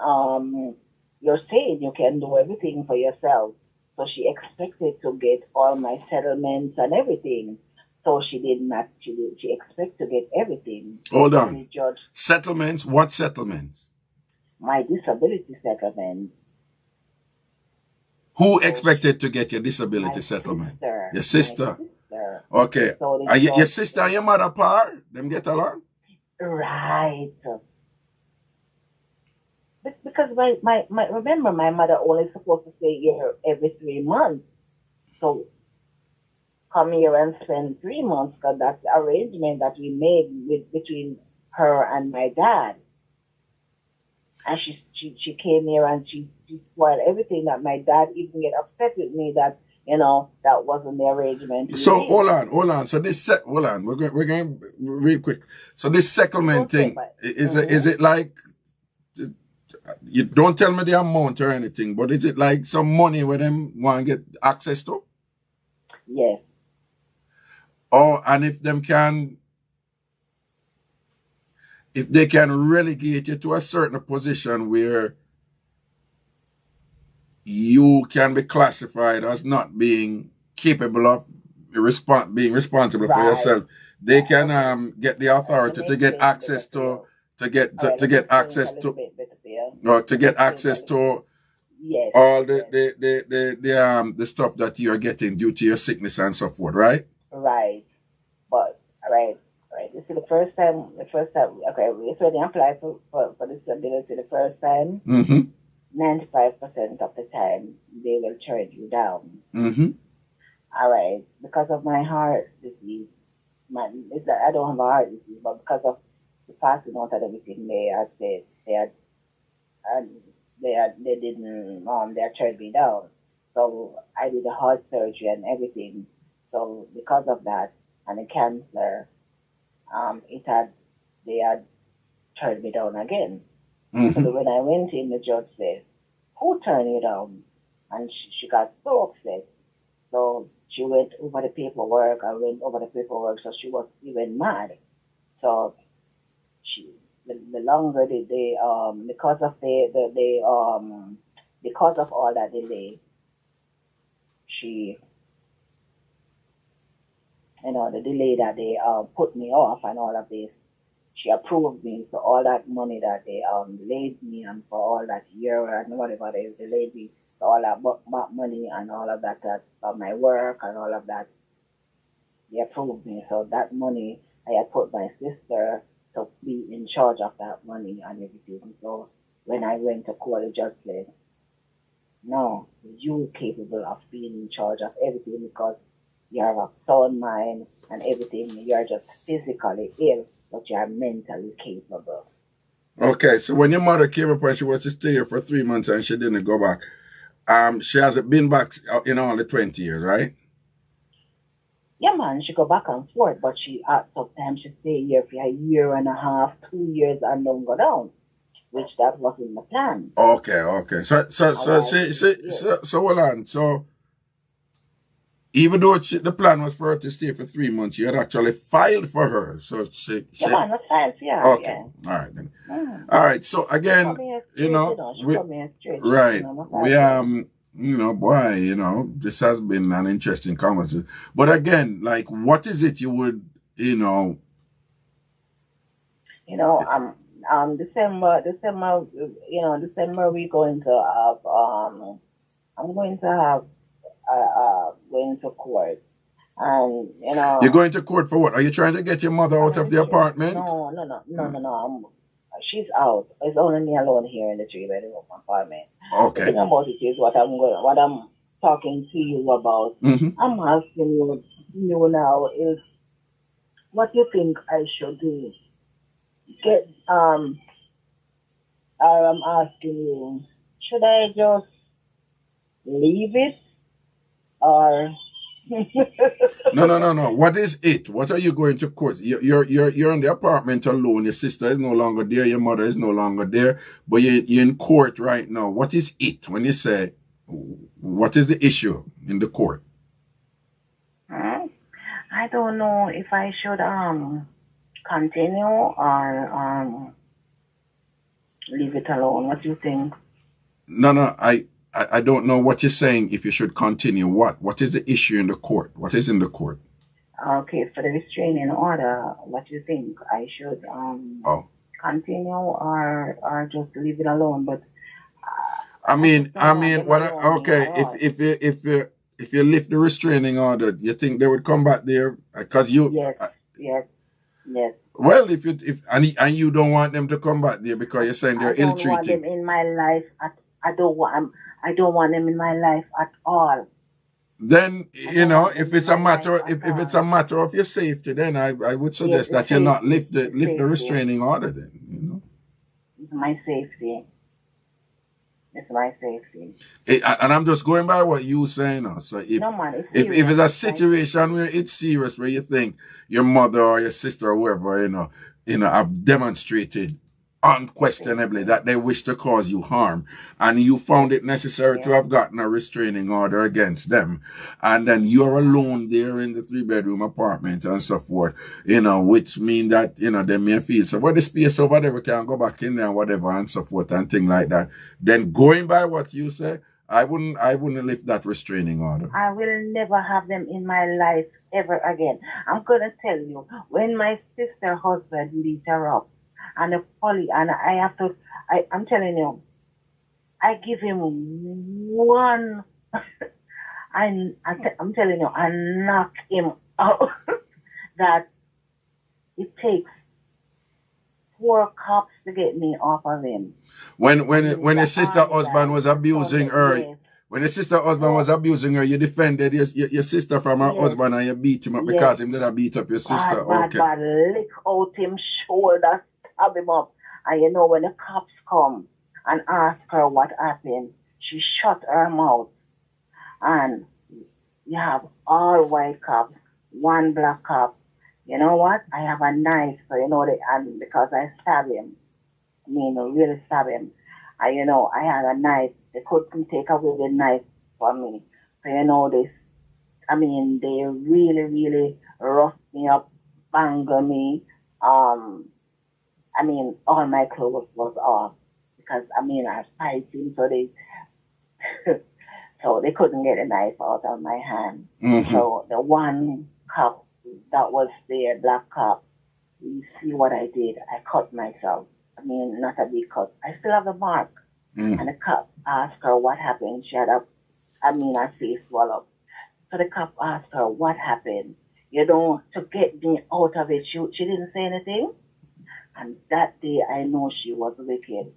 you're saying you can do everything for yourself. So she expected to get all my settlements and everything. So she did not. She expected to get everything. Hold on. Settlements? What settlements? My disability settlement. Who expected to get your disability settlement? Sister. Your sister. My sister. Okay. So Are your sister and your mother par? Them get along? Right. Because remember, my mother only supposed to stay here every 3 months. So come here and spend 3 months, because that's the arrangement that we made between her and my dad. And she came here and she spoiled everything. That my dad even get upset with me that, that wasn't the arrangement. So hold on. So this hold on. We're going real quick. So this settlement thing, is it like, you don't tell me the amount or anything, but is it like some money where them want to get access to? Yes. Oh, and if they can relegate you to a certain position where you can be classified as not being capable of being responsible for yourself, they can get the authority to get access to yes, all the stuff that you are getting due to your sickness and so forth, right? Right. But right. This is the first time. Okay, so when you apply for disability the first time, 95% of the time they will turn you down. All right, because of my heart disease, it's that I don't have a heart disease, but because of the passing out and everything, they turned me down. So I did a heart surgery and everything. So because of that and the cancer, they had turned me down again. So when I went in, the judge said, "Who turned you down?" And she got so upset. So she went over the paperwork. So she was even mad. So the longer because of all that delay, the delay that they put me off and all of this, she approved me. So all that money that they delayed me and for all that year and whatever they delayed me, so all that money and all of that for my work and all of that, they approved me. So that money, I had put my sister to be in charge of that money and everything. So when I went to court, the judge said, "No, you're capable of being in charge of everything because you're of sound mind and everything. You're just physically ill, but you're mentally capable." Okay, so when your mother came up and she was to stay here for 3 months and she didn't go back, she hasn't been back in all the 20 years, right? Yeah, man, she go back and forth, but sometimes she stay here for a year and a half, 2 years, and don't go down, which that wasn't the plan. Okay. So hold on. So even though the plan was for her to stay for 3 months, you had actually filed for her. So she man, that's filed, yeah. Okay, yeah. All right then. All right. So again, this has been an interesting conversation. But again, like, what is it you would, December, we're going to have, I'm going to have, going to court. And, You're going to court for what? Are you trying to get your mother out of the apartment? No. She's out. It's only me alone here in the 3-bedroom apartment. Okay. The thing about it is what I'm talking to you about. I'm asking you now is what you think I should do. I'm asking you, should I just leave it or No. What is it? What are you going to court? You're in the apartment alone. Your sister is no longer there. Your mother is no longer there. But you're in court right now. What is it? When you say, what is the issue in the court? I don't know if I should continue or leave it alone. What do you think? No. I don't know what you're saying. If you should continue, what is the issue in the court? What is in the court? Okay, for the restraining order, what do you think? I should continue or just leave it alone? But if you lift the restraining order, you think they would come back there? Because you yes. Well, if you don't want them to come back there because you're saying they're ill-treated. I don't want them in my life. I don't want them in my life at all. Then if it's a matter of your safety, then I would suggest that you not lift the restraining order. Then it's my safety. It's my safety. And I'm just going by what you saying now. So if it's a situation where it's serious, where you think your mother or your sister or whoever have demonstrated unquestionably that they wish to cause you harm, and you found it necessary to have gotten a restraining order against them, and then you're alone there in the 3-bedroom apartment and so forth, which mean that, they may feel, so the space over there, we can go back in there and whatever and so forth and things like that. Then going by what you say, I wouldn't lift that restraining order. I will never have them in my life ever again. I'm going to tell you, when my sister husband beat her up, and the police, and I'm telling you, I give him one, I'm telling you, I knock him out, that it takes 4 cops to get me off of him. When your sister husband was abusing her, when your sister husband was abusing her, you defended your sister from her husband and you beat him up because him did not beat up your sister. Bad, lick out him shoulder, stab him up. And when the cops come and ask her what happened, she shut her mouth. And you have all white cops, 1 black cop. You know what? I have a knife, so and because I stab him. Really stab him. I had a knife. They couldn't take away the knife from me. So this. They really, really roughed me up, banged me. All my clothes was off because I was fighting, so they couldn't get a knife out of my hand. Mm-hmm. So the 1 cop that was there, black cop, you see what I did? I cut myself. Not a big cut. I still have the mark. And the cop asked her what happened. She had her face swelled up. So the cop asked her what happened. To get me out of it. She didn't say anything. And that day, I know she was wicked.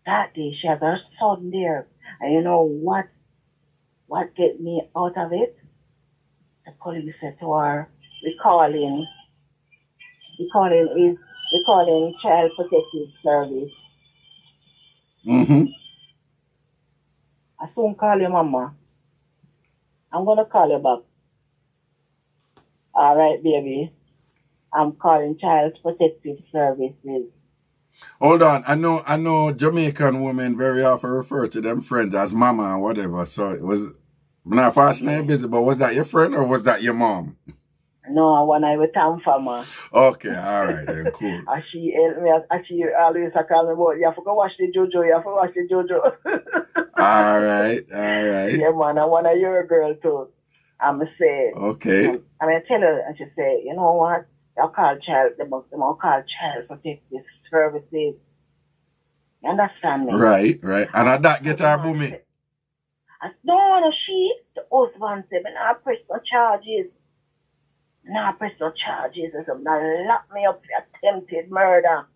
That day, she has her son there. And you know what get me out of it? The police said to her, we call in Child Protective Service. Mm-hmm. I soon call your mama. I'm going to call you back. All right, baby. I'm calling Child Protective Services. Hold on. I know Jamaican women very often refer to them friends as mama or whatever. So it was, I'm not fast name busy, but was that your friend or was that your mom? No, when I was TamFam. Okay, all right then, cool. And she helped me, and she always call me about, you have to go watch the JoJo. All right. Yeah, man, I want to hear a girl too. I'm say. Okay. I tell her, and she say, you know what? They call Child Protective Services. You understand me? Right. And that get her booming. No, she, the husband said, but I press no charges. I said, now lock me up for attempted murder.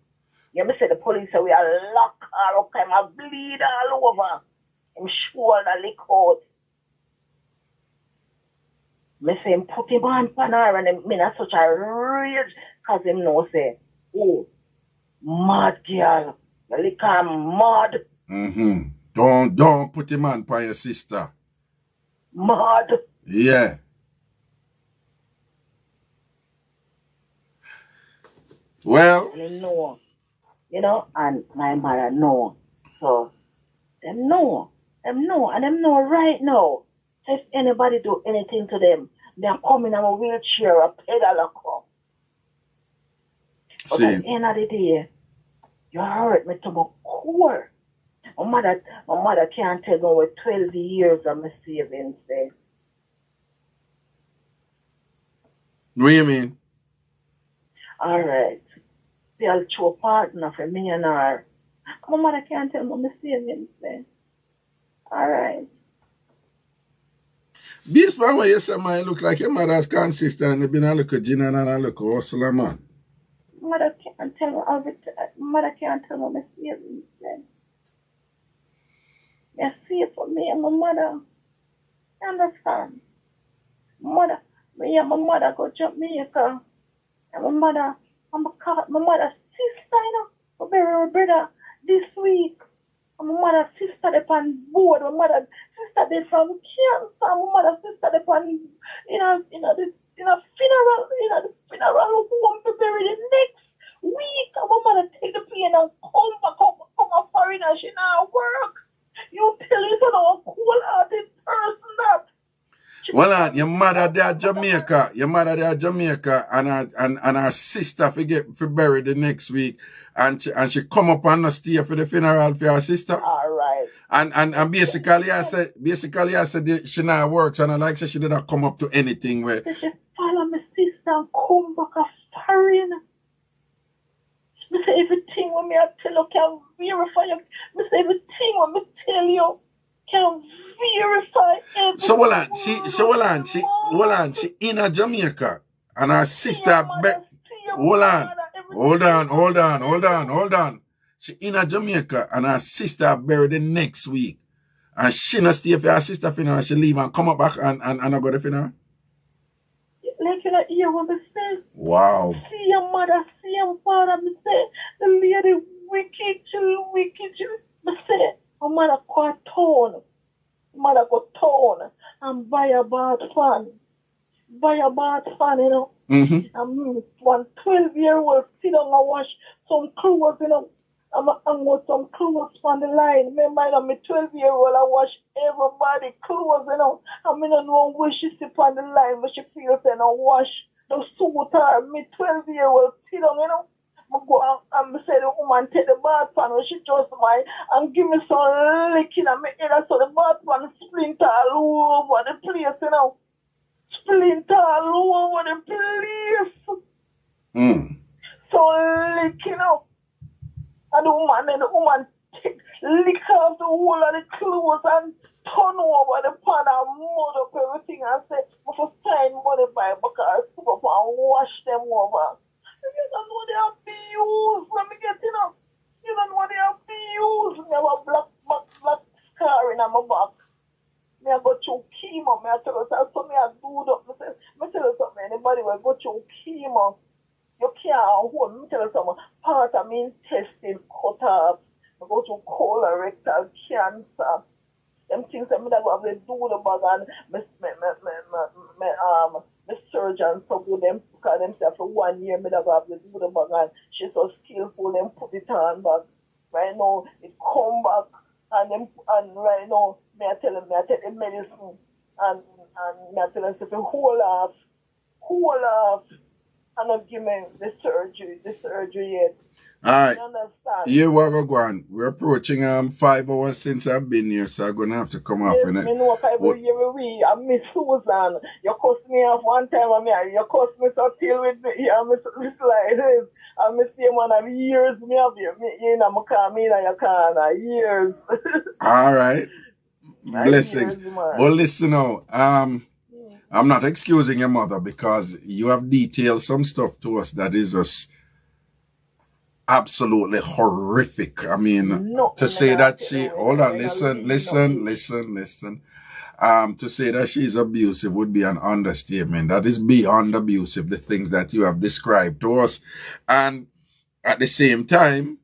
You me say the police say we are lock her up, I bleed all over. Him shoulder lick out. Me say him put him on her and him in such a rage because him know say, oh, mad girl. You lick her mad. Mm-hmm. Don't put him on by your sister. Mad. Yeah. Well. And they know, you know, and my mother know. So, them know. And them know right now. If anybody do anything to them, they're coming in a wheelchair, a pedal, a come. But at the end of the day, you hurt me to my core. My mother can't tell me what 12 years of my savings there. What do you mean? All right. They'll show a partner for me and her. My mother can't tell me my savings there. All right. This one where you say, man, look like your mother's consistent. You've been a look at Gina and a look at hustler, man. Mother can't tell me everything. Mother can't tell me my savings there. You see it for me and my mother. You understand? Me and my mother go Jamaica. And my mother's sister, you know, go bury my brother this week. And my mother's sister upon board. My mother's sister did from Kingston. My mother's sister upon, the funeral home to bury the next week. And my mother take the plane and come back up, come a foreigner. She now work. You tell it to a cool-hearted person that. Well, your mother there Jamaica. Your mother there Jamaica and her sister for bury the next week. And she come up and not stay for the funeral for her sister. All right. And basically I said she now works and I like say she did not come up to anything where She follow my sister and come back a foreign. Me say everything when me I tell you can verify you. Me say everything when me tell you can verify everything. So she in a Jamaica and her sister hold on. She in a Jamaica and her sister buried the next week. And she not stay for her sister funeral, she leave and come up back and go to the funeral. Like you not hear what me say. Wow. See your mother, see your father, me say the lady wicked. Me say my mother go town. Mother go town and buy a bath fan. You know. Mm-hmm. And one 12-year-old sit down and wash some clothes, you know. I'm hang some clothes on the line. Remember, I'm a 12-year-old, I wash everybody clothes, you know. I mean, I don't know where she sit on the line, but she feels and I wash the suit her. Me 12-year-old sit down, you know. I go and say the woman take the bath pan when she just my and give me some licking and make it so the bath pan splinter all over the place, you know. Splinter all over the place. So licking up. And the woman take, lick off the whole of the clothes and turn over the pan and mud up everything and say, I for sign money by because I up and wash them over. You don't know they have to use when me get up. You don't know they have to use. Me have a black scar in my back. Me I go through chemo. Me I tell us so me I do up. Me tell you something. Anybody will go through chemo. You can't hold. Me tell you something. Part of me intestine cut off. I go through colorectal cancer. Them things that me that go have to do the bag and the surgeon so good them because them say for 1 year me that go have to do the bag and she's so skillful them put it on back. Right now it come back and right now me I tell them I take the medicine and me I tell them say hold off and not give me the surgery yet. Alright. You understand? Here we go on. We're approaching 5 hours since I've been here, so I'm gonna have to come off in it. Me know 5 hours we I miss Susan. You cussed me off one time and you cussed me so till with me here, I miss like this. I miss you man of years me have you know me in your corner years. Alright. Blessings. Well listen now, I'm not excusing your mother because you have detailed some stuff to us that is just absolutely horrific. I mean, to say that she, hold on, listen. To say that she's abusive would be an understatement. That is beyond abusive, the things that you have described to us. And at the same time,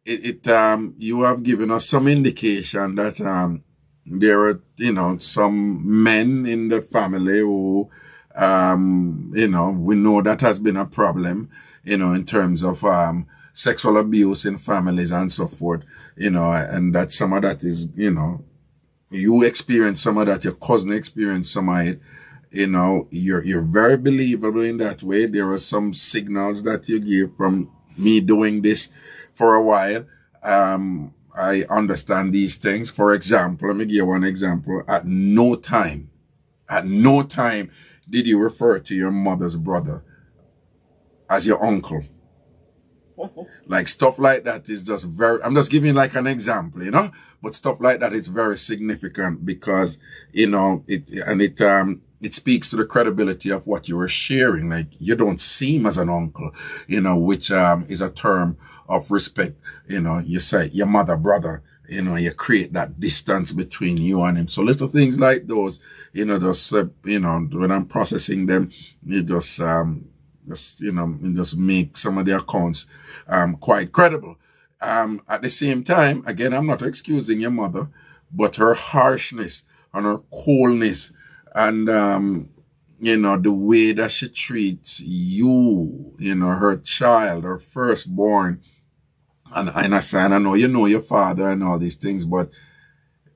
you have given us some indication that there are, you know, some men in the family who, you know, we know that has been a problem, you know, in terms of sexual abuse in families and so forth, you know, and that some of that is, you know, you experience some of that, your cousin experienced some of it. You know, you're very believable in that way. There are some signals that you give from me doing this for a while. I understand these things. For example, let me give you one example. At no time did you refer to your mother's brother as your uncle. Like stuff like that is just very, I'm just giving like an example, you know, but stuff like that is very significant because, you know, it speaks to the credibility of what you were sharing. Like you don't see him as an uncle, you know, which, is a term of respect. You know, you say your mother, brother, you know, you create that distance between you and him. So little things like those, you know, just, you know, when I'm processing them, you just you know, just make some of the accounts, quite credible. At the same time, again, I'm not excusing your mother, but her harshness and her coldness and, you know, the way that she treats you, you know, her child, her firstborn. And I understand, I know you know your father and all these things, but,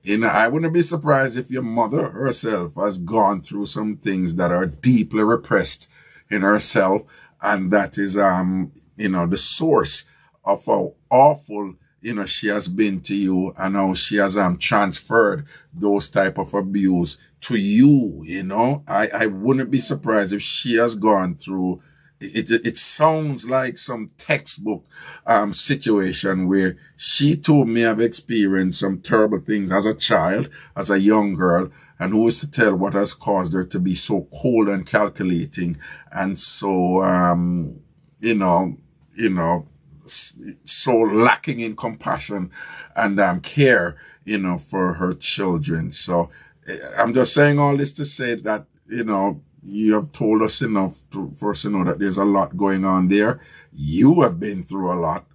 you know, I wouldn't be surprised if your mother herself has gone through some things that are deeply repressed in herself, and that is, you know, the source of how awful, you know, she has been to you and how she has, transferred those type of abuse to you, you know. I wouldn't be surprised if she has gone through, it sounds like some textbook, situation where she too may have experienced some terrible things as a child, as a young girl, and who is to tell what has caused her to be so cold and calculating and so, you know, so lacking in compassion and care, you know, for her children. So I'm just saying all this to say that, you know, you have told us enough for us to know that there's a lot going on there. You have been through a lot.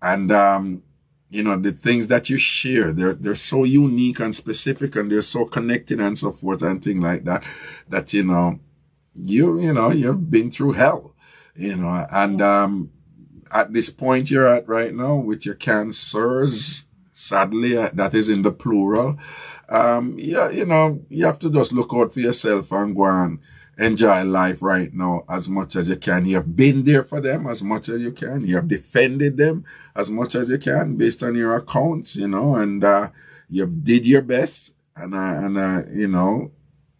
And, you know, the things that you share, they're so unique and specific and they're so connected and so forth and things like that, that, you know, you've been through hell, you know, and, at this point you're at right now with your cancers, sadly, that is in the plural. Yeah, you know, you have to just look out for yourself and go and enjoy life right now as much as you can. You have been there for them as much as you can. You have defended them as much as you can based on your accounts, you know, and, you've did your best and, you know,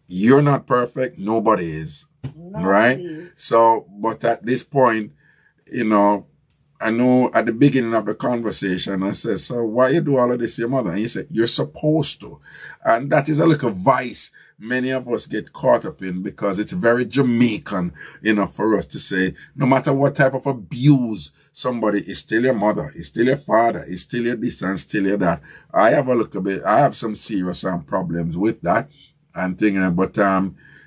you're not perfect. Nobody is. Right? So, but at this point, you know, I know at the beginning of the conversation, I said, so why you do all of this to your mother? And he said, you're supposed to. And that is a little vice many of us get caught up in because it's very Jamaican, you know, for us to say, no matter what type of abuse somebody is still your mother, is still your father, is still your this and still your that. I have some serious problems with that and thinking, but,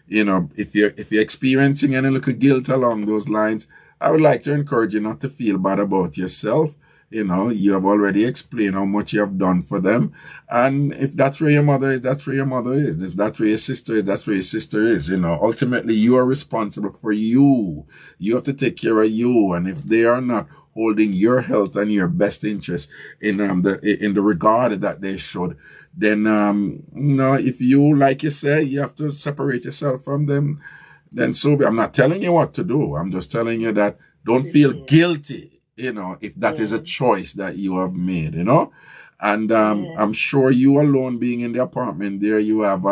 you know, if you're experiencing any little guilt along those lines, I would like to encourage you not to feel bad about yourself. You know, you have already explained how much you have done for them. And if that's where your mother is, that's where your mother is. If that's where your sister is, that's where your sister is. You know, ultimately you are responsible for you. You have to take care of you. And if they are not holding your health and your best interest in the regard that they should, then, you know, if you, like you say, you have to separate yourself from them, then so be. I'm not telling you what to do. I'm just telling you that don't feel guilty, you know, if that is a choice that you have made, you know. And I'm sure you alone being in the apartment there, you have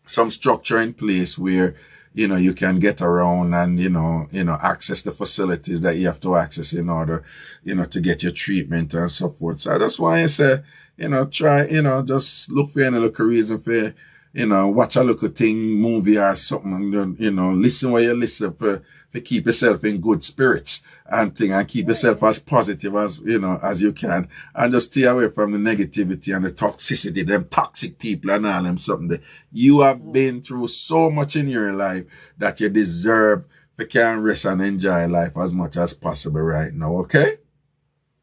some structure in place where, you know, you can get around and, you know, access the facilities that you have to access in order, you know, to get your treatment and so forth. So I just want to say, you know, try, you know, just look for any little reason for, you know, watch a little thing, movie or something, you know, listen where you listen for keep yourself in good spirits and thing and keep yourself as positive as, you know, as you can and just stay away from the negativity and the toxicity, them toxic people and all them something that you have been through so much in your life that you deserve to can rest and enjoy life as much as possible right now, okay?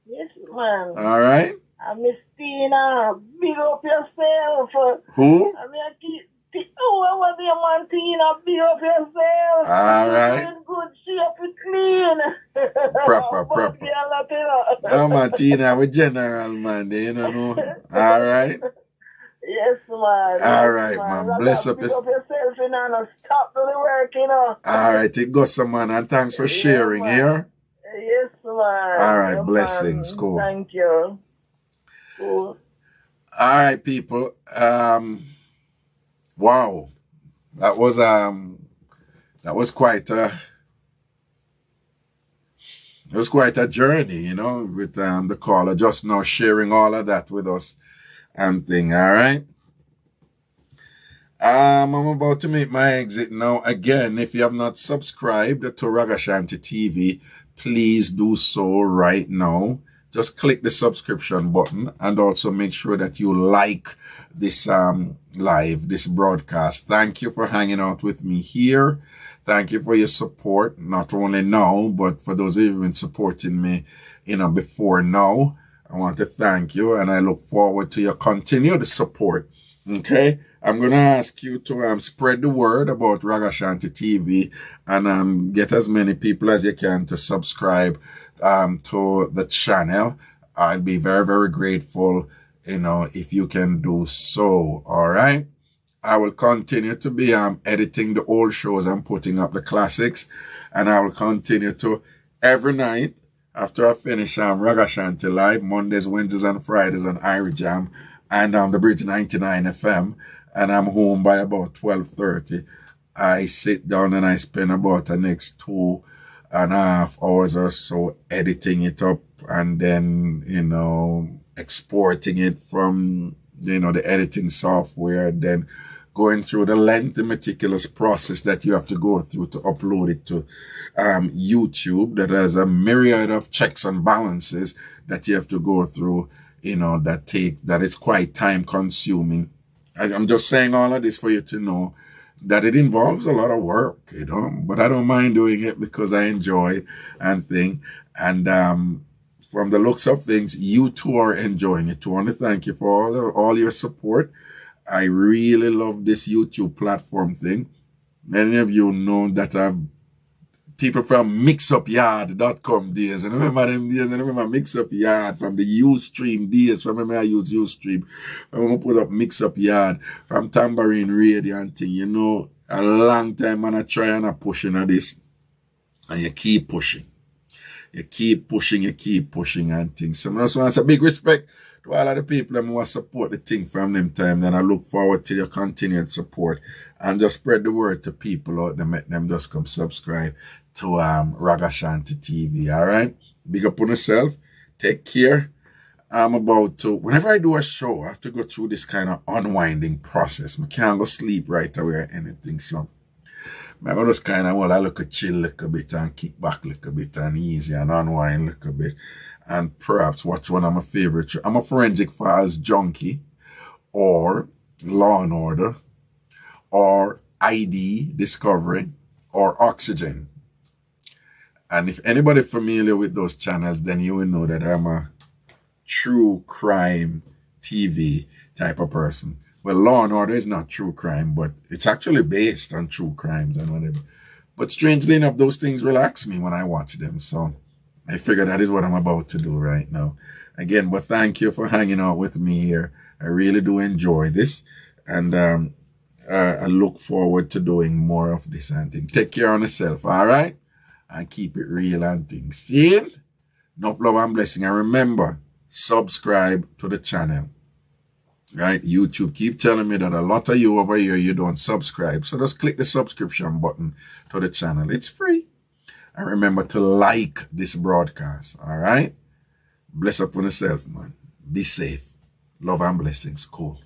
Yes, man. All right. Miss Tina, big up yourself. Who? I mean, whoever the man Tina, big up yourself. All right. You're in good shape, clean. Proper. No, man, Tina, we general, man. They don't know. All right. Yes, man. All right, man. Bless up yourself, you know, and stop to the work, you know. All right, it goes some, man, and thanks for sharing here. Yes, man. All right, blessings. Cool. Thank you. Cool. All right, people. Wow. That was quite a journey, you know, with the caller just now sharing all of that with us and thing. All right. I'm about to make my exit now. Again, if you have not subscribed to RAGASHANTI TV, please do so right now. Just click the subscription button and also make sure that you like this this broadcast. Thank you for hanging out with me here. Thank you for your support, not only now, but for those of you who've been supporting me, you know, before now. I want to thank you, and I look forward to your continued support. Okay? I'm going to ask you to spread the word about RAGASHANTI TV and get as many people as you can to subscribe to the channel. I'd be very, very grateful, you know, if you can do so. All right. I will continue to be editing the old shows and putting up the classics, and I will continue to every night after I finish RAGASHANTI Live, Mondays, Wednesdays, and Fridays on IrieJam and on the Bridge 99 FM, and I'm home by about 12:30. I sit down and I spend about the next 2.5 hours or so editing it up, and then, you know, exporting it from, you know, the editing software, then going through the lengthy, meticulous process that you have to go through to upload it to YouTube. That has a myriad of checks and balances that you have to go through, you know, that is quite time consuming. I'm just saying all of this for you to know that it involves a lot of work, you know, but I don't mind doing it because I enjoy and thing. And from the looks of things, you too are enjoying it. I want to thank you for all your support. I really love this YouTube platform thing. Many of you know that I've people from mixupyard.com days. And I remember them days. I remember Mixup Yard from the Ustream days. Remember I use Ustream. I'm going to put up Mixup Yard from Tambourine Radio and thing. You know, a long time and I try and I push into this. And you keep pushing. You keep pushing and things. So I just want to say big respect to all of the people who support the thing from them time. Then I look forward to your continued support and just spread the word to people out there. Make them just come subscribe to RAGASHANTI TV. All right. Big up on yourself. Take care. I'm about to, whenever I do a show, I have to go through this kind of unwinding process. I can't go sleep right away or anything. So I just kind of, I look at chill a little bit and kick back a little bit and easy and unwind a little bit. And perhaps watch one of my favorite shows. I'm a Forensic Files junkie, or Law and Order, or ID Discovery, or Oxygen. And if anybody familiar with those channels, then you will know that I'm a true crime TV type of person. Well, Law and Order is not true crime, but it's actually based on true crimes and whatever. But strangely enough, those things relax me when I watch them. So I figure that is what I'm about to do right now. Again, but thank you for hanging out with me here. I really do enjoy this. And I look forward to doing more of this and things. Take care of yourself, all right? And keep it real and things. See it? Enough love and blessing. And remember, subscribe to the channel. Right? YouTube keep telling me that a lot of you over here, you don't subscribe. So just click the subscription button to the channel. It's free. And remember to like this broadcast. All right? Bless up on yourself, man. Be safe. Love and blessings. Cool.